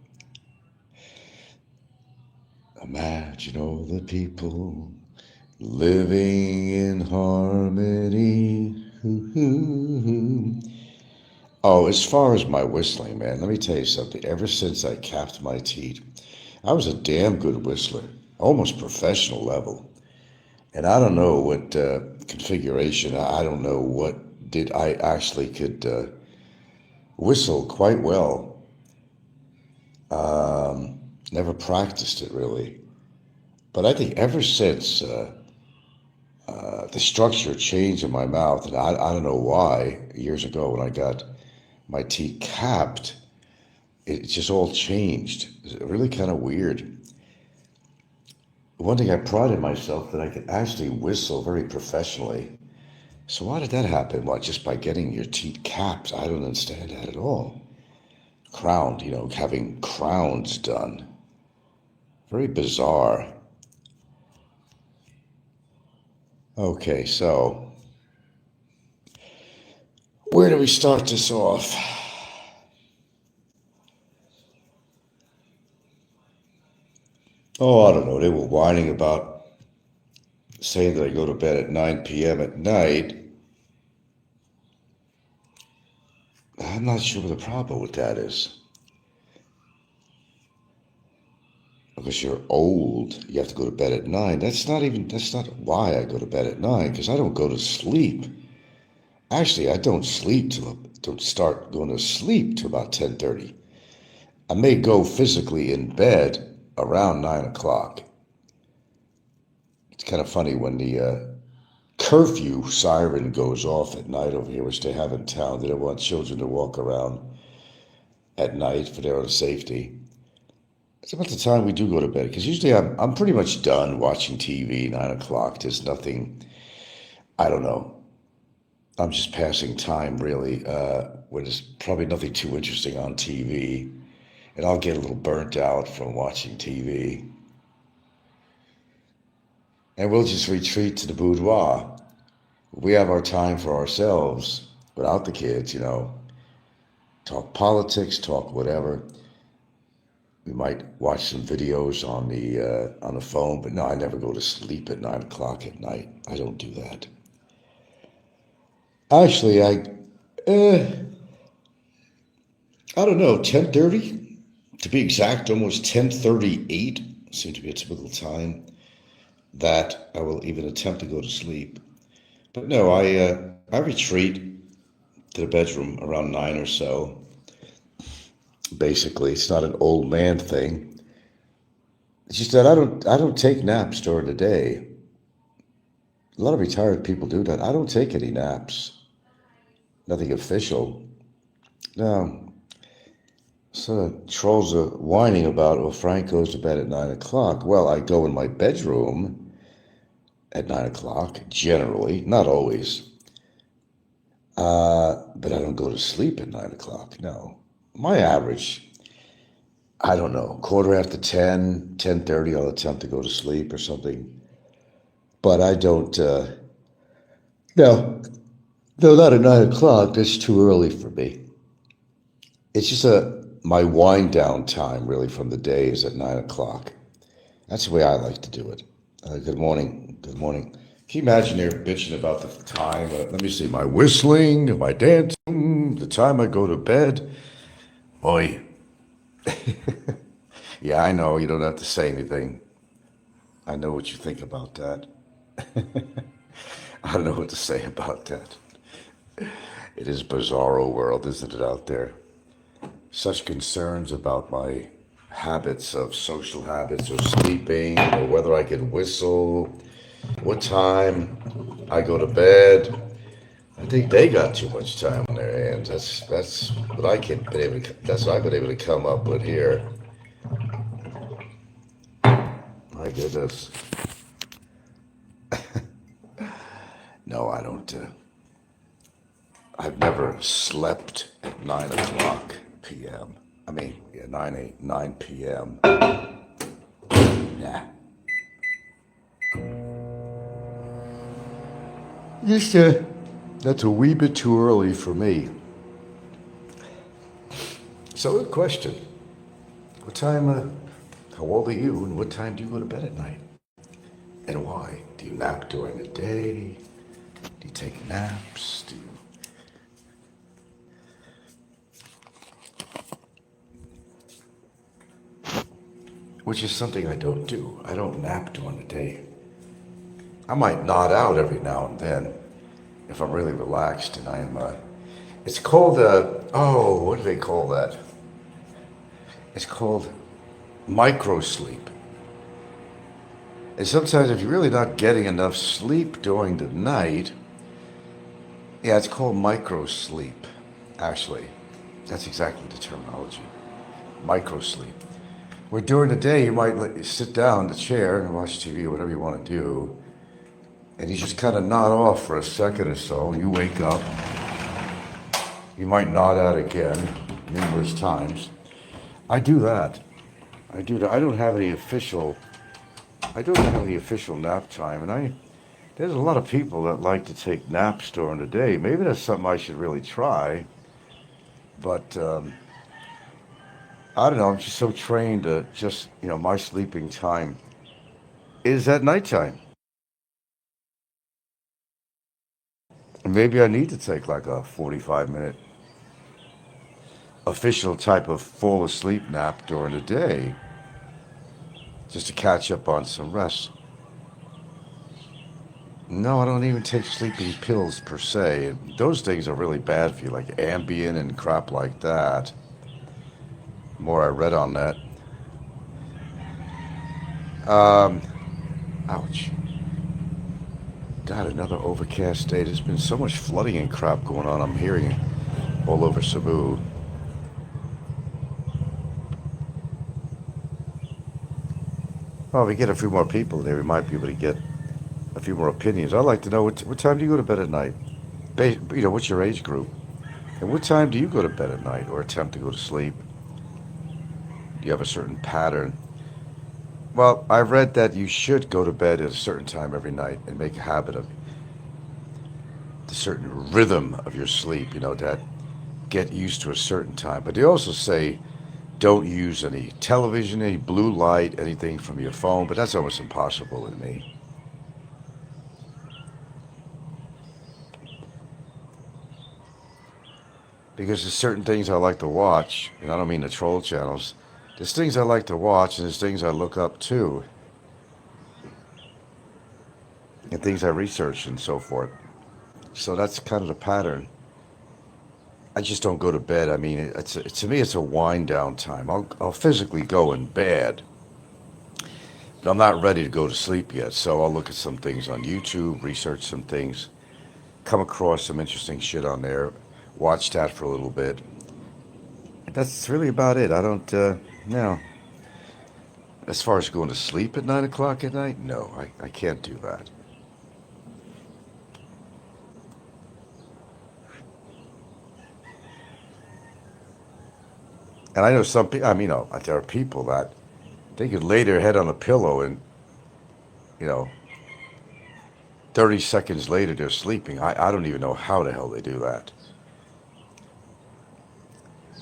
Imagine all the people living in harmony. Oh, as far as my whistling, man, let me tell you something. Ever since I capped my teeth, I was a damn good whistler, almost professional level. And I don't know what configuration, I don't know what did I actually could whistle quite well. Never practiced it really. But I think ever since the structure changed in my mouth, and I don't know why, years ago when I got my teeth capped, it just all changed. It's really kind of weird. One thing I prided myself that I could actually whistle very professionally. So why did that happen? What, just by getting your teeth capped? I don't understand that at all. Crowned, having crowns done. Very bizarre. Okay, so where do we start this off? Oh, I don't know. They were whining about saying that I go to bed at 9 p.m. at night. I'm not sure what the problem with that is. Because you're old, you have to go to bed at 9. That's not why I go to bed at 9, because I don't go to sleep. Actually, I don't start going to sleep till about 10:30. I may go physically in bed around 9 o'clock. It's kind of funny when the curfew siren goes off at night over here, which they have in town. They don't want children to walk around at night for their own safety. It's about the time we do go to bed, because usually I'm pretty much done watching TV, 9 o'clock. There's nothing, I don't know. I'm just passing time, really, where there's probably nothing too interesting on TV. And I'll get a little burnt out from watching TV. And we'll just retreat to the boudoir. We have our time for ourselves without the kids, talk politics, talk whatever. We might watch some videos on the phone, but no, I never go to sleep at 9 o'clock at night. I don't do that. Actually, I don't know, 10:30? To be exact, almost 10:38 seems to be a typical time that I will even attempt to go to sleep. But no, I retreat to the bedroom around 9 or so. Basically, it's not an old man thing. It's just that I don't take naps during the day. A lot of retired people do that. I don't take any naps. Nothing official. No. So trolls are whining about, well, Frank goes to bed at 9 o'clock. Well, I go in my bedroom at 9 o'clock, generally, not always. But I don't go to sleep at 9 o'clock. No. My average, I don't know, quarter after 10, 10:30, I'll attempt to go to sleep or something. But I don't, no, not at 9 o'clock. That's too early for me. It's just my wind down time, really, from the day is at 9 o'clock. That's the way I like to do it. Good morning. Good morning. Can you imagine they're bitching about the time? Let me see, my whistling, my dancing, the time I go to bed. Boy. Yeah, I know. You don't have to say anything. I know what you think about that. I don't know what to say about that. It is bizarro world, isn't it, out there? Such concerns about my habits of social habits or sleeping or whether I can whistle, what time I go to bed. I think they got too much time on their hands. That's what I can been able to, that's what I've been able to come up with here. My goodness. No, I don't. I've never slept at 9 o'clock p.m. I mean, yeah, 9 p.m. Nah. Just, that's a wee bit too early for me. So, a question. What time, how old are you, and what time do you go to bed at night? And why? Do you nap during the day? Do you take naps? Do you... Which is something I don't do. I don't nap during the day. I might nod out every now and then if I'm really relaxed and I'm, it's called, what do they call that? It's called micro sleep. And sometimes if you're really not getting enough sleep during the night, yeah, it's called micro sleep, actually. That's exactly the terminology. Micro sleep. Where during the day you might sit down in the chair and watch TV or whatever you want to do, and you just kind of nod off for a second or so. You wake up. You might nod out again numerous times. I do that. I do that. I don't have any official nap time, and there's a lot of people that like to take naps during the day. Maybe that's something I should really try, but I don't know. I'm just so trained to just, my sleeping time is at nighttime. Maybe I need to take like a 45-minute official type of fall asleep nap during the day just to catch up on some rest. No, I don't even take sleeping pills per se. Those things are really bad for you, like Ambien and crap like that. The more I read on that. Ouch. God, another overcast day. There's been so much flooding and crap going on. I'm hearing it all over Cebu. Well, if we get a few more people there, we might be able to get a few more opinions. I'd like to know what time do you go to bed at night? What's your age group? And what time do you go to bed at night or attempt to go to sleep? Do you have a certain pattern? Well, I've read that you should go to bed at a certain time every night and make a habit of the certain rhythm of your sleep, that get used to a certain time. But they also say don't use any television, any blue light, anything from your phone, but that's almost impossible in me. Because there's certain things I like to watch, and I don't mean the troll channels. There's things I like to watch, and there's things I look up to, and things I research and so forth. So that's kind of the pattern. I just don't go to bed. I mean, to me, it's a wind down time. I'll physically go in bed, but I'm not ready to go to sleep yet. So I'll look at some things on YouTube, research some things, come across some interesting shit on there, watch that for a little bit. That's really about it. I don't, no. As far as going to sleep at 9 o'clock at night, no, I can't do that. And I know some people, I mean, there are people that they could lay their head on a pillow and, 30 seconds later they're sleeping. I don't even know how the hell they do that.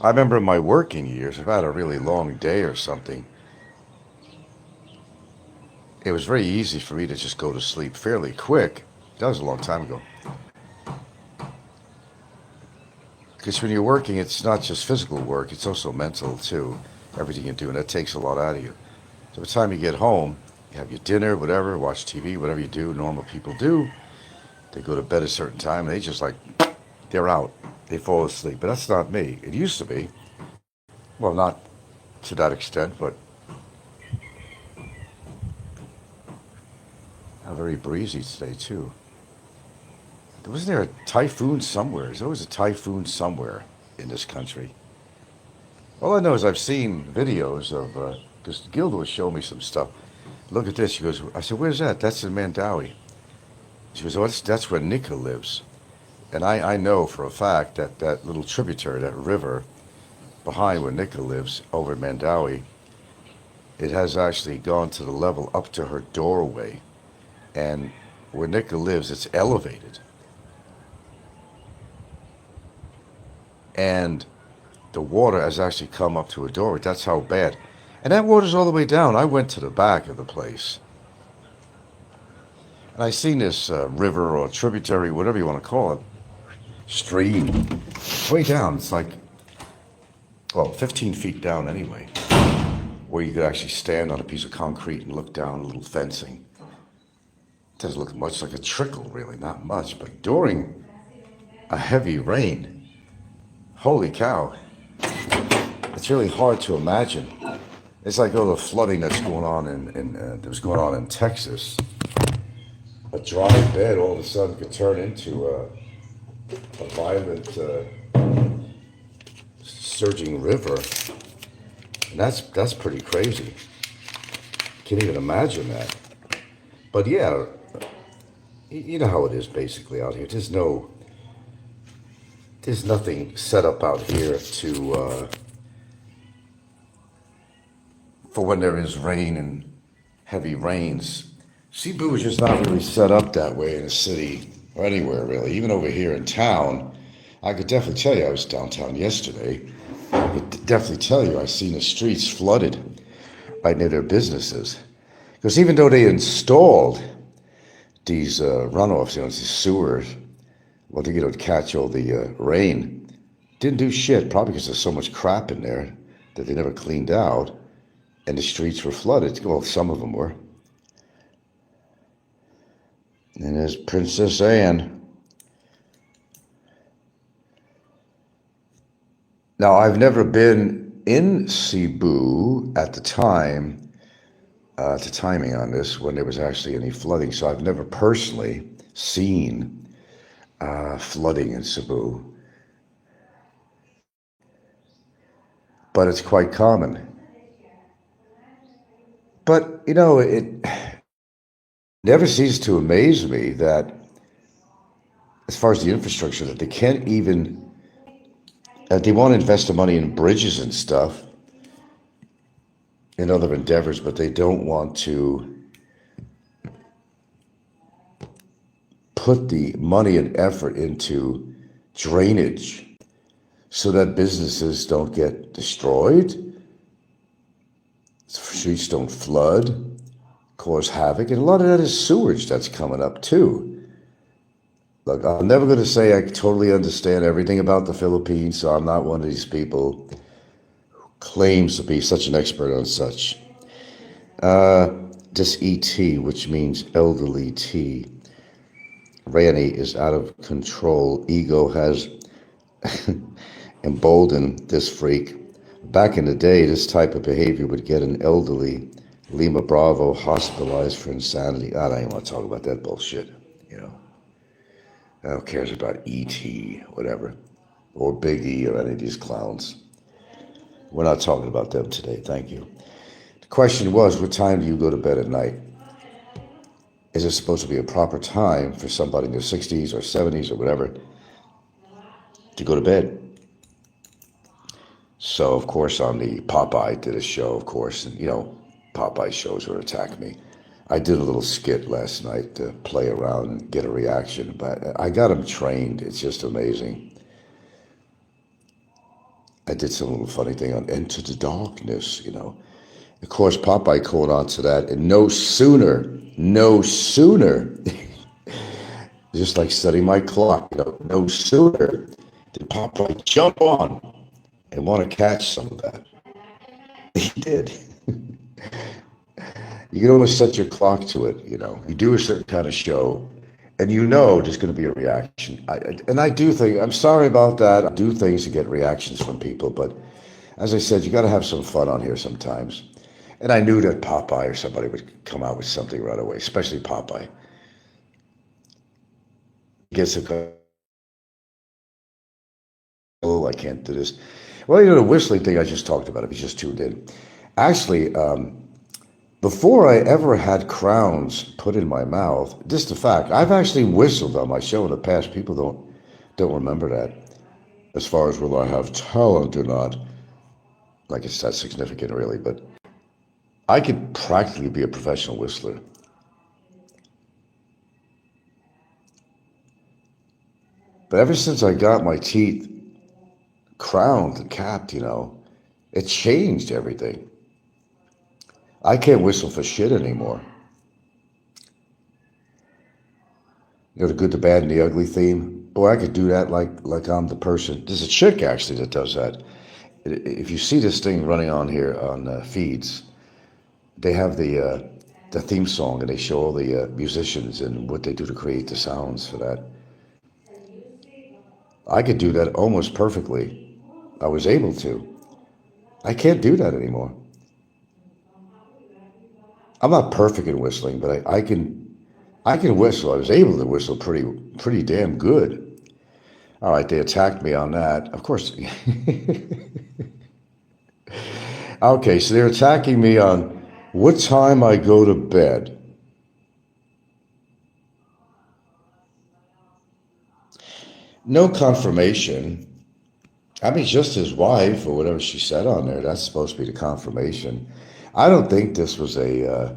I remember in my working years, if I had a really long day or something, it was very easy for me to just go to sleep fairly quick. That was a long time ago. Because when you're working, it's not just physical work, it's also mental too. Everything you do, and that takes a lot out of you. So by the time you get home, you have your dinner, whatever, watch TV, whatever you do, normal people do. They go to bed at a certain time, and they just they're out. They fall asleep. But that's not me. It used to be. Well, not to that extent, but very breezy today, too. Wasn't there a typhoon somewhere? There's always a typhoon somewhere in this country. All I know is I've seen videos of, because Gilda was showing me some stuff. Look at this. She goes, I said, where's that? That's in Mandawi. She goes, oh, that's where Nika lives. And I know for a fact that that little tributary, that river behind where Nika lives, over in Mandawi, it has actually gone to the level up to her doorway. And where Nika lives, it's elevated. And the water has actually come up to her doorway. That's how bad. And that water's all the way down. I went to the back of the place. And I seen this river or tributary, whatever you want to call it, stream, way down. It's 15 feet down anyway, where you could actually stand on a piece of concrete and look down a little fencing. It doesn't look much like a trickle, really, not much. But during a heavy rain, holy cow, it's really hard to imagine. It's like all the flooding that's going on that was going on in Texas. A dry bed all of a sudden could turn into a violent surging river. And that's pretty crazy. Can't even imagine that. But yeah, you know how it is basically out here. There's nothing set up out here to for when there is rain and heavy rains. Cebu is just not really set up that way in a city or anywhere really. Even over here in town, I could definitely tell you I was downtown yesterday. I could definitely tell you I've seen the streets flooded right near their businesses. Because even though they installed these runoffs, these sewers, well, to catch all the rain, didn't do shit, probably because there's so much crap in there that they never cleaned out, and the streets were flooded. Well, some of them were. And there's Princess Anne. Now, I've never been in Cebu at the time, to timing on this, when there was actually any flooding, so I've never personally seen flooding in Cebu. But it's quite common. But, it never ceases to amaze me that, as far as the infrastructure, that they can't even, they want to invest the money in bridges and stuff, in other endeavors, but they don't want to put the money and effort into drainage so that businesses don't get destroyed, streets don't flood, cause havoc, and a lot of that is sewage that's coming up too. Look, I'm never going to say I totally understand everything about the Philippines, so I'm not one of these people who claims to be such an expert on such. This ET, which means elderly T. Ranny is out of control. Ego has embolden this freak. Back in the day, this type of behavior would get an elderly Lima Bravo hospitalized for insanity. I don't even want to talk about that bullshit. Who cares about E.T., whatever, or Big E, or any of these clowns? We're not talking about them today, thank you. The question was, what time do you go to bed at night? Is it supposed to be a proper time for somebody in their 60s or 70s or whatever to go to bed? So, of course, on the Popeye did a show, of course, and, Popeye shows would attack me. I did a little skit last night to play around and get a reaction, but I got him trained. It's just amazing. I did some little funny thing on Into the Darkness, Of course, Popeye caught on to that, and no sooner, just like studying my clock, no sooner did Popeye jump on and want to catch some of that. He did. You can almost set your clock to it, You do a certain kind of show, and there's going to be a reaction. I do think, I'm sorry about that. I do things to get reactions from people, but as I said, you got to have some fun on here sometimes. And I knew that Popeye or somebody would come out with something right away, especially Popeye. Gets a oh, I can't do this. Well, the whistling thing I just talked about, if you just tuned in. Actually, before I ever had crowns put in my mouth, this is a fact, I've actually whistled on my show in the past. People don't remember that. As far as whether I have talent or not, like it's that significant really, but I could practically be a professional whistler. But ever since I got my teeth crowned and capped, it changed everything. I can't whistle for shit anymore. The good, the bad, and the ugly theme. Boy, I could do that like I'm the person. There's a chick actually that does that. If you see this thing running on here on feeds, they have the theme song, and they show all the musicians and what they do to create the sounds for that. I could do that almost perfectly. I was able to. I can't do that anymore. I'm not perfect in whistling, but I can whistle. I was able to whistle pretty damn good. All right, they attacked me on that. Of course. Okay, so they're attacking me on what time I go to bed. No confirmation. I mean, just his wife or whatever she said on there, that's supposed to be the confirmation. I don't think this was a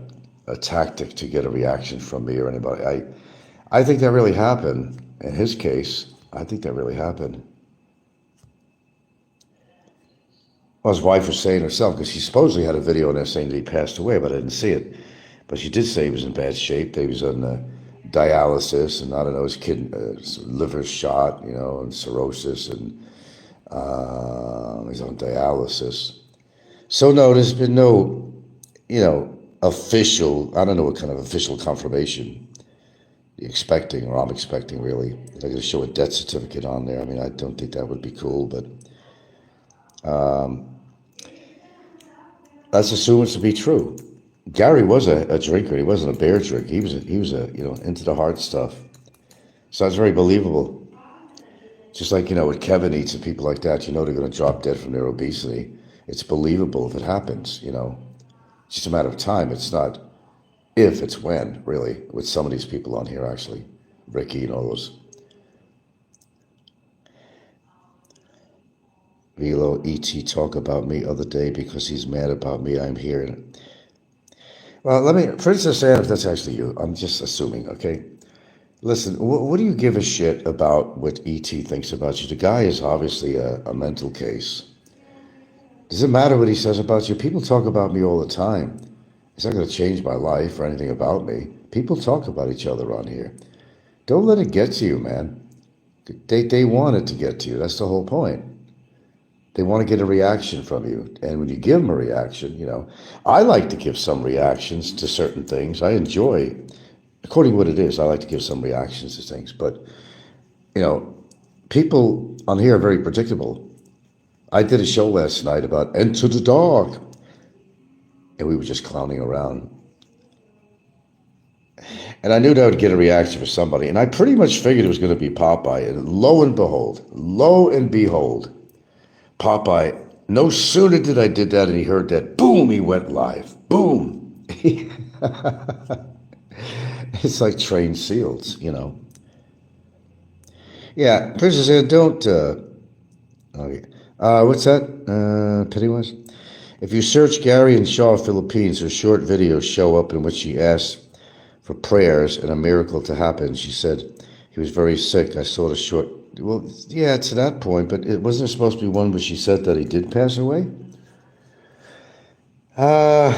tactic to get a reaction from me or anybody. I think that really happened. In his case, I think that really happened. Well, his wife was saying herself, because she supposedly had a video in there saying that he passed away, but I didn't see it. But she did say he was in bad shape. That he was on dialysis, and I don't know, his liver shot, and cirrhosis, and he's on dialysis. So no, there's been no, official, I don't know what kind of official confirmation you're expecting, or I'm expecting really. They're going to show a death certificate on there. I mean, I don't think that would be cool, but let's assume it's to be true. Gary was a drinker. He wasn't a beer drinker. He was into the hard stuff. So that's very believable. Just like, with Kevin eats and people like that, they're going to drop dead from their obesity. It's believable if it happens, It's just a matter of time. It's not if, it's when, really, with some of these people on here, actually. Ricky and all those. Velo E.T. talk about me other day because he's mad about me. I'm here. Well, Princess Anne, if that's actually you, I'm just assuming, okay? Listen, what do you give a shit about what E.T. thinks about you? The guy is obviously a mental case. Does it matter what he says about you? People talk about me all the time. It's not going to change my life or anything about me. People talk about each other on here. Don't let it get to you, man. They want it to get to you. That's the whole point. They want to get a reaction from you. And when you give them a reaction, I like to give some reactions to certain things. I enjoy, according to what it is, I like to give some reactions to things. But, people on here are very predictable. I did a show last night about Enter the Dark, and we were just clowning around. And I knew that I would get a reaction from somebody, and I pretty much figured it was going to be Popeye. And lo and behold, Popeye, no sooner did I did that and he heard that, boom, he went live. Boom. It's like trained seals, you know. Yeah, Princess Anne, don't, okay. What's that, Pennywise? If you search Gary and Shaw Philippines, her short videos show up in which she asks for prayers and a miracle to happen. She said he was very sick. I saw the short, well, yeah, to that point, but it wasn't supposed to be one where she said that he did pass away? I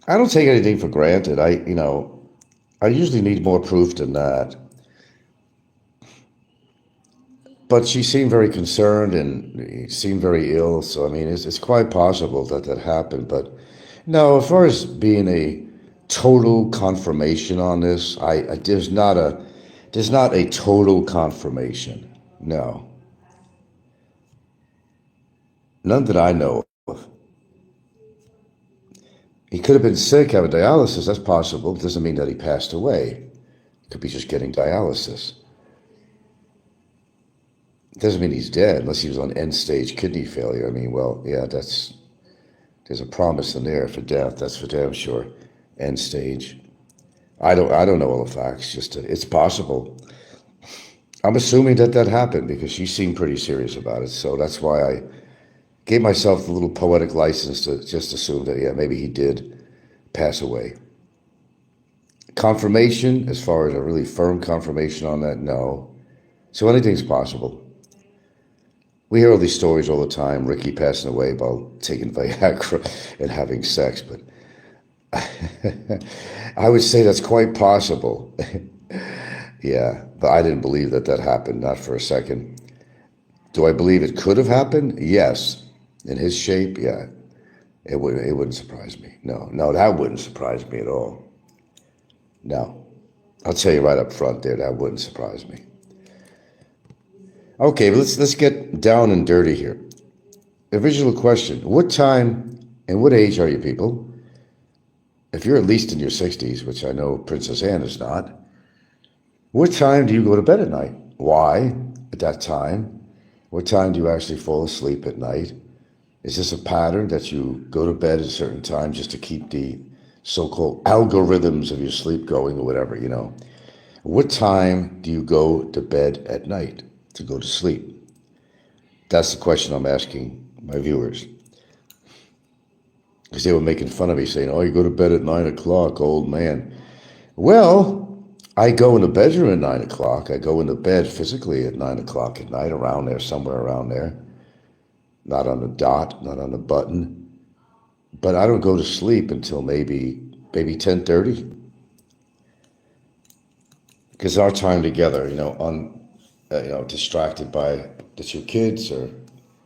don't take anything for granted. I usually need more proof than that. But she seemed very concerned and seemed very ill. So, I mean, it's quite possible that that happened. But no, as far as being a total confirmation on this, there's not a total confirmation. No. None that I know of. He could have been sick, having dialysis. That's possible. It doesn't mean that he passed away. He could be just getting dialysis. It doesn't mean he's dead, unless he was on end-stage kidney failure. I mean, well, yeah, there's a promise in there for death. That's for damn sure. End-stage. I don't know all the facts. Just it's possible. I'm assuming that happened because she seemed pretty serious about it. So that's why I gave myself the little poetic license to just assume that, yeah, maybe he did pass away. Confirmation, as far as a really firm confirmation on that, no. So anything's possible. We hear all these stories all the time, Ricky passing away while taking Viagra and having sex, but I would say that's quite possible. Yeah, but I didn't believe that happened, not for a second. Do I believe it could have happened? Yes. In his shape, yeah. It wouldn't surprise me. No, that wouldn't surprise me at all. No. I'll tell you right up front there, that wouldn't surprise me. Okay, but let's get down and dirty here. Original question, what time and what age are you people? If you're at least in your 60s, which I know Princess Anne is not, what time do you go to bed at night? Why at that time? What time do you actually fall asleep at night? Is this a pattern that you go to bed at a certain time just to keep the so-called algorithms of your sleep going or whatever, you know? What time do you go to bed at night to go to sleep? That's the question I'm asking my viewers. Because they were making fun of me saying, oh, you go to bed at 9 o'clock, old man. Well, I go in the bedroom at 9 o'clock. I go into bed physically at 9 o'clock at night, around there, somewhere around there. Not on the dot, not on the button. But I don't go to sleep until maybe 10:30. Because our time together, distracted by the two kids or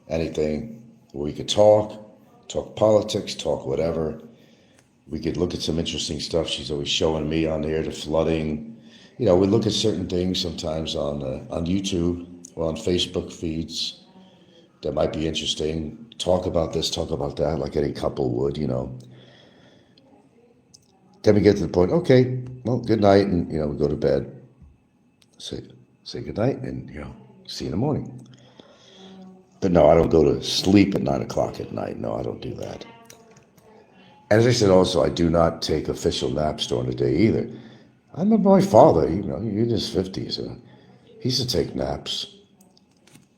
anything, where we could talk politics, talk whatever. We could look at some interesting stuff. She's always showing me on there, the flooding. We look at certain things sometimes on YouTube or on Facebook feeds that might be interesting. Talk about this, talk about that, like any couple would, Then we get to the point, okay, well, good night, and, we go to bed. Say good night, and, see you in the morning. But no, I don't go to sleep at 9 o'clock at night. No, I don't do that. And as I said also, I do not take official naps during the day either. I remember my father, he's in his 50s. He used to take naps.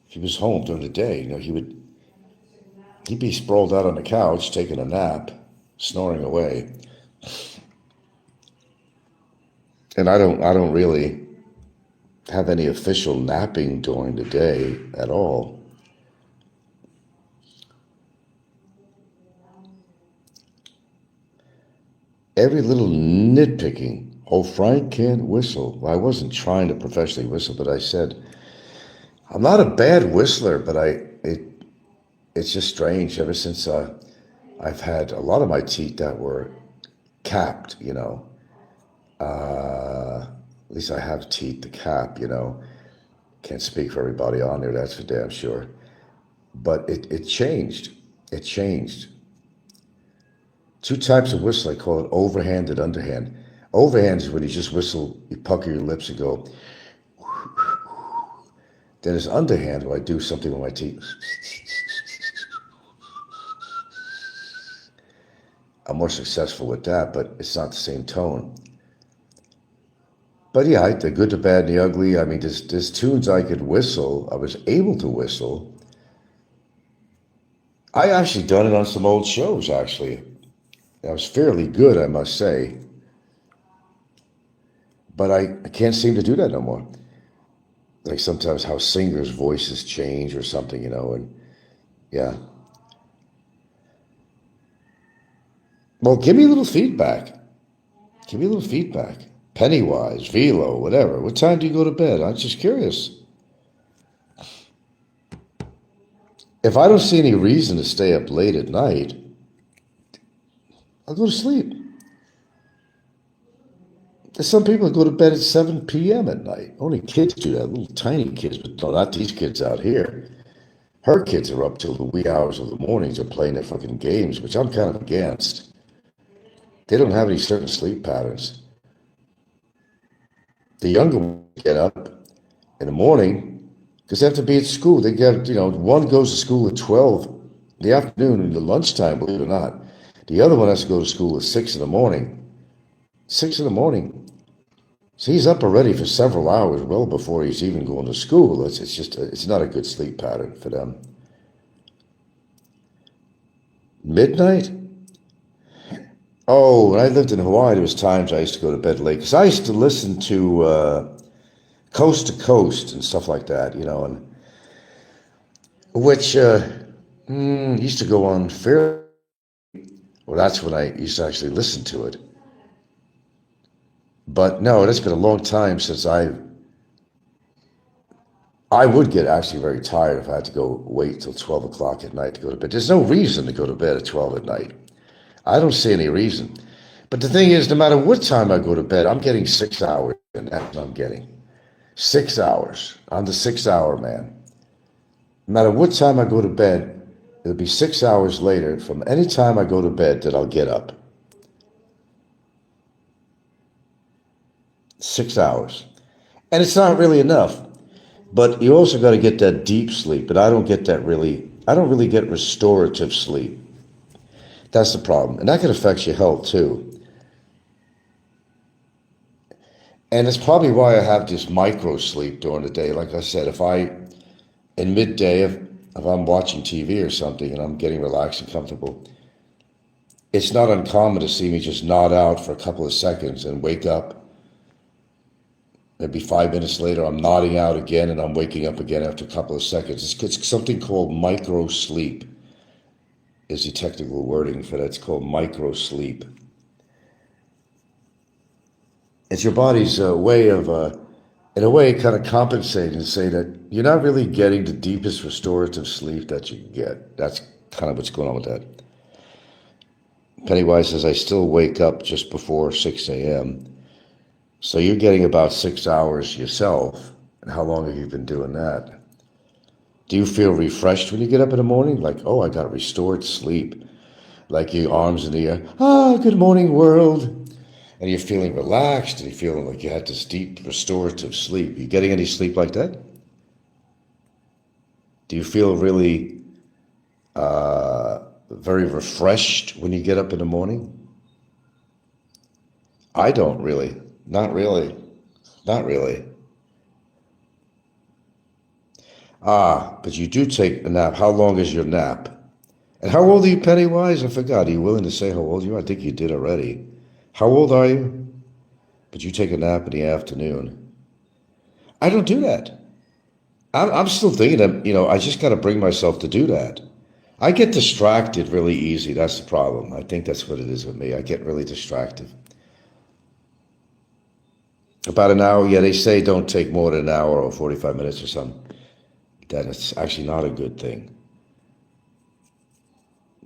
If he was home during the day, he'd be sprawled out on the couch, taking a nap, snoring away. And I don't really have any official napping during the day at all. Every little nitpicking. Oh, Frank can't whistle. Well, I wasn't trying to professionally whistle, but I said, I'm not a bad whistler, but it's just strange. Ever since I've had a lot of my teeth that were capped, at least I have teeth to cap, Can't speak for everybody on there, that's for damn sure. But it changed. It changed. Two types of whistle, I call it overhand and underhand. Overhand is when you just whistle, you pucker your lips and go. Then there's underhand where I do something with my teeth. I'm more successful with that, but it's not the same tone. But yeah, the good, the bad, and the ugly. I mean, there's tunes I could whistle. I was able to whistle. I actually done it on some old shows, actually. I was fairly good, I must say. But I can't seem to do that no more. Like sometimes how singers' voices change or something, and yeah. Well, give me a little feedback. Give me a little feedback. Pennywise, Velo, whatever. What time do you go to bed? I'm just curious. If I don't see any reason to stay up late at night, I'll go to sleep. There's some people that go to bed at 7 p.m. at night. Only kids do that, little tiny kids, but no, not these kids out here. Her kids are up till the wee hours of the mornings or playing their fucking games, which I'm kind of against. They don't have any certain sleep patterns. The younger ones get up in the morning because they have to be at school. They get, one goes to school at 12 in the afternoon in the lunchtime, believe it or not. The other one has to go to school at 6 in the morning. 6 in the morning. So he's up already for several hours, well before he's even going to school. It's not a good sleep pattern for them. Midnight? Oh, when I lived in Hawaii, there was times I used to go to bed late because I used to listen to Coast to Coast and stuff like that, and which used to go on fairly. Well, that's when I used to actually listen to it. But no, it's been a long time since I would get actually very tired if I had to go wait till 12 o'clock at night to go to bed. There's no reason to go to bed at 12 at night. I don't see any reason. But the thing is, no matter what time I go to bed, I'm getting 6 hours, and that's what I'm getting. 6 hours. I'm the 6-hour man. No matter what time I go to bed, it'll be 6 hours later from any time I go to bed that I'll get up. 6 hours. And it's not really enough. But you also got to get that deep sleep. And I don't really get restorative sleep. That's the problem. And that can affect your health too. And it's probably why I have this micro sleep during the day. Like I said, in midday, if I'm watching TV or something and I'm getting relaxed and comfortable, it's not uncommon to see me just nod out for a couple of seconds and wake up. Maybe 5 minutes later, I'm nodding out again and I'm waking up again after a couple of seconds. It's something called micro sleep is the technical wording for that. It's called micro sleep. It's your body's way of, in a way, kind of compensating and say that you're not really getting the deepest restorative sleep that you can get. That's kind of what's going on with that. Pennywise says, I still wake up just before 6 a.m. So you're getting about 6 hours yourself. And how long have you been doing that? Do you feel refreshed when you get up in the morning? Like, oh, I got restored sleep. Like your arms in the air. Ah, good morning, world. And you're feeling relaxed and you're feeling like you had this deep restorative sleep. You getting any sleep like that? Do you feel really very refreshed when you get up in the morning? I don't really. Not really. Not really. But you do take a nap. How long is your nap? And how old are you, Pennywise? I forgot. Are you willing to say how old you are? I think you did already. How old are you? But you take a nap in the afternoon. I don't do that. I'm still thinking that, I just got to bring myself to do that. I get distracted really easy. That's the problem. I think that's what it is with me. I get really distracted. About an hour, yeah, they say don't take more than an hour or 45 minutes or something. Then it's actually not a good thing.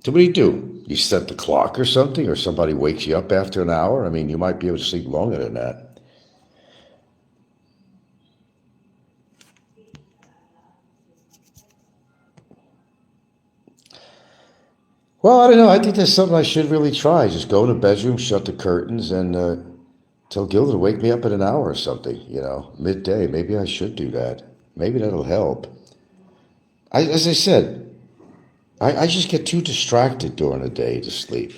So what do? You set the clock or something, or somebody wakes you up after an hour? I mean, you might be able to sleep longer than that. Well, I don't know. I think that's something I should really try. Just go in the bedroom, shut the curtains, and tell Gilda to wake me up in an hour or something, midday. Maybe I should do that. Maybe that'll help. As I said, I just get too distracted during the day to sleep.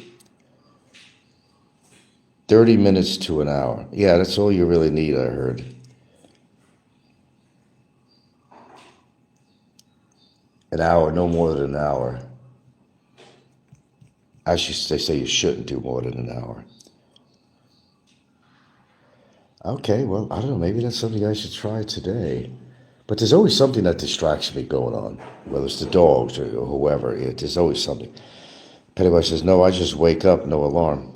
30 minutes to an hour. Yeah, that's all you really need, I heard. An hour, no more than an hour. Actually, they say you shouldn't do more than an hour. Okay, well, I don't know. Maybe that's something I should try today. But there's always something that distracts me going on, whether it's the dogs or whoever. There's always something. Pennywise says, no, I just wake up, no alarm.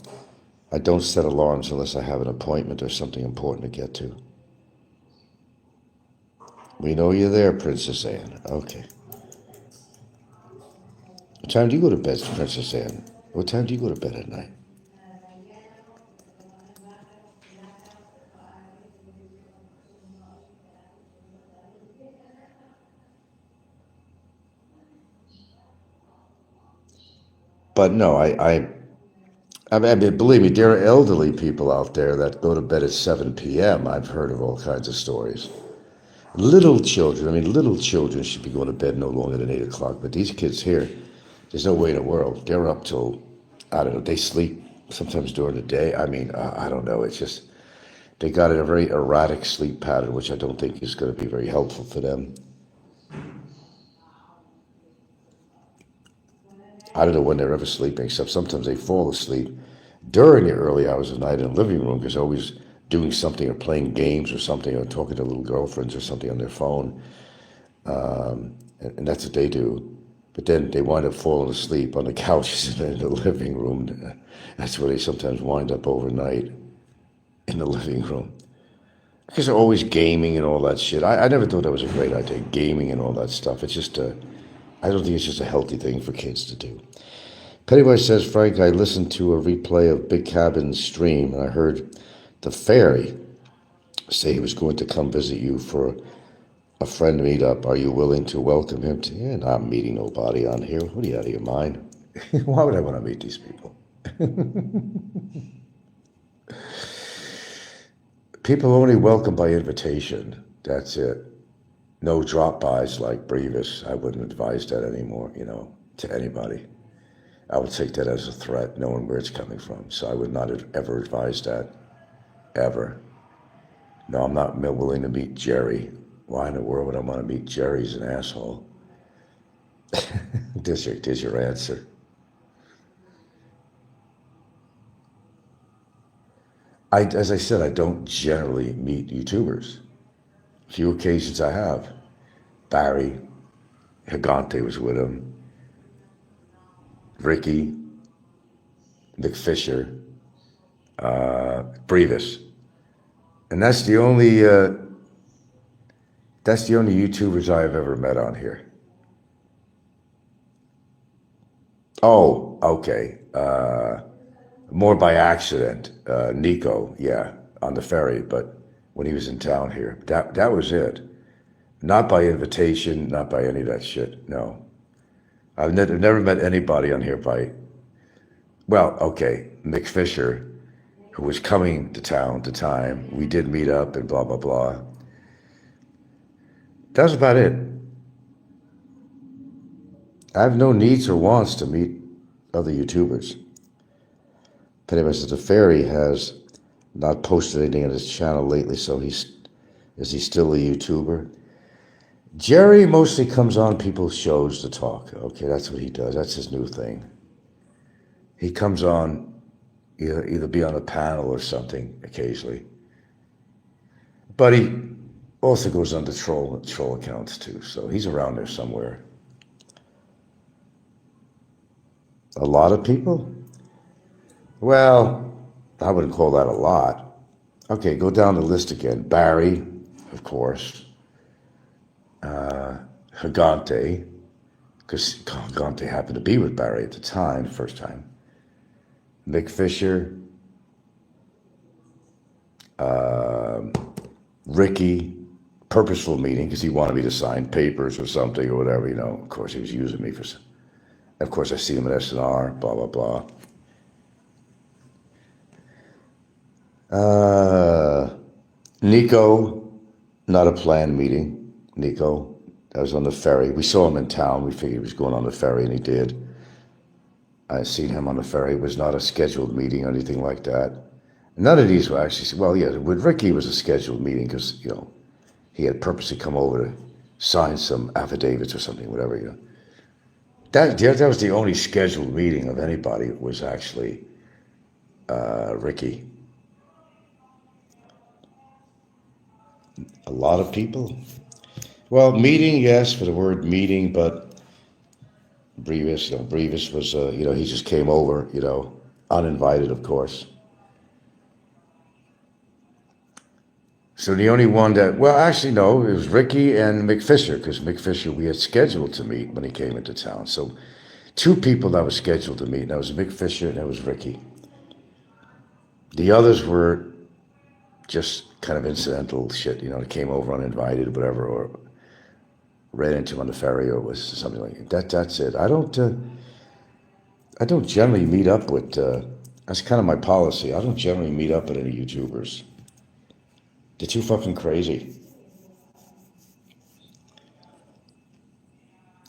I don't set alarms unless I have an appointment or something important to get to. We know you're there, Princess Anne. Okay. What time do you go to bed, Princess Anne? What time do you go to bed at night? But no, I mean, believe me, there are elderly people out there that go to bed at 7 p.m. I've heard of all kinds of stories. Little children should be going to bed no longer than 8 o'clock. But these kids here, there's no way in the world. They're up till, I don't know, they sleep sometimes during the day. I mean, I don't know. It's just, they got a very erratic sleep pattern, which I don't think is going to be very helpful for them. I don't know when they're ever sleeping, except sometimes they fall asleep during the early hours of the night in the living room because they're always doing something or playing games or something or talking to little girlfriends or something on their phone. And that's what they do. But then they wind up falling asleep on the couches in the living room. That's where they sometimes wind up overnight, in the living room. Because they're always gaming and all that shit. I never thought that was a great idea, gaming and all that stuff. It's just I don't think it's just a healthy thing for kids to do. Pennywise says, Frank, I listened to a replay of Big Cabin's stream, and I heard the fairy say he was going to come visit you for a friend meetup. Are you willing to welcome him to? Yeah, not meeting nobody on here. What are you out of your mind? Why would I want to meet these people? People only welcome by invitation. That's it. No drop-bys like Brevis. I wouldn't advise that anymore, to anybody. I would take that as a threat, knowing where it's coming from. So I would not ever advise that, ever. No, I'm not willing to meet Jerry. Why in the world would I want to meet Jerry? He's an asshole. There's your answer. As I said, I don't generally meet YouTubers. Few occasions I have. Barry, Higante was with him. Ricky, Nick Fisher, Brevis. And that's the only YouTubers I've ever met on here. Oh, okay. More by accident. Nico, yeah, on the ferry, but when he was in town here. That was it. Not by invitation, not by any of that shit, no. I've never met anybody on here well, okay, Mick Fisher, who was coming to town at the time. We did meet up and blah, blah, blah. That was about it. I have no needs or wants to meet other YouTubers. Pennywise says the fairy has not posted anything on his channel lately, so is he still a YouTuber? Jerry mostly comes on people's shows to talk. Okay, that's what he does. That's his new thing. He comes on, either be on a panel or something occasionally. But he also goes on the troll accounts too, so he's around there somewhere. A lot of people? Well, I wouldn't call that a lot. Okay, go down the list again. Barry, of course. Higante, because Higante happened to be with Barry at the time, the first time. Mick Fisher. Ricky, purposeful meeting, because he wanted me to sign papers or something or whatever, Of course, he was using me for some. Of course, I see him at SNR, blah, blah, blah. Nico, not a planned meeting. Nico, that was on the ferry. We saw him in town. We figured he was going on the ferry, and he did. I seen him on the ferry. It was not a scheduled meeting or anything like that. None of these were actually, well, yeah, with Ricky it was a scheduled meeting because, he had purposely come over to sign some affidavits or something, whatever, That was the only scheduled meeting of anybody was actually Ricky. A lot of people. Well, meeting, yes, for the word meeting, but Brevis was, he just came over, uninvited, of course. So the only one that, well, actually, no, it was Ricky and Mick Fisher, because Mick Fisher we had scheduled to meet when he came into town. So 2 people that was scheduled to meet, and that was Mick Fisher and that was Ricky. The others were just kind of incidental shit, that came over uninvited or whatever, or ran into him on the ferry or was something like that. That's it. I don't generally meet up with, that's kind of my policy. I don't generally meet up with any YouTubers. They're too fucking crazy.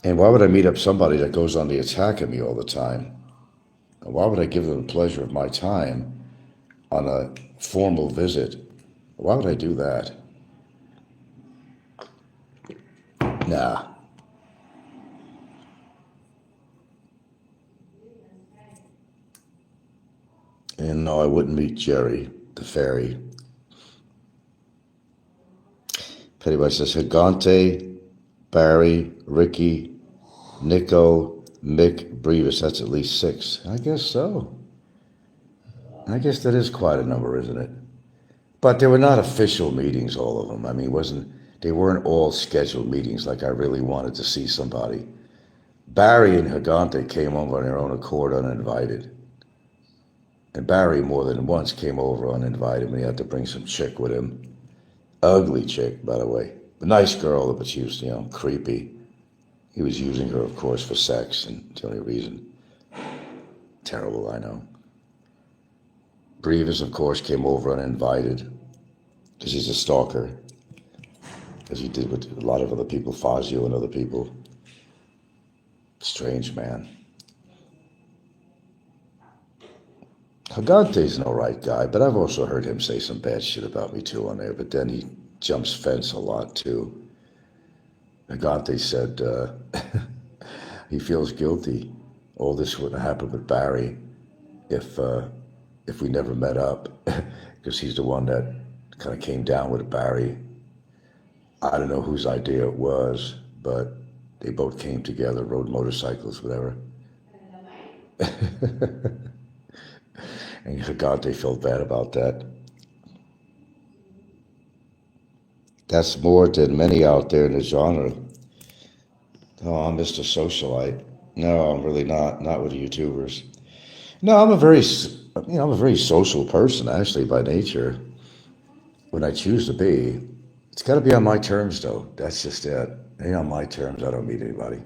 And why would I meet up somebody that goes on the attack at me all the time? And why would I give them the pleasure of my time on a formal visit? Why would I do that? Nah. And no, I wouldn't meet Jerry, the fairy. Pettibone says Higante, Barry, Ricky, Nico, Mick, Brevis. That's at least 6. I guess so. I guess that is quite a number, isn't it? But they were not official meetings, all of them. I mean, they weren't all scheduled meetings like I really wanted to see somebody. Barry and Higante came over on their own accord uninvited. And Barry more than once came over uninvited when he had to bring some chick with him. Ugly chick, by the way. A nice girl, but she was, creepy. He was using her, of course, for sex, and it's the only reason. Terrible, I know. Brevis, of course, came over uninvited because he's a stalker, as he did with a lot of other people, Fazio and other people. Strange man. Higante's an all right guy, but I've also heard him say some bad shit about me too on there, but then he jumps fence a lot too. Higante said he feels guilty. All this wouldn't have happened with Barry if we never met up, because he's the one that kind of came down with Barry. I don't know whose idea it was, but they both came together, rode motorcycles, whatever. And Higante felt bad about that. That's more than many out there in the genre. Oh, I'm Mr. Socialite. No, I'm really not. Not with YouTubers. No, I'm a very social person, actually, by nature. When I choose to be. It's got to be on my terms, though. That's just it. It ain't on my terms. I don't meet anybody.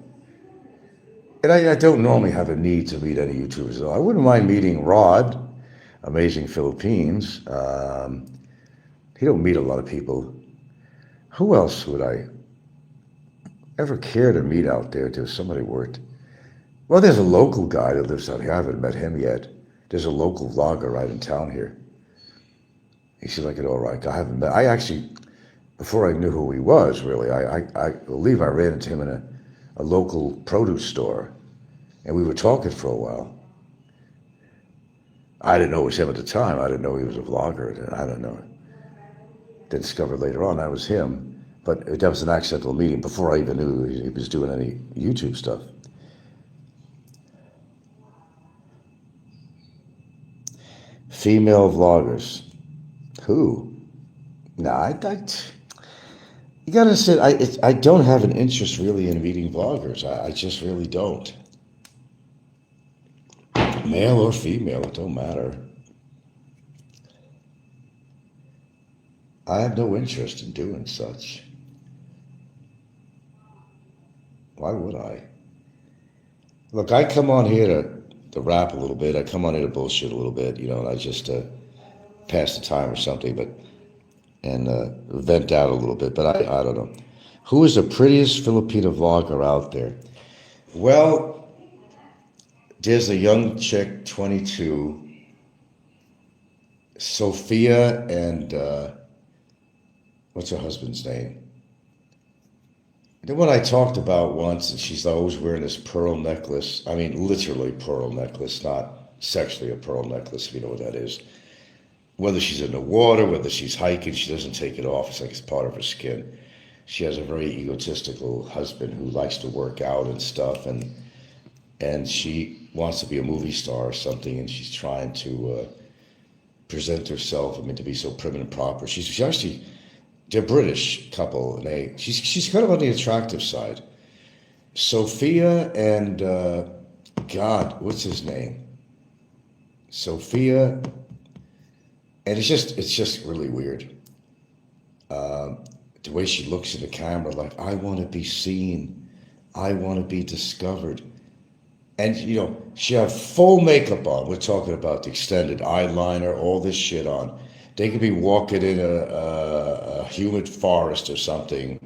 And I don't normally have a need to meet any YouTubers, though. I wouldn't mind meeting Rod, Amazing Philippines. He don't meet a lot of people. Who else would I ever care to meet out there? There's somebody worth. Well, there's a local guy that lives out here. I haven't met him yet. There's a local vlogger right in town here. He seems like an all right guy. I haven't met. I actually, before I knew who he was, really, I believe I ran into him in a local produce store, and we were talking for a while. I didn't know it was him at the time. I didn't know he was a vlogger. I don't know. Then discovered later on that was him. But that was an accidental meeting before I even knew he was doing any YouTube stuff. Female vloggers. Who? Nah, you gotta say, I don't have an interest really in meeting vloggers. I just really don't. Male or female, it don't matter. I have no interest in doing such. Why would I? Look, I come on here to rap a little bit. I come on here to bullshit a little bit, you know, and I just pass the time or something, but and vent out a little bit. But I don't know. Who is the prettiest Filipino vlogger out there? Well, there's a young chick, 22, Sophia, and what's her husband's name? The one I talked about once, and she's always wearing this pearl necklace. I mean, literally pearl necklace, not sexually a pearl necklace, if you know what that is. Whether she's in the water, whether she's hiking, she doesn't take it off. It's like it's part of her skin. She has a very egotistical husband who likes to work out and stuff, and she wants to be a movie star or something, and she's trying to present herself, I mean, to be so prim and proper. She's actually, they're a British couple, and she's kind of on the attractive side. Sophia and, God, what's his name? Sophia, and it's just really weird. The way she looks in the camera, like, I want to be seen. I want to be discovered. And, you know, she have full makeup on. We're talking about the extended eyeliner, all this shit on. They could be walking in a humid forest or something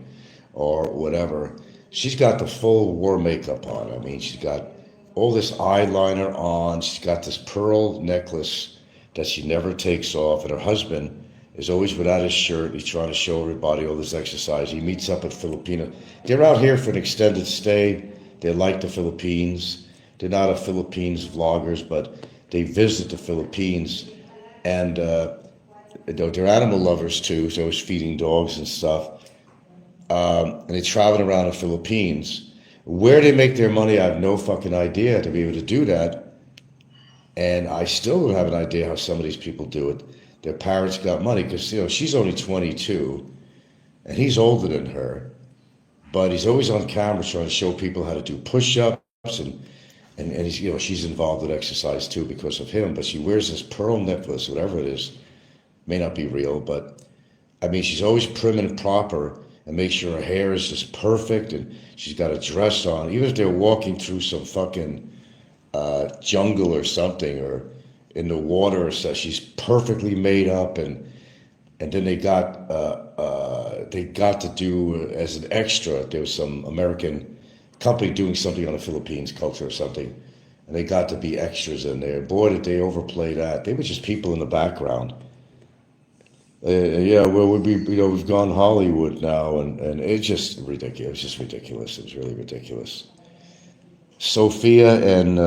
or whatever. She's got the full war makeup on. I mean, she's got all this eyeliner on. She's got this pearl necklace that she never takes off. And her husband is always without his shirt. He's trying to show everybody all this exercise. He meets up at Filipino. They're out here for an extended stay. They like the Philippines. They're not a Philippines vloggers, but they visit the Philippines. And they're animal lovers too, so always feeding dogs and stuff. And they're traveling around the Philippines. Where they make their money, I have no fucking idea to be able to do that. And I still don't have an idea how some of these people do it. Their parents got money because, you know, she's only 22 and he's older than her, but he's always on camera trying to show people how to do push-ups and he's, you know, she's involved with exercise too because of him, but she wears this pearl necklace, whatever it is, may not be real, but I mean, she's always prim and proper and makes sure her hair is just perfect and she's got a dress on, even if they're walking through some fucking jungle or something or in the water or stuff, she's perfectly made up and then they got to do as an extra, there was some American company doing something on the Philippines culture or something, and they got to be extras in there. Boy, did they overplay that. They were just people in the background. Yeah, well, we've gone Hollywood now, and it's just ridiculous. It's just ridiculous. It was really ridiculous. Sophia and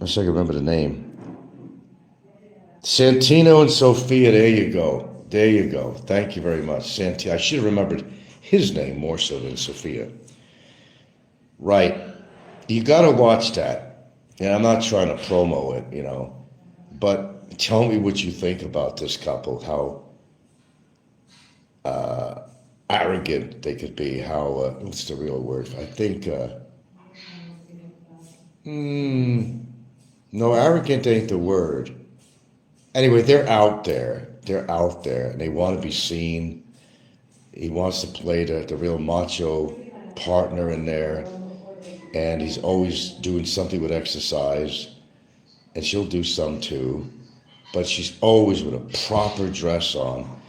I can remember the name. Santino and Sophia. There you go. There you go. Thank you very much, Santino. I should have remembered his name more so than Sophia. Right. You got to watch that. And I'm not trying to promo it, you know, but tell me what you think about this couple, how arrogant they could be, how, what's the real word? I think, no, arrogant ain't the word. Anyway, they're out there. They're out there, and they want to be seen. He wants to play the real macho partner in there, and he's always doing something with exercise, and she'll do some too, but she's always with a proper dress on,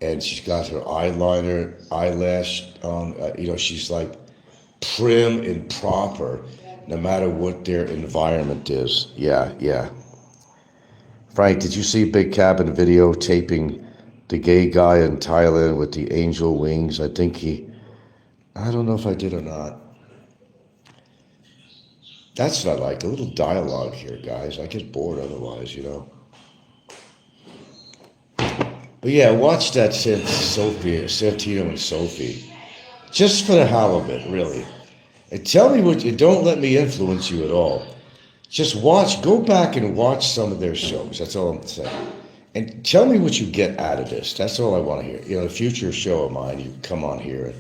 and she's got her eyeliner, eyelash on, you know, she's like prim and proper, no matter what their environment is. Yeah. Frank, did you see Big Cabin videotaping the gay guy in Thailand with the angel wings? I don't know if I did or not. That's what I like, a little dialogue here, guys. I get bored otherwise, you know. But yeah, watch that Santino and Sophie. Just for the hell of it, really. And tell me what you, don't let me influence you at all. Just go back and watch some of their shows. That's all I'm saying. And tell me what you get out of this. That's all I want to hear. You know, a future show of mine, you come on here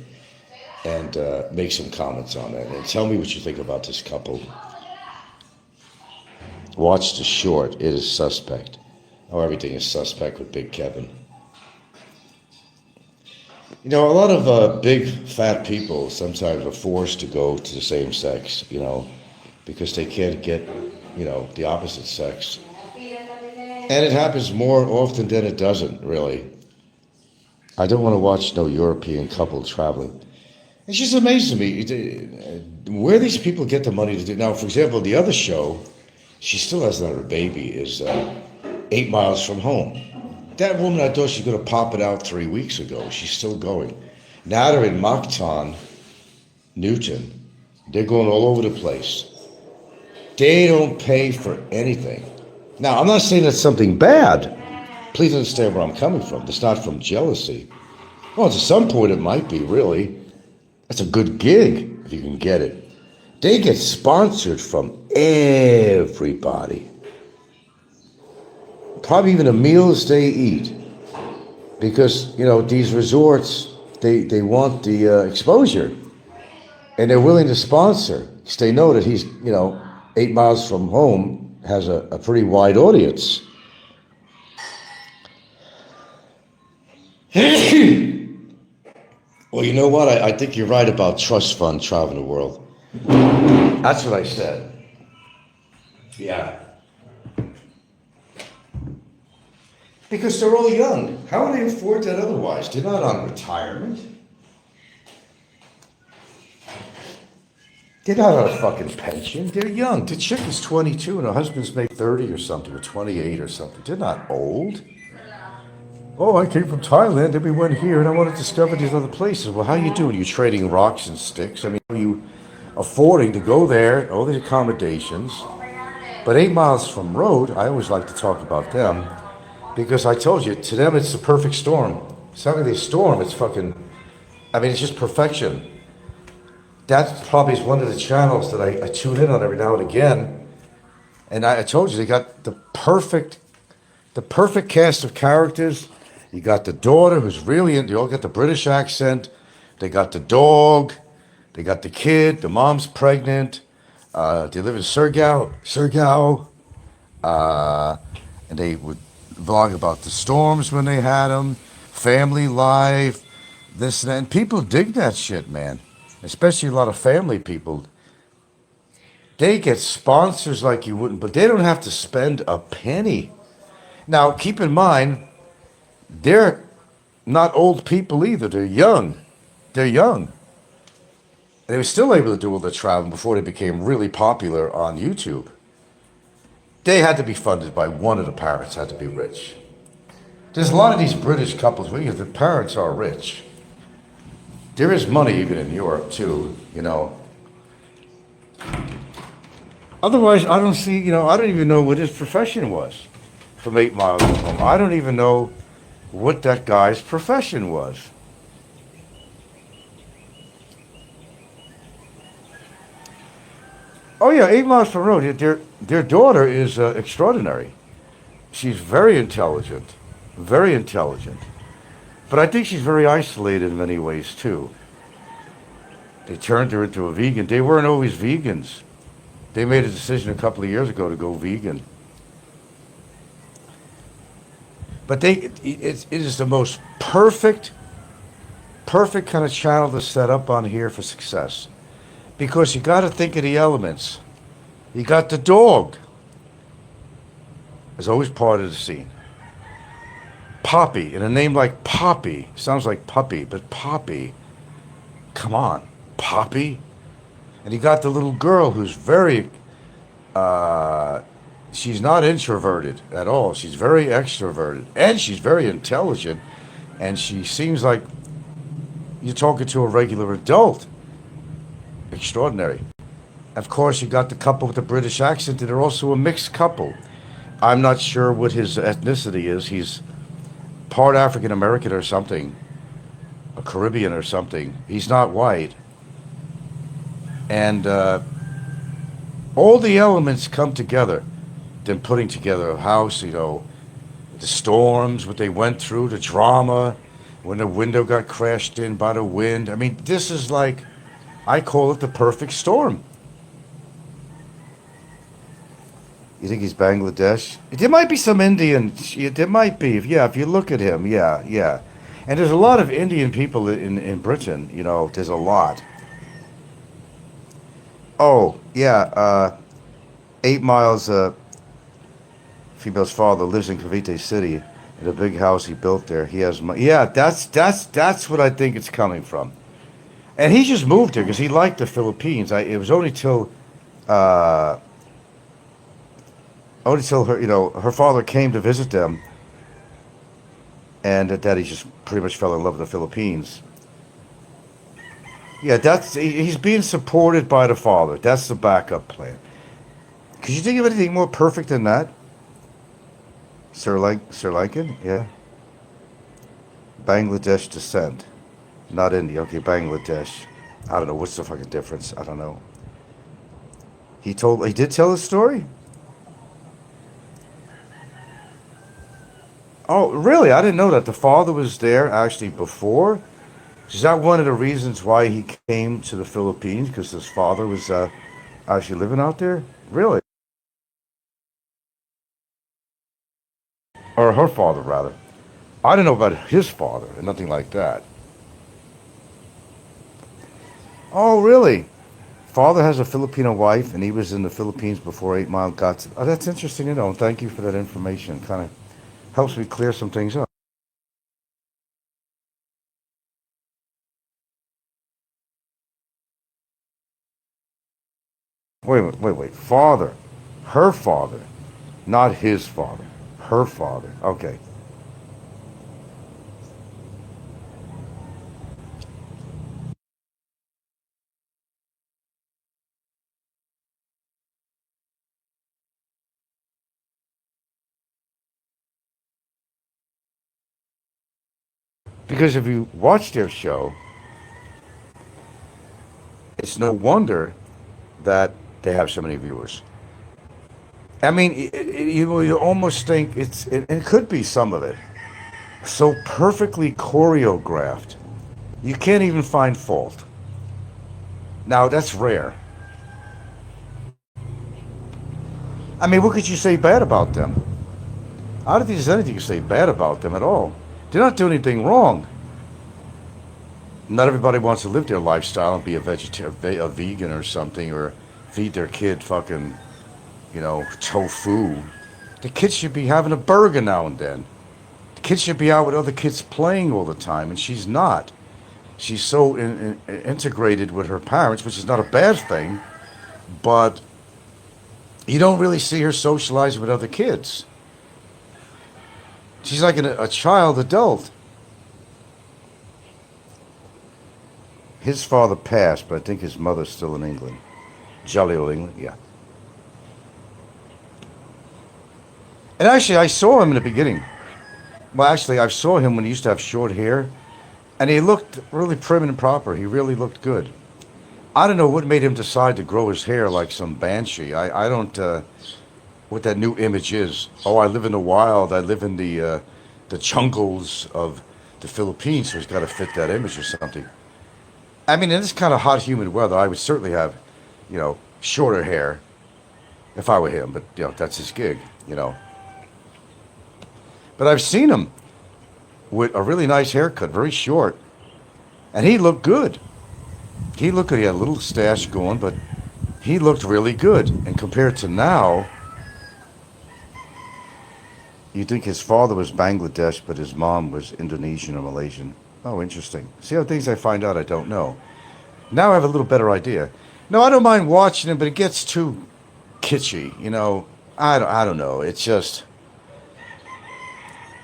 and make some comments on it. And tell me what you think about this couple. Watch the short. It is suspect. Oh, everything is suspect with Big Kevin. You know, a lot of big fat people sometimes are forced to go to the same sex, you know, because they can't get, you know, the opposite sex. And it happens more often than it doesn't, really. I don't want to watch no European couple traveling. It just amazes me where these people get the money to do. Now, for example, the other show, she still hasn't had her baby, is 8 miles from home. That woman, I thought she was going to pop it out 3 weeks ago. She's still going. Now they're in Moncton, Newton. They're going all over the place. They don't pay for anything. Now, I'm not saying that's something bad. Please understand where I'm coming from. It's not from jealousy. Well, to some point it might be, really. That's a good gig, if you can get it. They get sponsored from everybody. Probably even the meals they eat. Because, you know, these resorts, they want the exposure. And they're willing to sponsor. Because they know that he's, you know, 8 miles from home has a pretty wide audience. Well, you know what? I think you're right about trust fund traveling the world. That's what I said. Yeah. Because they're all young. How would they afford that otherwise? They're not on retirement. They're not on a fucking pension. They're young. The chick is 22 and her husband's made 30 or something, or 28 or something. They're not old. Oh, I came from Thailand, then we went here, and I want to discover these other places. Well, how you doing? You trading rocks and sticks? I mean, are you affording to go there, all the accommodations? But 8 miles from road, I always like to talk about them, because I told you, to them it's the perfect storm. It's not really a storm, it's fucking, I mean, it's just perfection. That probably is one of the channels that I tune in on every now and again. And I told you, they got the perfect cast of characters. You got the daughter who's really in, they all got the British accent. They got the dog. They got the kid. The mom's pregnant. They live in Surigao. And they would vlog about the storms when they had them. Family life. This and that. And people dig that shit, man. Especially a lot of family people. They get sponsors like you wouldn't, but they don't have to spend a penny. Now, keep in mind, they're not old people either. They're young. They're young. They were still able to do all the traveling before they became really popular on YouTube. They had to be funded by one of the parents, had to be rich. There's a lot of these British couples where the parents are rich. There is money even in Europe, too, you know. Otherwise, I don't see, you know, I don't even know what his profession was from 8 miles from home. I don't even know what that guy's profession was. Oh yeah, 8 miles from road. Their daughter is extraordinary. She's very intelligent, very intelligent. But I think she's very isolated in many ways too. They turned her into a vegan. They weren't always vegans. They made a decision a couple of years ago to go vegan. But it is the most perfect kind of channel to set up on here for success. Because you got to think of the elements. You got the dog. It's always part of the scene. Poppy, and a name like Poppy, sounds like puppy, but Poppy, come on, Poppy. And you got the little girl who's very, she's not introverted at all. She's very extroverted, and she's very intelligent, and she seems like you're talking to a regular adult. Extraordinary. Of course, you got the couple with the British accent, and they're also a mixed couple. I'm not sure what his ethnicity is. He's part African American or something, a Caribbean or something. He's not white. And all the elements come together. Then putting together a house, you know, the storms, what they went through, the drama, when the window got crashed in by the wind. I mean, this is like, I call it the perfect storm. You think he's Bangladesh? There might be some Indian. There might be. Yeah, if you look at him, yeah. And there's a lot of Indian people in Britain, you know, there's a lot. Oh, yeah, 8 Miles, female's father lives in Cavite City in a big house he built there. He has money. Yeah, that's what I think it's coming from. And he just moved here because he liked the Philippines. It was uh, only till her, you know, her father came to visit them, and that he just pretty much fell in love with the Philippines. Yeah, he's being supported by the father. That's the backup plan. Could you think of anything more perfect than that? Sir Lankan? Yeah. Bangladesh descent. Not India. Okay, Bangladesh. I don't know. What's the fucking difference? I don't know. He did tell his story? Oh, really? I didn't know that. The father was there actually before? Is that one of the reasons why he came to the Philippines? Because his father was actually living out there? Really? Or her father, rather. I didn't know about his father and nothing like that. Oh, really? Father has a Filipino wife, and he was in the Philippines before 8 Mile got to... Oh, that's interesting to know. Thank you for that information. Kind of helps me clear some things up. Wait. Father. Her father. Not his father. Her father. Okay. Because if you watch their show, it's no wonder that they have so many viewers. I mean, you almost think it could be some of it. So perfectly choreographed. You can't even find fault. Now, that's rare. I mean, what could you say bad about them? I don't think there's anything to say bad about them at all. They're not doing anything wrong. Not everybody wants to live their lifestyle and be a vegan or something, or feed their kid fucking, you know, tofu. The kids should be having a burger now and then. The kids should be out with other kids playing all the time, and she's not. She's so integrated with her parents, which is not a bad thing, but you don't really see her socialize with other kids. She's like a child adult. His father passed, but I think his mother's still in England. Jolly old England, yeah. And actually, I saw him in the beginning. Well, actually, I saw him when he used to have short hair, and he looked really prim and proper. He really looked good. I don't know what made him decide to grow his hair like some banshee. I don't, what that new image is. Oh, I live in the wild. I live in the jungles of the Philippines, so he's got to fit that image or something. I mean, in this kind of hot, humid weather, I would certainly have, you know, shorter hair if I were him. But, you know, that's his gig, you know. But I've seen him with a really nice haircut, very short. And he looked good. He had a little stash going, but he looked really good. And compared to now, you'd think his father was Bangladesh, but his mom was Indonesian or Malaysian. Oh, interesting. See how things I find out I don't know. Now I have a little better idea. No, I don't mind watching him, but it gets too kitschy, you know. I don't know. It's just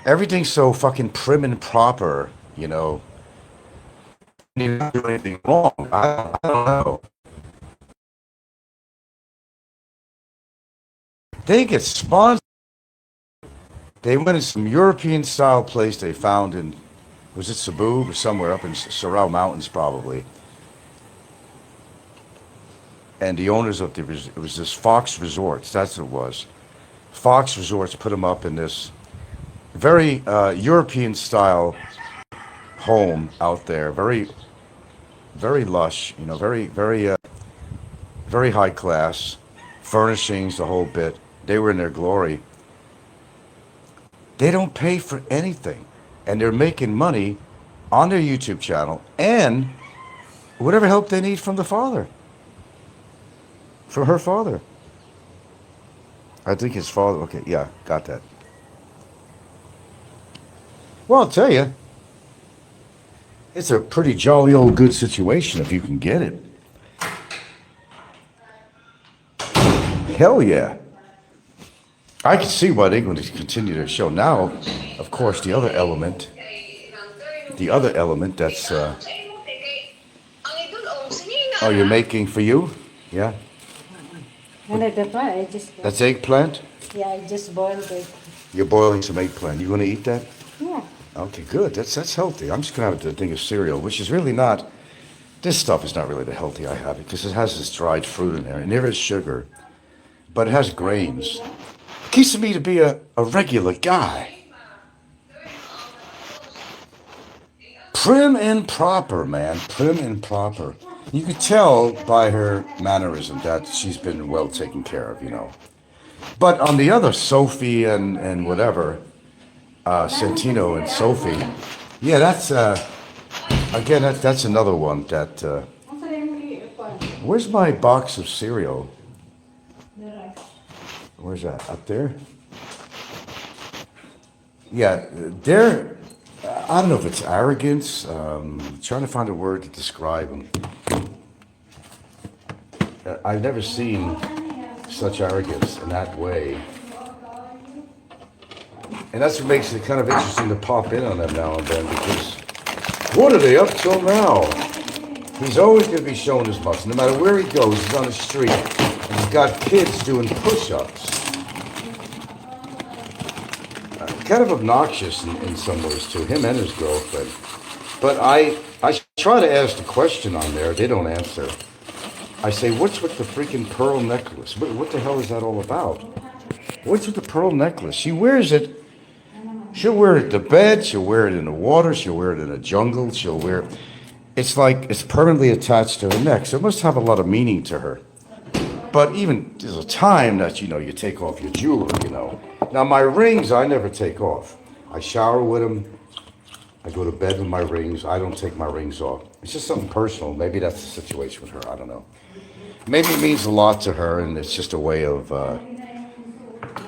everything's so fucking prim and proper, you know. You're not doing anything wrong. I don't know. They get sponsored. They went in some European style place they found in, was it Cebu or somewhere up in Sorao Mountains probably. And the owners of it was this Fox Resorts, that's what it was. Fox Resorts put them up in this very European style home out there, very, very lush, you know, very high class, furnishings, the whole bit. They were in their glory. They don't pay for anything, and they're making money on their YouTube channel and whatever help they need from the father, from her father. I think his father, okay, yeah, got that. Well, I'll tell you, it's a pretty jolly old good situation if you can get it. Hell yeah. I can see why they're going to continue their show. Now, of course, the other element that's, oh, you're making for you? Yeah? And that's why I just, That's eggplant? yeah, I just boiled it. You're boiling some eggplant. You going to eat that? Yeah. Okay, good. That's healthy. I'm just going to have a thing of cereal, which is really not, this stuff is not really the healthy I have because it has this dried fruit in there, and there is sugar, but it has grains. It keeps me to be a regular guy. Prim and proper, man. Prim and proper. You could tell by her mannerism that she's been well taken care of, you know. But on the other, Sophie and whatever, Santino and Sophie, yeah, that's, again, that's another one that, where's my box of cereal? Where's that? Up there? Yeah, they're, I don't know if it's arrogance, trying to find a word to describe them. I've never seen such arrogance in that way. And that's what makes it kind of interesting to pop in on them now and then, because what are they up till now? He's always going to be showing his muscle. No matter where he goes, he's on the street, and he's got kids doing push-ups. Kind of obnoxious in some ways too, him and his girlfriend. But I try to ask the question on there, they don't answer. I say, what's with the freaking pearl necklace? What the hell is that all about? What's with the pearl necklace? She wears it, she'll wear it to bed, she'll wear it in the water, she'll wear it in a jungle, she'll wear it. It's like it's permanently attached to her neck, so it must have a lot of meaning to her. But even, there's a time that, you know, you take off your jewelry, you know. Now, my rings, I never take off. I shower with them. I go to bed with my rings. I don't take my rings off. It's just something personal. Maybe that's the situation with her. I don't know. Maybe it means a lot to her, and it's just a way of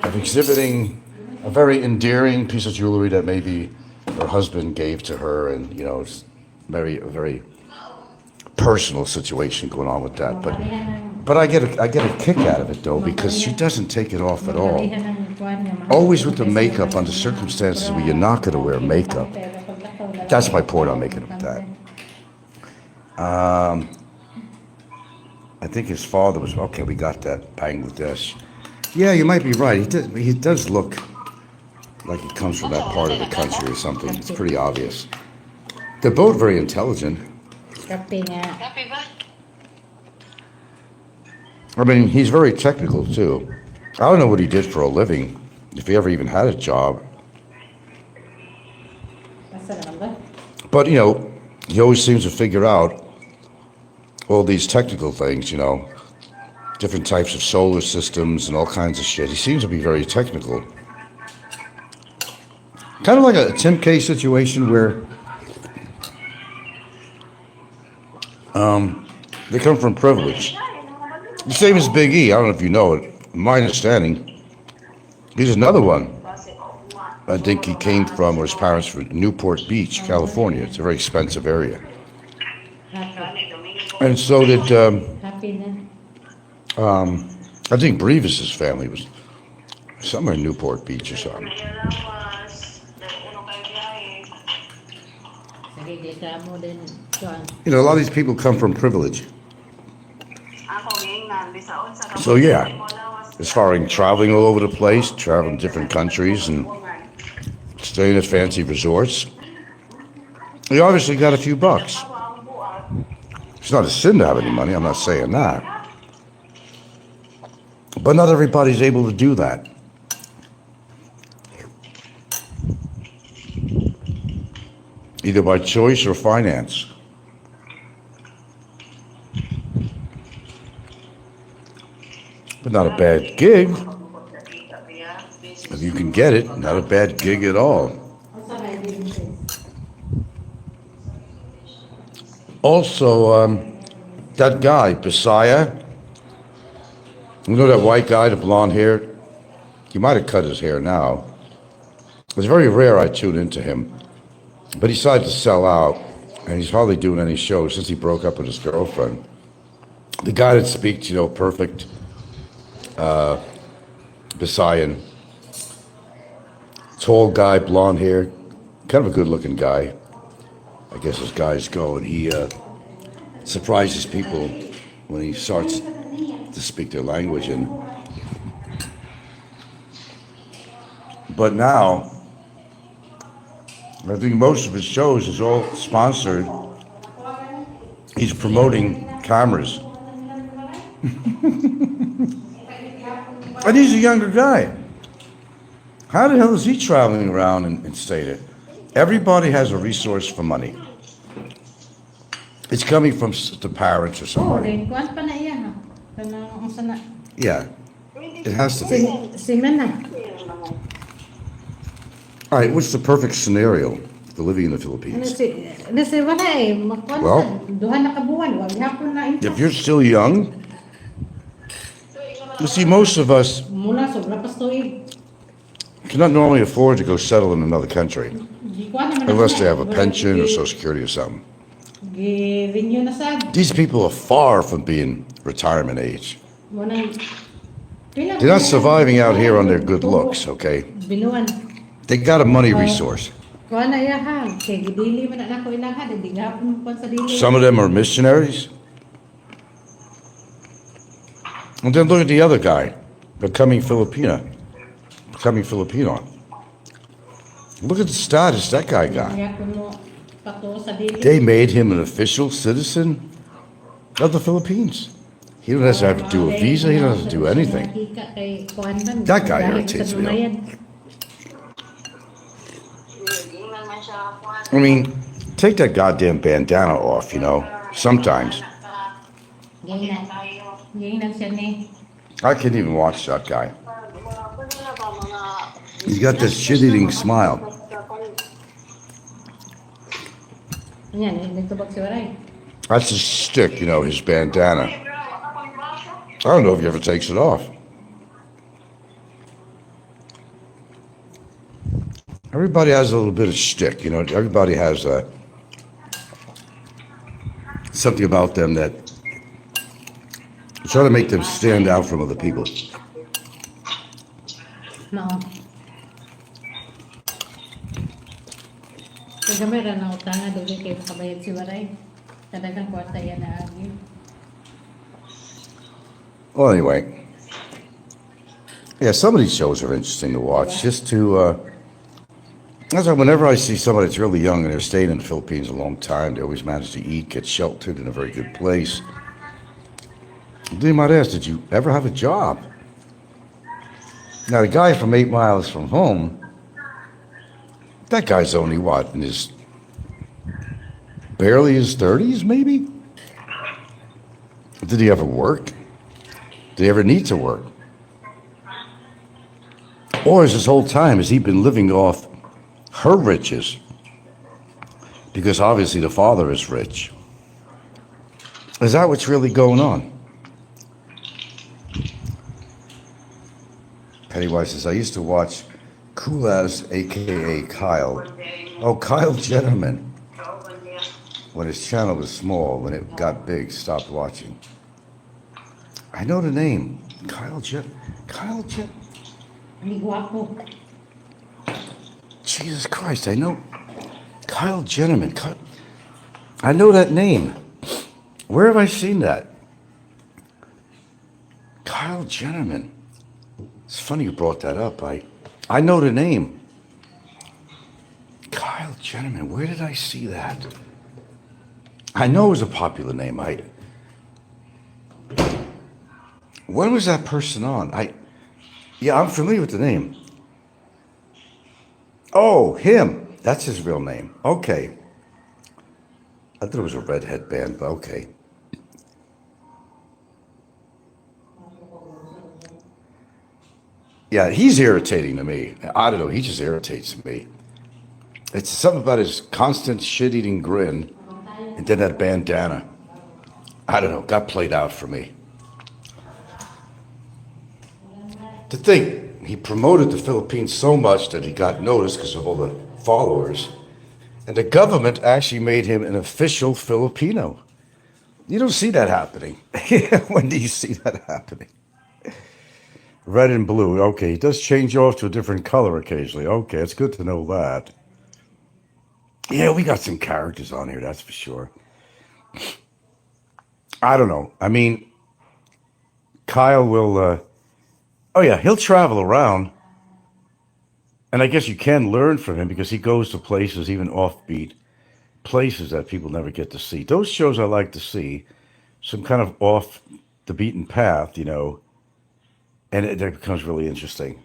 exhibiting a very endearing piece of jewelry that maybe her husband gave to her, and, you know, it's a very personal situation going on with that. But I get a kick out of it, though, because she doesn't take it off at all. Always with the makeup under circumstances where you're not going to wear makeup. That's my point I'm making with that. I think his father was, okay, we got that, Bangladesh. Yeah, you might be right. He does look like he comes from that part of the country or something. It's pretty obvious. They're both very intelligent. I mean, he's very technical, too. I don't know what he did for a living, if he ever even had a job. But, you know, he always seems to figure out all these technical things, you know, different types of solar systems and all kinds of shit. He seems to be very technical. Kind of like a Tim K situation where they come from privilege. The same as Big E. I don't know if you know it. My understanding, he's another one. I think he came from, or his parents from Newport Beach, California. It's a very expensive area. And so did, I think Brevis's family was somewhere in Newport Beach or something. You know, a lot of these people come from privilege. So yeah, as far as traveling all over the place, traveling different countries and staying at fancy resorts, he obviously got a few bucks. It's not a sin to have any money, I'm not saying that. But not everybody's able to do that. Either by choice or finance. But not a bad gig. If you can get it, not a bad gig at all. Also, that guy, Bisaya, you know that white guy, the blonde hair? He might have cut his hair now. It's very rare I tune into him. But he decided to sell out, and he's hardly doing any shows since he broke up with his girlfriend. The guy that speaks, you know, perfect Bisayan, tall guy, blonde hair, kind of a good-looking guy. I guess as guys go, and he surprises people when he starts to speak their language. But now, I think most of his shows is all sponsored. He's promoting cameras. And he's a younger guy. How the hell is he traveling around and stated? Everybody has a resource for money. It's coming from the parents or somebody. Yeah, it has to be. All right, what's the perfect scenario for living in the Philippines? Well, if you're still young, you see, most of us cannot normally afford to go settle in another country unless they have a pension or Social Security or something. These people are far from being retirement age. They're not surviving out here on their good looks, okay? They got a money resource. Some of them are missionaries. And then look at the other guy, becoming Filipino. Look at the status that guy got. They made him an official citizen of the Philippines. He doesn't have to do a visa. He doesn't have to do anything. That guy irritates me. I mean, take that goddamn bandana off, you know, sometimes. I can't even watch that guy. He's got this shit-eating smile. That's his stick, you know, his bandana. I don't know if he ever takes it off. Everybody has a little bit of shtick, you know. Everybody has something about them that try to make them stand out from other people. No. Kagamera na utang na dugay kay makabayad si Waray. Kadagang kwarta yan na agi. Well, anyway, yeah, some of these shows are interesting to watch. Just to, that's why whenever I see somebody that's really young and they're staying in the Philippines a long time, they always manage to eat, get sheltered in a very good place. They might ask, did you ever have a job? Now, the guy from 8 miles from home, that guy's only what, in his, barely his 30s, maybe? Did he ever work? Did he ever need to work? Or is this whole time, has he been living off her riches? Because obviously the father is rich. Is that what's really going on? Pennywise says, I used to watch Cool As, a.k.a. Kyle. Oh, Kyle Jennerman. When his channel was small, when it got big, stopped watching. I know the name. Kyle Jen. Jesus Christ, I know. Kyle Jennerman. I know that name. Where have I seen that? Kyle Jennerman. It's funny you brought that up. I know the name. Kyle Jennerman. Where did I see that? I know it was a popular name. When was that person on? Yeah, I'm familiar with the name. Oh, him. That's his real name. Okay. I thought it was a redhead band, but okay. Yeah, he's irritating to me. I don't know, he just irritates me. It's something about his constant shit-eating grin And then that bandana, I don't know, got played out for me. To think, he promoted the Philippines so much that he got noticed because of all the followers. And the government actually made him an official Filipino. You don't see that happening. When do you see that happening? Red and blue. Okay, he does change off to a different color occasionally. Okay, it's good to know that. Yeah, we got some characters on here, that's for sure. I don't know. I mean, Kyle will, oh yeah, he'll travel around. And I guess you can learn from him because he goes to places, even offbeat places that people never get to see. Those shows I like to see, some kind of off the beaten path, you know, and it becomes really interesting.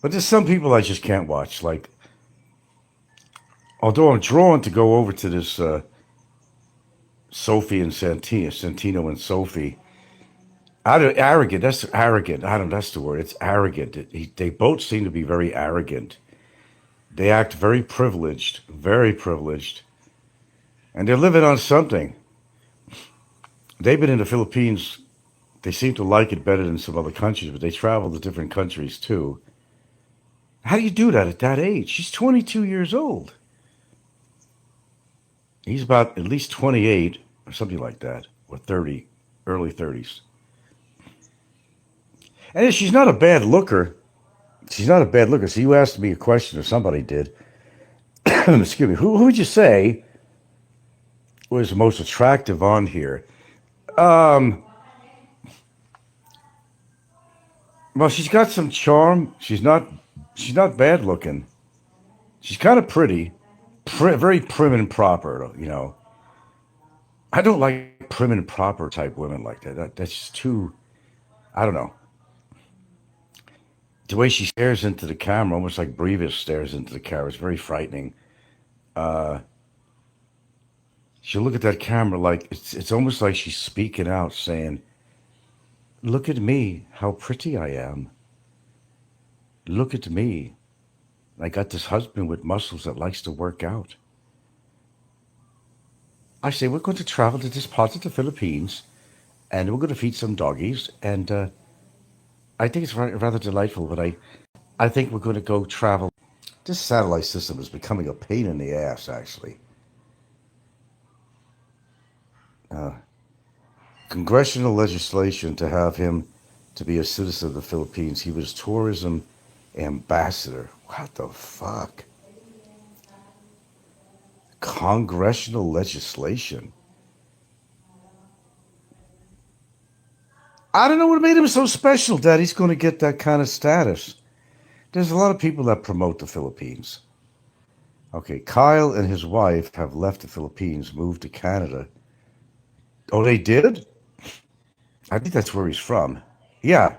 But there's some people I just can't watch. Like, although I'm drawn to go over to this Sophie and Santino and Sophie. Arrogant. That's arrogant. I don't know. That's the word. It's arrogant. They both seem to be very arrogant. They act very privileged, and they're living on something. They've been in the Philippines. They seem to like it better than some other countries, but they travel to different countries too. How do you do that at that age? She's 22 years old. He's about at least 28 or something like that, or 30, early 30s. And she's not a bad looker. She's not a bad looker. So you asked me a question, or somebody did. Excuse me. Who would you say was the most attractive on here? Well, she's got some charm. She's not bad looking. She's kind of pretty, very prim and proper. You know, I don't like prim and proper type women like that. That's just too. I don't know. The way she stares into the camera, almost like Brevis stares into the camera, is very frightening. She'll look at that camera like it's almost like she's speaking out, saying, "Look at me, how pretty I am. Look at me. I got this husband with muscles that likes to work out." I say, we're going to travel to this part of the Philippines, and we're going to feed some doggies, and I think it's rather delightful, but I think we're going to go travel. This satellite system is becoming a pain in the ass, actually. Congressional legislation to have him to be a citizen of the Philippines. He was tourism ambassador. What the fuck? Congressional legislation. I don't know what made him so special that he's going to get that kind of status. There's a lot of people that promote the Philippines. Okay, Kyle and his wife have left the Philippines, moved to Canada. Oh, they did? I think that's where he's from. Yeah.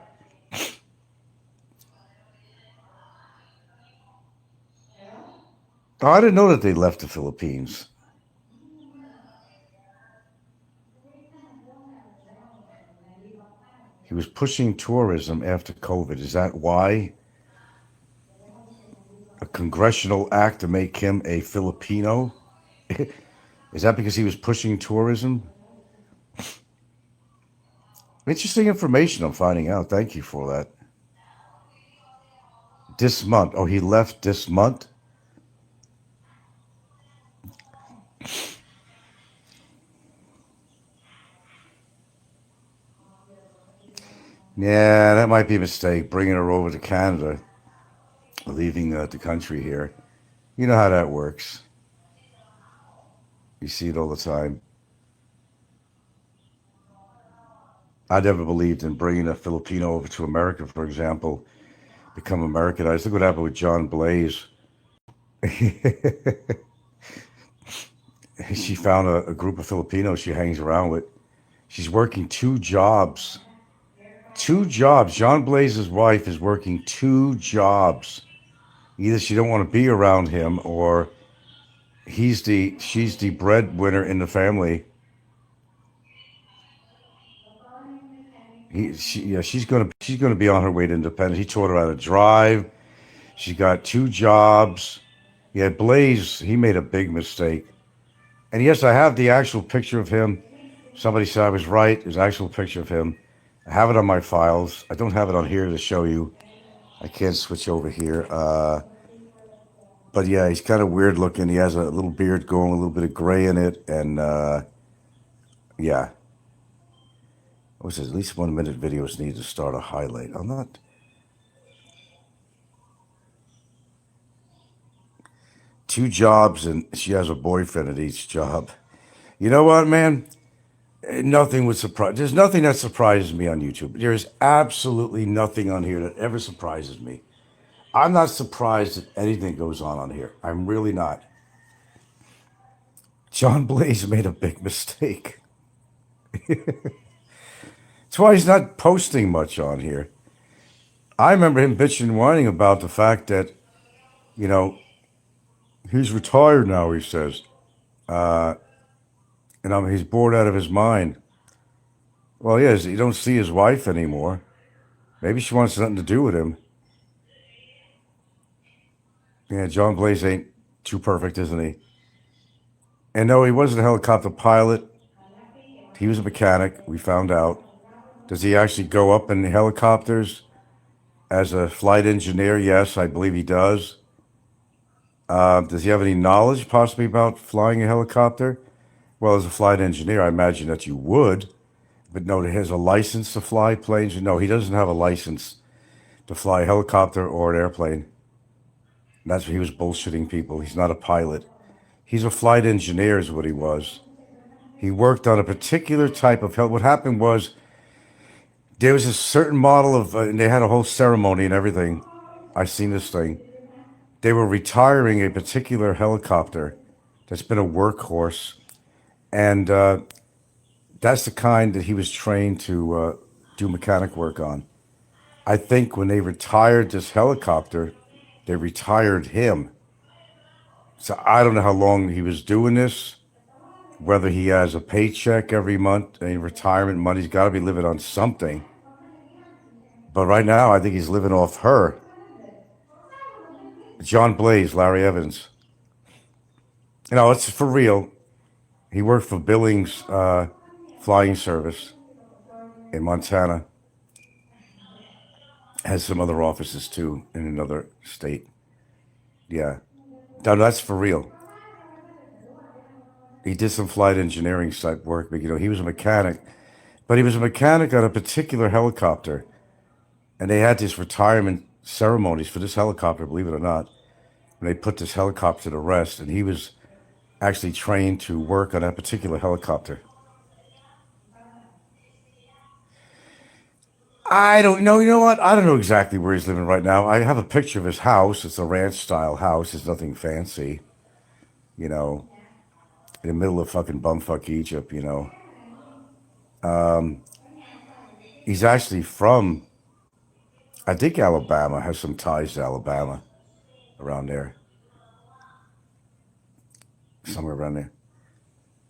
Oh, I didn't know that they left the Philippines. He was pushing tourism after COVID. Is that why? A congressional act to make him a Filipino? Is that because he was pushing tourism? Interesting information I'm finding out. Thank you for that. This month. Oh, he left this month? Yeah, that might be a mistake, bringing her over to Canada, leaving the country here. You know how that works. You see it all the time. I never believed in bringing a Filipino over to America, for example, become Americanized. Look what happened with John Blaze. She found a group of Filipinos she hangs around with. She's working 2 jobs. 2 jobs. John Blaze's wife is working 2 jobs. Either she don't want to be around him, or she's the breadwinner in the family. She's gonna be on her way to independence. He taught her how to drive. She got 2 jobs. Yeah, Blaze, he made a big mistake. And yes, I have the actual picture of him. Somebody said I was right. There's an actual picture of him. I have it on my files. I don't have it on here to show you. I can't switch over here. But yeah, he's kind of weird looking. He has a little beard going, a little bit of gray in it. And yeah. What's this? At least 1 minute videos need to start a highlight. I'm not. Two jobs, and she has a boyfriend at each job. You know what, man? Nothing would surprise. There's nothing that surprises me on YouTube. There is absolutely nothing on here that ever surprises me. I'm not surprised that anything goes on here. I'm really not. John Blaze made a big mistake. That's why he's not posting much on here. I remember him bitching and whining about the fact that, you know, he's retired now, he says. And he's bored out of his mind. Well, he is. You don't see his wife anymore. Maybe she wants nothing to do with him. Yeah, John Blaze ain't too perfect, isn't he? And no, he wasn't a helicopter pilot. He was a mechanic, we found out. Does he actually go up in helicopters as a flight engineer? Yes, I believe he does. Does he have any knowledge possibly about flying a helicopter? Well, as a flight engineer, I imagine that you would. But no, he has a license to fly planes. No, he doesn't have a license to fly a helicopter or an airplane. That's what he was bullshitting people. He's not a pilot. He's a flight engineer is what he was. He worked on a particular type of what happened was there was a certain model of, and they had a whole ceremony and everything. I seen this thing. They were retiring a particular helicopter that's been a workhorse. And that's the kind that he was trained to do mechanic work on. I think when they retired this helicopter, they retired him. So I don't know how long he was doing this, whether he has a paycheck every month, and retirement money's got to be living on something. But right now, I think he's living off her. John Blaze, Larry Evans. You know, it's for real. He worked for Billings Flying Service in Montana. Has some other offices too in another state. Yeah. No, that's for real. He did some flight engineering type work, but you know, he was a mechanic. But he was a mechanic on a particular helicopter. And they had these retirement ceremonies for this helicopter, believe it or not. And they put this helicopter to rest, and he was actually trained to work on that particular helicopter. I don't know. You know what? I don't know exactly where he's living right now. I have a picture of his house. It's a ranch-style house. It's nothing fancy. You know, in the middle of fucking bumfuck Egypt, you know. He's actually from, I think Alabama, has some ties to Alabama around there. Somewhere around there.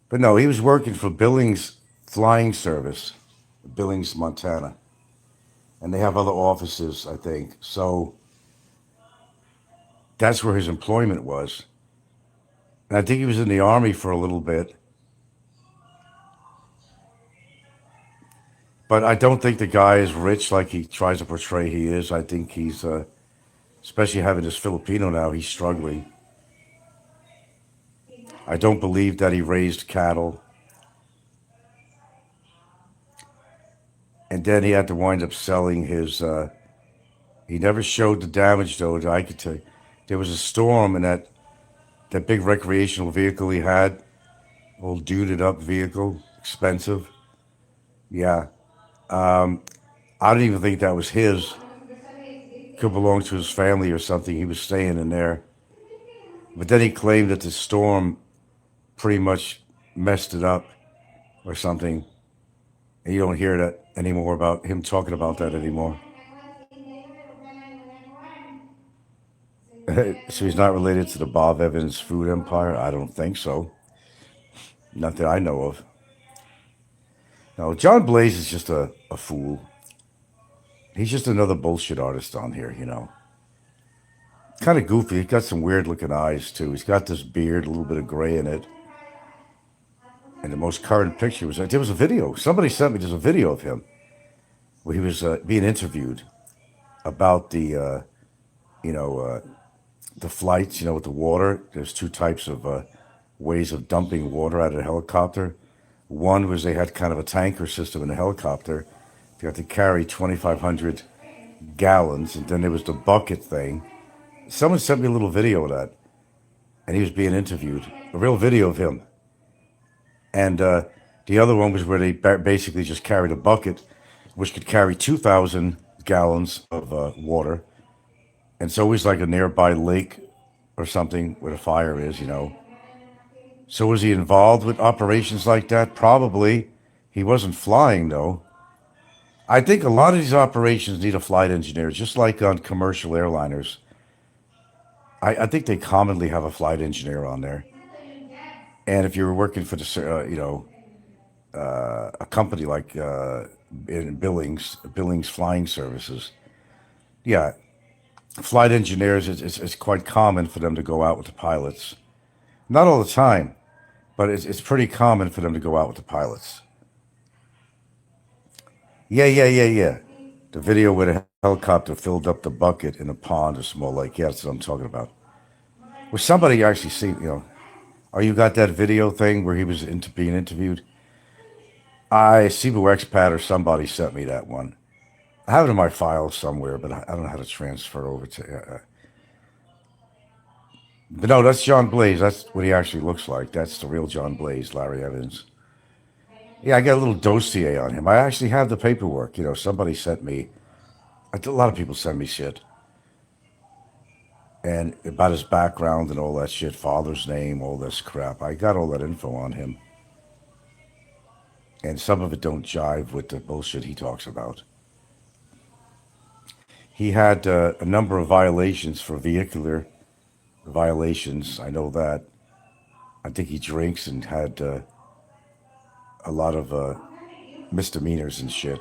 But no, he was working for Billings Flying Service, Billings, Montana. And they have other offices, I think. So that's where his employment was. And I think he was in the Army for a little bit. But I don't think the guy is rich like he tries to portray he is. I think he's, especially having this Filipino now, he's struggling. I don't believe that he raised cattle. And then he had to wind up selling his, he never showed the damage though, that I could tell you. There was a storm in that big recreational vehicle he had, old duded up vehicle, expensive. Yeah. I don't even think that was his. Could belong to his family or something. He was staying in there. But then he claimed that the storm pretty much messed it up or something. And you don't hear that anymore about him talking about that anymore. So he's not related to the Bob Evans food empire? I don't think so. Not that I know of. No, John Blaze is just a fool. He's just another bullshit artist on here, you know. Kind of goofy. He's got some weird looking eyes too. He's got this beard, a little bit of gray in it. And the most current picture was, there was a video. Somebody sent me, there's a video of him where he was being interviewed about the, the flights, with the water. There's two types of ways of dumping water out of a helicopter. One was they had kind of a tanker system in the helicopter. They had to carry 2,500 gallons, and then there was the bucket thing. Someone sent me a little video of that, and he was being interviewed, a real video of him. And the other one was where they basically just carried a bucket, which could carry 2,000 gallons of water. And it's always like a nearby lake or something where the fire is, So was he involved with operations like that? Probably. He wasn't flying, though. I think a lot of these operations need a flight engineer, just like on commercial airliners. I think they commonly have a flight engineer on there. And if you were working for the, a company like in Billings Flying Services, yeah, flight engineers, it's quite common for them to go out with the pilots. Not all the time, but it's pretty common for them to go out with the pilots. Yeah. The video where the helicopter filled up the bucket in a pond or small lake. Yeah, that's what I'm talking about. Well, somebody actually seen, you got that video thing where he was being interviewed? Cebu Expat or somebody sent me that one. I have it in my file somewhere, but I don't know how to transfer over to. But no, that's John Blaze. That's what he actually looks like. That's the real John Blaze, Larry Evans. Yeah, I got a little dossier on him. I actually have the paperwork. Somebody sent me. A lot of people send me shit. And about his background and all that shit, father's name, all this crap. I got all that info on him. And some of it don't jive with the bullshit he talks about. He had a number of violations for vehicular violations. I know that. I think he drinks and had a lot of misdemeanors and shit.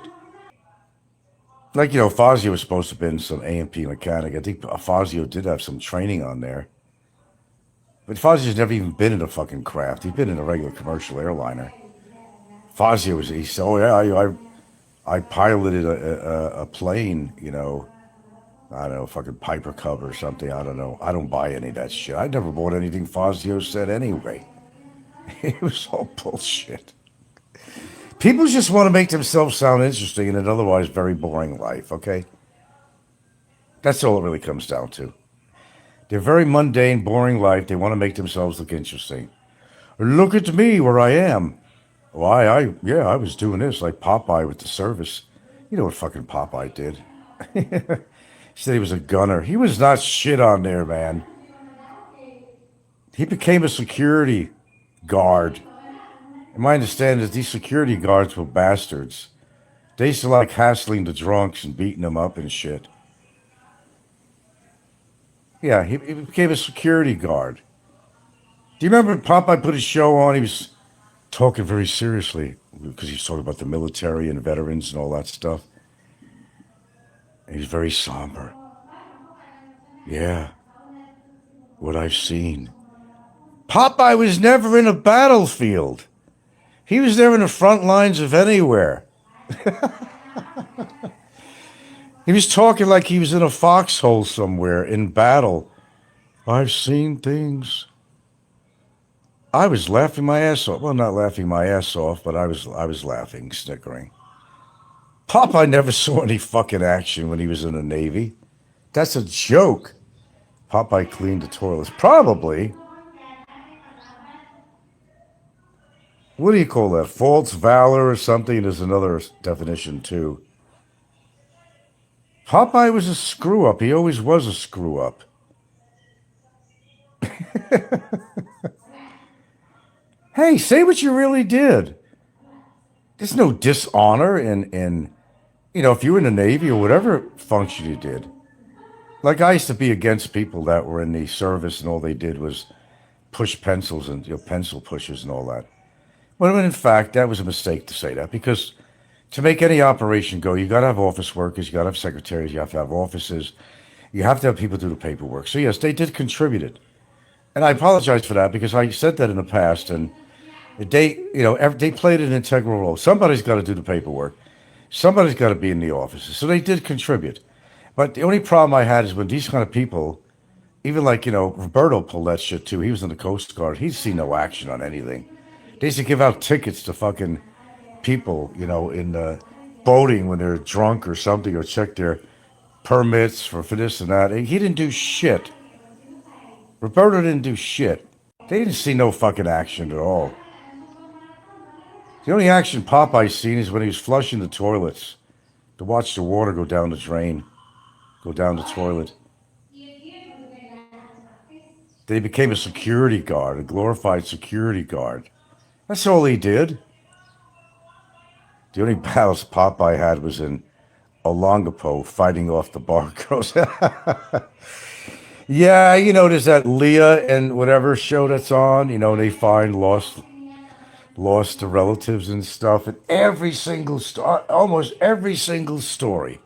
Like, Fazio was supposed to have been some A&P mechanic. I think Fazio did have some training on there. But Fazio's never even been in a fucking craft. He's been in a regular commercial airliner. Fazio he said, oh yeah, I piloted a plane, I don't know, fucking Piper Cub or something. I don't know. I don't buy any of that shit. I never bought anything Fazio said anyway. It was all bullshit. People just want to make themselves sound interesting in an otherwise very boring life, okay? That's all it really comes down to. They're very mundane, boring life. They want to make themselves look interesting. Look at me where I am. Why, I was doing this like Popeye with the service. You know what fucking Popeye did? He said he was a gunner. He was not shit on there, man. He became a security guard. And my understanding is these security guards were bastards. They used to like hassling the drunks and beating them up and shit. Yeah, he became a security guard. Do you remember Popeye put his show on? He was talking very seriously because he was talking about the military and veterans and all that stuff. And he's very somber. Yeah, what I've seen. Popeye was never in a battlefield. He was there in the front lines of anywhere. He was talking like he was in a foxhole somewhere in battle. I've seen things. I was laughing my ass off. Well, not laughing my ass off, but I was laughing, snickering. Popeye never saw any fucking action when he was in the Navy. That's a joke. Popeye cleaned the toilets. Probably. What do you call that? False valor or something? There's another definition, too. Popeye was a screw-up. He always was a screw-up. Hey, say what you really did. There's no dishonor in if you were in the Navy or whatever function you did. Like, I used to be against people that were in the service and all they did was push pencils and pencil pushers and all that. Well, in fact, that was a mistake to say that, because to make any operation go, you got to have office workers, you got to have secretaries, you have to have offices, you have to have people do the paperwork. So yes, they did contribute it. And I apologize for that, because I said that in the past, and They played an integral role. Somebody's got to do the paperwork. Somebody's got to be in the offices. So they did contribute. But the only problem I had is when these kind of people, even like, Roberto pulled that shit too. He was in the Coast Guard. He'd seen no action on anything. They used to give out tickets to fucking people, in boating when they're drunk or something, or check their permits for this and that. He didn't do shit. Roberto didn't do shit. They didn't see no fucking action at all. The only action Popeye's seen is when he was flushing the toilets to watch the water go down the drain, go down the toilet. Then he became a security guard, a glorified security guard. That's all he did. The only battles Popeye had was in Olongapo fighting off the bar girls. Yeah, there's that Leah and whatever show that's on. They find lost to relatives and stuff. And almost every single story.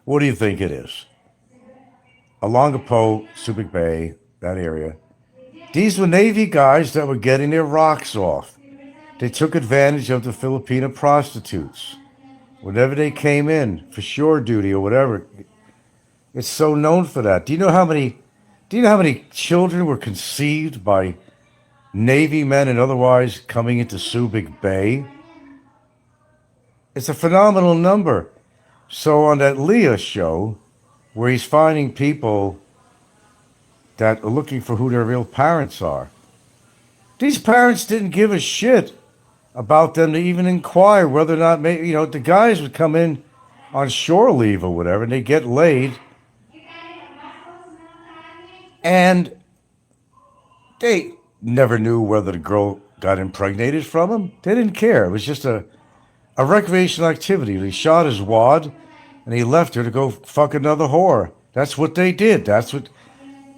What do you think it is? Olongapo, Subic Bay, that area. These were Navy guys that were getting their rocks off. They took advantage of the Filipino prostitutes. Whenever they came in for shore duty or whatever, it's so known for that. Do you know how many children were conceived by Navy men and otherwise coming into Subic Bay? It's a phenomenal number. So on that Leah show, where he's finding people that are looking for who their real parents are, these parents didn't give a shit about them to even inquire whether or not, the guys would come in on shore leave or whatever, and they get laid, and they never knew whether the girl got impregnated from him. They didn't care. It was just a recreational activity. He shot his wad, and he left her to go fuck another whore. That's what they did. That's what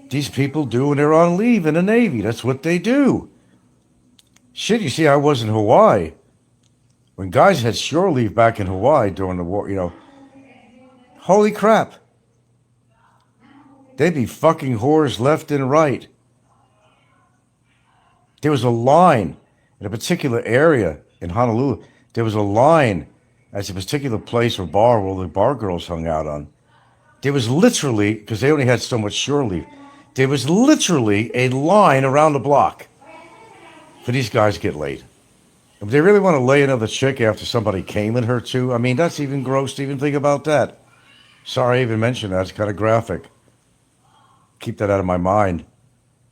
these people do when they're on leave in the Navy. That's what they do. Shit, you see, I was in Hawaii. When guys had shore leave back in Hawaii during the war, holy crap. They'd be fucking whores left and right. There was a line in a particular area in Honolulu. There was a line at a particular place or bar where the bar girls hung out on. There was literally, because they only had so much shore leave, there was literally a line around the block for these guys to get laid. If they really want to lay another chick after somebody came in her too, that's even gross to even think about that. Sorry I even mentioned that. It's kind of graphic. Keep that out of my mind.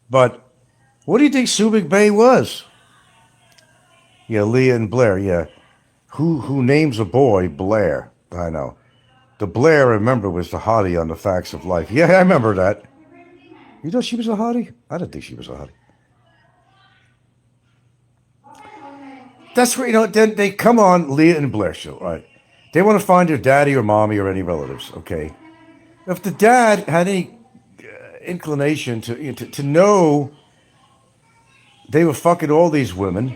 But what do you think Subic Bay was? Yeah, Leah and Blair, yeah. Who names a boy Blair? I know. The Blair, remember, was the hottie on The Facts of Life. Yeah, I remember that. You know she was a hottie? I didn't think she was a hottie. That's where, then they come on Leah and Blair show, right? They want to find their daddy or mommy or any relatives, okay? If the dad had any inclination to know they were fucking all these women,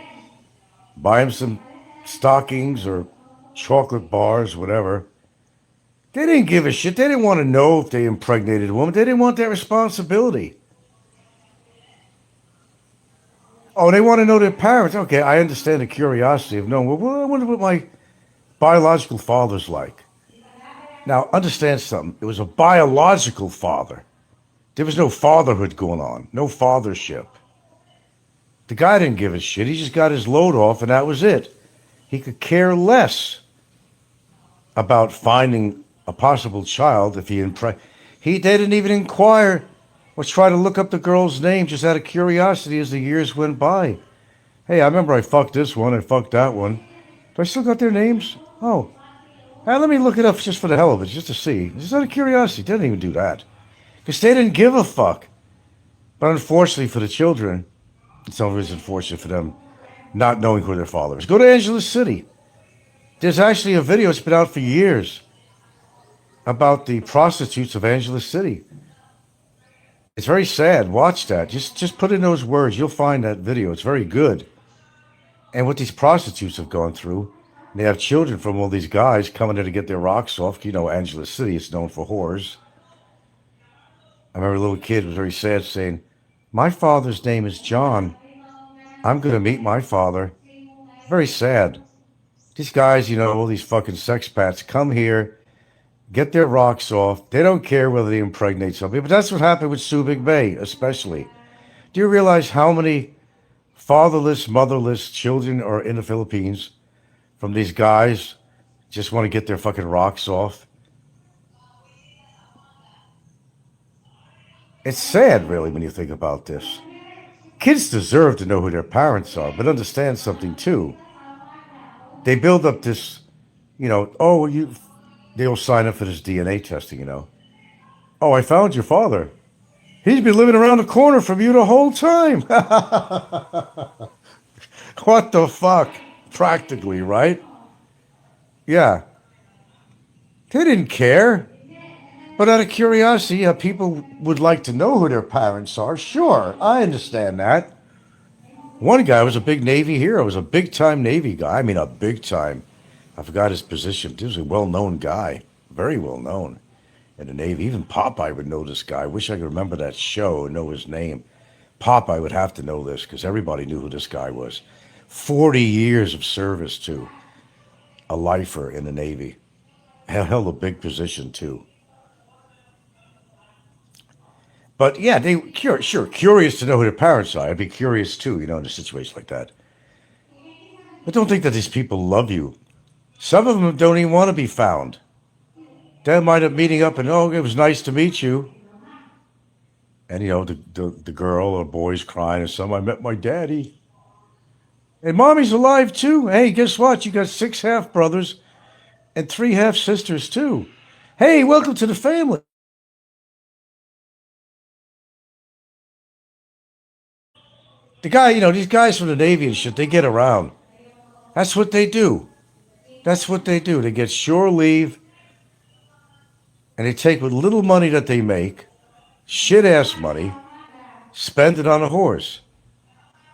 buy him some stockings or chocolate bars, whatever, they didn't give a shit. They didn't want to know if they impregnated a woman. They didn't want that responsibility. Oh, they want to know their parents. Okay, I understand the curiosity of knowing, well, I wonder what my biological father's like. Now, understand something. It was a biological father. There was no fatherhood going on, no fathership. The guy didn't give a shit. He just got his load off, and that was it. He could care less about finding a possible child if they didn't even inquire or try to look up the girl's name just out of curiosity as the years went by. Hey, I remember I fucked this one, I fucked that one. Do I still got their names? Oh. Hey, let me look it up just for the hell of it, just to see. Just out of curiosity. They didn't even do that. Because they didn't give a fuck. But unfortunately for the children, it's always unfortunate for them not knowing who their father is. Go to Angeles City. There's actually a video, it's been out for years, about the prostitutes of Angeles City. It's very sad. Watch that. Just put in those words. You'll find that video. It's very good. And what these prostitutes have gone through, they have children from all these guys coming in to get their rocks off. Angeles City is known for whores. I remember a little kid was very sad saying, my father's name is John. I'm going to meet my father. Very sad. These guys, all these fucking sexpats come here, get their rocks off. They don't care whether they impregnate somebody, but that's what happened with Subic Bay, especially. Do you realize how many fatherless, motherless children are in the Philippines from these guys just want to get their fucking rocks off? It's sad, really, when you think about this. Kids deserve to know who their parents are, but understand something, too. They build up this, they'll sign up for this DNA testing, Oh, I found your father. He's been living around the corner from you the whole time. What the fuck? Practically, right? Yeah. They didn't care. But out of curiosity, people would like to know who their parents are. Sure, I understand that. One guy was a big Navy hero, was a big-time Navy guy. I mean, a big-time. I forgot his position. He was a well-known guy, very well-known in the Navy. Even Popeye would know this guy. I wish I could remember that show and know his name. Popeye would have to know this because everybody knew who this guy was. 40 years of service, too. A lifer in the Navy. Held a big position, too. But yeah, curious to know who their parents are. I'd be curious too, in a situation like that. But don't think that these people love you. Some of them don't even want to be found. They might up meeting up and, it was nice to meet you. And, the girl or boy's crying or something, I met my daddy. And mommy's alive too. Hey, guess what? You got 6 half-brothers and 3 half-sisters too. Hey, welcome to the family. The guy, these guys from the Navy and shit, they get around. That's what they do. That's what they do. They get shore leave, and they take what little money that they make, shit-ass money, spend it on a horse.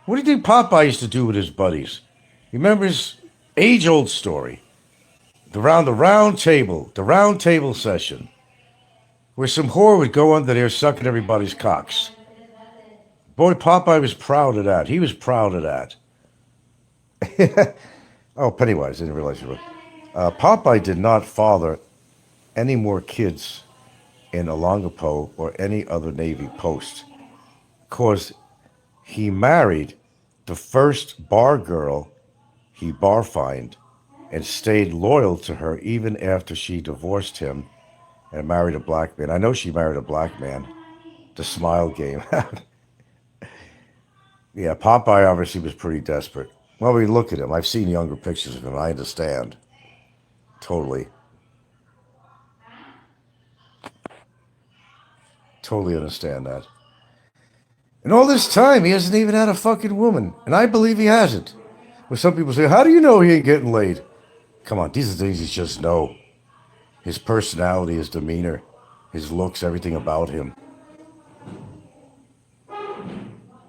What do you think Popeye used to do with his buddies? You remember his age-old story? The round table session, where some whore would go under there sucking everybody's cocks. Boy, Popeye was proud of that. He was proud of that. Oh, Pennywise, I didn't realize you were. Popeye did not father any more kids in Olongapo or any other Navy post, because he married the first bar girl he bar fined and stayed loyal to her even after she divorced him and married a black man. I know she married a black man. The smile game. Yeah, Popeye obviously was pretty desperate. Well, we look at him. I've seen younger pictures of him. I understand. Totally. Totally understand that. And all this time, he hasn't even had a fucking woman. And I believe he hasn't. Well, some people say, how do you know he ain't getting laid? Come on, these are things you just know. His personality, his demeanor, his looks, everything about him.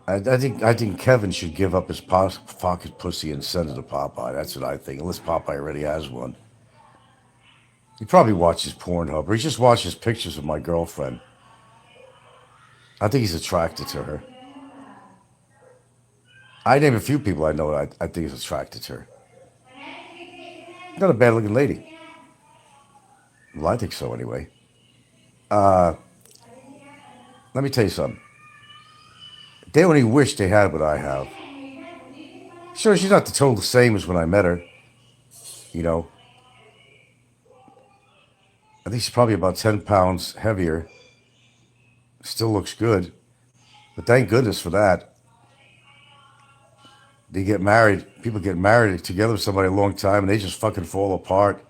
I think Kevin should give up his pocket pussy and send it to Popeye. That's what I think, unless Popeye already has one. He probably watches Pornhub, or he just watches pictures of my girlfriend. I think he's attracted to her. I name a few people I know I think he's attracted to her. Not a bad-looking lady. Well, I think so anyway. Let me tell you something. They only wish they had what I have. Sure, she's not the total same as when I met her. I think she's probably about 10 pounds heavier. Still looks good. But thank goodness for that. They get married. People get married together with somebody a long time and they just fucking fall apart.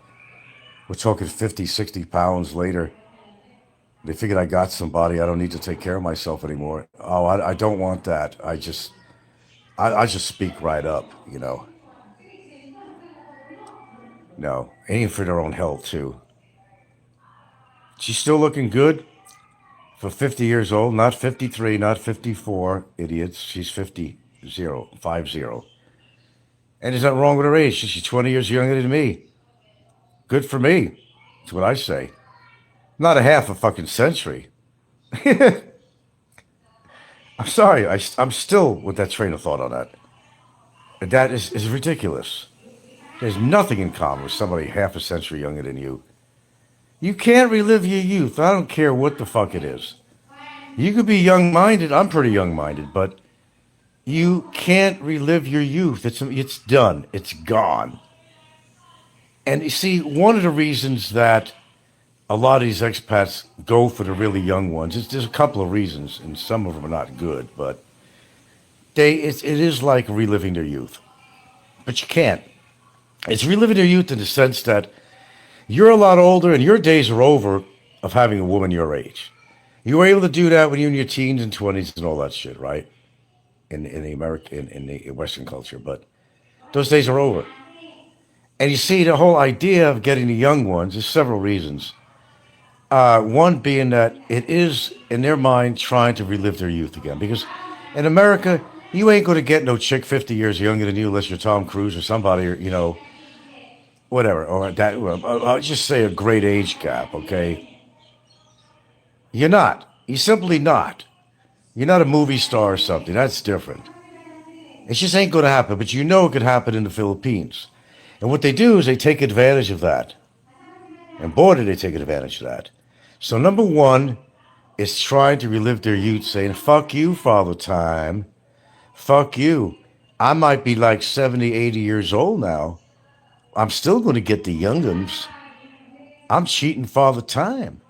We're talking 50, 60 pounds later. They figured I got somebody. I don't need to take care of myself anymore. Oh, I don't want that. I just speak right up, No, aiming for their own health, too. She's still looking good for 50 years old. Not 53, not 54, idiots. She's 50. And there's nothing wrong with her age. She's 20 years younger than me. Good for me. That's what I say. Not a half a fucking century. I'm sorry. I'm still with that train of thought on that. That is ridiculous. There's nothing in common with somebody half a century younger than you. You can't relive your youth. I don't care what the fuck it is. You could be young-minded. I'm pretty young-minded, but you can't relive your youth. It's done. It's gone. And you see, one of the reasons that a lot of these expats go for the really young ones, there's a couple of reasons, and some of them are not good, but it is like reliving their youth. But you can't. It's reliving their youth in the sense that you're a lot older and your days are over of having a woman your age. You were able to do that when you're in your teens and 20s and all that shit, right? In the Western culture, but those days are over. And you see, the whole idea of getting the young ones is several reasons. One being that it is, in their mind, trying to relive their youth again. Because in America, you ain't going to get no chick 50 years younger than you unless you're Tom Cruise or somebody, or, whatever. Or that. I'll just say a great age gap, okay? You're not. You're simply not. You're not a movie star or something. That's different. It just ain't going to happen. But you know it could happen in the Philippines. And what they do is they take advantage of that. And boy, do they take advantage of that. So number one is trying to relive their youth, saying, fuck you, Father Time. Fuck you. I might be like 70, 80 years old now. I'm still going to get the young'uns. I'm cheating Father Time.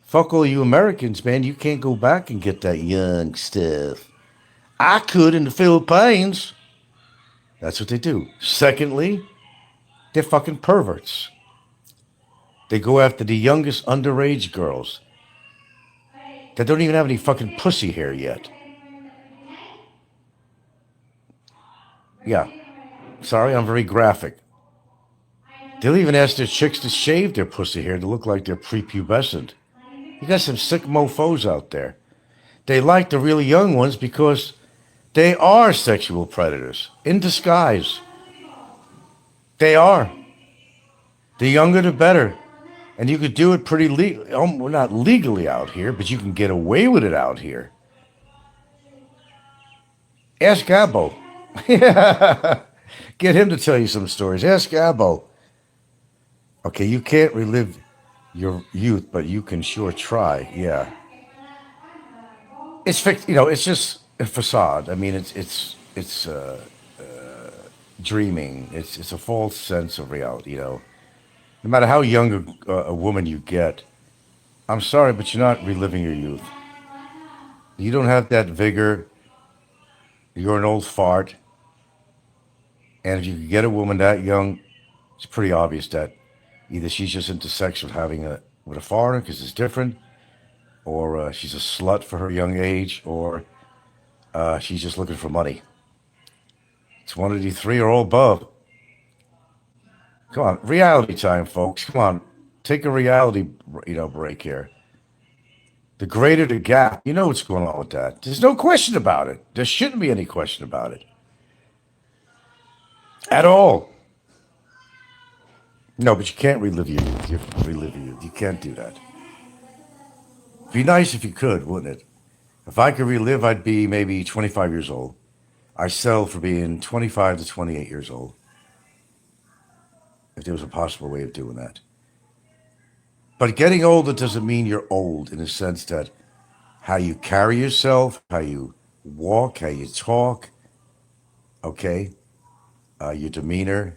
Fuck all you Americans, man. You can't go back and get that young stuff. I could in the Philippines. That's what they do. Secondly, they're fucking perverts. They go after the youngest underage girls that don't even have any fucking pussy hair yet. Yeah. Sorry, I'm very graphic. They'll even ask their chicks to shave their pussy hair to look like they're prepubescent. You got some sick mofos out there. They like the really young ones because they are sexual predators in disguise. They are. The younger, the better. And you could do it pretty legally. Well, not legally out here, but you can get away with it out here. Ask Gabbo. Get him to tell you some stories. Ask Gabbo. Okay, you can't relive your youth, but you can sure try. Yeah. It's fixed. It's just a facade. I mean, it's dreaming. It's a false sense of reality. No matter how young a woman you get, I'm sorry, but you're not reliving your youth. You don't have that vigor. You're an old fart. And if you can get a woman that young, it's pretty obvious that either she's just into sex with a foreigner because it's different, or she's a slut for her young age, or she's just looking for money. It's one of the three or all above. Come on, reality time, folks. Come on, take a reality, break here. The greater the gap, you know what's going on with that. There's no question about it. There shouldn't be any question about it. At all. No, but you can't relive your youth. You relive your youth. You can't do that. It'd be nice if you could, wouldn't it? If I could relive, I'd be maybe 25 years old. I settle for being 25 to 28 years old. If there was a possible way of doing that. But getting older doesn't mean you're old in the sense that how you carry yourself, how you walk, how you talk, okay, your demeanor,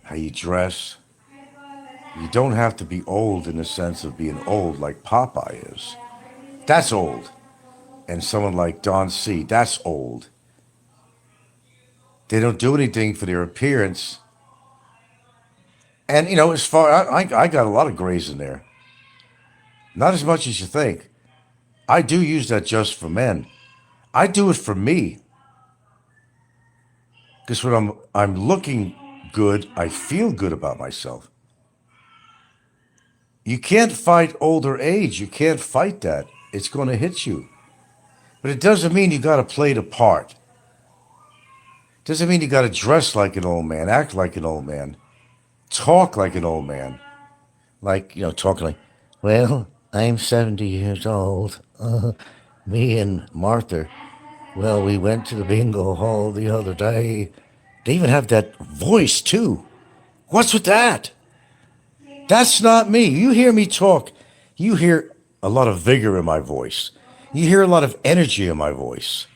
how you dress. You don't have to be old in the sense of being old like Popeye is. That's old. And someone like Don C., that's old. They don't do anything for their appearance. And, as far, I got a lot of grays in there. Not as much as you think. I do use that just for men. I do it for me. Because when I'm looking good, I feel good about myself. You can't fight older age. You can't fight that. It's going to hit you. But it doesn't mean you got to play the part. It doesn't mean you got to dress like an old man, act like an old man, talk like an old man. Like, talking like, well, I'm 70 years old. Me and Martha, Well, we went to the bingo hall the other day. They even have that voice, too. What's with that? That's not me. You hear me talk. You hear a lot of vigor in my voice. You hear a lot of energy in my voice.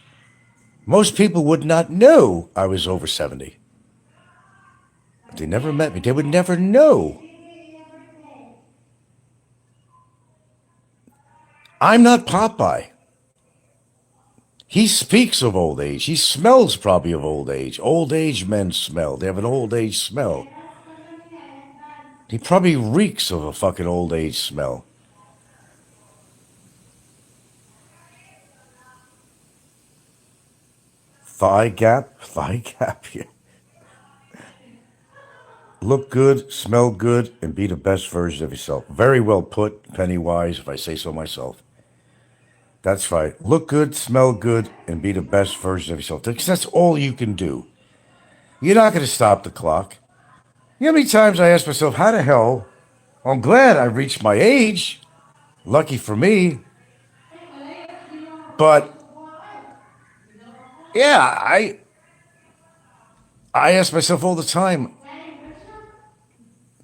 Most people would not know I was over 70. If they never met me, they would never know. I'm not Popeye. He speaks of old age. He smells probably of old age. Old age men smell. They have an old age smell. He probably reeks of a fucking old age smell. Thigh gap, yeah. Look good, smell good, and be the best version of yourself. Very well put, Pennywise, if I say so myself. That's right. Look good, smell good, and be the best version of yourself. Because that's all you can do. You're not going to stop the clock. You know how many times I ask myself, how the hell? I'm glad I reached my age. Lucky for me. But, yeah, I ask myself all the time,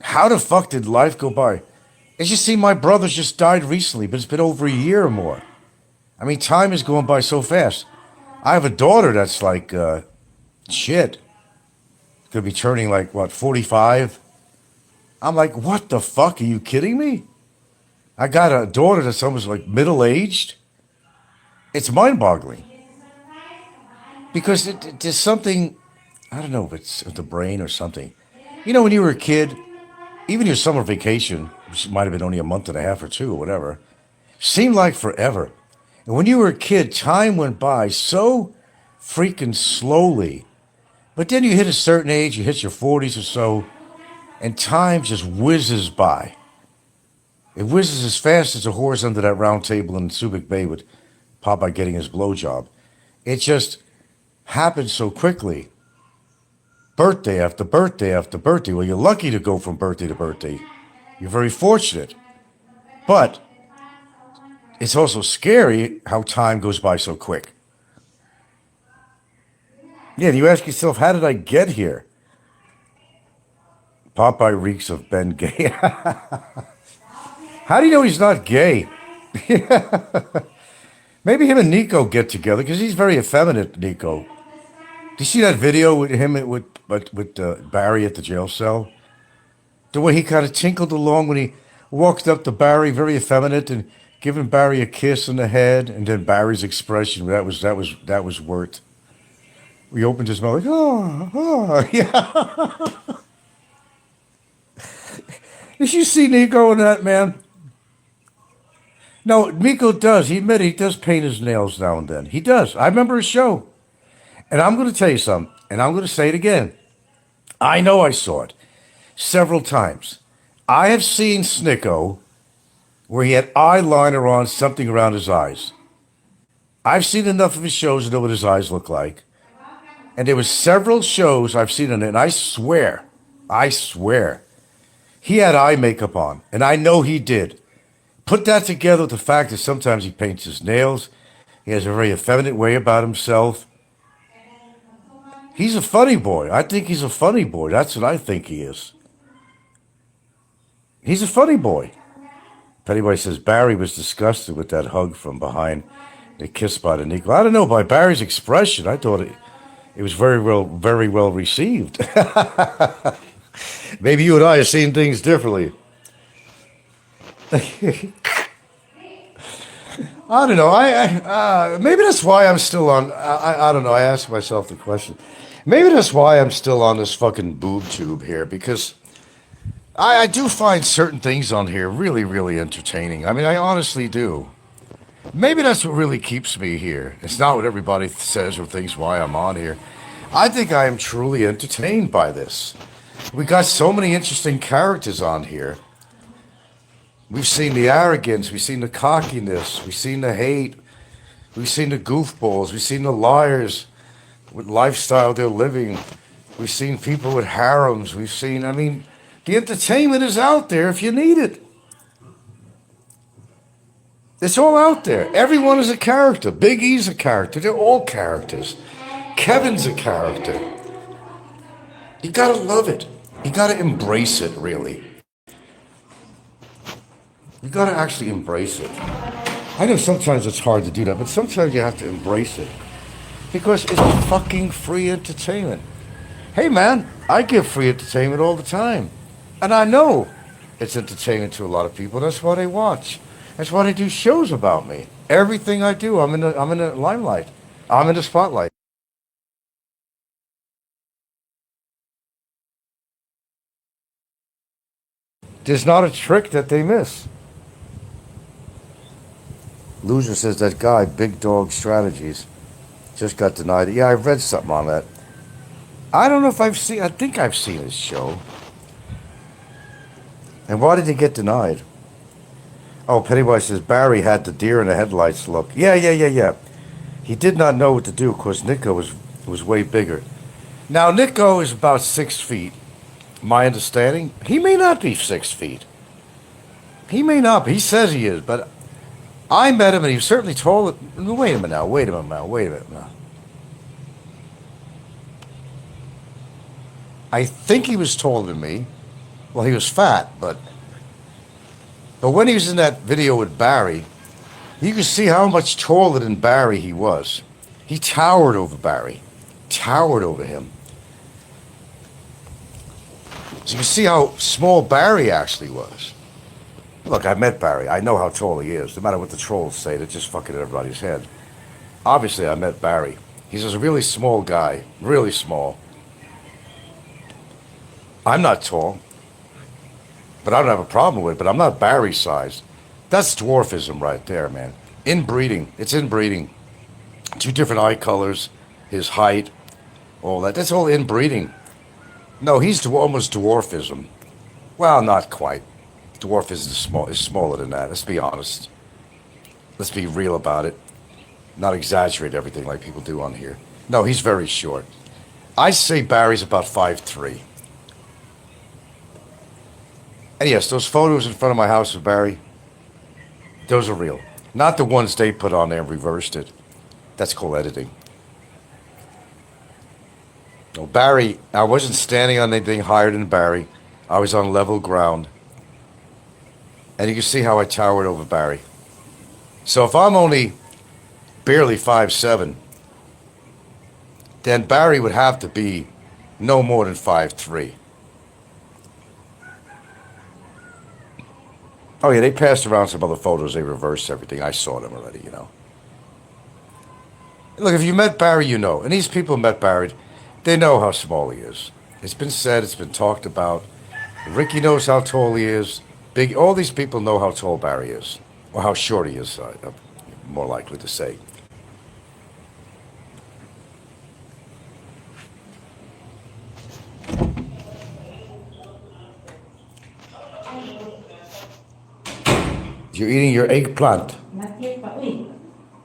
how the fuck did life go by? As you see, my brother's just died recently, but it's been over a year or more. I mean, time is going by so fast. I have a daughter that's like, shit. Gonna be turning like, 45? I'm like, what the fuck? Are you kidding me? I got a daughter that's almost like middle-aged. It's mind-boggling. Because there's something, I don't know if it's the brain or something. You know, when you were a kid, even your summer vacation, which might have been only a month and a half or two or whatever, seemed like forever. And when you were a kid, time went by so freaking slowly. But then you hit a certain age, you hit your 40s or so, and time just whizzes by. It whizzes as fast as a horse under that round table in Subic Bay with Popeye getting his blowjob. It just happens so quickly. Birthday after birthday after birthday. Well, you're lucky to go from birthday to birthday. You're very fortunate. But it's also scary how time goes by so quick. Yeah, and you ask yourself, how did I get here? Popeye reeks of Ben Gay. How do you know he's not gay? Maybe him and Nico get together because he's very effeminate, Nico. Do you see that video with him with Barry at the jail cell? The way he kind of tinkled along when he walked up to Barry, very effeminate, and giving Barry a kiss on the head, and then Barry's expression that was worth. He opened his mouth like, oh, yeah. Did you see Nico in that, man? No, Nico does. He admitted he does paint his nails now and then. He does. I remember his show. And I'm going to tell you something, and I'm going to say it again. I know I saw it several times. I have seen Snicko where he had eyeliner on, something around his eyes. I've seen enough of his shows to know what his eyes look like. And there was several shows I've seen on it, and I swear, he had eye makeup on, and I know he did. Put that together with the fact that sometimes he paints his nails. He has a very effeminate way about himself. He's a funny boy. I think he's a funny boy. That's what I think he is. He's a funny boy. Pennywise says Barry was disgusted with that hug from behind, the kiss by the Nico. I don't know, by Barry's expression, I thought it was very well received. Maybe you and I have seen things differently. I don't know. Maybe that's why I'm still on. I don't know. I ask myself the question. Maybe that's why I'm still on this fucking boob tube here, because I do find certain things on here really, really entertaining. I mean, I honestly do. Maybe that's what really keeps me here. It's not what everybody says or thinks why I'm on here. I think I am truly entertained by this. We got so many interesting characters on here. We've seen the arrogance, we've seen the cockiness, we've seen the hate, we've seen the goofballs, we've seen the liars with lifestyle they're living. We've seen people with harems. We've seen, I mean, the entertainment is out there if you need it. It's all out there. Everyone is a character. Big E's a character. They're all characters. Kevin's a character. You gotta love it. You gotta embrace it, really. You gotta actually embrace it. I know sometimes it's hard to do that, but sometimes you have to embrace it. Because it's fucking free entertainment. Hey man, I give free entertainment all the time. And I know it's entertaining to a lot of people. That's why they watch. That's why they do shows about me. Everything I do, I'm in the limelight. I'm in the spotlight. There's not a trick that they miss. Loser says that guy, Big Dog Strategies, just got denied. Yeah, I've read something on that. I don't know if I've seen, I think I've seen his show. And why did he get denied? Oh, Pennywise says Barry had the deer in the headlights look. Yeah. He did not know what to do because Nico was way bigger. Now, Nico is about 6 feet. My understanding, he may not be 6 feet. He may not be. He says he is, but I met him and he was certainly taller. Wait a minute now. I think he was taller than me. Well, he was fat, but when he was in that video with Barry, you could see how much taller than Barry he was. He towered over Barry, towered over him. So you can see how small Barry actually was. Look, I met Barry. I know how tall he is. No matter what the trolls say, they're just fucking in everybody's head. Obviously, I met Barry. He's just a really small guy, really small. I'm not tall, but I don't have a problem with it, but I'm not Barry sized. That's dwarfism right there, man. Inbreeding. It's inbreeding. 2 different eye colors, his height, all that. That's all inbreeding. No, he's almost dwarfism. Well, not quite. Dwarfism is smaller than that. Let's be honest. Let's be real about it. Not exaggerate everything like people do on here. No, he's very short. I say Barry's about 5'3". And yes, those photos in front of my house of Barry, those are real. Not the ones they put on there and reversed it. That's called editing. No, Barry, I wasn't standing on anything higher than Barry. I was on level ground. And you can see how I towered over Barry. So if I'm only barely 5'7", then Barry would have to be no more than 5'3". Oh yeah, they passed around some other photos. They reversed everything. I saw them already, you know. Look, if you met Barry, you know. And these people met Barry, they know how small he is. It's been said, it's been talked about. Ricky knows how tall he is. All these people know how tall Barry is. Or how short he is, more likely to say. You're eating your eggplant.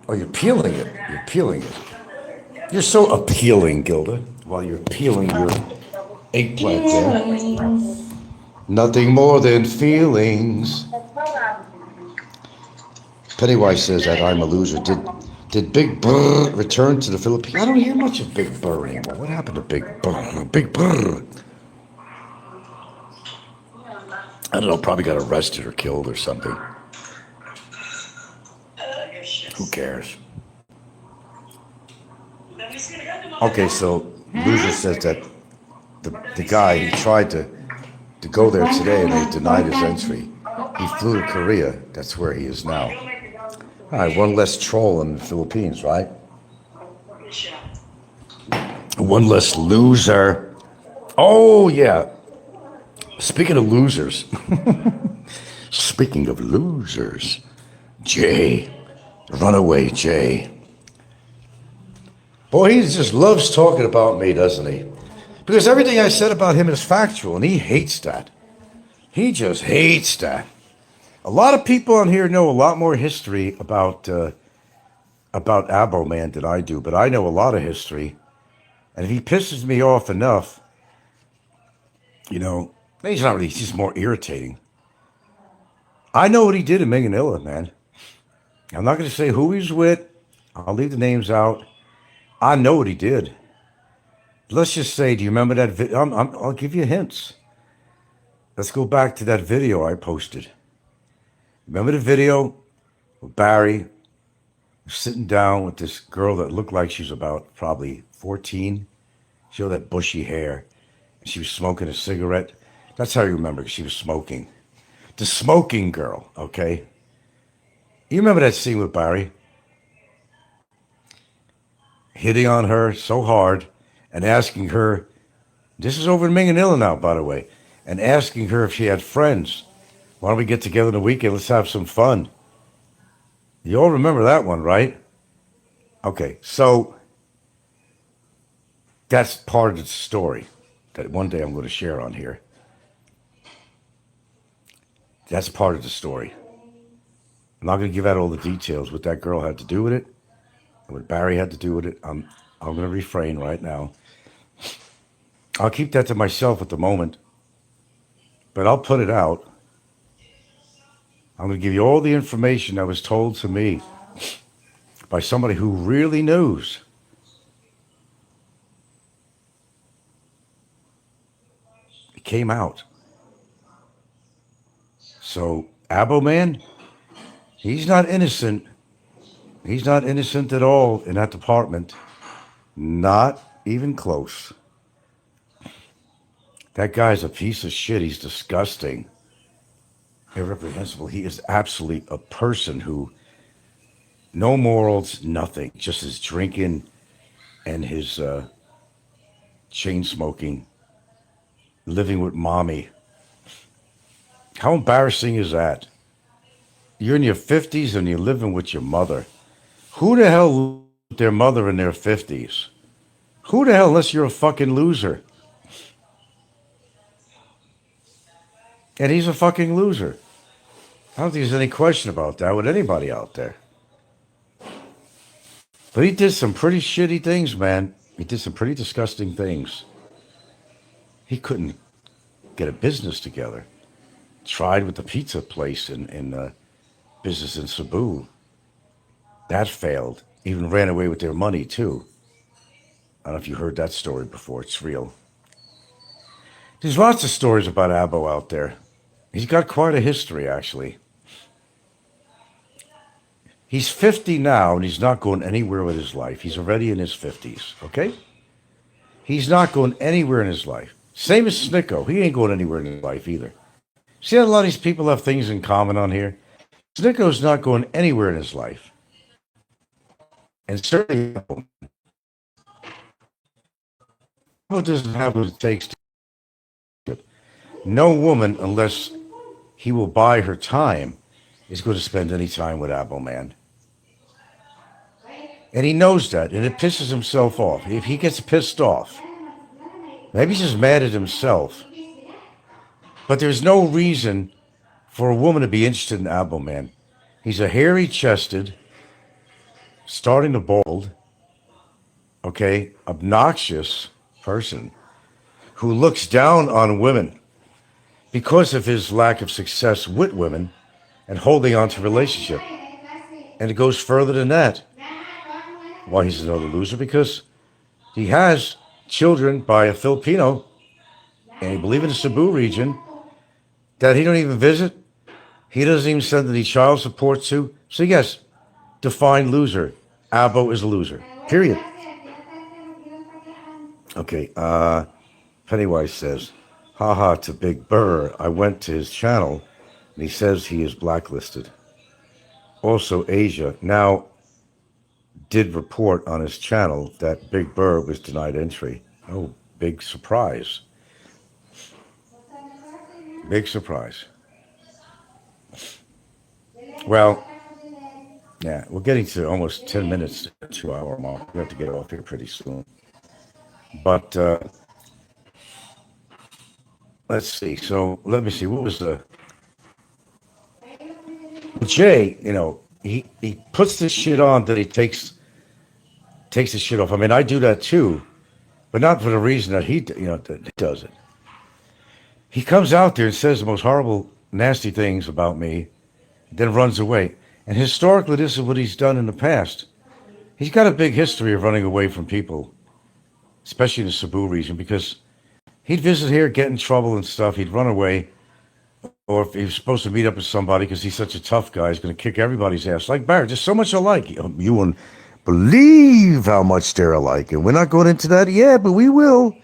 Oh, you're peeling it. You're peeling it. You're so appealing, Gilda, while you're peeling your eggplant there. Nothing more than feelings. Pennywise says that I'm a loser. Did Big Brr return to the Philippines? I don't hear much of Big Brr anymore. What happened to Big Brr? Big Brr. I don't know, probably got arrested or killed or something. Who cares? Okay, so Loser says that the guy, he tried to go there today and they denied his entry. He flew to Korea. That's where he is now. All right, one less troll in the Philippines, right? One less loser. Oh, yeah. Speaking of losers. Speaking of losers. Jay. Runaway Jay. Boy, he just loves talking about me, doesn't he? Because everything I said about him is factual, and he hates that. He just hates that. A lot of people on here know a lot more history about Abo Man than I do, but I know a lot of history. And if he pisses me off enough, you know, he's not really, he's just more irritating. I know what he did in Manganilla, man. I'm not going to say who he's with. I'll leave the names out. I know what he did. Let's just say, do you remember that video? I'll give you hints. Let's go back to that video I posted. Remember the video with Barry sitting down with this girl that looked like she was about probably 14? She had that bushy hair. And she was smoking a cigarette. That's how you remember, 'cause she was smoking. The smoking girl, okay? You remember that scene with Barry? Hitting on her so hard and asking her, this is over in Minganilla now, by the way, and asking her if she had friends. Why don't we get together on the weekend? Let's have some fun. You all remember that one, right? Okay, so that's part of the story that one day I'm going to share on here. That's part of the story. I'm not going to give out all the details, what that girl had to do with it, and what Barry had to do with it. I'm going to refrain right now. I'll keep that to myself at the moment, but I'll put it out. I'm going to give you all the information that was told to me by somebody who really knows. It came out. So, Abo Man, he's not innocent. He's not innocent at all in that department. Not even close. That guy's a piece of shit. He's disgusting. Irreprehensible. He is absolutely a person who, no morals, nothing. Just his drinking and his chain smoking, living with mommy. How embarrassing is that? You're in your 50s and you're living with your mother. Who the hell lives with their mother in their 50s? Who the hell, unless you're a fucking loser? And he's a fucking loser. I don't think there's any question about that with anybody out there. But he did some pretty shitty things, man. He did some pretty disgusting things. He couldn't get a business together. Tried with the pizza place in business in Cebu. That failed. Even ran away with their money, too. I don't know if you heard that story before. It's real. There's lots of stories about Abo out there. He's got quite a history, actually. He's 50 now, and he's not going anywhere with his life. He's already in his 50s, okay? He's not going anywhere in his life. Same as Snicko. He ain't going anywhere in his life either. See how a lot of these people have things in common on here? Snicko's not going anywhere in his life. And certainly, Abo doesn't have what it takes to. No woman, unless he will buy her time, is going to spend any time with Abo Man. And he knows that, and it pisses himself off. If he gets pissed off, maybe he's just mad at himself. But there's no reason for a woman to be interested in Abo Man. He's a hairy-chested, starting to bald, okay, obnoxious person who looks down on women because of his lack of success with women and holding on to relationship. And it goes further than that. Why he's another loser? Because he has children by a Filipino, and he believes in the Cebu region, that he don't even visit. He doesn't even send any child support to. So yes, define loser. Abo is a loser. Period. Okay, Pennywise says, haha to Big Burr. I went to his channel, and he says he is blacklisted. Also, Asia now did report on his channel that Big Burr was denied entry. Oh, big surprise. Big surprise. Well, yeah, we're getting to almost 10 minutes, 2 hour mark. We have to get off here pretty soon. But let's see. So let me see. What was the... Jay, you know, he puts this shit on that he takes the shit off. I mean, I do that too, but not for the reason that he does it. He comes out there and says the most horrible, nasty things about me, then runs away. And historically, this is what he's done in the past. He's got a big history of running away from people, especially in the Cebu region, because he'd visit here, get in trouble and stuff. He'd run away. Or if he was supposed to meet up with somebody because he's such a tough guy, he's going to kick everybody's ass. Like Barry, just so much alike. You wouldn't believe how much they're alike. And we're not going into that yet, but we will.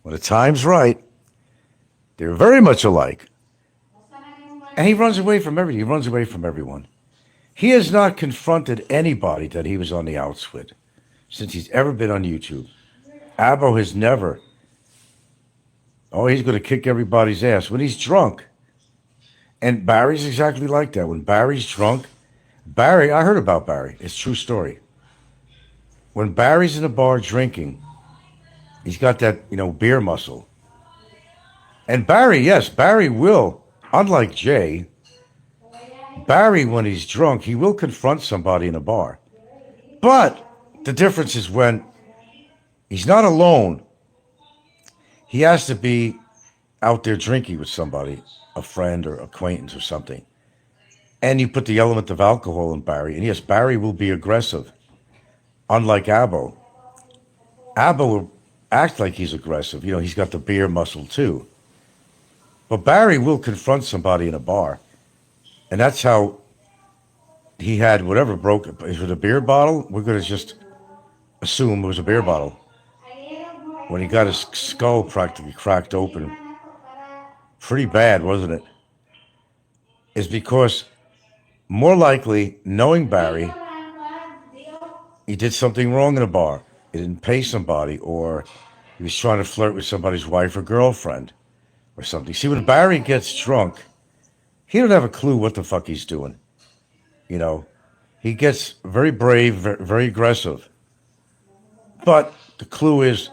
When the time's right, they're very much alike. And he runs away from everything. He runs away from everyone. He has not confronted anybody that he was on the outs with since he's ever been on YouTube. Abo has never. Oh, he's going to kick everybody's ass when he's drunk. And Barry's exactly like that. When Barry's drunk, I heard about Barry. It's a true story. When Barry's in a bar drinking, he's got that, beer muscle. And Barry will, unlike Jay, Barry, when he's drunk, he will confront somebody in a bar. But the difference is when he's not alone, he has to be out there drinking with somebody, a friend or acquaintance or something. And you put the element of alcohol in Barry. And yes, Barry will be aggressive. Unlike Abo. Abo will act like he's aggressive. He's got the beer muscle too. But Barry will confront somebody in a bar. And that's how he had whatever broke. Is it a beer bottle? We're going to just assume it was a beer bottle. When he got his skull practically cracked open. Pretty bad, wasn't it? Is because more likely, knowing Barry, he did something wrong in a bar. He didn't pay somebody, or he was trying to flirt with somebody's wife or girlfriend or something. See, when Barry gets drunk, he don't have a clue what the fuck he's doing. He gets very brave, very aggressive. But the clue is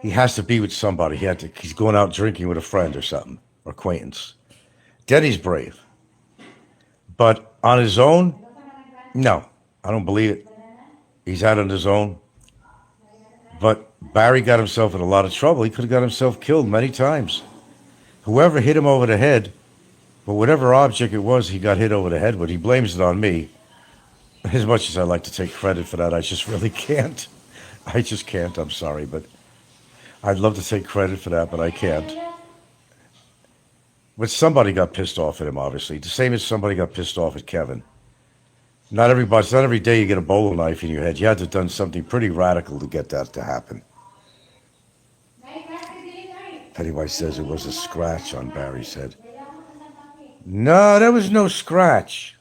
he has to be with somebody. He's going out drinking with a friend or something, or acquaintance. Then he's brave. But on his own, no, I don't believe it. He's out on his own. But Barry got himself in a lot of trouble. He could have got himself killed many times. Whoever hit him over the head, but whatever object it was he got hit over the head with, he blames it on me. As much as I like to take credit for that, I just really can't. I just can't. I'm sorry, but I'd love to take credit for that, but I can't. But somebody got pissed off at him, obviously. The same as somebody got pissed off at Kevin. It's not every day you get a bowler knife in your head. You had to have done something pretty radical to get that to happen. Pennywise says it was a scratch on Barry's head. No, there was no scratch.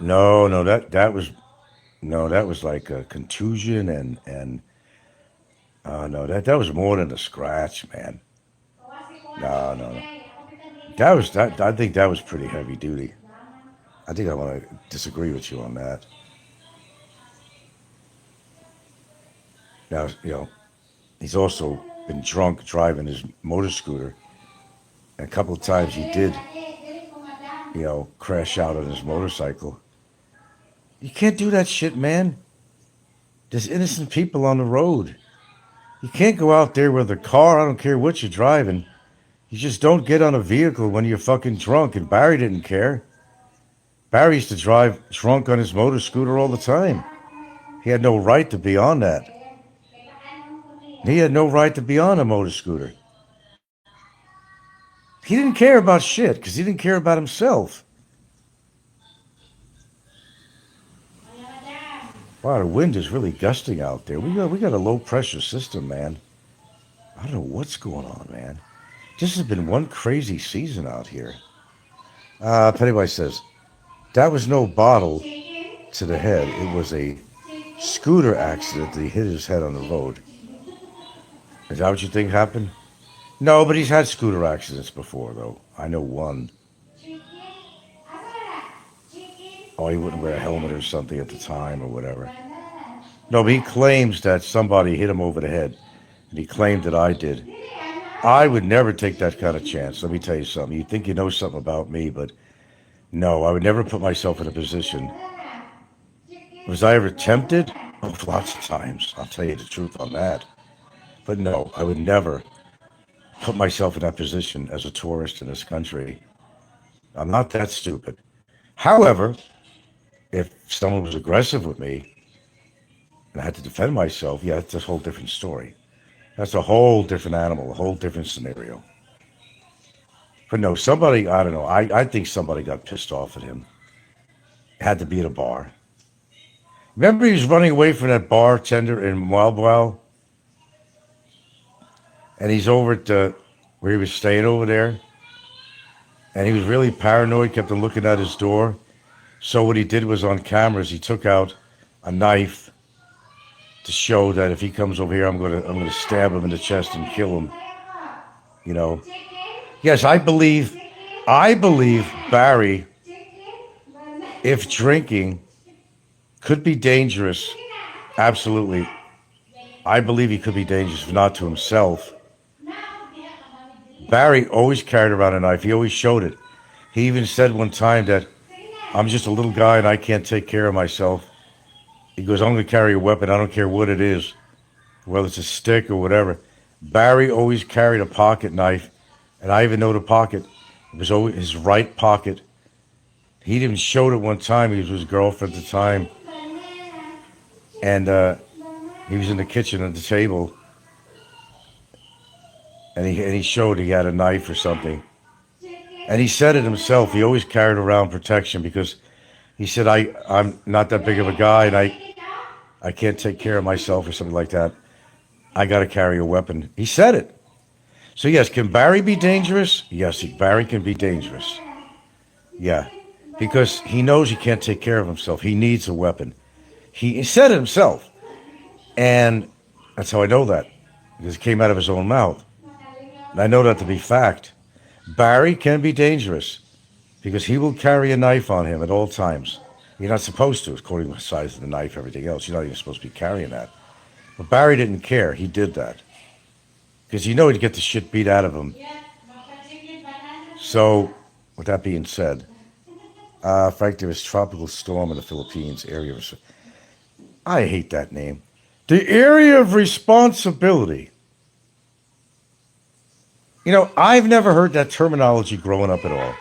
No, that was like a contusion and no, that was more than a scratch, man. No. I think that was pretty heavy duty. I think I want to disagree with you on that. Now, he's also been drunk driving his motor scooter. And a couple of times he did, crash out on his motorcycle. You can't do that shit, man. There's innocent people on the road. You can't go out there with a car. I don't care what you're driving. You just don't get on a vehicle when you're fucking drunk. And Barry didn't care. Barry used to drive drunk on his motor scooter all the time. He had no right to be on that. He had no right to be on a motor scooter. He didn't care about shit because he didn't care about himself. Wow, the wind is really gusting out there. We got a low pressure system, man. I don't know what's going on, man. This has been one crazy season out here. Pennywise says, that was no bottle to the head. It was a scooter accident that he hit his head on the road. Is that what you think happened? No, but he's had scooter accidents before, though. I know one. Oh, he wouldn't wear a helmet or something at the time or whatever. No, but he claims that somebody hit him over the head. And he claimed that I did. I would never take that kind of chance. Let me tell you something. You think you know something about me, but no, I would never put myself in a position. Was I ever tempted? Oh, lots of times. I'll tell you the truth on that. But no, I would never put myself in that position as a tourist in this country. I'm not that stupid. However, if someone was aggressive with me and I had to defend myself, yeah, that's a whole different story. That's a whole different animal, a whole different scenario. But no, somebody, I don't know, I think somebody got pissed off at him. It had to be at a bar. Remember he was running away from that bartender in Wild Wild? And he's over at where he was staying over there. And he was really paranoid, kept on looking at his door. So what he did was on cameras, he took out a knife to show that if he comes over here, I'm gonna stab him in the chest and kill him. You know. Yes, I believe Barry, if drinking, could be dangerous. Absolutely. I believe he could be dangerous, if not to himself. Barry always carried around a knife. He always showed it. He even said one time that I'm just a little guy and I can't take care of myself. He goes, I'm going to carry a weapon. I don't care what it is, whether it's a stick or whatever. Barry always carried a pocket knife, and I even know the pocket. It was always his right pocket. He even showed it one time. He was with his girlfriend at the time. And he was in the kitchen at the table. And he showed he had a knife or something. And he said it himself. He always carried around protection because he said, I'm not that big of a guy and I can't take care of myself or something like that. I got to carry a weapon. He said it. So yes, can Barry be dangerous? Yes, Barry can be dangerous. Yeah, because he knows he can't take care of himself. He needs a weapon. He said it himself. And that's how I know that, because it came out of his own mouth. And I know that to be fact. Barry can be dangerous because he will carry a knife on him at all times. You're not supposed to, according to the size of the knife, everything else. You're not even supposed to be carrying that. But Barry didn't care. He did that. Because you know he'd get the shit beat out of him. So, with that being said, Frank, there is tropical storm in the Philippines area. I hate that name. The area of responsibility. You know, I've never heard that terminology growing up at all.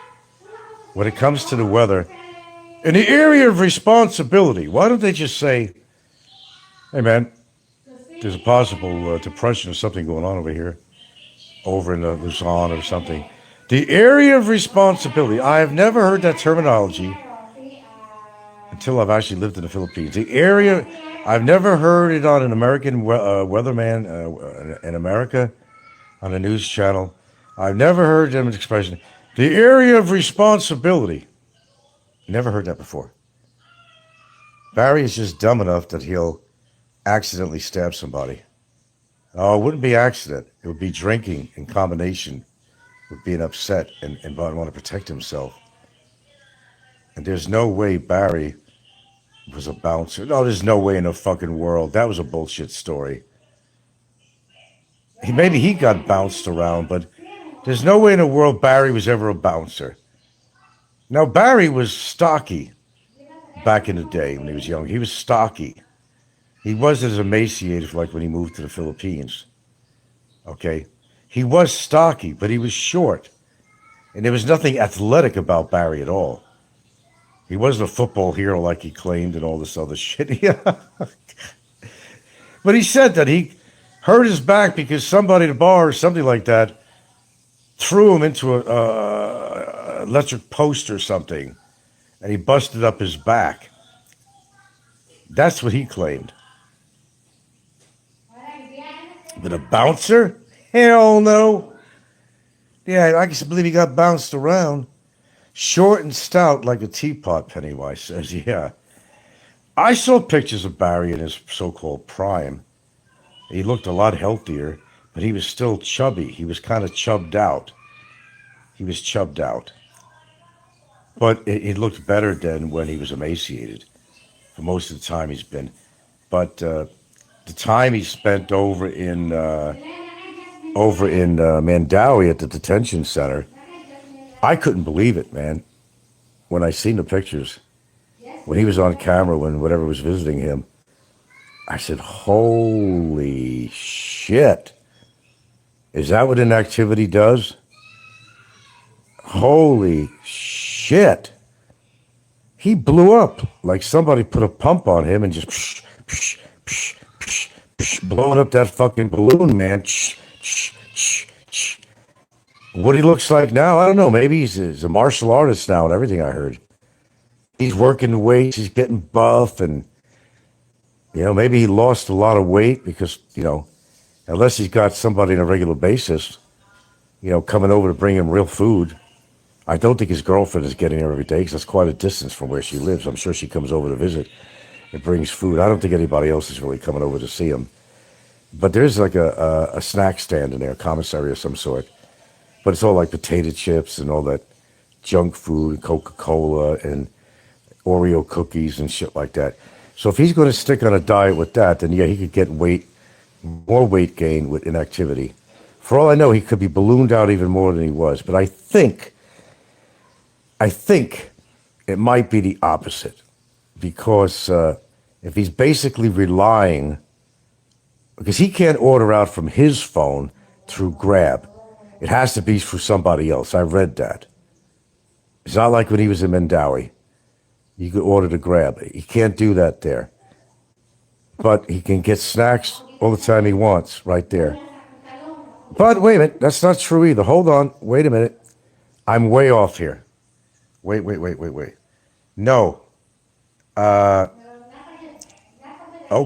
When it comes to the weather, in the area of responsibility, why don't they just say, hey man, there's a possible depression or something going on over here, over in Luzon or something. The area of responsibility. I have never heard that terminology until I've actually lived in the Philippines. The area, I've never heard it on an American weatherman in America, on a news channel. I've never heard them expression. The area of responsibility. Never heard that before. Barry is just dumb enough that he'll accidentally stab somebody. Oh, it wouldn't be accident. It would be drinking in combination with being upset and want to protect himself. And there's no way Barry was a bouncer. No, there's no way in the fucking world. That was a bullshit story. Maybe he got bounced around, but there's no way in the world Barry was ever a bouncer. Now, Barry was stocky back in the day when he was young. He was stocky. He wasn't as emaciated like when he moved to the Philippines. Okay? He was stocky, but he was short. And there was nothing athletic about Barry at all. He wasn't a football hero like he claimed and all this other shit. But he said that he hurt his back because somebody at a bar or something like that threw him into a electric post or something, and he busted up his back. That's what he claimed. But a bouncer? Hell no. Yeah, I can believe he got bounced around. Short and stout like a teapot, Pennywise says. Yeah. I saw pictures of Barry in his so-called prime. He looked a lot healthier, but he was still chubby. He was kind of chubbed out. But it looked better than when he was emaciated. For most of the time he's been. But the time he spent over in Mandawi at the detention center, I couldn't believe it, man. When I seen the pictures, when he was on camera, when whatever was visiting him, I said, holy shit. Is that what inactivity does? Holy shit. he blew up like somebody put a pump on him and just psh, psh, psh, psh, psh, blowing up that fucking balloon, man. Psh, psh, psh, psh. What he looks like now, I don't know. Maybe he's a martial artist now and everything I heard. He's working weights, he's getting buff, and, maybe he lost a lot of weight because, unless he's got somebody on a regular basis, coming over to bring him real food. I don't think his girlfriend is getting there every day because that's quite a distance from where she lives. I'm sure she comes over to visit and brings food. I don't think anybody else is really coming over to see him. But there's like a snack stand in there, a commissary of some sort. But it's all like potato chips and all that junk food, Coca-Cola and Oreo cookies and shit like that. So if he's going to stick on a diet with that, then yeah, he could get more weight gain with inactivity. For all I know, he could be ballooned out even more than he was. But I think it might be the opposite, because if he's basically relying, because he can't order out from his phone through Grab. It has to be through somebody else. I read that. It's not like when he was in Mandawi. You could order to Grab. He can't do that there. But he can get snacks all the time he wants right there. But wait a minute. That's not true either. Hold on. Wait a minute. I'm way off here. Wait. No. Oh,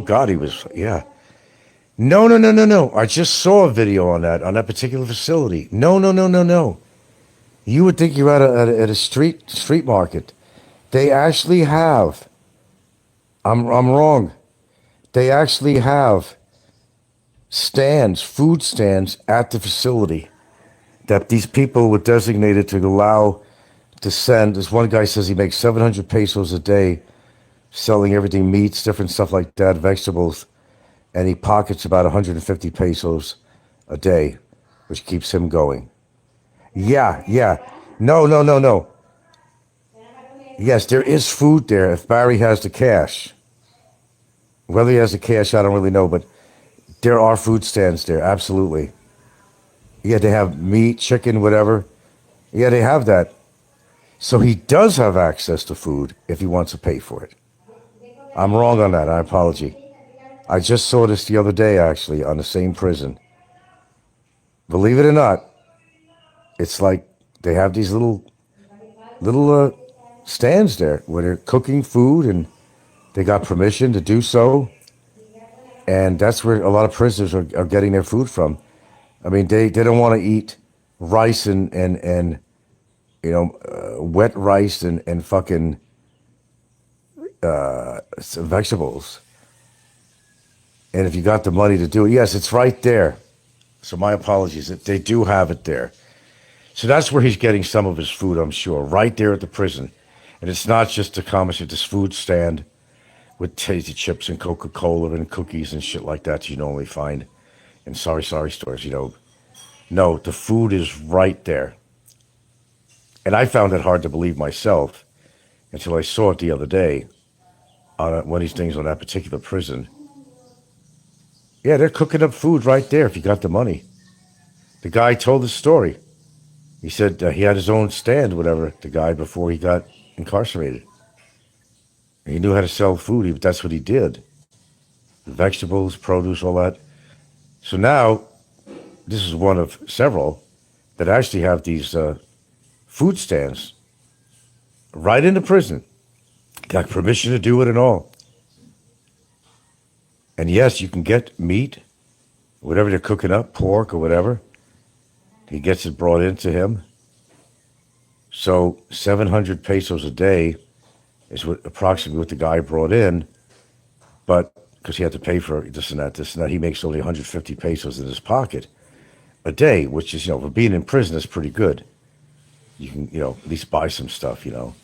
God, he was, yeah. No. I just saw a video on that particular facility. No. You would think you're at a street market. They actually have, I'm wrong. They actually have food stands at the facility that these people were designated to allow to send. This one guy says he makes 700 pesos a day selling everything, meats, different stuff like that, vegetables, and he pockets about 150 pesos a day, which keeps him going. Yeah. No. Yes, there is food there if Barry has the cash. Whether he has the cash, I don't really know, but there are food stands there, absolutely. Yeah, they have meat, chicken, whatever. Yeah, they have that. So he does have access to food if he wants to pay for it. I'm wrong on that, I apologize. I just saw this the other day, actually, on the same prison. Believe it or not, it's like they have these little stands there where they're cooking food and they got permission to do so. And that's where a lot of prisoners are getting their food from. I mean, they don't want to eat rice and wet rice and fucking vegetables. And if you got the money to do it, yes, it's right there. So my apologies. They do have it there. So that's where he's getting some of his food, I'm sure, right there at the prison. And it's not just a commissary, this food stand with tasty chips and Coca-Cola and cookies and shit like that you normally find in sorry stores, No, the food is right there. And I found it hard to believe myself until I saw it the other day on one of these things on that particular prison. Yeah, they're cooking up food right there if you got the money. The guy told the story. He said he had his own stand, whatever, the guy, before he got incarcerated. He knew how to sell food. That's what he did. Vegetables, produce, all that. So now, this is one of several that actually have these food stands right in the prison. Got permission to do it and all. And yes, you can get meat, whatever they're cooking up, pork or whatever. He gets it brought into him. So 700 pesos a day is approximately what the guy brought in. But because he had to pay for this and that, he makes only 150 pesos in his pocket a day, which is, for being in prison, is pretty good. You can, at least buy some stuff, So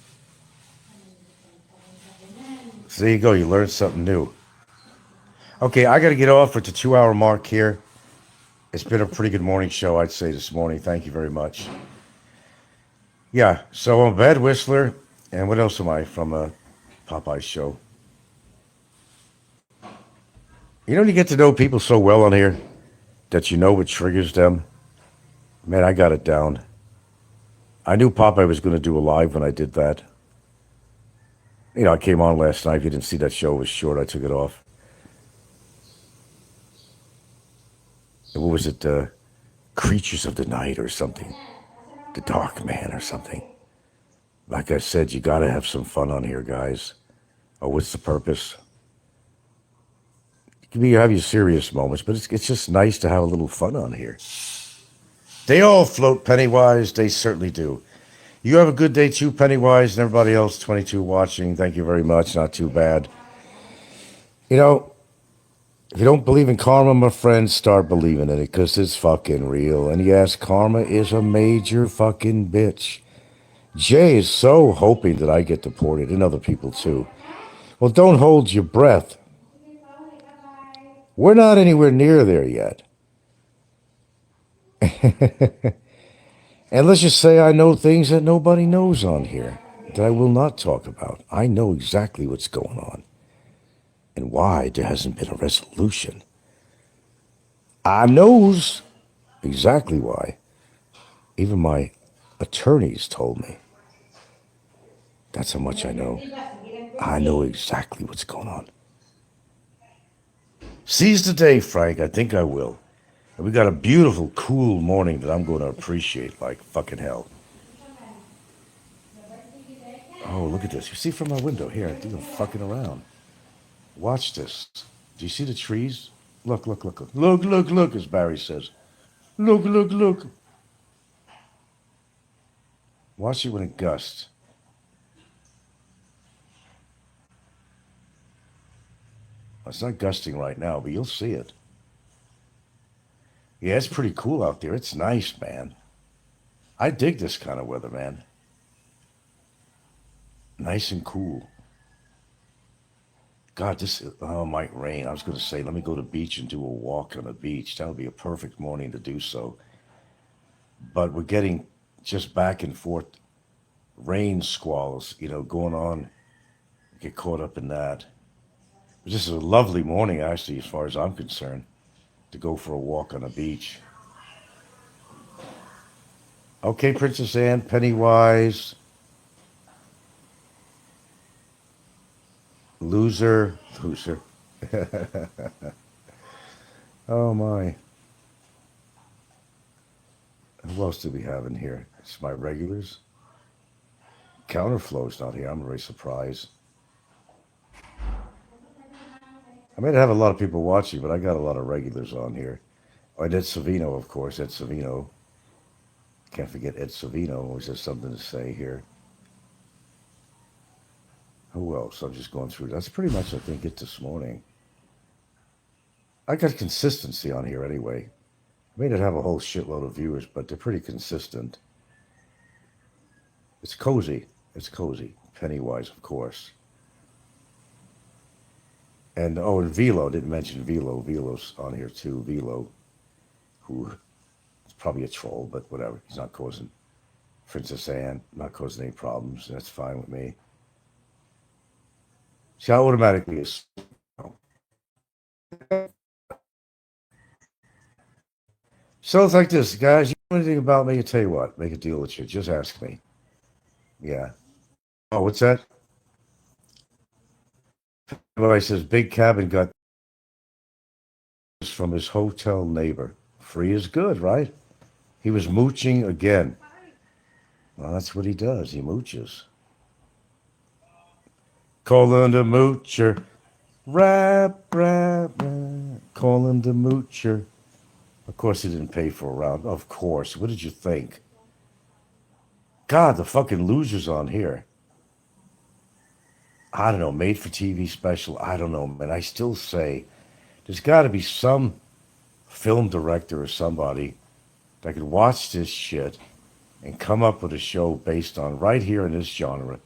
there you go. You learned something new. Okay, I got to get off at the 2-hour mark here. It's been a pretty good morning show, I'd say, this morning. Thank you very much. Yeah, so I'm a bad whistler. And what else am I from a Popeye show? You get to know people so well on here that you know what triggers them. Man, I got it down. I knew Popeye was going to do a live when I did that. I came on last night. If you didn't see that show, it was short. I took it off. And what was it? Creatures of the Night or something. The Dark Man or something. Like I said, you got to have some fun on here, guys. Oh, what's the purpose? You have your serious moments, but it's just nice to have a little fun on here. They all float, Pennywise. They certainly do. You have a good day too, Pennywise, and everybody else, 22 watching. Thank you very much. Not too bad. If you don't believe in karma, my friends, start believing in it, because it's fucking real. And yes, karma is a major fucking bitch. Jay is so hoping that I get deported, and other people too. Well, don't hold your breath. We're not anywhere near there yet. And let's just say I know things that nobody knows on here, that I will not talk about. I know exactly what's going on and why there hasn't been a resolution. I knows exactly why. Even my attorneys told me. That's how much I know. I know exactly what's going on. Seize the day, Frank. I think I will. And we got a beautiful, cool morning that I'm going to appreciate like fucking hell. Oh, look at this. You see from my window here, I think I'm fucking around. Watch this. Do you see the trees? Look, look, look, look. Look, look, look, as Barry says. Look, look, look. Watch it when it gusts. It's not gusting right now, but you'll see it. Yeah, it's pretty cool out there. It's nice, man. I dig this kind of weather, man. Nice and cool. God, might rain. I was going to say, let me go to the beach and do a walk on the beach. That would be a perfect morning to do so. But we're getting just back and forth rain squalls, going on. Get caught up in that. This is a lovely morning, actually, as far as I'm concerned, to go for a walk on the beach. Okay, Princess Anne, Pennywise. Loser. Oh, my. Who else do we have in here? It's my regulars. Counterflow's not here. I'm very surprised. I may have a lot of people watching, but I got a lot of regulars on here. Oh, and Ed Savino, of course. Ed Savino. Can't forget Ed Savino. Always has something to say here. Who else? I'm just going through. That's pretty much, I think, it this morning. I got consistency on here anyway. I may not have a whole shitload of viewers, but they're pretty consistent. It's cozy. It's cozy. Pennywise, of course. And Velo, didn't mention Velo. Velo's on here too. Velo, who is probably a troll, but whatever. He's not causing Princess Anne, not causing any problems. That's fine with me. See, I automatically assume. So it's like this, guys. You know anything about me? I tell you what, make a deal with you. Just ask me. Yeah. Oh, what's that? Everybody says Big Cabin got from his hotel neighbor. Free is good, right? He was mooching again. Well, that's what he does. He mooches. Colin the Moocher. Rap, rap, rap. Colin the Moocher. Of course he didn't pay for a round. Of course. What did you think? God, the fucking losers on here. I don't know, made for TV special. I don't know, man. I still say there's got to be some film director or somebody that could watch this shit and come up with a show based on right here in this genre.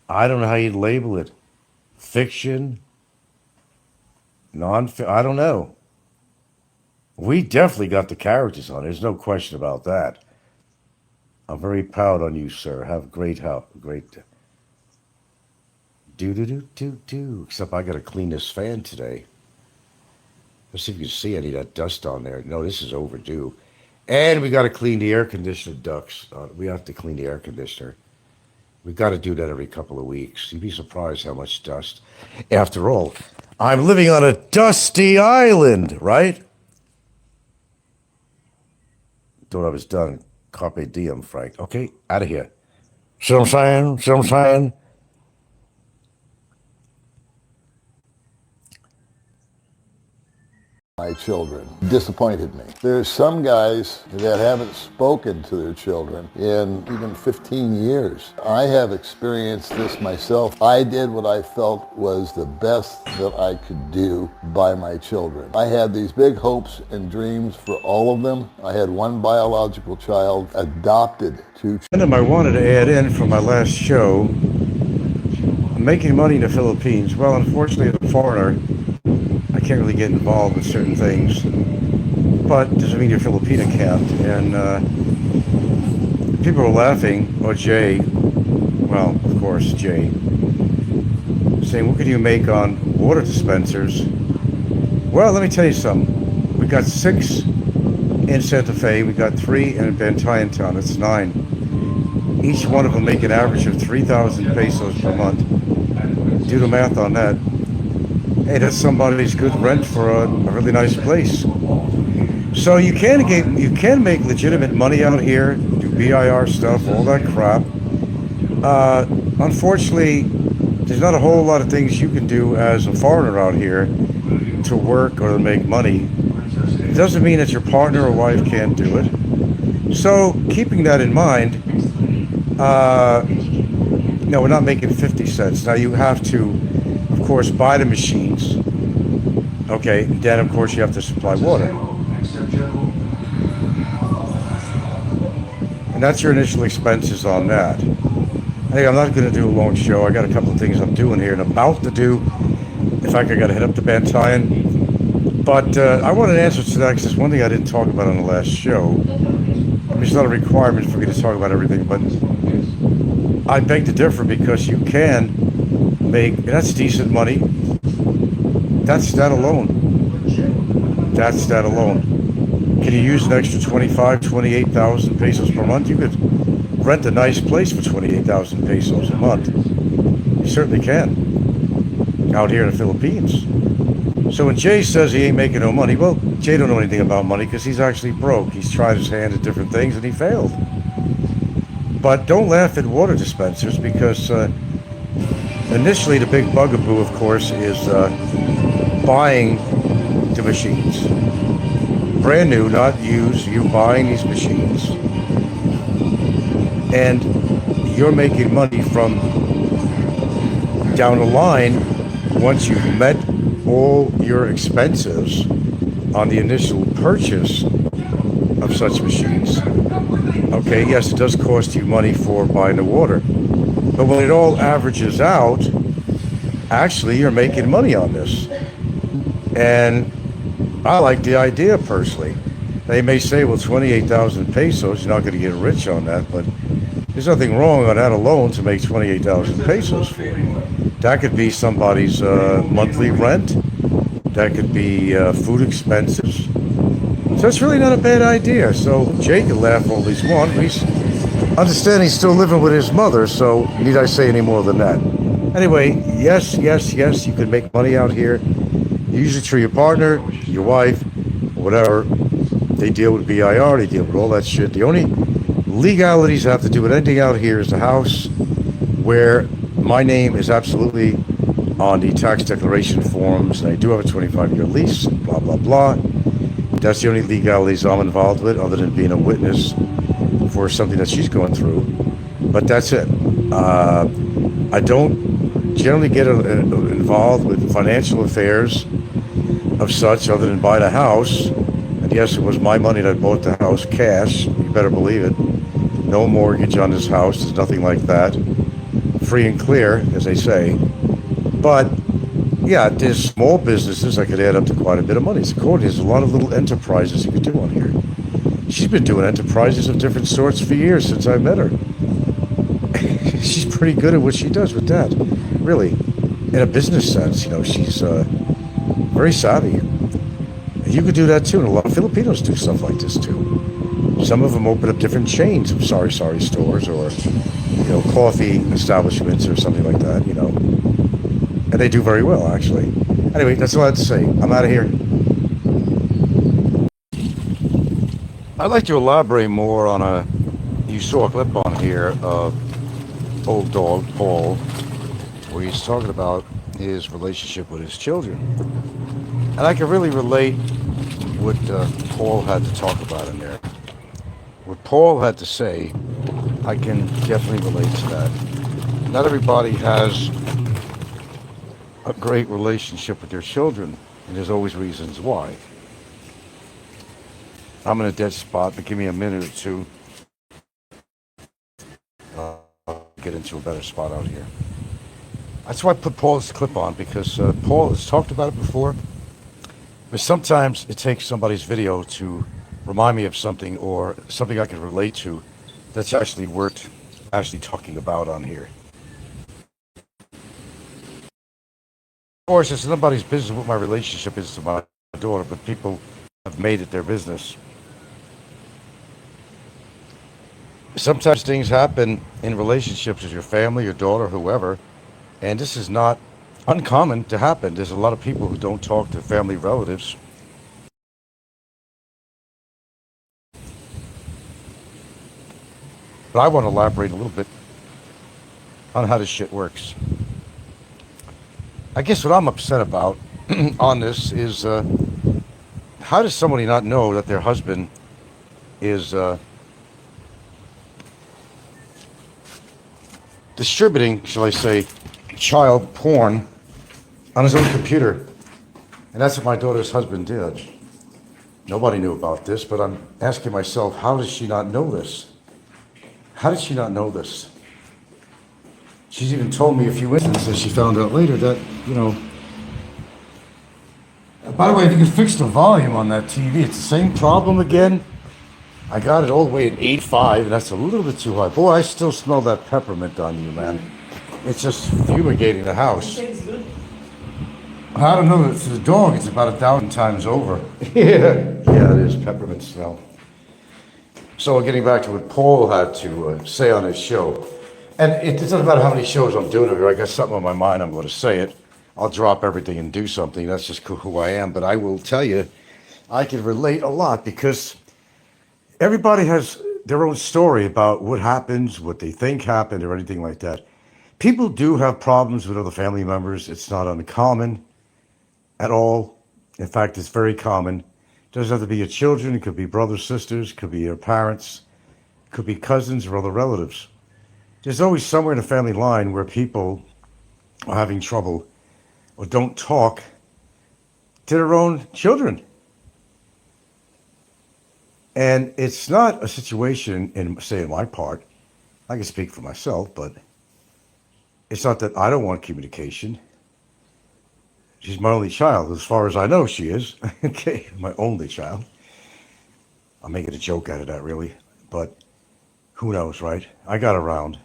I don't know how you'd label it. Fiction, non-fiction, I don't know. We definitely got the characters on. There's no question about that. I'm very proud on you, sir. Have great help. Great. Do. Except I got to clean this fan today. Let's see if you can see any of that dust on there. No, this is overdue. And we got to clean the air conditioner ducts. We have to clean the air conditioner. We got to do that every couple of weeks. You'd be surprised how much dust. After all, I'm living on a dusty island, right? Thought I was done. Carpe diem, Frank. Okay, out of here. See what I'm saying? See what I'm saying? My children disappointed me. There's some guys that haven't spoken to their children in even 15 years. I have experienced this myself. I did what I felt was the best that I could do by my children. I had these big hopes and dreams for all of them. I had one biological child, adopted two. And I wanted to add in from my last show, making money in the Philippines. Well, unfortunately, as a foreigner, I can't really get involved with certain things, but doesn't mean you're Filipino can't. And people were laughing, or Jay, well, of course, Jay, saying, what can you make on water dispensers? Well, let me tell you something. We got 6 in Santa Fe, we got 3 in Bantayan Town, that's 9. Each one of them make an average of 3,000 pesos per month. Do the math on that. Hey, that's somebody's good rent for a really nice place. So you can make legitimate money out here, do BIR stuff, all that crap. Unfortunately, there's not a whole lot of things you can do as a foreigner out here to work or to make money. It doesn't mean that your partner or wife can't do it. So keeping that in mind, no, we're not making 50 cents. Now you have to, of course, buy the machines. Okay, then of course you have to supply water. And that's your initial expenses on that. Hey, I'm not going to do a long show. I got a couple of things I'm doing here and about to do. In fact, I got to head up to Bantayan. But I want an answer to that because there's one thing I didn't talk about on the last show. I mean, it's not a requirement for me to talk about everything, but I beg to differ because you can make, that's decent money. That's that alone. That's that alone. Can you use an extra 28,000 pesos per month? You could rent a nice place for 28,000 pesos a month. You certainly can. Out here in the Philippines. So when Jay says he ain't making no money, well, Jay don't know anything about money because he's actually broke. He's tried his hand at different things and he failed. But don't laugh at water dispensers because initially the big bugaboo, of course, is buying the machines. Brand new, not used, you buying these machines. And you're making money from down the line once you've met all your expenses on the initial purchase of such machines. Okay, yes, it does cost you money for buying the water. But when it all averages out, actually you're making money on this. And I like the idea personally. They may say, well, 28,000 pesos, you're not going to get rich on that, but there's nothing wrong on that alone to make 28,000 pesos for you. That could be somebody's monthly rent. That could be food expenses. So it's really not a bad idea. So Jay can laugh all he's want. He's understand he's still living with his mother, so need I say any more than that? Anyway, yes, you can make money out here. Usually through your partner, your wife, whatever. They deal with BIR, they deal with all that shit. The only legalities have to do with anything out here is the house where my name is absolutely on the tax declaration forms, and I do have a 25-year lease, blah, blah, blah. That's the only legalities I'm involved with, other than being a witness for something that she's going through. But that's it. I don't generally get involved with financial affairs of such, other than buying a house. And yes, it was my money that bought the house, cash. You better believe it. No mortgage on this house. There's nothing like that. Free and clear, as they say. But yeah, there's small businesses that could add up to quite a bit of money. There's a lot of little enterprises you could do on here. She's been doing enterprises of different sorts for years since I met her. She's pretty good at what she does with that. Really, in a business sense, she's very savvy. You could do that too, and a lot of Filipinos do stuff like this too. Some of them open up different chains of sorry stores, or coffee establishments or something like that, and they do very well, actually. Anyway, that's all I have to say. I'm out of here. I'd like to elaborate more on you saw a clip on here of old dog Paul, where he's talking about his relationship with his children. And I can really relate what Paul had to talk about in there. What Paul had to say, I can definitely relate to that. Not everybody has a great relationship with their children, and there's always reasons why. I'm in a dead spot, but give me a minute or two. I'll get into a better spot out here. That's why I put Paul's clip on, because Paul has talked about it before. But sometimes it takes somebody's video to remind me of something, or something I can relate to that's actually worth actually talking about on here. Of course, it's nobody's business what my relationship is to my daughter, but people have made it their business. Sometimes things happen in relationships with your family, your daughter, whoever, and this is not uncommon to happen. There's a lot of people who don't talk to family relatives. But I want to elaborate a little bit on how this shit works. I guess what I'm upset about on this is how does somebody not know that their husband is distributing, shall I say, child porn on his own computer? And that's what my daughter's husband did. Nobody knew about this, but I'm asking myself, how does she not know this? How did she not know this? She's even told me a few instances she found out later that, by the way, if you can fix the volume on that TV, it's the same problem again. I got it all the way at 8.5, and that's a little bit too high. Boy, I still smell that peppermint on you, man. It's just fumigating the house. I don't know, for the dog, it's about 1,000 times over. Yeah, it is peppermint smell. So getting back to what Paul had to say on his show, and it doesn't matter how many shows I'm doing over here, I got something on my mind, I'm going to say it. I'll drop everything and do something, that's just who I am, but I will tell you, I can relate a lot, because everybody has their own story about what happens, what they think happened, or anything like that. People do have problems with other family members. It's not uncommon at all. In fact, it's very common. It doesn't have to be your children. It could be brothers, sisters. It could be your parents. It could be cousins or other relatives. There's always somewhere in the family line where people are having trouble or don't talk to their own children. And it's not a situation, in my part, I can speak for myself, but it's not that I don't want communication. She's my only child. As far as I know, she is. Okay, my only child. I'm making a joke out of that, really. But who knows, right? I got around.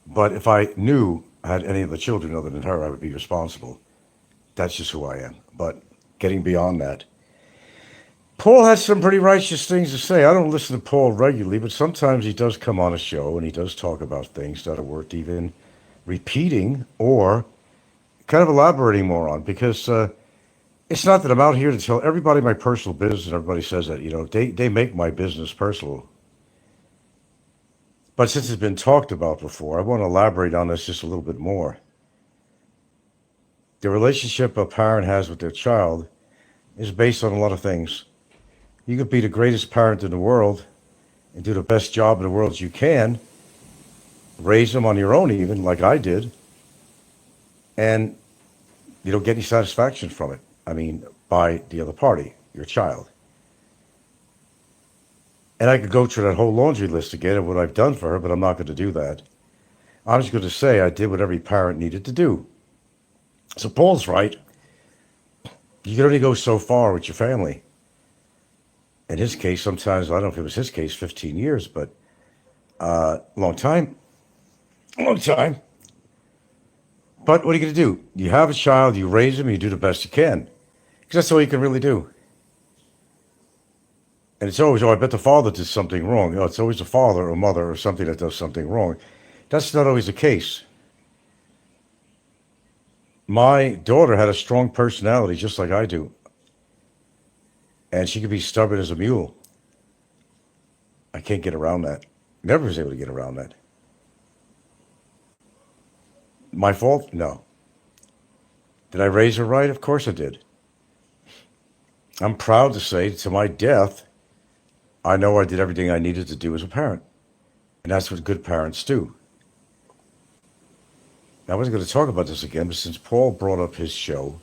But if I knew I had any of the children other than her, I would be responsible. That's just who I am. But getting beyond that, Paul has some pretty righteous things to say. I don't listen to Paul regularly, but sometimes he does come on a show and he does talk about things that are worth even repeating or kind of elaborating more on, because it's not that I'm out here to tell everybody my personal business, and everybody says that, they make my business personal. But since it's been talked about before, I want to elaborate on this just a little bit more. The relationship a parent has with their child is based on a lot of things. You could be the greatest parent in the world and do the best job in the world you can, raise them on your own even, like I did, and you don't get any satisfaction from it. I mean, by the other party, your child. And I could go through that whole laundry list again of what I've done for her, but I'm not going to do that. I'm just going to say I did what every parent needed to do. So Paul's right. You can only go so far with your family. In his case, sometimes, I don't know if it was his case, 15 years, but long time. Long time. But what are you going to do? You have a child, you raise him, you do the best you can. Because that's all you can really do. And it's always, I bet the father did something wrong. It's always a father or mother or something that does something wrong. That's not always the case. My daughter had a strong personality, just like I do. And she could be stubborn as a mule. I can't get around that. Never was able to get around that. My fault? No. Did I raise her right? Of course I did. I'm proud to say, to my death, I know I did everything I needed to do as a parent. And that's what good parents do. I wasn't going to talk about this again, but since Paul brought up his show,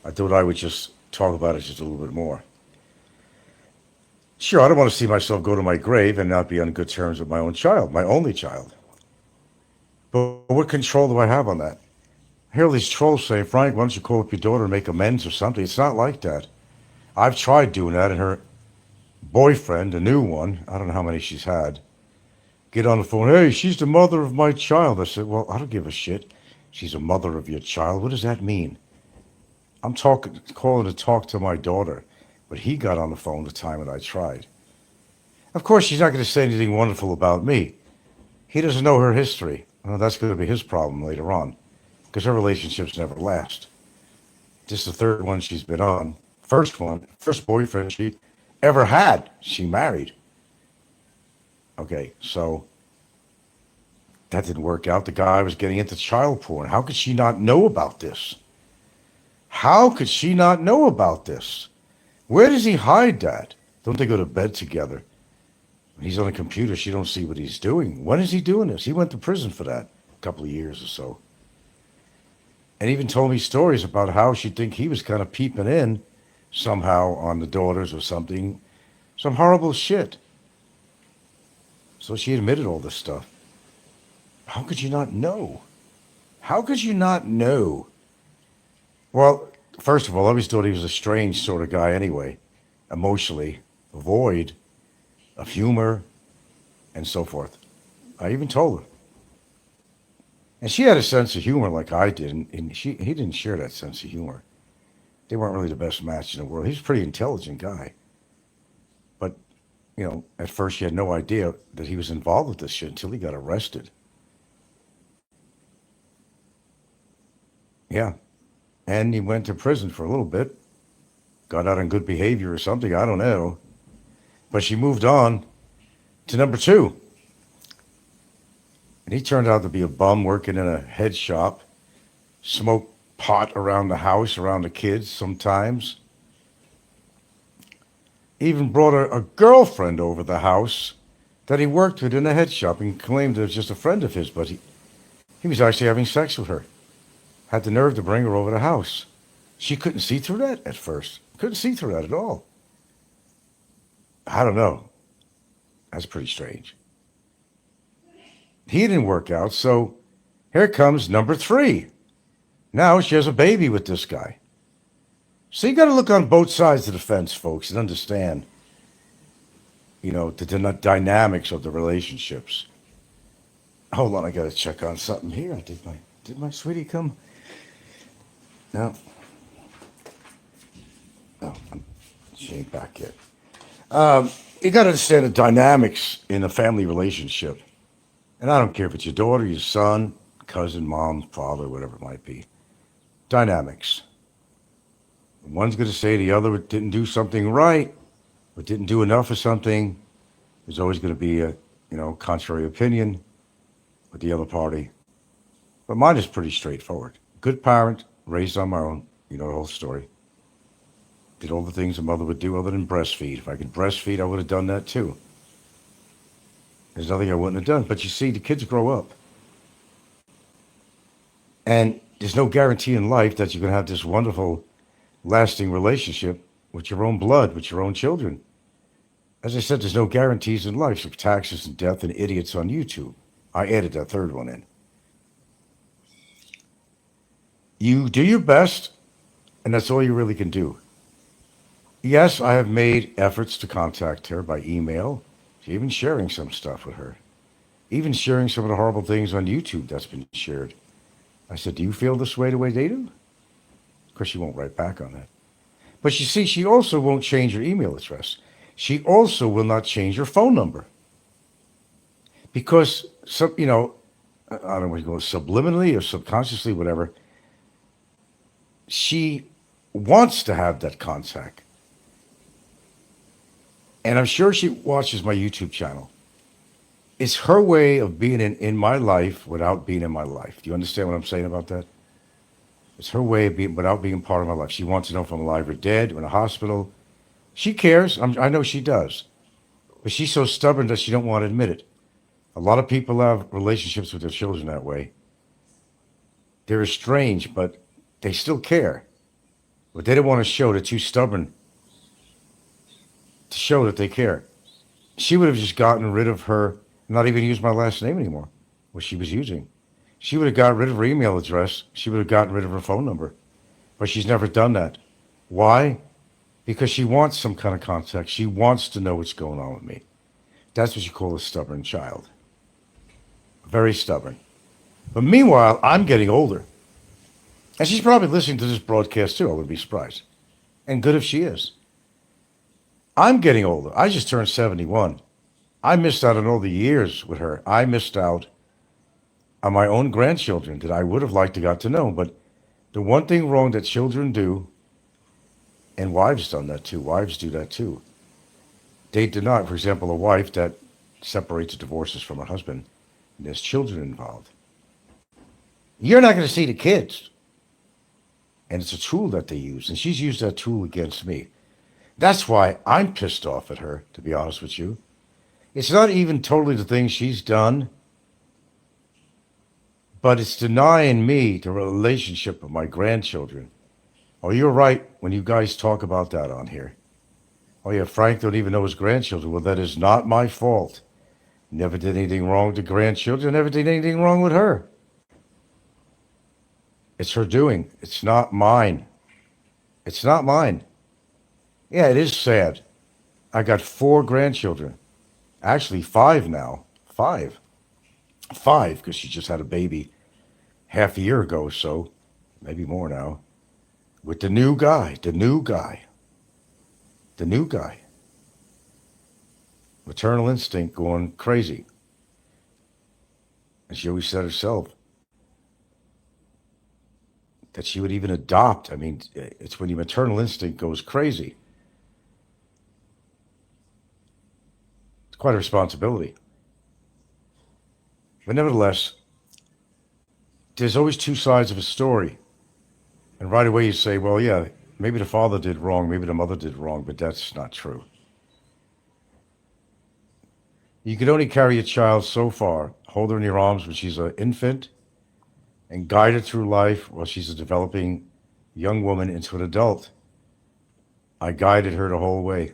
I thought I would just talk about it just a little bit more. Sure, I don't want to see myself go to my grave and not be on good terms with my own child, my only child. But what control do I have on that? I hear these trolls say, Frank, why don't you call up your daughter and make amends or something? It's not like that. I've tried doing that, and her boyfriend, a new one, I don't know how many she's had, get on the phone, hey, she's the mother of my child. I said, well, I don't give a shit. She's a mother of your child. What does that mean? I'm calling to talk to my daughter, but he got on the phone the time that I tried. Of course, she's not going to say anything wonderful about me. He doesn't know her history. Well, that's going to be his problem later on, because her relationships never last. This is the third one she's been on. First boyfriend she ever had, she married. Okay, so that didn't work out. The guy was getting into child porn. How could she not know about this? How could she not know about this? Where does he hide that? Don't they go to bed together? When he's on the computer, she don't see what he's doing. When is he doing this? He went to prison for that a couple of years or so. And even told me stories about how she'd think he was kind of peeping in somehow on the daughters or something. Some horrible shit. So she admitted all this stuff. How could you not know? How could you not know? Well, first of all, I always thought he was a strange sort of guy anyway, emotionally, void of humor and so forth. I even told her. And she had a sense of humor like I did, and he didn't share that sense of humor. They weren't really the best match in the world. He's a pretty intelligent guy. But, you know, at first she had no idea that he was involved with this shit until he got arrested. Yeah. And he went to prison for a little bit. Got out on good behavior or something, I don't know. But she moved on to number 2. And he turned out to be a bum working in a head shop, smoked pot around the house, around the kids sometimes. Even brought a girlfriend over the house that he worked with in the head shop and claimed it was just a friend of his, but he was actually having sex with her. Had the nerve to bring her over the house. She couldn't see through that at first. Couldn't see through that at all. I don't know. That's pretty strange. He didn't work out, so here comes number 3. Now she has a baby with this guy. So you got to look on both sides of the fence, folks, and understand, you know, the dynamics of the relationships. Hold on, I got to check on something here. Did my sweetie come? No. No, she ain't back yet. You got to understand the dynamics in a family relationship. And I don't care if it's your daughter, your son, cousin, mom, father, whatever it might be. Dynamics. One's going to say the other didn't do something right, but didn't do enough of something. There's always going to be a, contrary opinion with the other party. But mine is pretty straightforward. Good parent, raised on my own. You know the whole story. Did all the things a mother would do other than breastfeed. If I could breastfeed, I would have done that too. There's nothing I wouldn't have done. But you see, the kids grow up. And there's no guarantee in life that you're going to have this wonderful, lasting relationship with your own blood, with your own children. As I said, there's no guarantees in life, so taxes and death and idiots on YouTube. I added that third one in. You do your best, and that's all you really can do. Yes, I have made efforts to contact her by email, even sharing some stuff with her, even sharing some of the horrible things on YouTube that's been shared. I said, do you feel this way the way they do? Of course, she won't write back on that. But you see, she also won't change her email address. She also will not change her phone number. Because, I don't know what you call it, subliminally or subconsciously, whatever, she wants to have that contact. And I'm sure she watches my YouTube channel. It's her way of being in my life without being in my life. Do you understand what I'm saying about that? It's her way of being without being part of my life. She wants to know if I'm alive or dead or in a hospital. She cares. I know she does. But she's so stubborn that she don't want to admit it. A lot of people have relationships with their children that way. They're estranged, but they still care. But they don't want to show. They're too stubborn to show that they care. She would have just gotten rid of her, not even used my last name anymore, what she was using. She would have got rid of her email address. She would have gotten rid of her phone number. But she's never done that. Why? Because she wants some kind of contact. She wants to know what's going on with me. That's what you call a stubborn child. Very stubborn. But meanwhile, I'm getting older. And she's probably listening to this broadcast too. I wouldn't be surprised. And good if she is. I'm getting older. I just turned 71. I missed out on all the years with her. I missed out on my own grandchildren that I would have liked to got to know. But the one thing wrong that children do, and wives done that too. Wives do that too. They deny, for example, a wife that separates or divorces from her husband, and there's children involved. You're not going to see the kids. And it's a tool that they use, and she's used that tool against me. That's why I'm pissed off at her, to be honest with you. It's not even totally the thing she's done, but it's denying me the relationship with my grandchildren. Oh, you're right when you guys talk about that on here. Oh, yeah, Frank don't even know his grandchildren. Well, that is not my fault. Never did anything wrong with the grandchildren. Never did anything wrong with her. It's her doing. It's not mine. It's not mine. Yeah, it is sad. I got 4 grandchildren. Actually, 5 now. 5. 5, because she just had a baby half a year ago or so. Maybe more now. With the new guy. The new guy. The new guy. Maternal instinct going crazy. And she always said herself that she would even adopt. I mean, it's when your maternal instinct goes crazy. It's quite a responsibility. But nevertheless, there's always 2 sides of a story. And right away you say, well, yeah, maybe the father did wrong, maybe the mother did wrong, but that's not true. You can only carry a child so far, hold her in your arms when she's an infant, and guide her through life while she's a developing young woman into an adult. I guided her the whole way.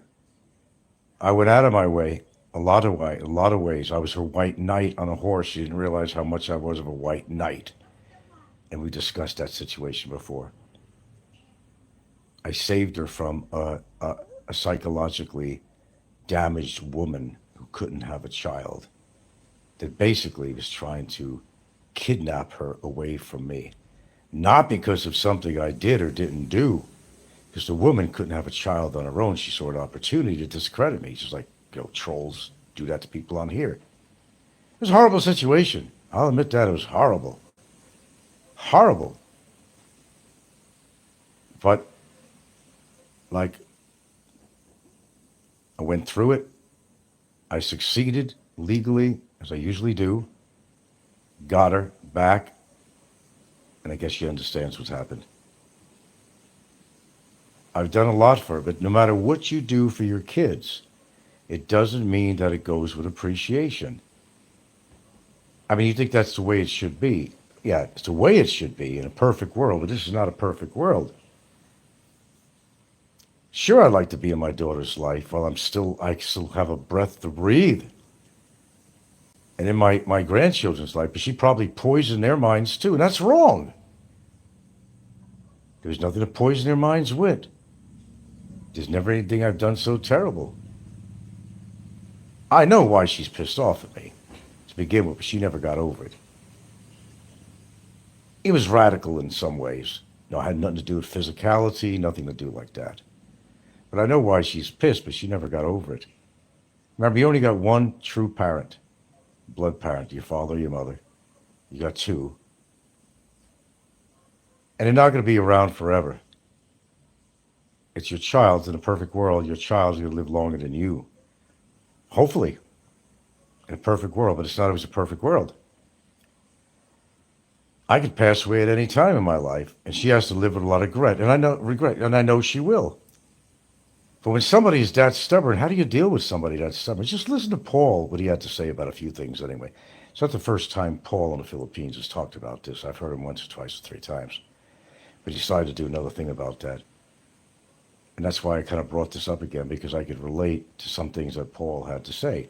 I went out of my way, a lot of ways. I was her white knight on a horse. She didn't realize how much I was of a white knight. And we discussed that situation before. I saved her from a psychologically damaged woman who couldn't have a child, that basically was trying to kidnap her away from me. Not because of something I did or didn't do, because the woman couldn't have a child on her own. She saw an opportunity to discredit me. She's like, trolls do that to people on here. It was a horrible situation. I'll admit that. It was horrible. Horrible. But, I went through it. I succeeded legally, as I usually do. Got her back. And I guess she understands what's happened. I've done a lot for her, but no matter what you do for your kids, it doesn't mean that it goes with appreciation. I mean, you think that's the way it should be. Yeah, it's the way it should be in a perfect world, but this is not a perfect world. Sure, I'd like to be in my daughter's life while I still have a breath to breathe. And in my grandchildren's life, but she probably poisoned their minds too, and that's wrong. There's nothing to poison their minds with. There's never anything I've done so terrible. I know why she's pissed off at me to begin with, but she never got over it. It was radical in some ways. No, it had nothing to do with physicality, nothing to do like that. But I know why she's pissed, but she never got over it. Remember, you only got one true parent, blood parent, your father or your mother. You got two. And they're not going to be around forever. It's your child. In a perfect world, your child's going to live longer than you. Hopefully, in a perfect world, but it's not always a perfect world. I could pass away at any time in my life, and she has to live with a lot of regret, and I know she will. But when somebody is that stubborn, how do you deal with somebody that's stubborn? Just listen to Paul, what he had to say about a few things anyway. It's not the first time Paul in the Philippines has talked about this. I've heard him once or twice or three times. But he decided to do another thing about that. And that's why I kind of brought this up again, because I could relate to some things that Paul had to say.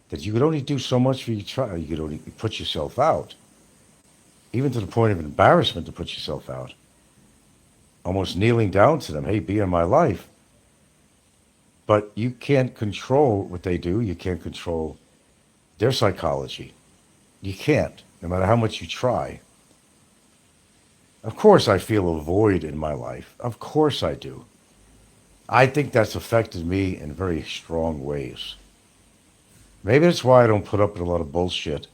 That you could only do so much for your child. You could only put yourself out. Even to the point of embarrassment to put yourself out. Almost kneeling down to them, hey, be in my life. But you can't control what they do. You can't control their psychology. You can't, no matter how much you try. Of course I feel a void in my life. Of course I do. I think that's affected me in very strong ways. Maybe that's why I don't put up with a lot of bullshit.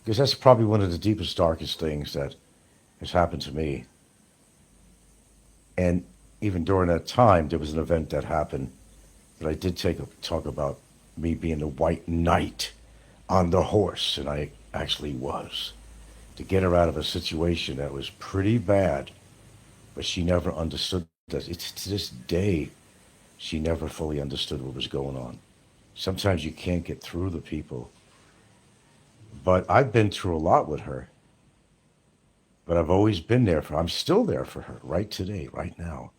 Because that's probably one of the deepest, darkest things that has happened to me. And even during that time, there was an event that happened that I did talk about me being the white knight on the horse, and I actually was, to get her out of a situation that was pretty bad, but she never understood that. It's to this day, she never fully understood what was going on. Sometimes you can't get through the people, but I've been through a lot with her, but I've always been there I'm still there for her, right today, right now.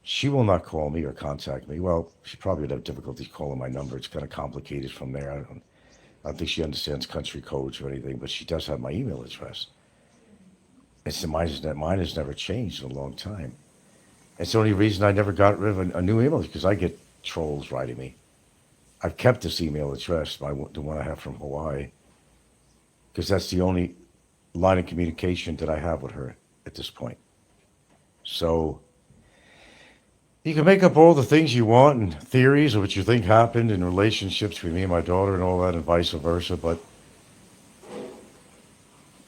She will not call me or contact me. Well, she probably would have difficulty calling my number. It's kind of complicated from there. I don't think she understands country codes or anything, but she does have my email address. Mine has never changed in a long time. It's the only reason I never got rid of a new email, because I get trolls writing me. I've kept this email address, the one I have from Hawaii, because that's the only line of communication that I have with her at this point. So you can make up all the things you want and theories of what you think happened in relationships between me and my daughter and all that, and vice versa, but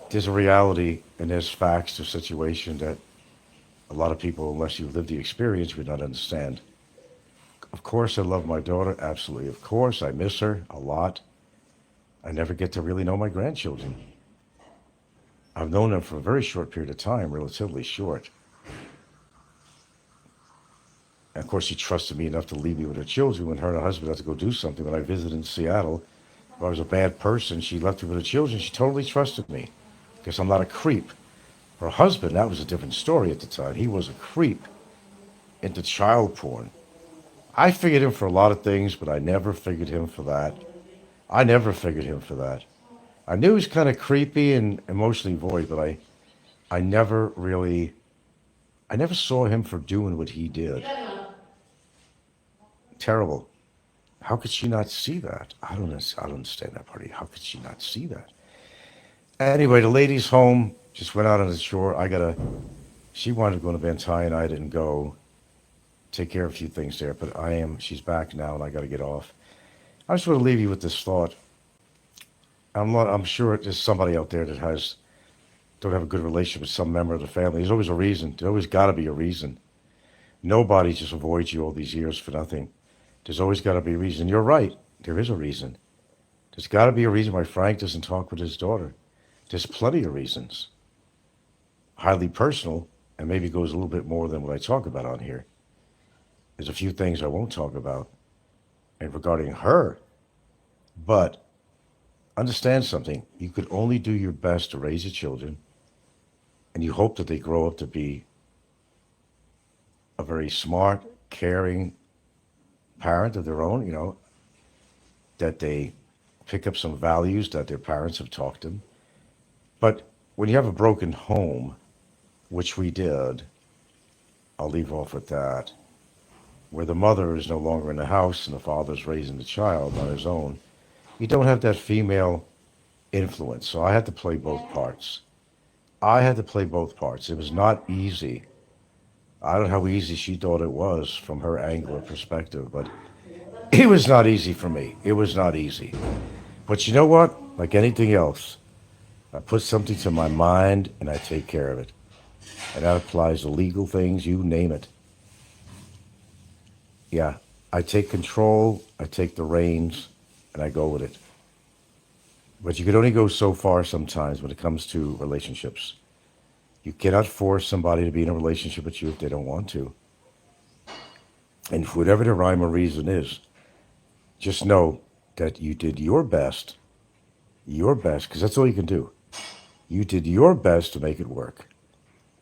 there's a reality and there's facts to a situation that a lot of people, unless you've lived the experience, would not understand. Of course, I love my daughter, absolutely. Of course, I miss her a lot. I never get to really know my grandchildren. I've known them for a very short period of time, relatively short. And of course, she trusted me enough to leave me with her children when her and her husband had to go do something. When I visited in Seattle, if I was a bad person, she left me with her children. She totally trusted me because I'm not a creep. Her husband, that was a different story at the time. He was a creep into child porn. I figured him for a lot of things, but I never figured him for that. I never figured him for that. I knew he was kind of creepy and emotionally void, but I never saw him for doing what he did. Terrible. How could she not see that? I don't understand that part. How could she not see that? Anyway, the lady's home. Just went out on the shore. She wanted to go to Van Tye, and I didn't go. Take care of a few things there, but she's back now, and I got to get off. I just want to leave you with this thought. I'm sure there's somebody out there that don't have a good relationship with some member of the family. There's always a reason. There's always got to be a reason. Nobody just avoids you all these years for nothing. There's always got to be a reason. You're right. There is a reason. There's got to be a reason why Frank doesn't talk with his daughter. There's plenty of reasons. Highly personal, and maybe goes a little bit more than what I talk about on here. There's a few things I won't talk about and regarding her. But understand something. You could only do your best to raise your children, and you hope that they grow up to be a very smart, caring parent of their own, that they pick up some values that their parents have taught them. But when you have a broken home, which we did, I'll leave off with that, where the mother is no longer in the house and the father's raising the child on his own, you don't have that female influence. So I had to play both parts. It was not easy. I don't know how easy she thought it was from her angle or perspective, but it was not easy for me. It was not easy. But you know what? Like anything else, I put something to my mind and I take care of it. And that applies to legal things, you name it. Yeah, I take control, I take the reins, and I go with it. But you can only go so far sometimes when it comes to relationships. You cannot force somebody to be in a relationship with you if they don't want to. And for whatever the rhyme or reason is, just know that you did your best, because that's all you can do. You did your best to make it work.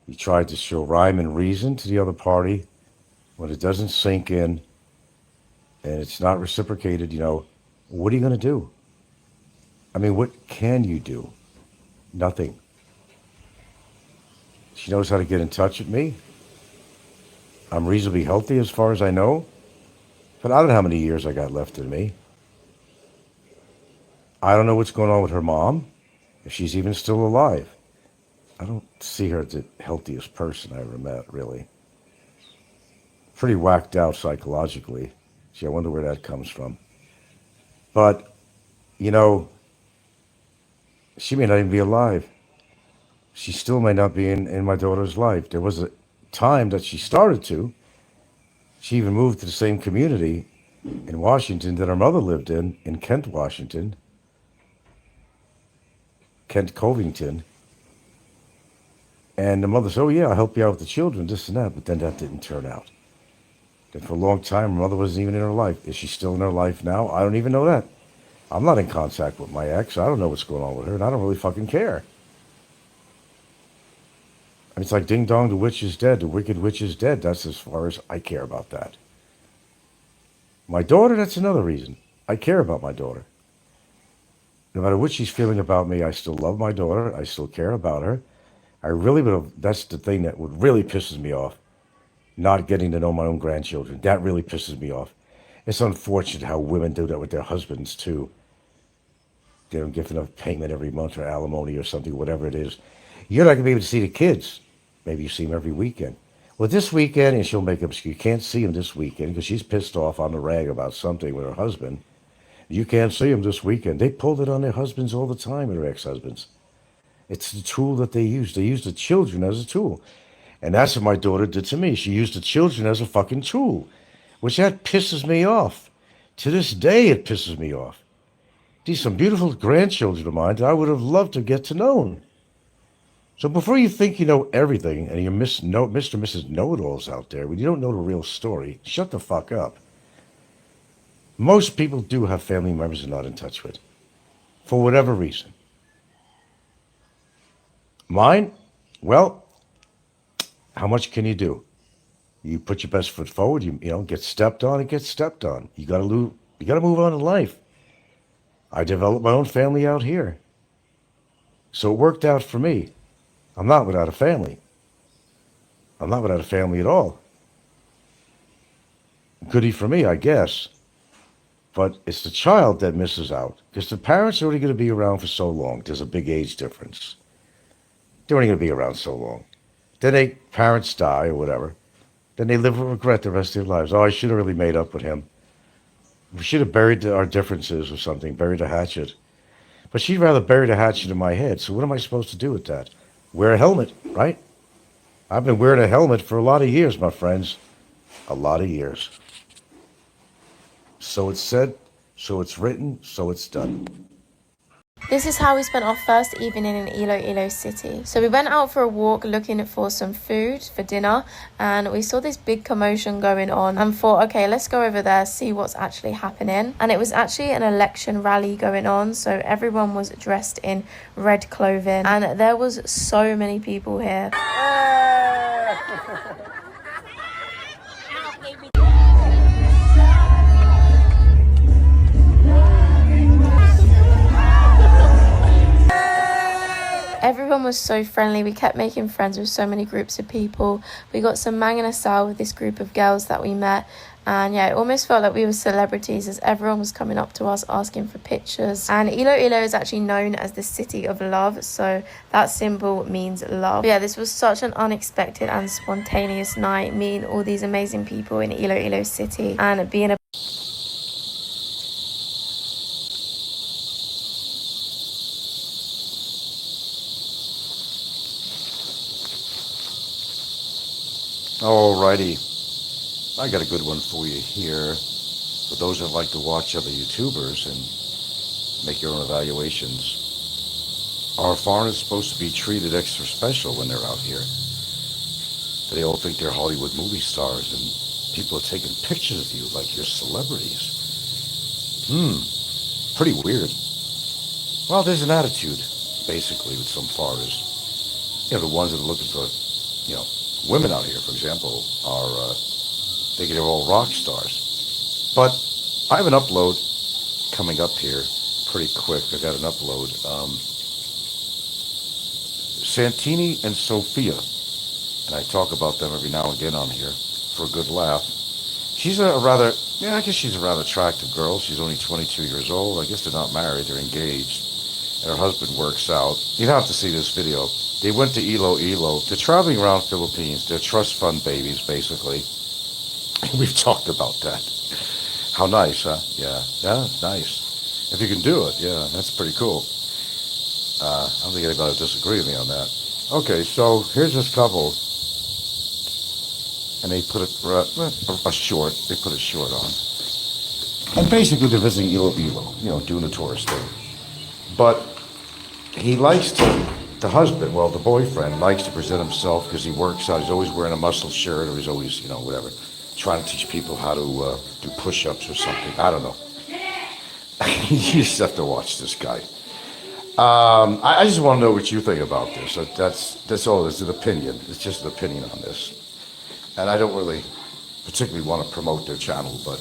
You tried to show rhyme and reason to the other party. When it doesn't sink in and it's not reciprocated, what are you going to do? I mean, what can you do? Nothing. She knows how to get in touch with me. I'm reasonably healthy as far as I know, but I don't know how many years I got left in me. I don't know what's going on with her mom, if she's even still alive. I don't see her as the healthiest person I ever met, really. Pretty whacked out psychologically. Gee, I wonder where that comes from. But, she may not even be alive. She still may not be in my daughter's life. There was a time that she started to. She even moved to the same community in Washington that her mother lived in Kent, Washington. Kent Covington. And the mother said, oh yeah, I'll help you out with the children, this and that. But then that didn't turn out. Then for a long time, her mother wasn't even in her life. Is she still in her life now? I don't even know that. I'm not in contact with my ex. I don't know what's going on with her, and I don't really fucking care. And it's like, ding dong, the witch is dead. The wicked witch is dead. That's as far as I care about that. My daughter, that's another reason. I care about my daughter. No matter what she's feeling about me, I still love my daughter. I still care about her. I really would have, that's the thing that would really pisses me off. Not getting to know my own grandchildren. That really pisses me off. It's unfortunate how women do that with their husbands, too. They don't give enough payment every month or alimony or something, whatever it is. You're not going to be able to see the kids. Maybe you see them every weekend. Well, this weekend, and she'll make up, you can't see them this weekend because she's pissed off on the rag about something with her husband. You can't see them this weekend. They pulled it on their husbands all the time, and their ex-husbands. It's the tool that they use. They use the children as a tool. And that's what my daughter did to me. She used the children as a fucking tool, which that pisses me off. To this day, it pisses me off. These are some beautiful grandchildren of mine that I would have loved to get to know. So before you think you know everything and you're Mr. and Mrs. Know-it-alls out there, when you don't know the real story, shut the fuck up. Most people do have family members they're not in touch with, for whatever reason. Mine? Well, how much can you do? You put your best foot forward, you get stepped on, it gets stepped on. You gotta move on in life. I developed my own family out here. So it worked out for me. I'm not without a family. I'm not without a family at all. Goody for me, I guess. But it's the child that misses out. Because the parents are only going to be around for so long. There's a big age difference. They're only going to be around so long. Then parents die or whatever. Then they live with regret the rest of their lives. Oh, I should have really made up with him. We should have buried our differences or something, buried the hatchet. But she'd rather bury the hatchet in my head. So what am I supposed to do with that? Wear a helmet, right? I've been wearing a helmet for a lot of years, my friends. A lot of years. So it's said, so it's written, so it's done. This is how we spent our first evening in Iloilo City. So we went out for a walk looking for some food for dinner, and we saw this big commotion going on and thought, okay, let's go over there, see what's actually happening. And it was actually an election rally going on, so everyone was dressed in red clothing and there was so many people here. Everyone was so friendly. We kept making friends with so many groups of people. We got some manganasal with this group of girls that we met. And yeah, it almost felt like we were celebrities as everyone was coming up to us asking for pictures. And Iloilo is actually known as the city of love. So that symbol means love. But yeah, this was such an unexpected and spontaneous night, meeting all these amazing people in Iloilo City and being a Alrighty, I got a good one for you here. For those that like to watch other YouTubers and make your own evaluations, are foreigners supposed to be treated extra special when they're out here? They all think they're Hollywood movie stars and people are taking pictures of you like you're celebrities. Pretty weird. Well, there's an attitude, basically, with some foreigners. You know, the ones that are looking for, you know, women out here, for example, are thinking they're all rock stars. But I have an upload coming up here pretty quick. I got an upload. Santini and Sophia, and I talk about them every now and again on here for a good laugh. She's a rather, yeah, I guess she's a rather attractive girl. She's only 22 years old. I guess they're not married, they're engaged. And her husband works out. You'd have to see this video. They went to Iloilo. They're traveling around Philippines. They're trust fund babies, basically. We've talked about that. How nice, huh? Yeah, nice. If you can do it, yeah, that's pretty cool. I don't think anybody will disagree with me on that. Okay, so here's this couple, and they put a short. They put a short on, and basically they're visiting Iloilo, you know, doing a tourist thing. But he likes to, the husband, well, the boyfriend likes to present himself because he works out. He's always wearing a muscle shirt, or he's always, you know, whatever, trying to teach people how to do push-ups or something. I don't know. You just have to watch this guy. I just want to know what you think about this. That's all. It's an opinion. It's just an opinion on this. And I don't really particularly want to promote their channel, but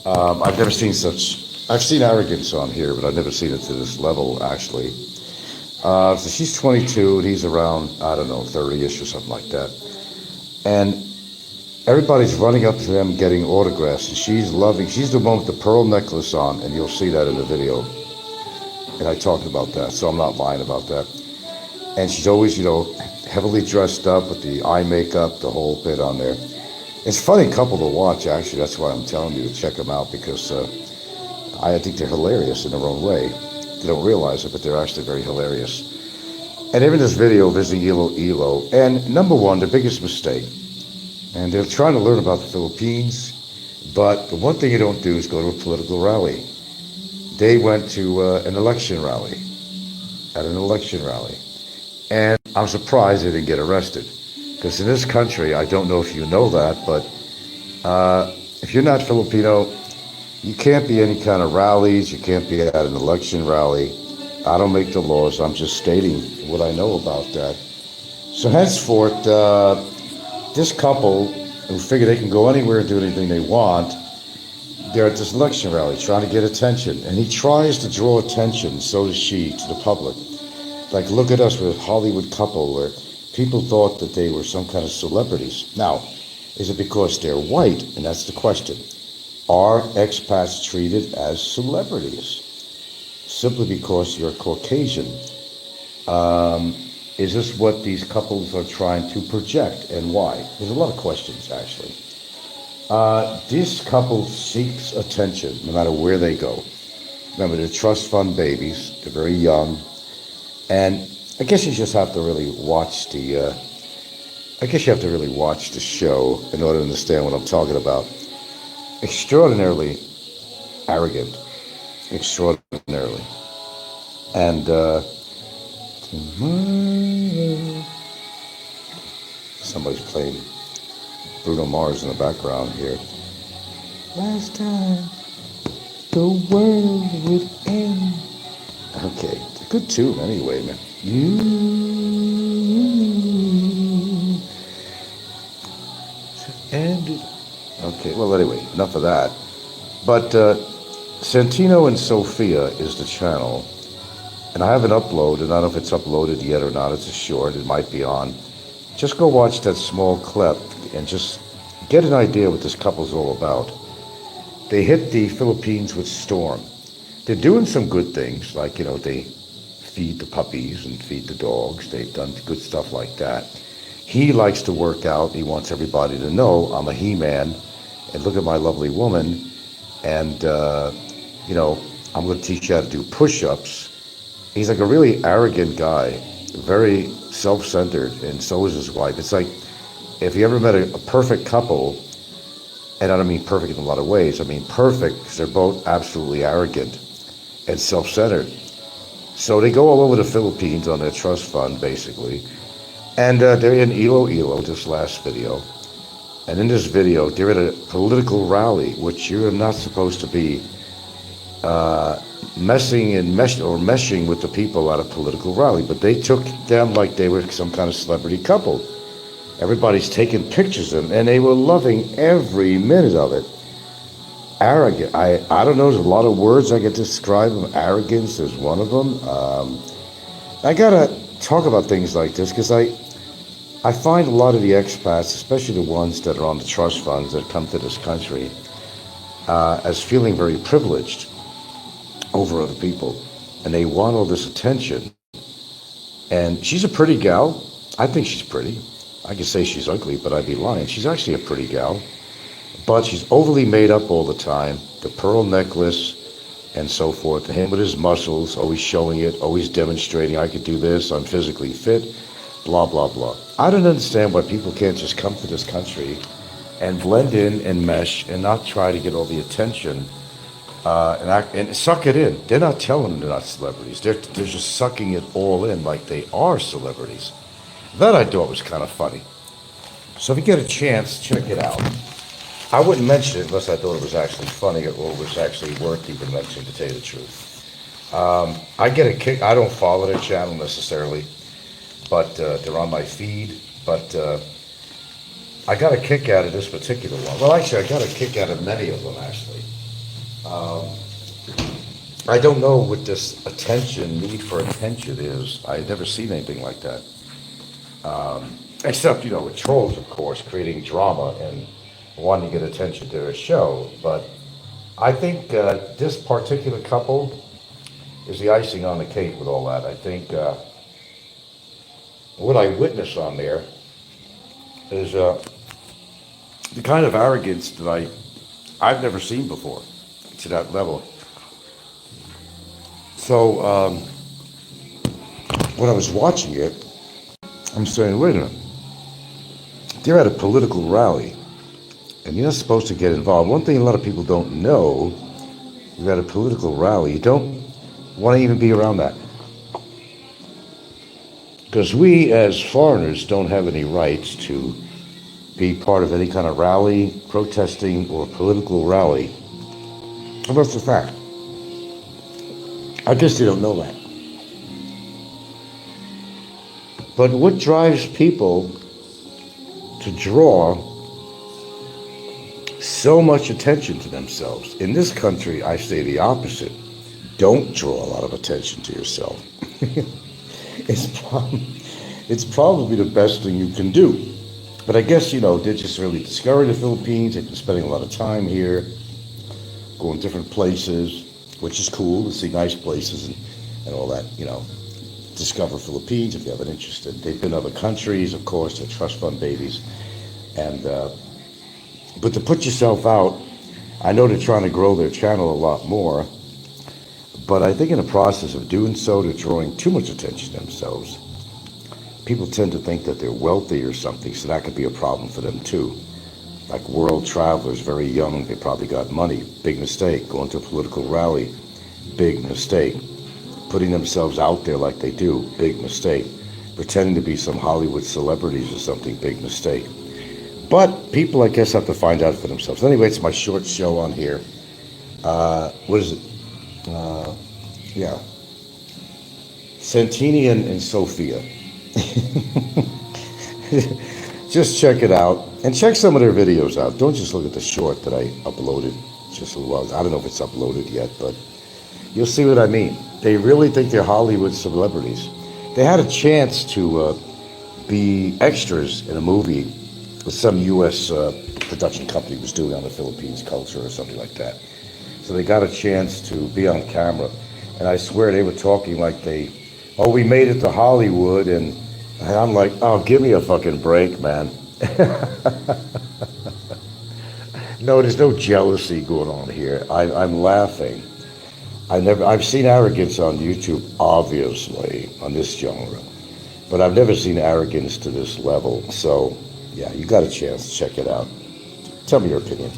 I've never seen such. I've seen arrogance on here, but I've never seen it to this level, actually. So she's 22, and he's around, I don't know, 30-ish or something like that. And everybody's running up to them getting autographs, and she's the one with the pearl necklace on, and you'll see that in the video. And I talked about that, so I'm not lying about that. And she's always, you know, heavily dressed up with the eye makeup, the whole bit on there. It's a funny couple to watch, actually. That's why I'm telling you to check them out, because I think they're hilarious in their own way. They don't realize it, but they're actually very hilarious. And they're in this video visiting Iloilo. And number one, the biggest mistake, and they're trying to learn about the Philippines, but the one thing you don't do is go to a political rally. They went to an election rally, and I'm surprised they didn't get arrested, because in this country, I don't know if you know that, but if you're not Filipino, you can't be any kind of rallies, you can't be at an election rally. I don't make the laws, I'm just stating what I know about that. So henceforth, this couple who figure they can go anywhere and do anything they want, they're at this election rally trying to get attention, and he tries to draw attention, so does she, to the public. Like, look at us, we're a Hollywood couple, where people thought that they were some kind of celebrities. Now, is it because they're white? And that's the question. Are expats treated as celebrities? Simply because you're Caucasian. Is this what these couples are trying to project, and why? There's a lot of questions, actually. This couple seeks attention no matter where they go. Remember, they're trust fund babies. They're very young. And I guess you just have to really watch the show in order to understand what I'm talking about. Extraordinarily arrogant. Extraordinarily. And somebody's playing Bruno Mars in the background here. Last time the world would end. Okay, it's a good tune anyway, man. You ended. Okay, well anyway, enough of that. But Santino and Sophia is the channel, and I have an upload, and I don't know if it's uploaded yet or not. It's a short, it might be on. Just go watch that small clip and just get an idea what this couple's all about. They hit the Philippines with Storm. They're doing some good things, like, you know, they feed the puppies and feed the dogs. They've done good stuff like that. He likes to work out. He wants everybody to know I'm a he-man, and look at my lovely woman, and, you know, I'm going to teach you how to do push-ups. He's like a really arrogant guy, very self-centered, and so is his wife. It's like if you ever met a perfect couple, and I don't mean perfect in a lot of ways, I mean perfect because they're both absolutely arrogant and self-centered. So they go all over the Philippines on their trust fund, basically. And they're in Iloilo, this last video. And in this video, they're at a political rally, which you're not supposed to be meshing with the people at a political rally. But they took them like they were some kind of celebrity couple. Everybody's taking pictures of them, and they were loving every minute of it. Arrogant. I don't know, there's a lot of words I could describe them. Arrogance is one of them. I gotta talk about things like this because I find a lot of the expats, especially the ones that are on the trust funds that come to this country, as feeling very privileged over other people. And they want all this attention. And she's a pretty gal. I think she's pretty. I could say she's ugly, but I'd be lying. She's actually a pretty gal. But she's overly made up all the time. The pearl necklace and so forth. Him with his muscles, always showing it, always demonstrating, I could do this, I'm physically fit, blah, blah, blah. I don't understand why people can't just come to this country and blend in and mesh and not try to get all the attention and suck it in. They're not telling them they're not celebrities. They're just sucking it all in like they are celebrities. That I thought was kind of funny. So if you get a chance, check it out. I wouldn't mention it unless I thought it was actually funny or was actually worth even mentioning, to tell you the truth. I get a kick. I don't follow their channel necessarily, but they're on my feed. But I got a kick out of this particular one. Well, actually, I got a kick out of many of them, actually. I don't know what this need for attention is. I've never seen anything like that. Except, with trolls, of course, creating drama and wanting to get attention to their show. But I think this particular couple is the icing on the cake with all that. I think what I witnessed on there is the kind of arrogance that I've never seen before to that level. So when I was watching it, I'm saying, wait a minute. They're at a political rally, and you're not supposed to get involved. One thing a lot of people don't know, you're at a political rally, you don't want to even be around that. Because we, as foreigners, don't have any rights to be part of any kind of rally, protesting, or political rally. And that's a fact. I guess they don't know that. But what drives people to draw so much attention to themselves? In this country, I say the opposite. Don't draw a lot of attention to yourself. It's probably the best thing you can do. But I guess, they're just really discovering the Philippines. They've been spending a lot of time here, going different places, which is cool to see nice places and all that, discover Philippines if you have an interest in. They've been other countries, of course, they're trust fund babies. And but to put yourself out, I know they're trying to grow their channel a lot more, but I think in the process of doing so, they're drawing too much attention to themselves. People tend to think that they're wealthy or something, so that could be a problem for them too. Like world travelers, very young, they probably got money. Big mistake. Going to a political rally, big mistake. Putting themselves out there like they do, big mistake. Pretending to be some Hollywood celebrities or something, big mistake. But people, I guess, have to find out for themselves. Anyway, it's my short show on here. What is it? Santini and Sophia. Just check it out. And check some of their videos out. Don't just look at the short that I uploaded just a little while. I don't know if it's uploaded yet, but you'll see what I mean. They really think they're Hollywood celebrities. They had a chance to be extras in a movie that some U.S. production company was doing on the Philippines culture or something like that. So they got a chance to be on camera. And I swear they were talking like we made it to Hollywood. And I'm like, oh, give me a fucking break, man. No, there's no jealousy going on here. I'm laughing. I've seen arrogance on YouTube, obviously, on this genre, but I've never seen arrogance to this level. So Yeah, you got a chance. Check it out. Tell me your opinion.